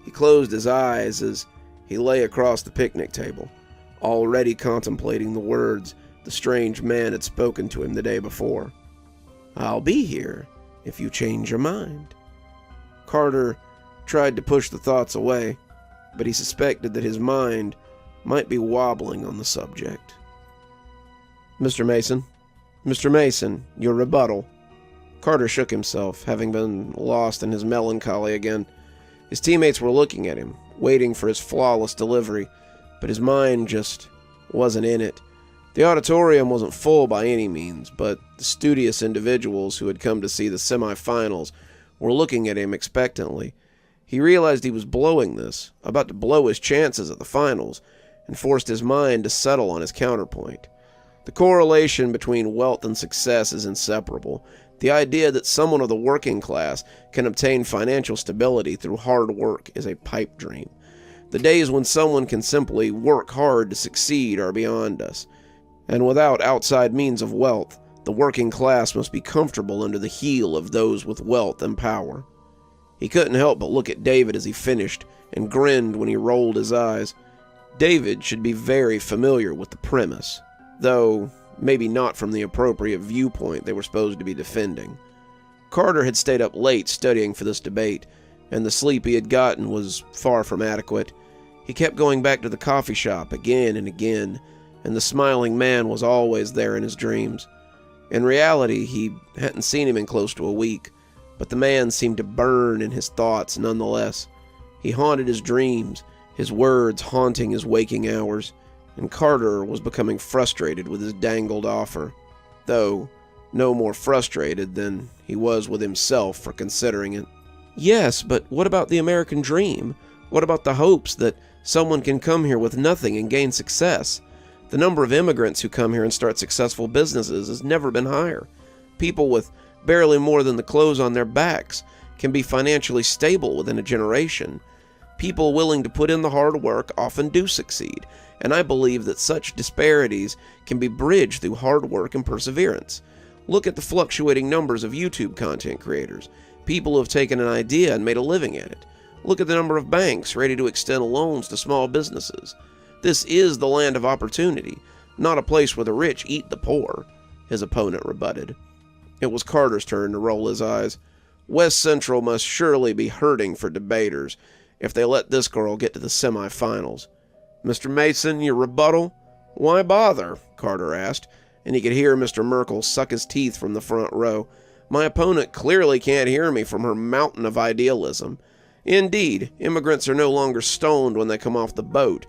He closed his eyes as he lay across the picnic table, already contemplating the words the strange man had spoken to him the day before. "I'll be here if you change your mind." Carter tried to push the thoughts away, but he suspected that his mind might be wobbling on the subject. "Mr. Mason? Mr. Mason, your rebuttal." Carter shook himself, having been lost in his melancholy again. His teammates were looking at him, waiting for his flawless delivery, but his mind just wasn't in it. The auditorium wasn't full by any means, but the studious individuals who had come to see the semifinals were looking at him expectantly. He realized he was blowing this, about to blow his chances at the finals, and forced his mind to settle on his counterpoint. The correlation between wealth and success is inseparable. The idea that someone of the working class can obtain financial stability through hard work is a pipe dream. The days when someone can simply work hard to succeed are beyond us. And without outside means of wealth, the working class must be comfortable under the heel of those with wealth and power. He couldn't help but look at David as he finished, and grinned when he rolled his eyes. David should be very familiar with the premise, though maybe not from the appropriate viewpoint they were supposed to be defending. Carter had stayed up late studying for this debate, and the sleep he had gotten was far from adequate. He kept going back to the coffee shop again and again, and the smiling man was always there in his dreams. In reality, he hadn't seen him in close to a week, but the man seemed to burn in his thoughts nonetheless. He haunted his dreams, his words haunting his waking hours, and Carter was becoming frustrated with his dangled offer, though no more frustrated than he was with himself for considering it. Yes, but what about the American dream? What about the hopes that someone can come here with nothing and gain success? The number of immigrants who come here and start successful businesses has never been higher. People with barely more than the clothes on their backs can be financially stable within a generation. People willing to put in the hard work often do succeed, and I believe that such disparities can be bridged through hard work and perseverance. Look at the fluctuating numbers of YouTube content creators, people who have taken an idea and made a living at it. Look at the number of banks ready to extend loans to small businesses. This is the land of opportunity, not a place where the rich eat the poor, his opponent rebutted. It was Carter's turn to roll his eyes. West Central must surely be hurting for debaters if they let this girl get to the semifinals. Mr. Mason, your rebuttal? Why bother? Carter asked, and he could hear Mr. Merkel suck his teeth from the front row. My opponent clearly can't hear me from her mountain of idealism. Indeed, immigrants are no longer stoned when they come off the boat,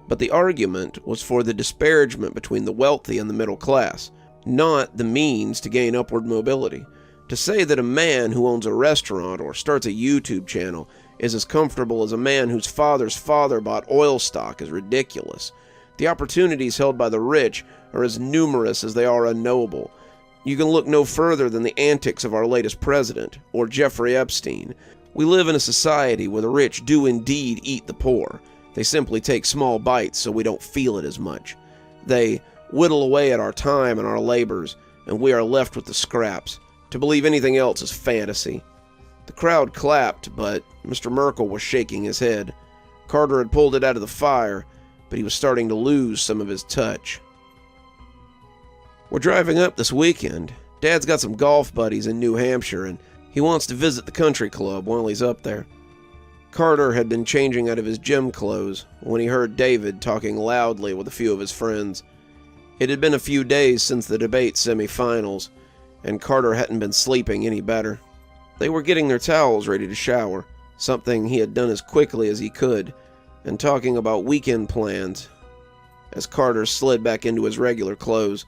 but the argument was for the disparagement between the wealthy and the middle class, not the means to gain upward mobility. To say that a man who owns a restaurant or starts a YouTube channel is as comfortable as a man whose father's father bought oil stock is ridiculous. The opportunities held by the rich are as numerous as they are unknowable. You can look no further than the antics of our latest president, or Jeffrey Epstein. We live in a society where the rich do indeed eat the poor. They simply take small bites so we don't feel it as much. They whittle away at our time and our labors, and we are left with the scraps. To believe anything else is fantasy. The crowd clapped, but Mr. Merkel was shaking his head. Carter had pulled it out of the fire, but he was starting to lose some of his touch. We're driving up this weekend. Dad's got some golf buddies in New Hampshire, and he wants to visit the country club while he's up there. Carter had been changing out of his gym clothes when he heard David talking loudly with a few of his friends. It had been a few days since the debate semifinals, and Carter hadn't been sleeping any better. They were getting their towels ready to shower, something he had done as quickly as he could, and talking about weekend plans as Carter slid back into his regular clothes.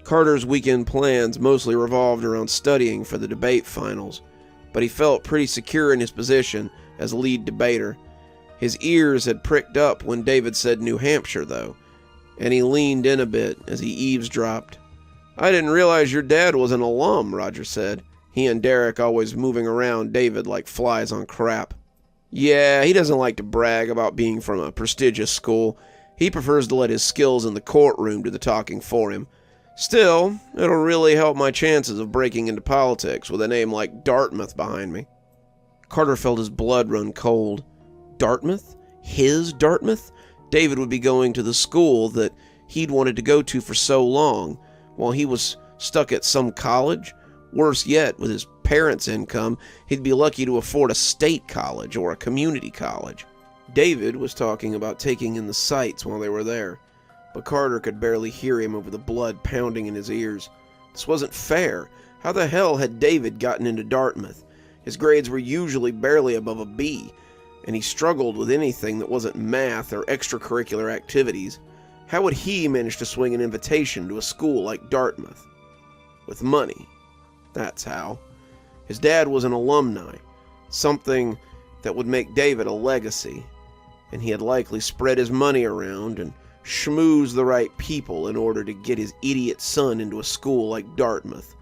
Carter's weekend plans mostly revolved around studying for the debate finals, but he felt pretty secure in his position as lead debater. His ears had pricked up when David said New Hampshire, though, and he leaned in a bit as he eavesdropped. I didn't realize your dad was an alum, Roger said, he and Derek always moving around David like flies on crap. Yeah, he doesn't like to brag about being from a prestigious school. He prefers to let his skills in the courtroom do the talking for him. Still, it'll really help my chances of breaking into politics with a name like Dartmouth behind me. Carter felt his blood run cold. Dartmouth? His Dartmouth? David would be going to the school that he'd wanted to go to for so long, while he was stuck at some college. Worse yet, with his parents' income, he'd be lucky to afford a state college or a community college. David was talking about taking in the sights while they were there, but Carter could barely hear him over the blood pounding in his ears. This wasn't fair. How the hell had David gotten into Dartmouth? His grades were usually barely above a B, and he struggled with anything that wasn't math or extracurricular activities. How would he manage to swing an invitation to a school like Dartmouth? With money. That's how. His dad was an alumni, something that would make David a legacy, and he had likely spread his money around and schmoozed the right people in order to get his idiot son into a school like Dartmouth.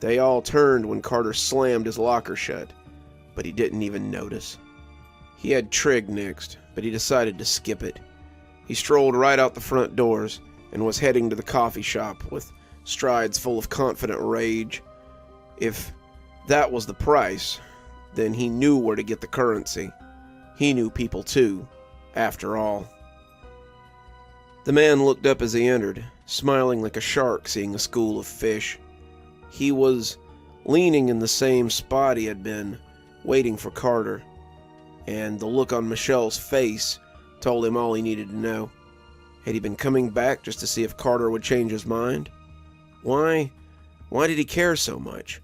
They all turned when Carter slammed his locker shut, but he didn't even notice. He had trig next, but he decided to skip it. He strolled right out the front doors and was heading to the coffee shop with strides full of confident rage. If that was the price, then he knew where to get the currency. He knew people too, after all. The man looked up as he entered, smiling like a shark seeing a school of fish. He was leaning in the same spot he had been, waiting for Carter, and the look on Michelle's face told him all he needed to know. Had he been coming back just to see if Carter would change his mind? Why did he care so much?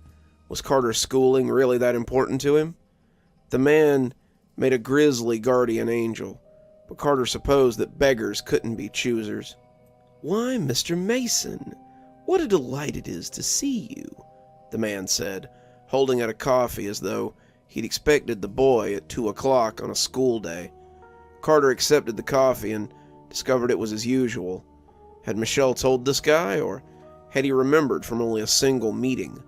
Was Carter's schooling really that important to him? The man made a grisly guardian angel, but Carter supposed that beggars couldn't be choosers. "Why, Mr. Mason, what a delight it is to see you," the man said, holding out a coffee as though he'd expected the boy at 2 o'clock on a school day. Carter accepted the coffee and discovered it was as usual. Had Michelle told this guy, or had he remembered from only a single meeting?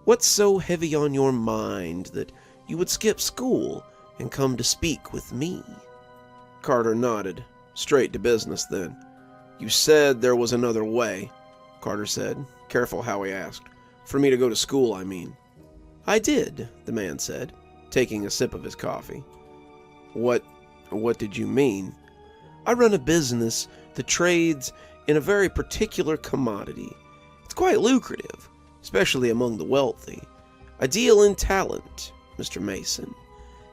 "What's so heavy on your mind that you would skip school and come to speak with me?" Carter nodded. Straight to business, then. "You said there was another way," Carter said, careful how he asked. "For me to go to school, I mean." "I did," the man said, taking a sip of his coffee. What did you mean?" "I run a business that trades in a very particular commodity. It's quite lucrative, especially among the wealthy. I deal in talent, Mr. Mason,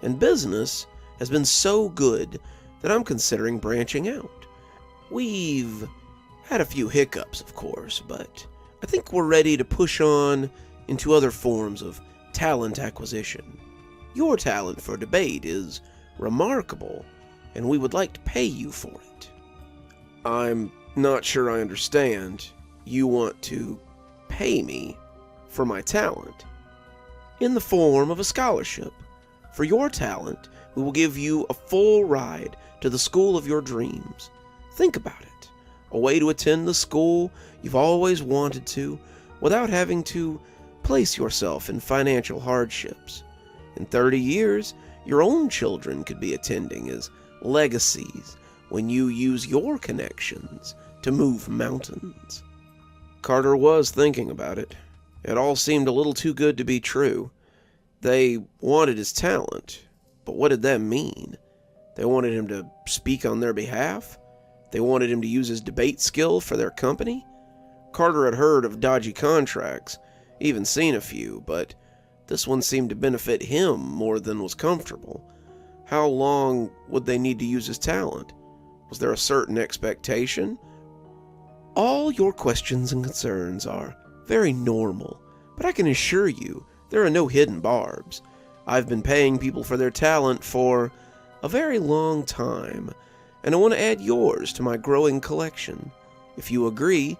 and business has been so good that I'm considering branching out. We've had a few hiccups, of course, but I think we're ready to push on into other forms of talent acquisition. Your talent for debate is remarkable, and we would like to pay you for it." "I'm not sure I understand. You want to pay me for my talent?" "In the form of a scholarship. For your talent, we will give you a full ride to the school of your dreams. Think about it. A way to attend the school you've always wanted to, without having to place yourself in financial hardships. In 30 years, your own children could be attending as legacies when you use your connections to move mountains." Carter was thinking about it. It all seemed a little too good to be true. They wanted his talent, but what did that mean? They wanted him to speak on their behalf? They wanted him to use his debate skill for their company? Carter had heard of dodgy contracts, even seen a few, but this one seemed to benefit him more than was comfortable. How long would they need to use his talent? Was there a certain expectation? "All your questions and concerns are very normal, but I can assure you there are no hidden barbs. I've been paying people for their talent for a very long time, and I want to add yours to my growing collection. If you agree,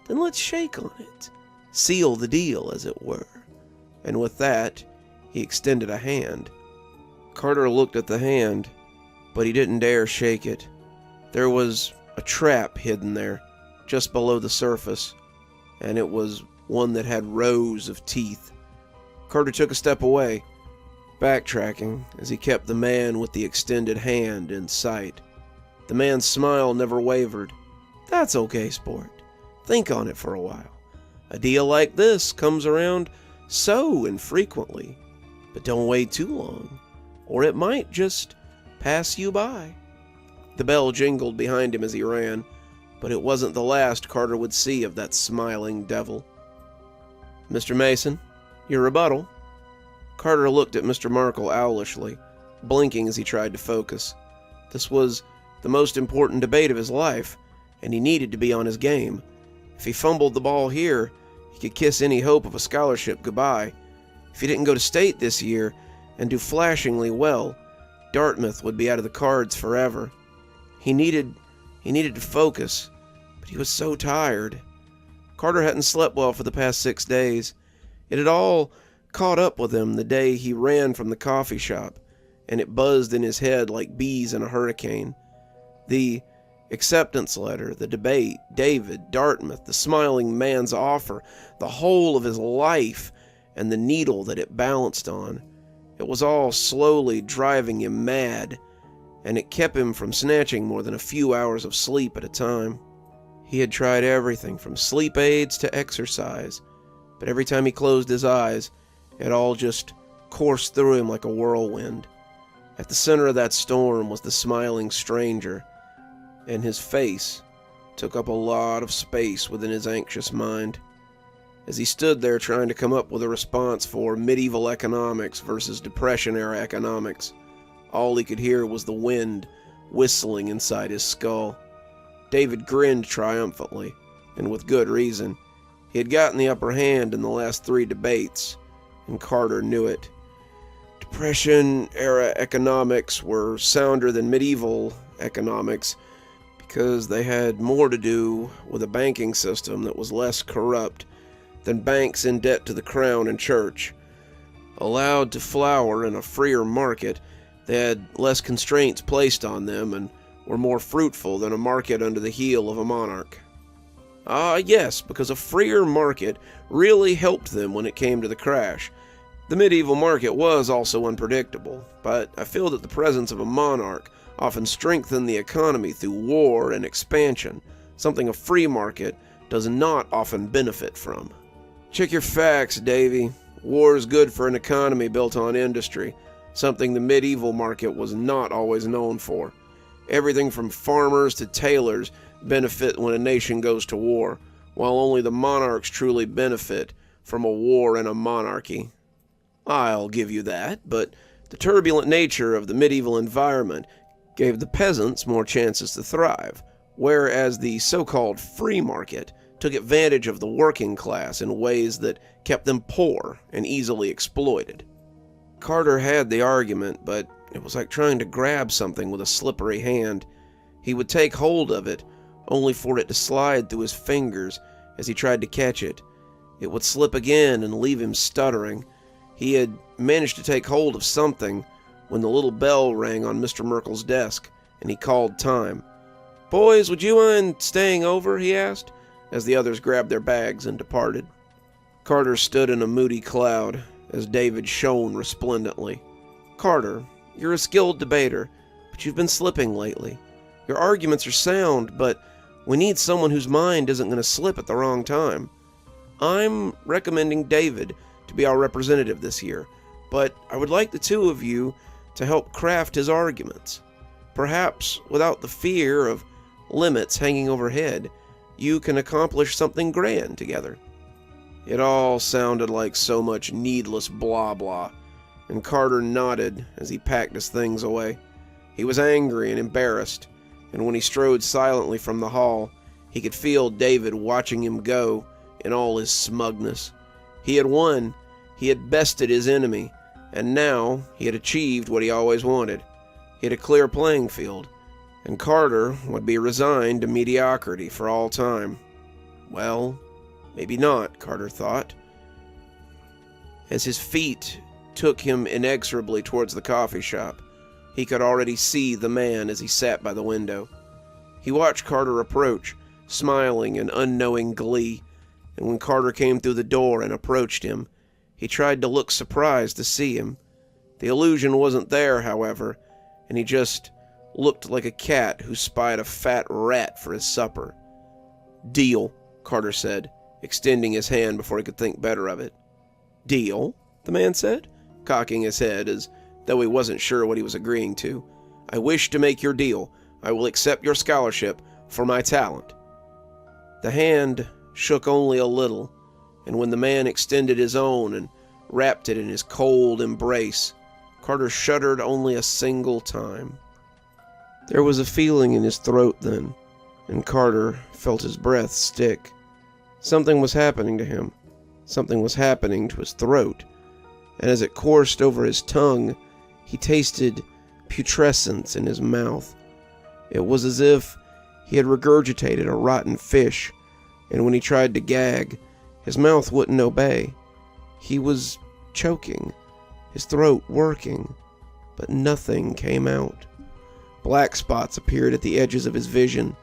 then let's shake on it. Seal the deal, as it were." And with that, he extended a hand. Carter looked at the hand, but he didn't dare shake it. There was a trap hidden there, just below the surface, and it was one that had rows of teeth. Carter took a step away, backtracking as he kept the man with the extended hand in sight. The man's smile never wavered. "That's okay, sport. Think on it for a while. A deal like this comes around so infrequently, but don't wait too long, or it might just pass you by." The bell jingled behind him as he ran, but it wasn't the last Carter would see of that smiling devil. "Mr. Mason, your rebuttal." Carter looked at Mr. Markle owlishly, blinking as he tried to focus. This was the most important debate of his life, and he needed to be on his game. If he fumbled the ball here, he could kiss any hope of a scholarship goodbye. If he didn't go to state this year and do flashingly well, Dartmouth would be out of the cards forever. He needed to focus, but he was so tired. Carter hadn't slept well for the past 6 days. It had all caught up with him the day he ran from the coffee shop, and it buzzed in his head like bees in a hurricane. The acceptance letter, the debate, David, Dartmouth, the smiling man's offer, the whole of his life, and the needle that it balanced on. It was all slowly driving him mad, and it kept him from snatching more than a few hours of sleep at a time. He had tried everything from sleep aids to exercise, but every time he closed his eyes, it all just coursed through him like a whirlwind. At the center of that storm was the smiling stranger, and his face took up a lot of space within his anxious mind. As he stood there trying to come up with a response for medieval economics versus Depression-era economics, all he could hear was the wind whistling inside his skull. David grinned triumphantly, and with good reason. He had gotten the upper hand in the last 3 debates, and Carter knew it. Depression-era economics were sounder than medieval economics because they had more to do with a banking system that was less corrupt than banks in debt to the crown and church. Allowed to flower in a freer market, they had less constraints placed on them and were more fruitful than a market under the heel of a monarch. Yes, because a freer market really helped them when it came to the crash. The medieval market was also unpredictable, but I feel that the presence of a monarch often strengthened the economy through war and expansion, something a free market does not often benefit from. Check your facts, Davy. War is good for an economy built on industry, something the medieval market was not always known for. Everything from farmers to tailors benefit when a nation goes to war, while only the monarchs truly benefit from a war and a monarchy. I'll give you that, but the turbulent nature of the medieval environment gave the peasants more chances to thrive, whereas the so-called free market took advantage of the working class in ways that kept them poor and easily exploited. Carter had the argument, but it was like trying to grab something with a slippery hand. He would take hold of it, only for it to slide through his fingers as he tried to catch it. It would slip again and leave him stuttering. He had managed to take hold of something when the little bell rang on Mr. Merkel's desk, and he called time. "Boys, would you mind staying over?" he asked, as the others grabbed their bags and departed. Carter stood in a moody cloud as David shone resplendently. "Carter, you're a skilled debater, but you've been slipping lately. Your arguments are sound, but we need someone whose mind isn't going to slip at the wrong time. I'm recommending David to be our representative this year, but I would like the two of you to help craft his arguments. Perhaps without the fear of limits hanging overhead, you can accomplish something grand together." It all sounded like so much needless blah blah, and Carter nodded as he packed his things away. He was angry and embarrassed, and when he strode silently from the hall, he could feel David watching him go in all his smugness. He had won, he had bested his enemy, and now he had achieved what he always wanted. He had a clear playing field, and Carter would be resigned to mediocrity for all time. Well, maybe not, Carter thought. As his feet took him inexorably towards the coffee shop, he could already see the man as he sat by the window. He watched Carter approach, smiling in unknowing glee, and when Carter came through the door and approached him, he tried to look surprised to see him. The illusion wasn't there, however, and he just looked like a cat who spied a fat rat for his supper. "Deal," Carter said, extending his hand before he could think better of it. "Deal?" the man said, cocking his head as though he wasn't sure what he was agreeing to. "I wish to make your deal. I will accept your scholarship for my talent." The hand shook only a little, and when the man extended his own and wrapped it in his cold embrace, Carter shuddered only a single time. There was a feeling in his throat then, and Carter felt his breath stick. Something was happening to him. Something was happening to his throat, and as it coursed over his tongue, he tasted putrescence in his mouth. It was as if he had regurgitated a rotten fish, and when he tried to gag, his mouth wouldn't obey. He was choking, his throat working, but nothing came out. Black spots appeared at the edges of his vision,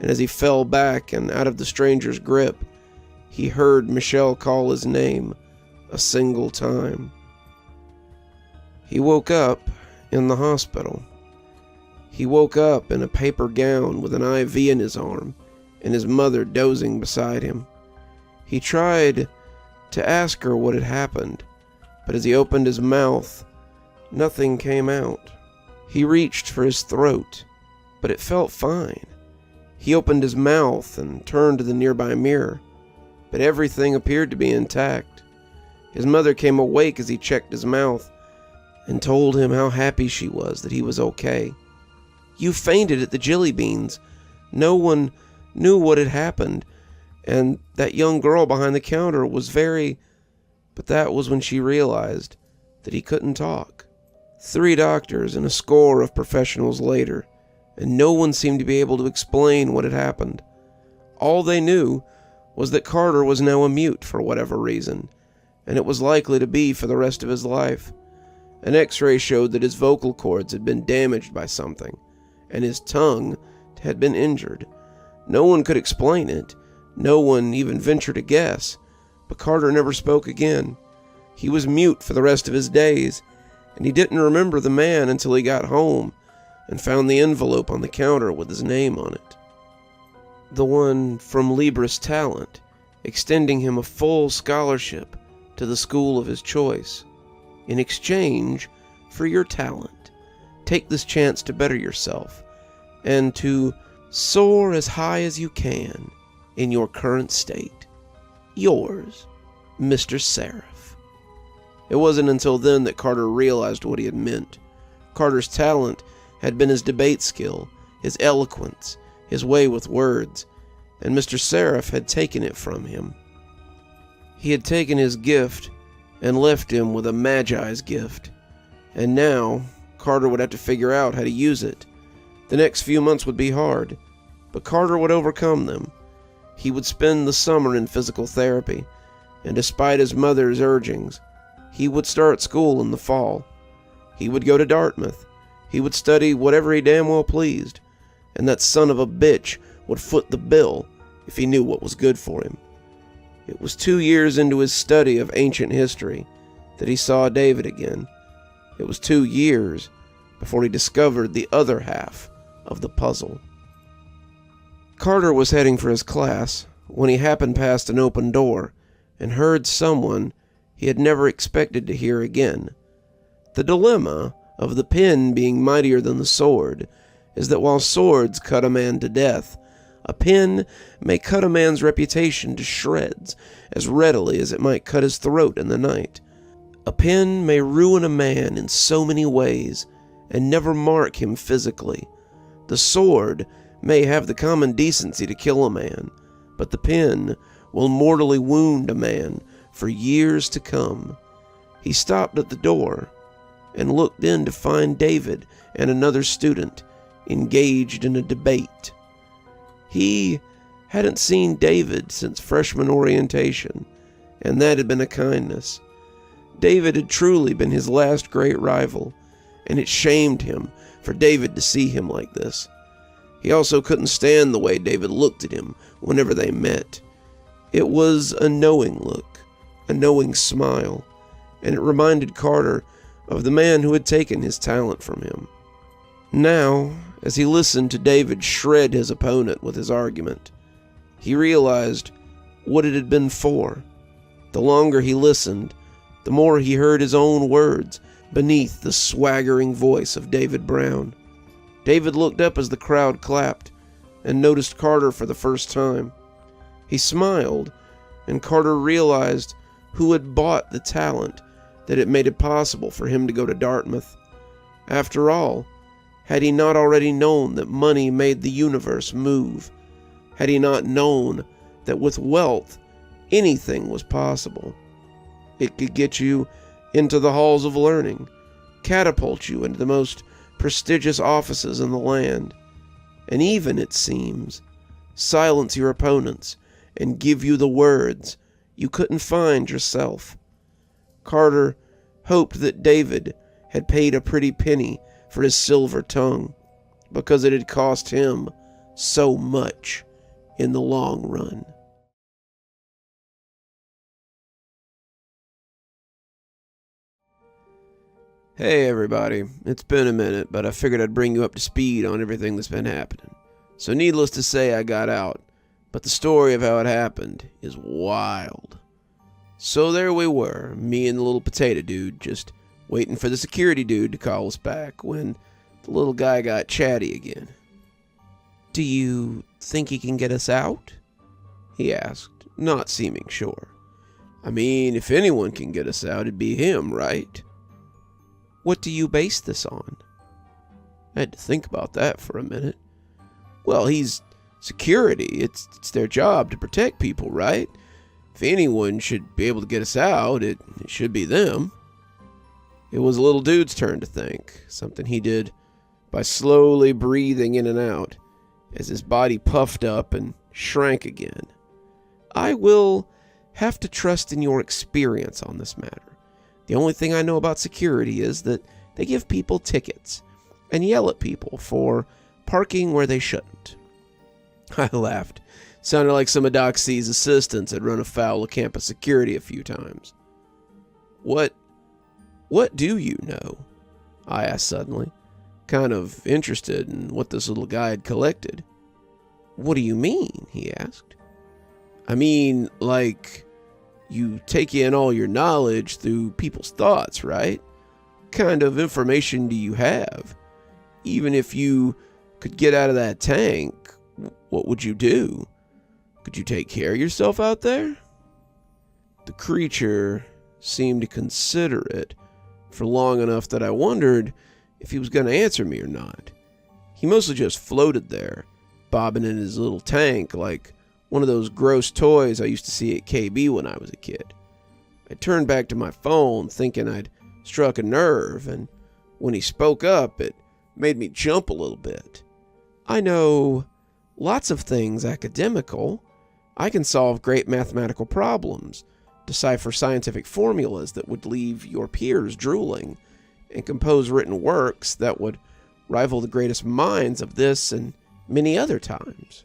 and as he fell back and out of the stranger's grip, he heard Michelle call his name a single time. He woke up in the hospital. He woke up in a paper gown with an IV in his arm, and his mother dozing beside him. He tried to ask her what had happened, but as he opened his mouth, nothing came out. He reached for his throat, but it felt fine. He opened his mouth and turned to the nearby mirror, but everything appeared to be intact. His mother came awake as he checked his mouth and told him how happy she was that he was okay. "You fainted at the jelly beans. No one knew what had happened, and that young girl behind the counter was very..." But that was when she realized that he couldn't talk. 3 doctors and a score of professionals later, and no one seemed to be able to explain what had happened. All they knew was that Carter was now a mute for whatever reason, and it was likely to be for the rest of his life. An X-ray showed that his vocal cords had been damaged by something, and his tongue had been injured. No one could explain it. No one even ventured to guess, but Carter never spoke again. He was mute for the rest of his days, and he didn't remember the man until he got home and found the envelope on the counter with his name on it. The one from Libris Talent, extending him a full scholarship to the school of his choice. In exchange for your talent, take this chance to better yourself and to soar as high as you can in your current state. Yours, Mr. Sereph. It wasn't until then that Carter realized what he had meant. Carter's talent had been his debate skill, his eloquence, his way with words, and Mr. Sereph had taken it from him. He had taken his gift and left him with a Magi's gift, and now Carter would have to figure out how to use it. The next few months would be hard, but Carter would overcome them. He would spend the summer in physical therapy, and despite his mother's urgings, he would start school in the fall. He would go to Dartmouth. He would study whatever he damn well pleased, and that son of a bitch would foot the bill if he knew what was good for him. It was 2 years into his study of ancient history that he saw David again. It was 2 years before he discovered the other half of the puzzle. Carter was heading for his class when he happened past an open door and heard someone he had never expected to hear again. The dilemma of the pen being mightier than the sword is that while swords cut a man to death, a pen may cut a man's reputation to shreds as readily as it might cut his throat in the night. A pen may ruin a man in so many ways and never mark him physically. The sword may have the common decency to kill a man, but the pen will mortally wound a man for years to come. He stopped at the door and looked in to find David and another student engaged in a debate. He hadn't seen David since freshman orientation, and that had been a kindness. David had truly been his last great rival, and it shamed him for David to see him like this. He also couldn't stand the way David looked at him whenever they met. It was a knowing look, a knowing smile, and it reminded Carter of the man who had taken his talent from him. Now, as he listened to David shred his opponent with his argument, he realized what it had been for. The longer he listened, the more he heard his own words beneath the swaggering voice of David Brown. David looked up as the crowd clapped and noticed Carter for the first time. He smiled, and Carter realized who had bought the talent that it made it possible for him to go to Dartmouth. After all, had he not already known that money made the universe move? Had he not known that with wealth, anything was possible? It could get you into the halls of learning, catapult you into the most prestigious offices in the land, and even, it seems, silence your opponents and give you the words you couldn't find yourself. Carter hoped that David had paid a pretty penny for his silver tongue, because it had cost him so much in the long run. Hey everybody, it's been a minute, but I figured I'd bring you up to speed on everything that's been happening. So needless to say, I got out, but the story of how it happened is wild. So there we were, me and the little potato dude, just waiting for the security dude to call us back when the little guy got chatty again. "Do you think he can get us out?" he asked, not seeming sure. "I mean, if anyone can get us out, it'd be him, right?" "What do you base this on?" I had to think about that for a minute. "Well, he's security. It's their job to protect people, right? If anyone should be able to get us out, it should be them." It was the little dude's turn to think, something he did by slowly breathing in and out as his body puffed up and shrank again. I will have to trust in your experience on this matter. The only thing I know about security is that they give people tickets and yell at people for parking where they shouldn't. I laughed. Sounded like some of Doc C's assistants had run afoul of campus security a few times. What do you know? I asked suddenly, kind of interested in what this little guy had collected. What do you mean? He asked. I mean, like, you take in all your knowledge through people's thoughts, right? What kind of information do you have? Even if you could get out of that tank, what would you do? Could you take care of yourself out there? The creature seemed to consider it for long enough that I wondered if he was going to answer me or not. He mostly just floated there, bobbing in his little tank like one of those gross toys I used to see at KB when I was a kid. I turned back to my phone thinking I'd struck a nerve, and when he spoke up, it made me jump a little bit. I know lots of things academical. I can solve great mathematical problems, decipher scientific formulas that would leave your peers drooling, and compose written works that would rival the greatest minds of this and many other times.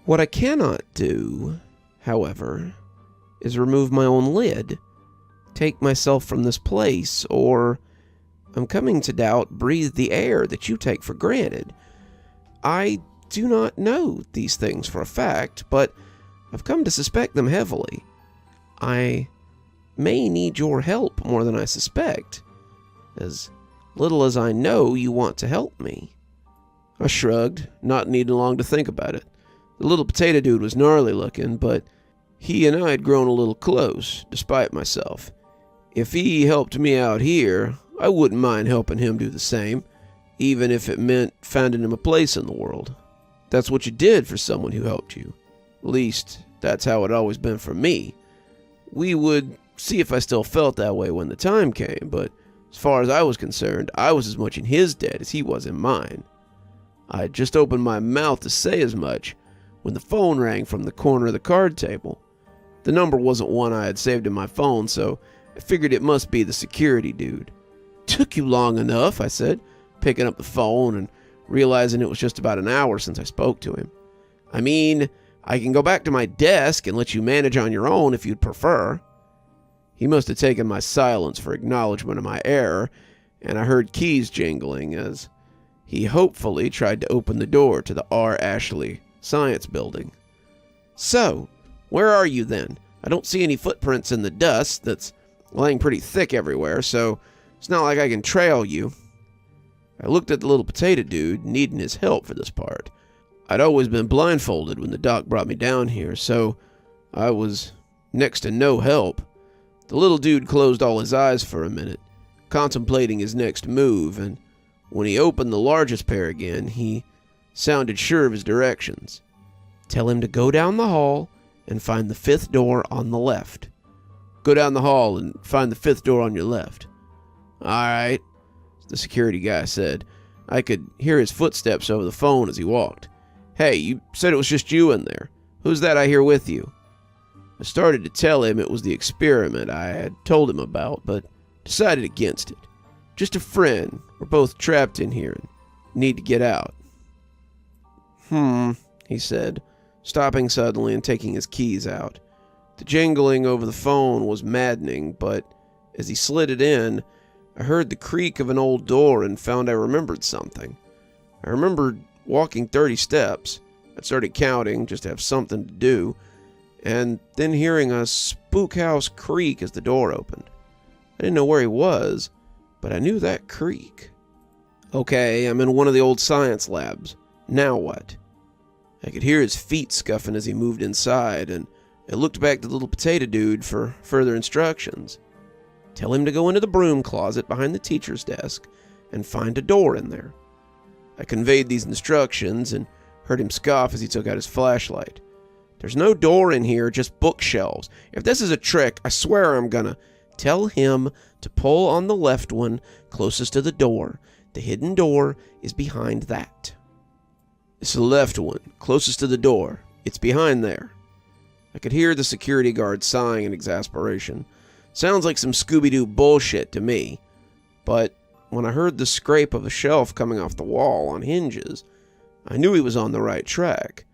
What I cannot do, however, is remove my own lid, take myself from this place, or, I'm coming to doubt, breathe the air that you take for granted. I do not know these things for a fact, but I've come to suspect them heavily. I may need your help more than I suspect. As little as I know, you want to help me. I shrugged, not needing long to think about it. The little potato dude was gnarly looking, but he and I had grown a little close, despite myself. If he helped me out here, I wouldn't mind helping him do the same, even if it meant finding him a place in the world. That's what you did for someone who helped you. At least, that's how it always been for me. We would see if I still felt that way when the time came, but as far as I was concerned, I was as much in his debt as he was in mine. I had just opened my mouth to say as much when the phone rang from the corner of the card table. The number wasn't one I had saved in my phone, so I figured it must be the security dude. "Took you long enough," I said, picking up the phone and realizing it was just about an hour since I spoke to him. "I mean, I can go back to my desk and let you manage on your own if you'd prefer." He must have taken my silence for acknowledgement of my error, and I heard keys jingling as he hopefully tried to open the door to the R. Ashley Science Building. "So, where are you then? I don't see any footprints in the dust that's laying pretty thick everywhere, so it's not like I can trail you." I looked at the little potato dude, needing his help for this part. I'd always been blindfolded when the doc brought me down here, so I was next to no help. The little dude closed all his eyes for a minute, contemplating his next move, and when he opened the largest pair again, he sounded sure of his directions. "Tell him to go down the hall and find the 5th door on the left." "Go down the hall and find the 5th door on your left." "All right," the security guy said. I could hear his footsteps over the phone as he walked. "Hey, you said it was just you in there. Who's that I hear with you?" I started to tell him it was the experiment I had told him about, but decided against it. "Just a friend. We're both trapped in here and need to get out." He said, stopping suddenly and taking his keys out. The jingling over the phone was maddening, but as he slid it in, I heard the creak of an old door and found I remembered something. I remembered walking 30 steps. I started counting just to have something to do, and then hearing a spook house creak as the door opened. I didn't know where he was, but I knew that creak. Okay, I'm in one of the old science labs. Now what? I could hear his feet scuffing as he moved inside, and I looked back to the little potato dude for further instructions. "Tell him to go into the broom closet behind the teacher's desk and find a door in there." I conveyed these instructions and heard him scoff as he took out his flashlight. "There's no door in here, just bookshelves. If this is a trick, I swear I'm gonna..." "Tell him to pull on the left one closest to the door, The hidden door is behind that. It's the left one, closest to the door. It's behind there. I could hear the security guard sighing in exasperation. Sounds like some Scooby-Doo bullshit to me. But when I heard the scrape of a shelf coming off the wall on hinges, I knew he was on the right track.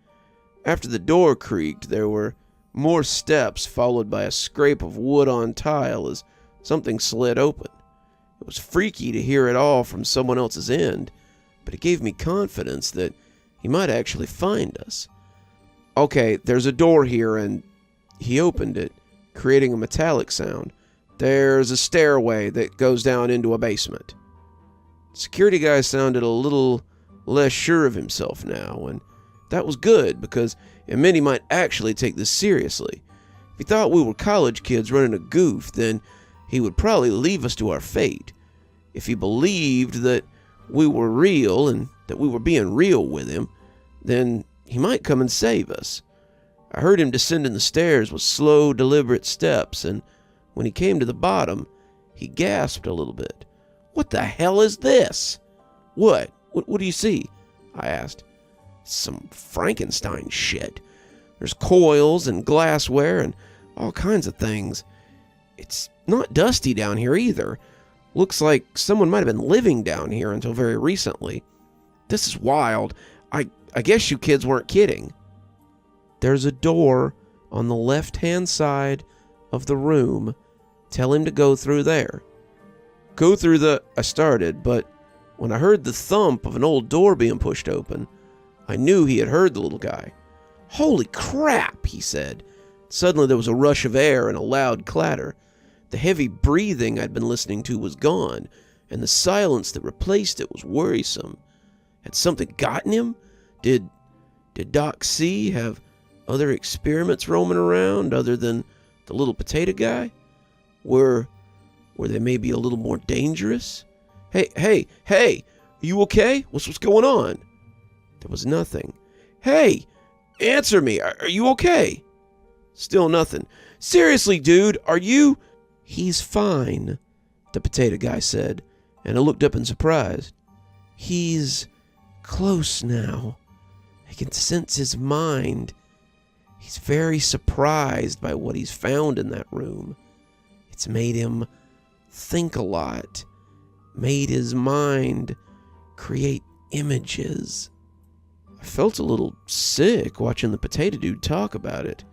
After the door creaked, there were more steps followed by a scrape of wood on tile as something slid open. It was freaky to hear it all from someone else's end, but it gave me confidence that he might actually find us. Okay, there's a door here, and he opened it, creating a metallic sound. There's a stairway that goes down into a basement. The security guy sounded a little less sure of himself now, and that was good because it meant he might actually take this seriously. If he thought we were college kids running a goof, then he would probably leave us to our fate. If he believed that we were real and that we were being real with him, then he might come and save us. I heard him descending the stairs with slow, deliberate steps, and when he came to the bottom, he gasped a little bit. "What the hell is this?" What do you see?" I asked. "Some Frankenstein shit. There's coils and glassware and all kinds of things. It's not dusty down here either. Looks like someone might have been living down here until very recently. This is wild. I guess you kids weren't kidding." "There's a door on the left-hand side of the room. Tell him to go through there." "Go through the..." I started, but when I heard the thump of an old door being pushed open, I knew he had heard the little guy. "Holy crap," he said. Suddenly there was a rush of air and a loud clatter. The heavy breathing I'd been listening to was gone, and the silence that replaced it was worrisome. Had something gotten him? Did Doc C have other experiments roaming around other than the little potato guy? Were they maybe a little more dangerous? Hey, are you okay? What's going on?" There was nothing. "Hey, answer me, are you okay?" Still nothing. "Seriously, dude, are you..." "He's fine," the potato guy said, and I looked up in surprise. "He's close now. I can sense his mind. He's very surprised by what he's found in that room. It's made him think a lot, made his mind create images." I felt a little sick watching the potato dude talk about it.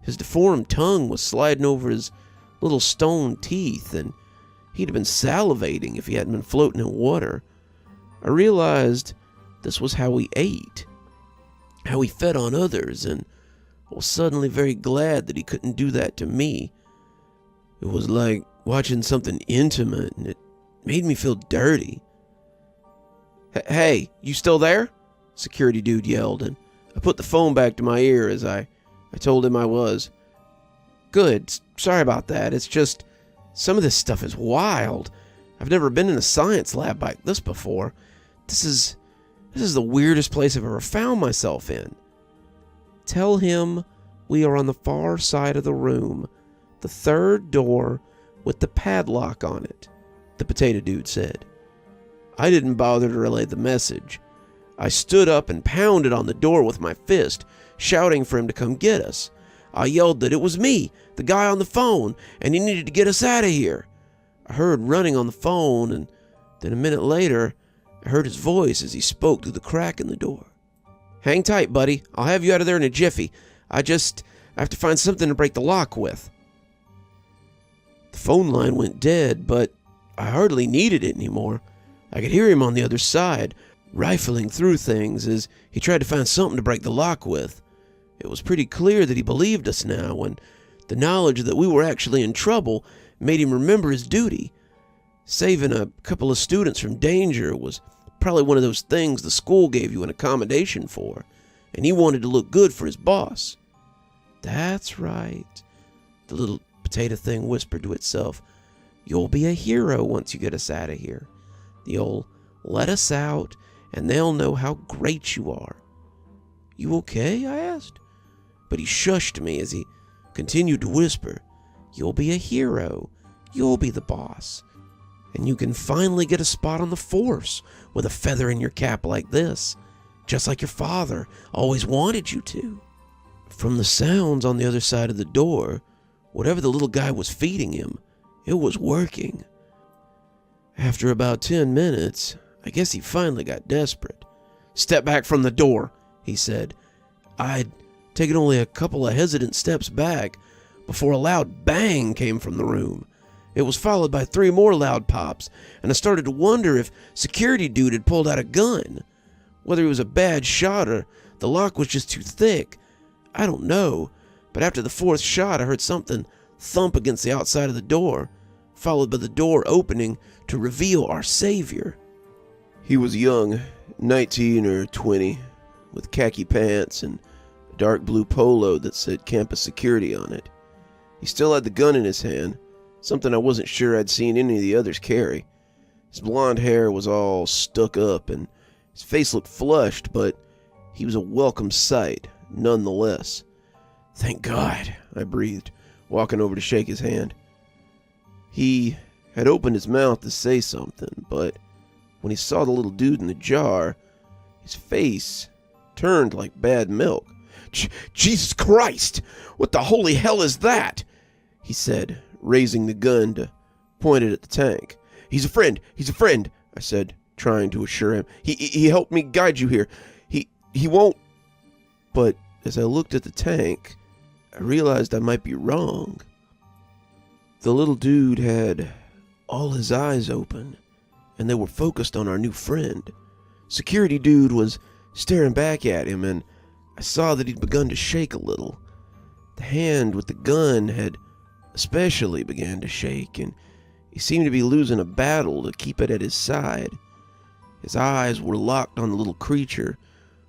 His deformed tongue was sliding over his little stone teeth, and he'd have been salivating if he hadn't been floating in water. I realized this was how he ate, how he fed on others, and I was suddenly very glad that he couldn't do that to me. It was like watching something intimate, and it made me feel dirty. "Hey, you still there?" Security dude yelled, and I put the phone back to my ear as I told him I was. "Good, sorry about that. It's just, some of this stuff is wild. I've never been in a science lab like this before. This is the weirdest place I've ever found myself in." "Tell him we are on the far side of the room, the third door with the padlock on it," the potato dude said. I didn't bother to relay the message. I stood up and pounded on the door with my fist, shouting for him to come get us. I yelled that it was me, the guy on the phone, and he needed to get us out of here. I heard running on the phone, and then a minute later, I heard his voice as he spoke through the crack in the door. "Hang tight, buddy. I'll have you out of there in a jiffy. I have to find something to break the lock with." The phone line went dead, but I hardly needed it anymore. I could hear him on the other side, rifling through things as he tried to find something to break the lock with. It was pretty clear that he believed us now, and the knowledge that we were actually in trouble made him remember his duty. Saving a couple of students from danger was probably one of those things the school gave you an accommodation for, and he wanted to look good for his boss. "That's right," the little potato thing whispered to itself. "You'll be a hero once you get us out of here. You'll let us out, and they'll know how great you are." "You okay?" I asked. But he shushed me as he continued to whisper, "You'll be a hero. You'll be the boss. and you can finally get a spot on the force with a feather in your cap like this, just like your father always wanted you to. From the sounds on the other side of the door, whatever the little guy was feeding him, it was working. After about 10 minutes, I guess he finally got desperate. "Step back from the door," he said. I'd taken only a couple of hesitant steps back before a loud bang came from the room. It was followed by 3 more loud pops, and I started to wonder if security dude had pulled out a gun. Whether he was a bad shot or the lock was just too thick, I don't know, but after the 4th shot I heard something thump against the outside of the door, followed by the door opening to reveal our savior. He was young, 19 or 20, with khaki pants and a dark blue polo that said campus security on it. He still had the gun in his hand, something I wasn't sure I'd seen any of the others carry. His blonde hair was all stuck up and his face looked flushed, but he was a welcome sight nonetheless. "Thank God," I breathed, walking over to shake his hand. He had opened his mouth to say something, but when he saw the little dude in the jar, his face turned like bad milk. Jesus Christ! What the holy hell is that?" he said, raising the gun to point it at the tank. He's a friend, I said, trying to assure him. He helped me guide you here. He won't..." But as I looked at the tank, I realized I might be wrong. The little dude had all his eyes open, and they were focused on our new friend. Security dude was staring back at him, and I saw that he'd begun to shake a little. The hand with the gun had especially began to shake, and he seemed to be losing a battle to keep it at his side. His eyes were locked on the little creature,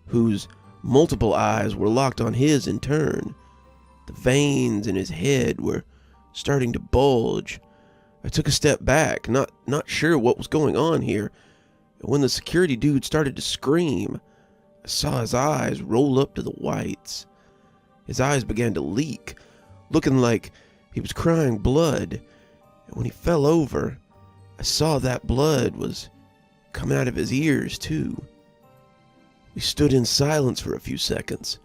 whose multiple eyes were locked on his in turn. The veins in his head were starting to bulge. I took a step back, not sure what was going on here, and when the security dude started to scream, I saw his eyes roll up to the whites. His eyes began to leak, looking like he was crying blood, and when he fell over, I saw that blood was coming out of his ears too. We stood in silence for a few seconds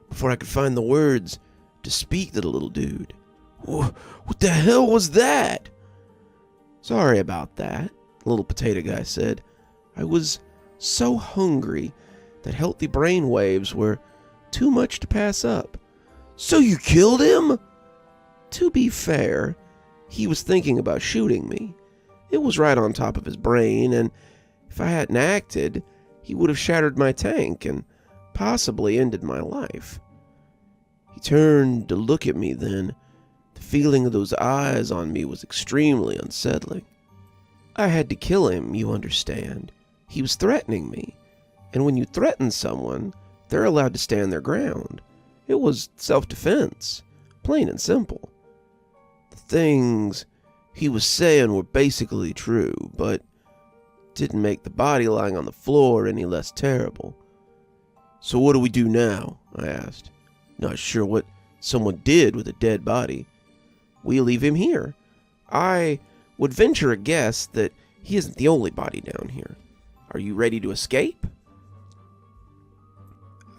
before I could find the words to speak to the little dude. "What the hell was that?" "Sorry about that," the little potato guy said. "I was so hungry that healthy brain waves were too much to pass up." "So you killed him?" "To be fair, he was thinking about shooting me. It was right on top of his brain, and if I hadn't acted, he would have shattered my tank and possibly ended my life." He turned to look at me then. The feeling of those eyes on me was extremely unsettling. "I had to kill him, you understand. He was threatening me. And when you threaten someone, they're allowed to stand their ground. It was self-defense, plain and simple." The things he was saying were basically true, but didn't make the body lying on the floor any less terrible. "So what do we do now?" I asked, not sure what someone did with a dead body. "We leave him here. I would venture a guess that he isn't the only body down here. Are you ready to escape?"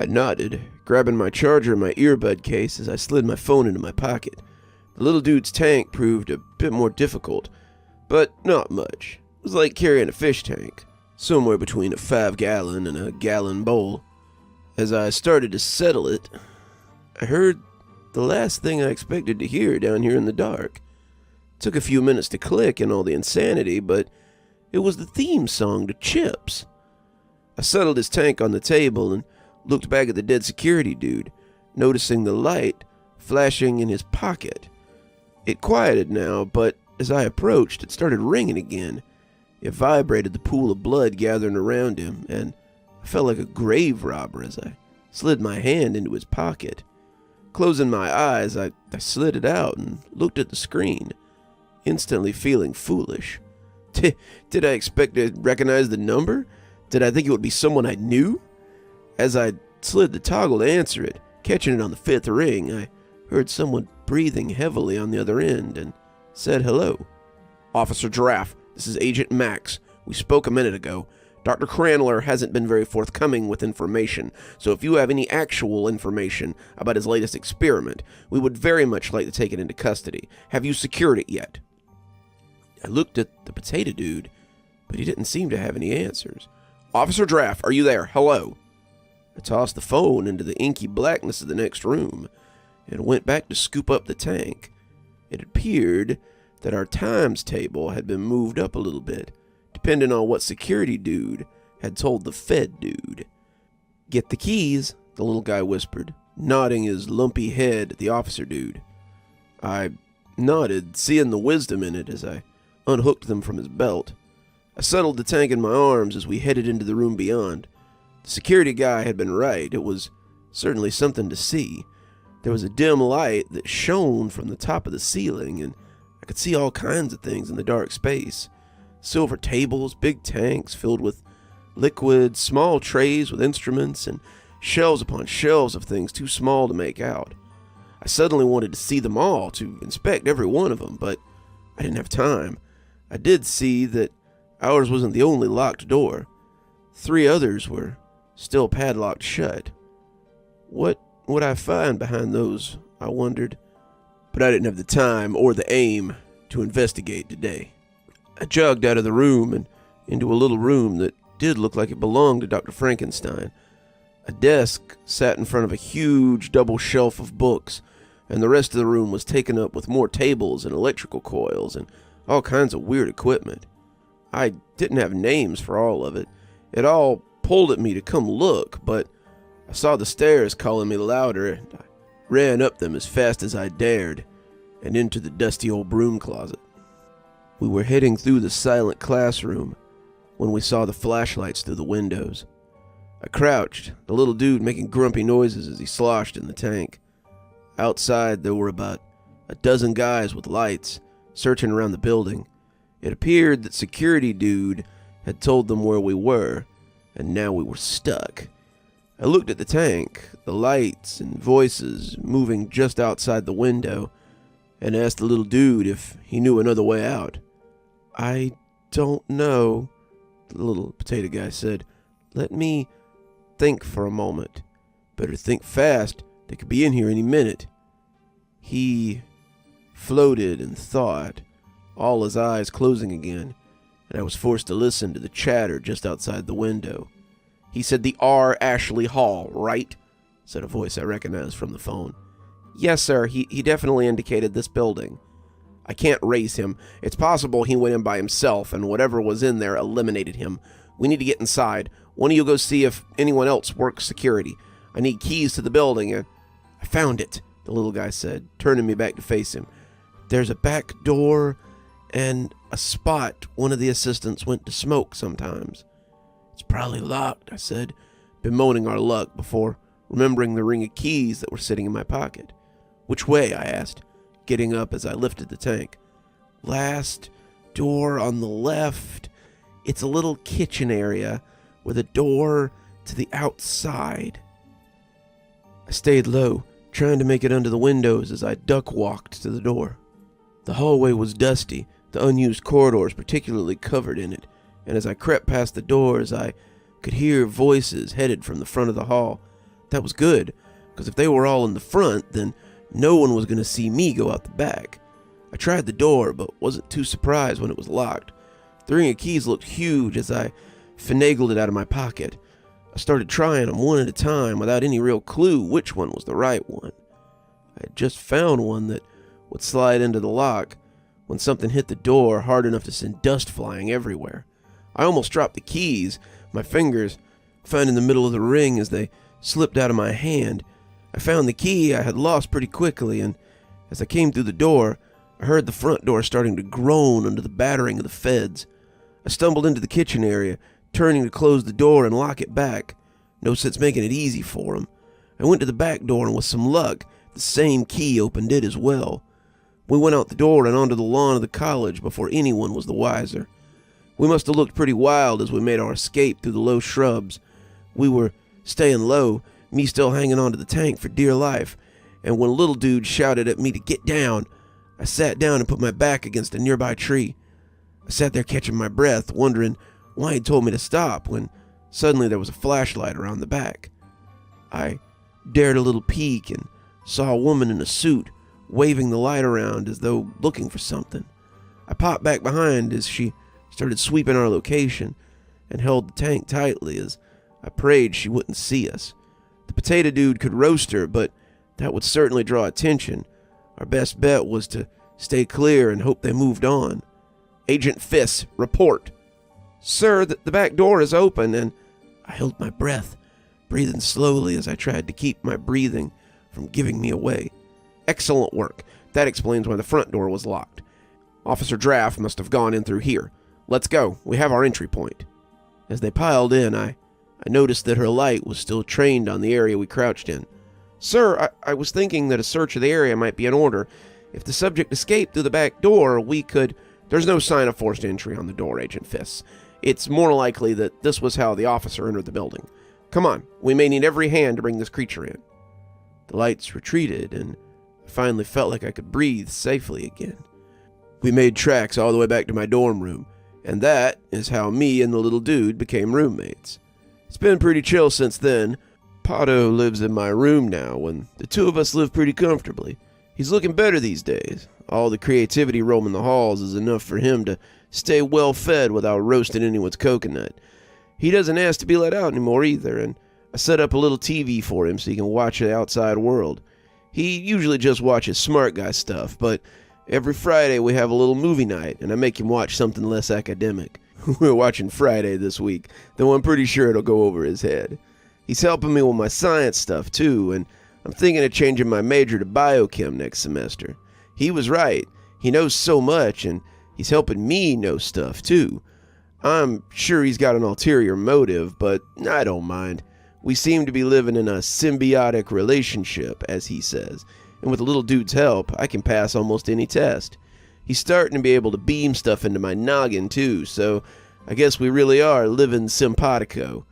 I nodded, grabbing my charger and my earbud case as I slid my phone into my pocket. The little dude's tank proved a bit more difficult, but not much. It was like carrying a fish tank, somewhere between a 5-gallon and a gallon bowl. As I started to settle it, I heard the last thing I expected to hear down here in the dark. It took a few minutes to click in all the insanity, but it was the theme song to Chips. I settled his tank on the table and looked back at the dead security dude, noticing the light flashing in his pocket. It quieted now, but as I approached, it started ringing again. It vibrated the pool of blood gathering around him, and I felt like a grave robber as I slid my hand into his pocket. Closing my eyes, I slid it out and looked at the screen, instantly feeling foolish. Did I expect to recognize the number? Did I think it would be someone I knew? As I slid the toggle to answer it, catching it on the 5th ring, I heard someone breathing heavily on the other end and said hello. "Officer Giraffe, This is Agent Max. We spoke a minute ago. Dr. Cranler hasn't been very forthcoming with information, so if you have any actual information about his latest experiment, we would very much like to take it into custody. Have you secured it yet?" I looked at the potato dude, but he didn't seem to have any answers. "Officer Draft, are you there? Hello?" I tossed the phone into the inky blackness of the next room and went back to scoop up the tank. It appeared that our times table had been moved up a little bit, depending on what security dude had told the Fed dude. "Get the keys," the little guy whispered, nodding his lumpy head at the officer dude. I nodded, seeing the wisdom in it as I unhooked them from his belt. I settled the tank in my arms as we headed into the room beyond. The security guy had been right. It was certainly something to see. There was a dim light that shone from the top of the ceiling, and I could see all kinds of things in the dark space. Silver tables, big tanks filled with liquid, small trays with instruments, and shelves upon shelves of things too small to make out. I suddenly wanted to see them all, to inspect every one of them, but I didn't have time. I did see that ours wasn't the only locked door. 3 others were still padlocked shut. What would I find behind those, I wondered, but I didn't have the time or the aim to investigate today. I jogged out of the room and into a little room that did look like it belonged to Dr. Frankenstein. A desk sat in front of a huge double shelf of books, and the rest of the room was taken up with more tables and electrical coils and all kinds of weird equipment. I didn't have names for all of it. It all pulled at me to come look, but I saw the stairs calling me louder, and I ran up them as fast as I dared and into the dusty old broom closet. We were heading through the silent classroom when we saw the flashlights through the windows. I crouched, the little dude making grumpy noises as he sloshed in the tank. Outside, there were about a dozen guys with lights searching around the building. It appeared that security dude had told them where we were, and now we were stuck. I looked at the tank, the lights and voices moving just outside the window, and asked the little dude if he knew another way out. "I don't know," the little potato guy said. "Let me think for a moment. Better think fast. They could be in here any minute." He floated in thought, all his eyes closing again, and I was forced to listen to the chatter just outside the window. "He said the R. Ashley Hall, right?" said a voice I recognized from the phone. "Yes, sir. He definitely indicated this building." "I can't raise him. It's possible he went in by himself, and whatever was in there eliminated him. We need to get inside. One of you go see if anyone else works security. I need keys to the building, and..." "I found it," the little guy said, turning me back to face him. "There's a back door and a spot one of the assistants went to smoke sometimes." "It's probably locked," I said, bemoaning our luck before remembering the ring of keys that were sitting in my pocket. "Which way?" I asked, getting up as I lifted the tank. "Last door on the left. It's a little kitchen area with a door to the outside." I stayed low, trying to make it under the windows as I duck-walked to the door. The hallway was dusty, the unused corridors particularly covered in it, and as I crept past the doors, I could hear voices headed from the front of the hall. That was good, because if they were all in the front, then no one was going to see me go out the back. I tried the door, but wasn't too surprised when it was locked. The ring of keys looked huge as I finagled it out of my pocket. I started trying them one at a time without any real clue which one was the right one. I had just found one that would slide into the lock when something hit the door hard enough to send dust flying everywhere. I almost dropped the keys, my fingers finding the middle of the ring as they slipped out of my hand. I found the key I had lost pretty quickly, and as I came through the door, I heard the front door starting to groan under the battering of the feds. I stumbled into the kitchen area, turning to close the door and lock it back. No sense making it easy for him. I went to the back door, and with some luck, the same key opened it as well. We went out the door and onto the lawn of the college before anyone was the wiser. We must have looked pretty wild as we made our escape through the low shrubs. We were staying low, me still hanging onto the tank for dear life, and when a little dude shouted at me to get down, I sat down and put my back against a nearby tree. I sat there catching my breath, wondering why he'd told me to stop, when suddenly there was a flashlight around the back. I dared a little peek and saw a woman in a suit waving the light around as though looking for something. I popped back behind as she started sweeping our location and held the tank tightly as I prayed she wouldn't see us. The potato dude could roast her, but that would certainly draw attention. Our best bet was to stay clear and hope they moved on. Agent Fiss, report. Sir, the back door is open, and I held my breath, breathing slowly as I tried to keep my breathing from giving me away. Excellent work. That explains why the front door was locked. Officer Draft must have gone in through here. Let's go. We have our entry point. As they piled in, I noticed that her light was still trained on the area we crouched in. Sir, I was thinking that a search of the area might be in order. If the subject escaped through the back door, we could... There's no sign of forced entry on the door, Agent Fiss. It's more likely that this was how the officer entered the building. Come on, we may need every hand to bring this creature in. The lights retreated, and I finally felt like I could breathe safely again. We made tracks all the way back to my dorm room, and that is how me and the little dude became roommates. It's been pretty chill since then. Pato lives in my room now, and the two of us live pretty comfortably. He's looking better these days. All the creativity roaming the halls is enough for him to stay well fed without roasting anyone's coconut. He doesn't ask to be let out anymore either, and I set up a little TV for him so he can watch the outside world. He usually just watches smart guy stuff, but every Friday we have a little movie night, and I make him watch something less academic. We're watching Friday this week, though I'm pretty sure it'll go over his head. He's helping me with my science stuff too, and I'm thinking of changing my major to biochem next semester. He was right. He knows so much, and he's helping me know stuff too. I'm sure he's got an ulterior motive, but I don't mind. We seem to be living in a symbiotic relationship, as he says, and with the little dude's help, I can pass almost any test. He's starting to be able to beam stuff into my noggin too, so I guess we really are living simpatico.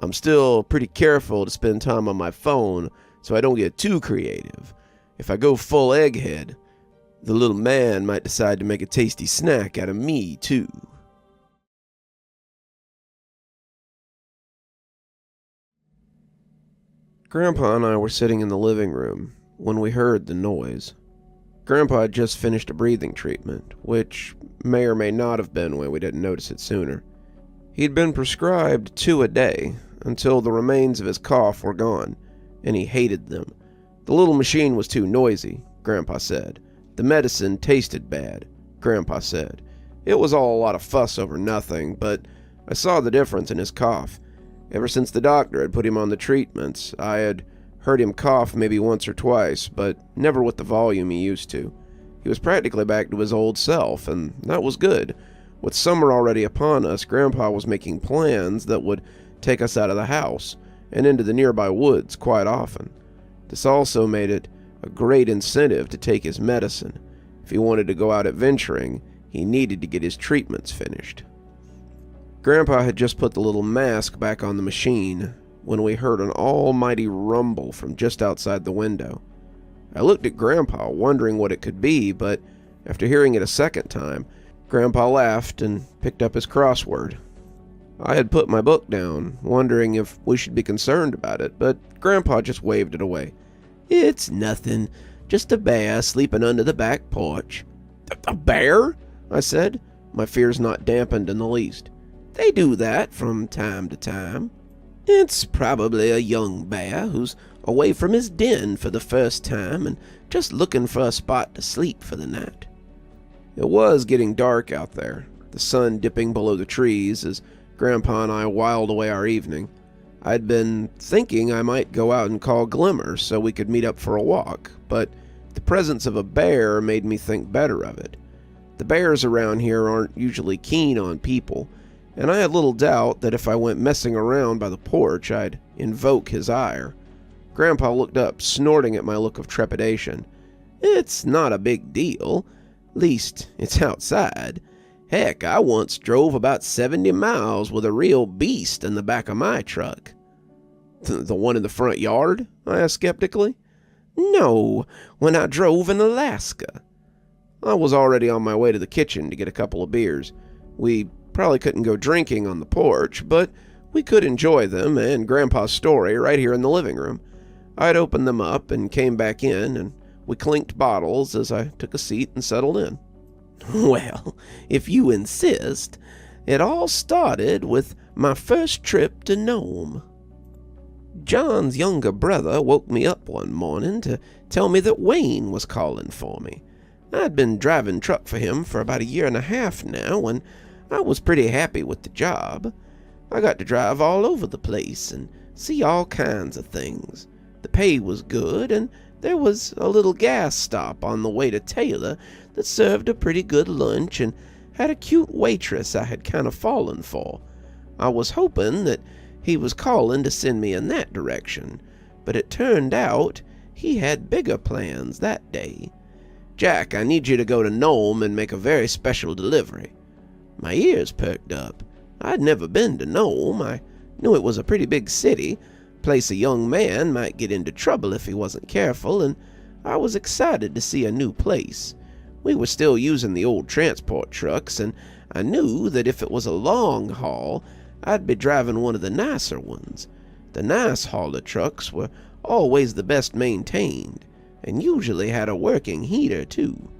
I'm still pretty careful to spend time on my phone so I don't get too creative. If I go full egghead, the little man might decide to make a tasty snack out of me too. Grandpa and I were sitting in the living room when we heard the noise. Grandpa had just finished a breathing treatment, which may or may not have been why we didn't notice it sooner. He'd been prescribed 2 a day until the remains of his cough were gone, and he hated them. The little machine was too noisy, Grandpa said. The medicine tasted bad, Grandpa said. It was all a lot of fuss over nothing, but I saw the difference in his cough. Ever since the doctor had put him on the treatments, I had heard him cough maybe once or twice, but never with the volume he used to. He was practically back to his old self, and that was good. With summer already upon us, Grandpa was making plans that would take us out of the house and into the nearby woods quite often. This also made it a great incentive to take his medicine. If he wanted to go out adventuring, he needed to get his treatments finished. Grandpa had just put the little mask back on the machine when we heard an almighty rumble from just outside the window. I looked at Grandpa, wondering what it could be, but after hearing it a second time, Grandpa laughed and picked up his crossword. I had put my book down, wondering if we should be concerned about it, but Grandpa just waved it away. It's nothing, just a bear sleeping under the back porch. A bear? I said, my fears not dampened in the least. They do that from time to time. It's probably a young bear who's away from his den for the first time and just looking for a spot to sleep for the night. It was getting dark out there, the sun dipping below the trees as Grandpa and I whiled away our evening. I'd been thinking I might go out and call Glimmer so we could meet up for a walk, but the presence of a bear made me think better of it. The bears around here aren't usually keen on people, and I had little doubt that if I went messing around by the porch, I'd invoke his ire. Grandpa looked up, snorting at my look of trepidation. It's not a big deal. Least, it's outside. Heck, I once drove about 70 miles with a real beast in the back of my truck. The one in the front yard? I asked skeptically. No, when I drove in Alaska. I was already on my way to the kitchen to get a couple of beers. We probably couldn't go drinking on the porch, but we could enjoy them and Grandpa's story right here in the living room. I'd opened them up and came back in, and we clinked bottles as I took a seat and settled in. Well, if you insist, it all started with my first trip to Nome. John's younger brother woke me up one morning to tell me that Wayne was calling for me. I'd been driving truck for him for about 1.5 years now, and I was pretty happy with the job. I got to drive all over the place and see all kinds of things. The pay was good, and there was a little gas stop on the way to Taylor that served a pretty good lunch and had a cute waitress I had kind of fallen for. I was hoping that he was calling to send me in that direction, but it turned out he had bigger plans that day. Jack, I need you to go to Nome and make a very special delivery. My ears perked up. I'd never been to Nome. I knew it was a pretty big city, place a young man might get into trouble if he wasn't careful, and I was excited to see a new place. We were still using the old transport trucks, and I knew that if it was a long haul, I'd be driving one of the nicer ones. The nice hauler trucks were always the best maintained, and usually had a working heater, too.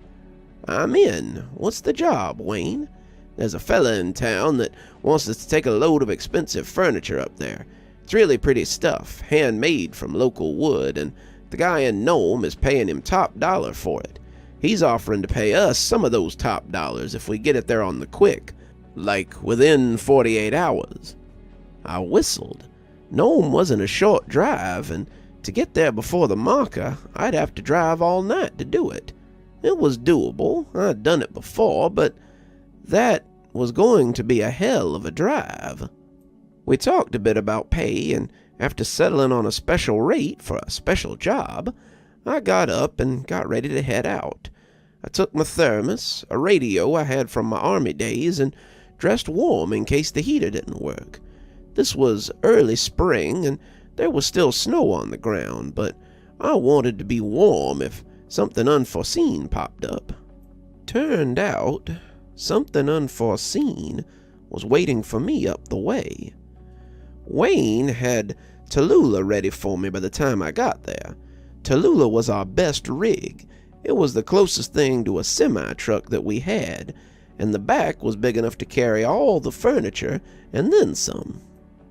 I'm in. What's the job, Wayne? There's a fella in town that wants us to take a load of expensive furniture up there. It's really pretty stuff, handmade from local wood, and the guy in Nome is paying him top dollar for it. He's offering to pay us some of those top dollars if we get it there on the quick, like within 48 hours. I whistled. Nome wasn't a short drive, and to get there before the marker, I'd have to drive all night to do it. It was doable. I'd done it before, but that was going to be a hell of a drive. We talked a bit about pay, and after settling on a special rate for a special job, I got up and got ready to head out. I took my thermos, a radio I had from my army days, and dressed warm in case the heater didn't work. This was early spring, and there was still snow on the ground, but I wanted to be warm if something unforeseen popped up. Turned out, something unforeseen was waiting for me up the way. Wayne had Tallulah ready for me by the time I got there. Tallulah was our best rig. It was the closest thing to a semi-truck that we had, and the back was big enough to carry all the furniture and then some.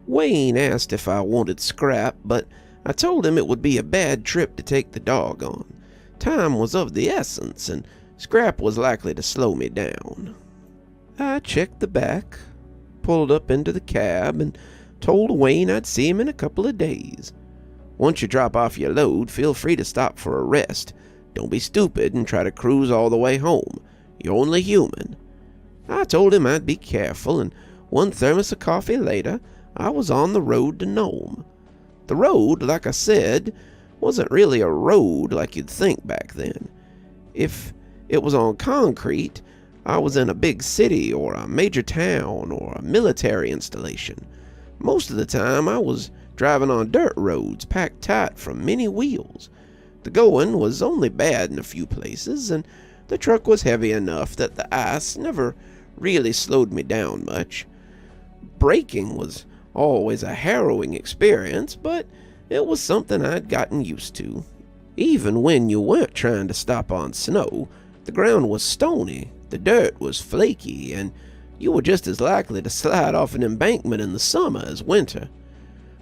Wayne asked if I wanted scrap, but I told him it would be a bad trip to take the dog on. Time was of the essence, and scrap was likely to slow me down. I checked the back, pulled up into the cab, and told Wayne I'd see him in a couple of days. Once you drop off your load, feel free to stop for a rest. Don't be stupid and try to cruise all the way home. You're only human. I told him I'd be careful, and one thermos of coffee later, I was on the road to Nome. The road, like I said, wasn't really a road like you'd think back then. If it was on concrete, I was in a big city or a major town or a military installation. Most of the time, I was driving on dirt roads packed tight from many wheels. The going was only bad in a few places, and the truck was heavy enough that the ice never really slowed me down much. Braking was always a harrowing experience, but it was something I'd gotten used to. Even when you weren't trying to stop on snow, the ground was stony, the dirt was flaky, and you were just as likely to slide off an embankment in the summer as winter.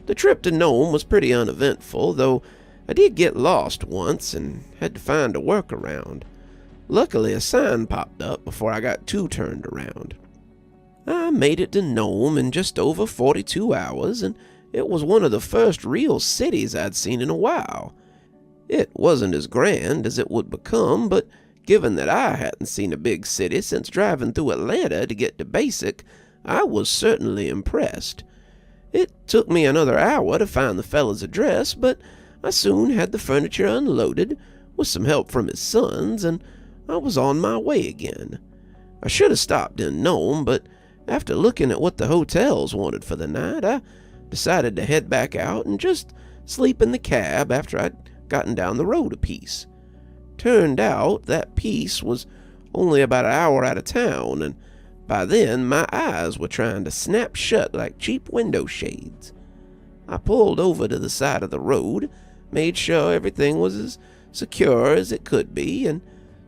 The trip to Nome was pretty uneventful, though I did get lost once and had to find a workaround. Luckily, a sign popped up before I got too turned around. I made it to Nome in just over 42 hours, and it was one of the first real cities I'd seen in a while. It wasn't as grand as it would become, but given that I hadn't seen a big city since driving through Atlanta to get to Basic, I was certainly impressed. It took me another hour to find the fella's address, but I soon had the furniture unloaded, with some help from his sons, and I was on my way again. I should have stopped in Nome, but after looking at what the hotels wanted for the night, I decided to head back out and just sleep in the cab after I'd gotten down the road a piece. Turned out that piece was only about an hour out of town, and By then, my eyes were trying to snap shut like cheap window shades. I pulled over to the side of the road, made sure everything was as secure as it could be, and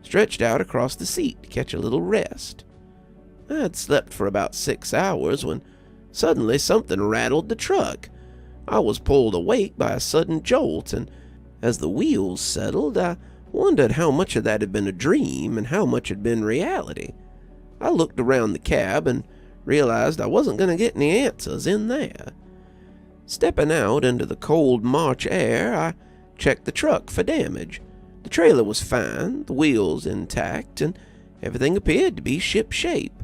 stretched out across the seat to catch a little rest. I had slept for about 6 hours when suddenly something rattled the truck. I was pulled awake by a sudden jolt, and as the wheels settled, I wondered how much of that had been a dream and how much had been reality. I looked around the cab and realized I wasn't going to get any answers in there. Stepping out into the cold March air, I checked the truck for damage. The trailer was fine, the wheels intact, and everything appeared to be ship-shape.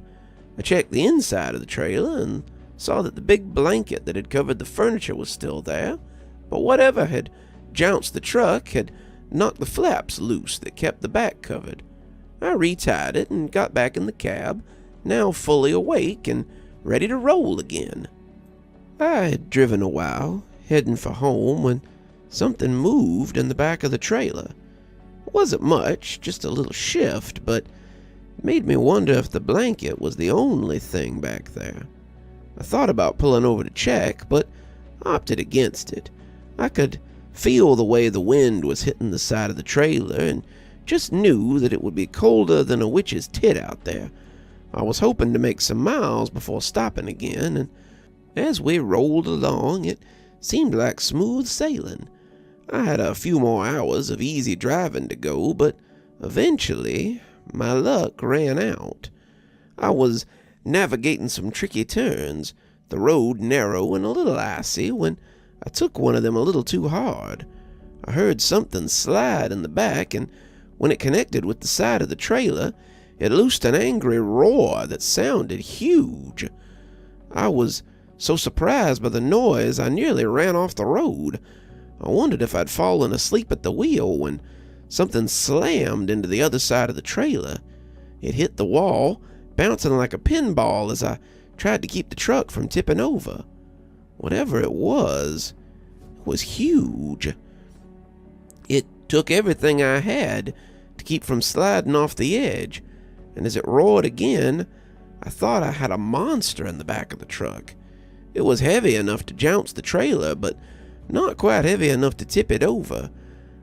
I checked the inside of the trailer and saw that the big blanket that had covered the furniture was still there, but whatever had jounced the truck had knocked the flaps loose that kept the back covered. I retied it and got back in the cab, now fully awake and ready to roll again. I had driven a while, heading for home, when something moved in the back of the trailer. It wasn't much, just a little shift, but it made me wonder if the blanket was the only thing back there. I thought about pulling over to check, but opted against it. I could feel the way the wind was hitting the side of the trailer and just knew that it would be colder than a witch's tit out there. I was hoping to make some miles before stopping again, and as we rolled along, it seemed like smooth sailing. I had a few more hours of easy driving to go, but eventually my luck ran out. I was navigating some tricky turns, the road narrow and a little icy, when I took one of them a little too hard. I heard something slide in the back, and when it connected with the side of the trailer, it loosed an angry roar that sounded huge. I was so surprised by the noise I nearly ran off the road. I wondered if I'd fallen asleep at the wheel when something slammed into the other side of the trailer. It hit the wall, bouncing like a pinball as I tried to keep the truck from tipping over. Whatever it was huge. It took everything I had to keep from sliding off the edge, and as it roared again, I thought I had a monster in the back of the truck. It was heavy enough to jounce the trailer, but not quite heavy enough to tip it over.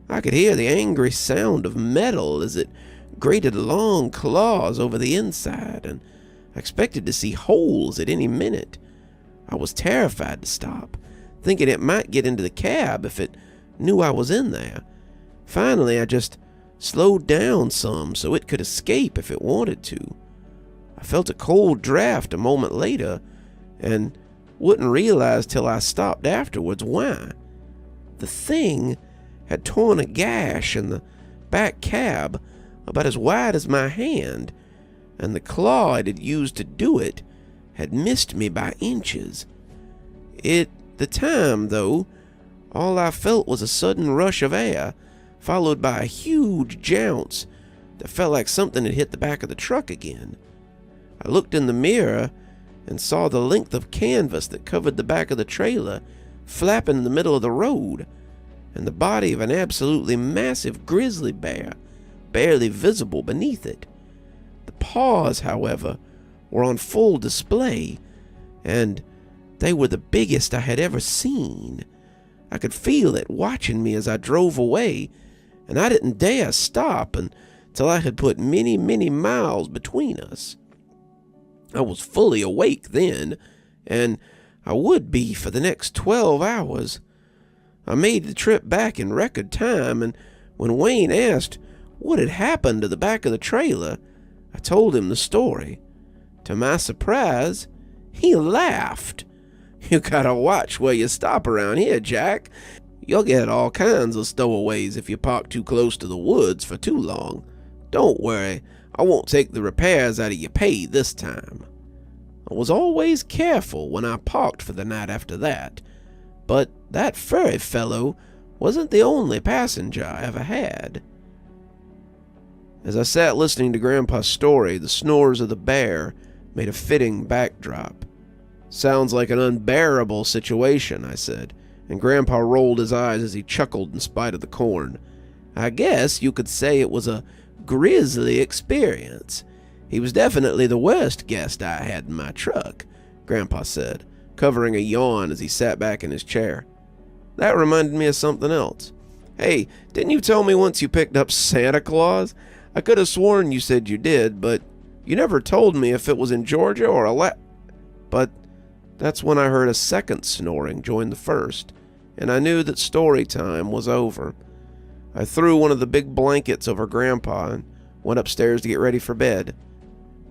I could hear the angry sound of metal as it grated long claws over the inside, and I expected to see holes at any minute. I was terrified to stop, thinking it might get into the cab if it knew I was in there. Finally, I just slowed down some so it could escape if it wanted to. I felt a cold draft a moment later, and wouldn't realize till I stopped afterwards why. The thing had torn a gash in the back cab about as wide as my hand, and the claw it had used to do it had missed me by inches. At the time, though, all I felt was a sudden rush of air, followed by a huge jounce that felt like something had hit the back of the truck again. I looked in the mirror and saw the length of canvas that covered the back of the trailer flapping in the middle of the road, and the body of an absolutely massive grizzly bear barely visible beneath it. The paws, however, were on full display, and they were the biggest I had ever seen. I could feel it watching me as I drove away, and I didn't dare stop until I had put many, many miles between us. I was fully awake then, and I would be for the next 12 hours. I made the trip back in record time, and when Wayne asked what had happened to the back of the trailer, I told him the story. To my surprise, he laughed. "You gotta watch where you stop around here, Jack. You'll get all kinds of stowaways if you park too close to the woods for too long. Don't worry, I won't take the repairs out of your pay this time." I was always careful when I parked for the night after that, but that furry fellow wasn't the only passenger I ever had. As I sat listening to Grandpa's story, the snores of the bear made a fitting backdrop. "Sounds like an unbearable situation," I said, and Grandpa rolled his eyes as he chuckled in spite of the corn. "I guess you could say it was a grisly experience. He was definitely the worst guest I had in my truck, Grandpa said, covering a yawn as he sat back in his chair. That reminded me of something else. Hey, didn't you tell me once you picked up Santa Claus? I could have sworn you said you did, but you never told me if it was in Georgia or But that's when I heard a second snoring join the first, and I knew that story time was over. I threw one of the big blankets over Grandpa and went upstairs to get ready for bed.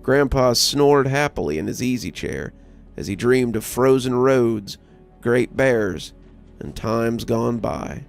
Grandpa snored happily in his easy chair as he dreamed of frozen roads, great bears, and times gone by.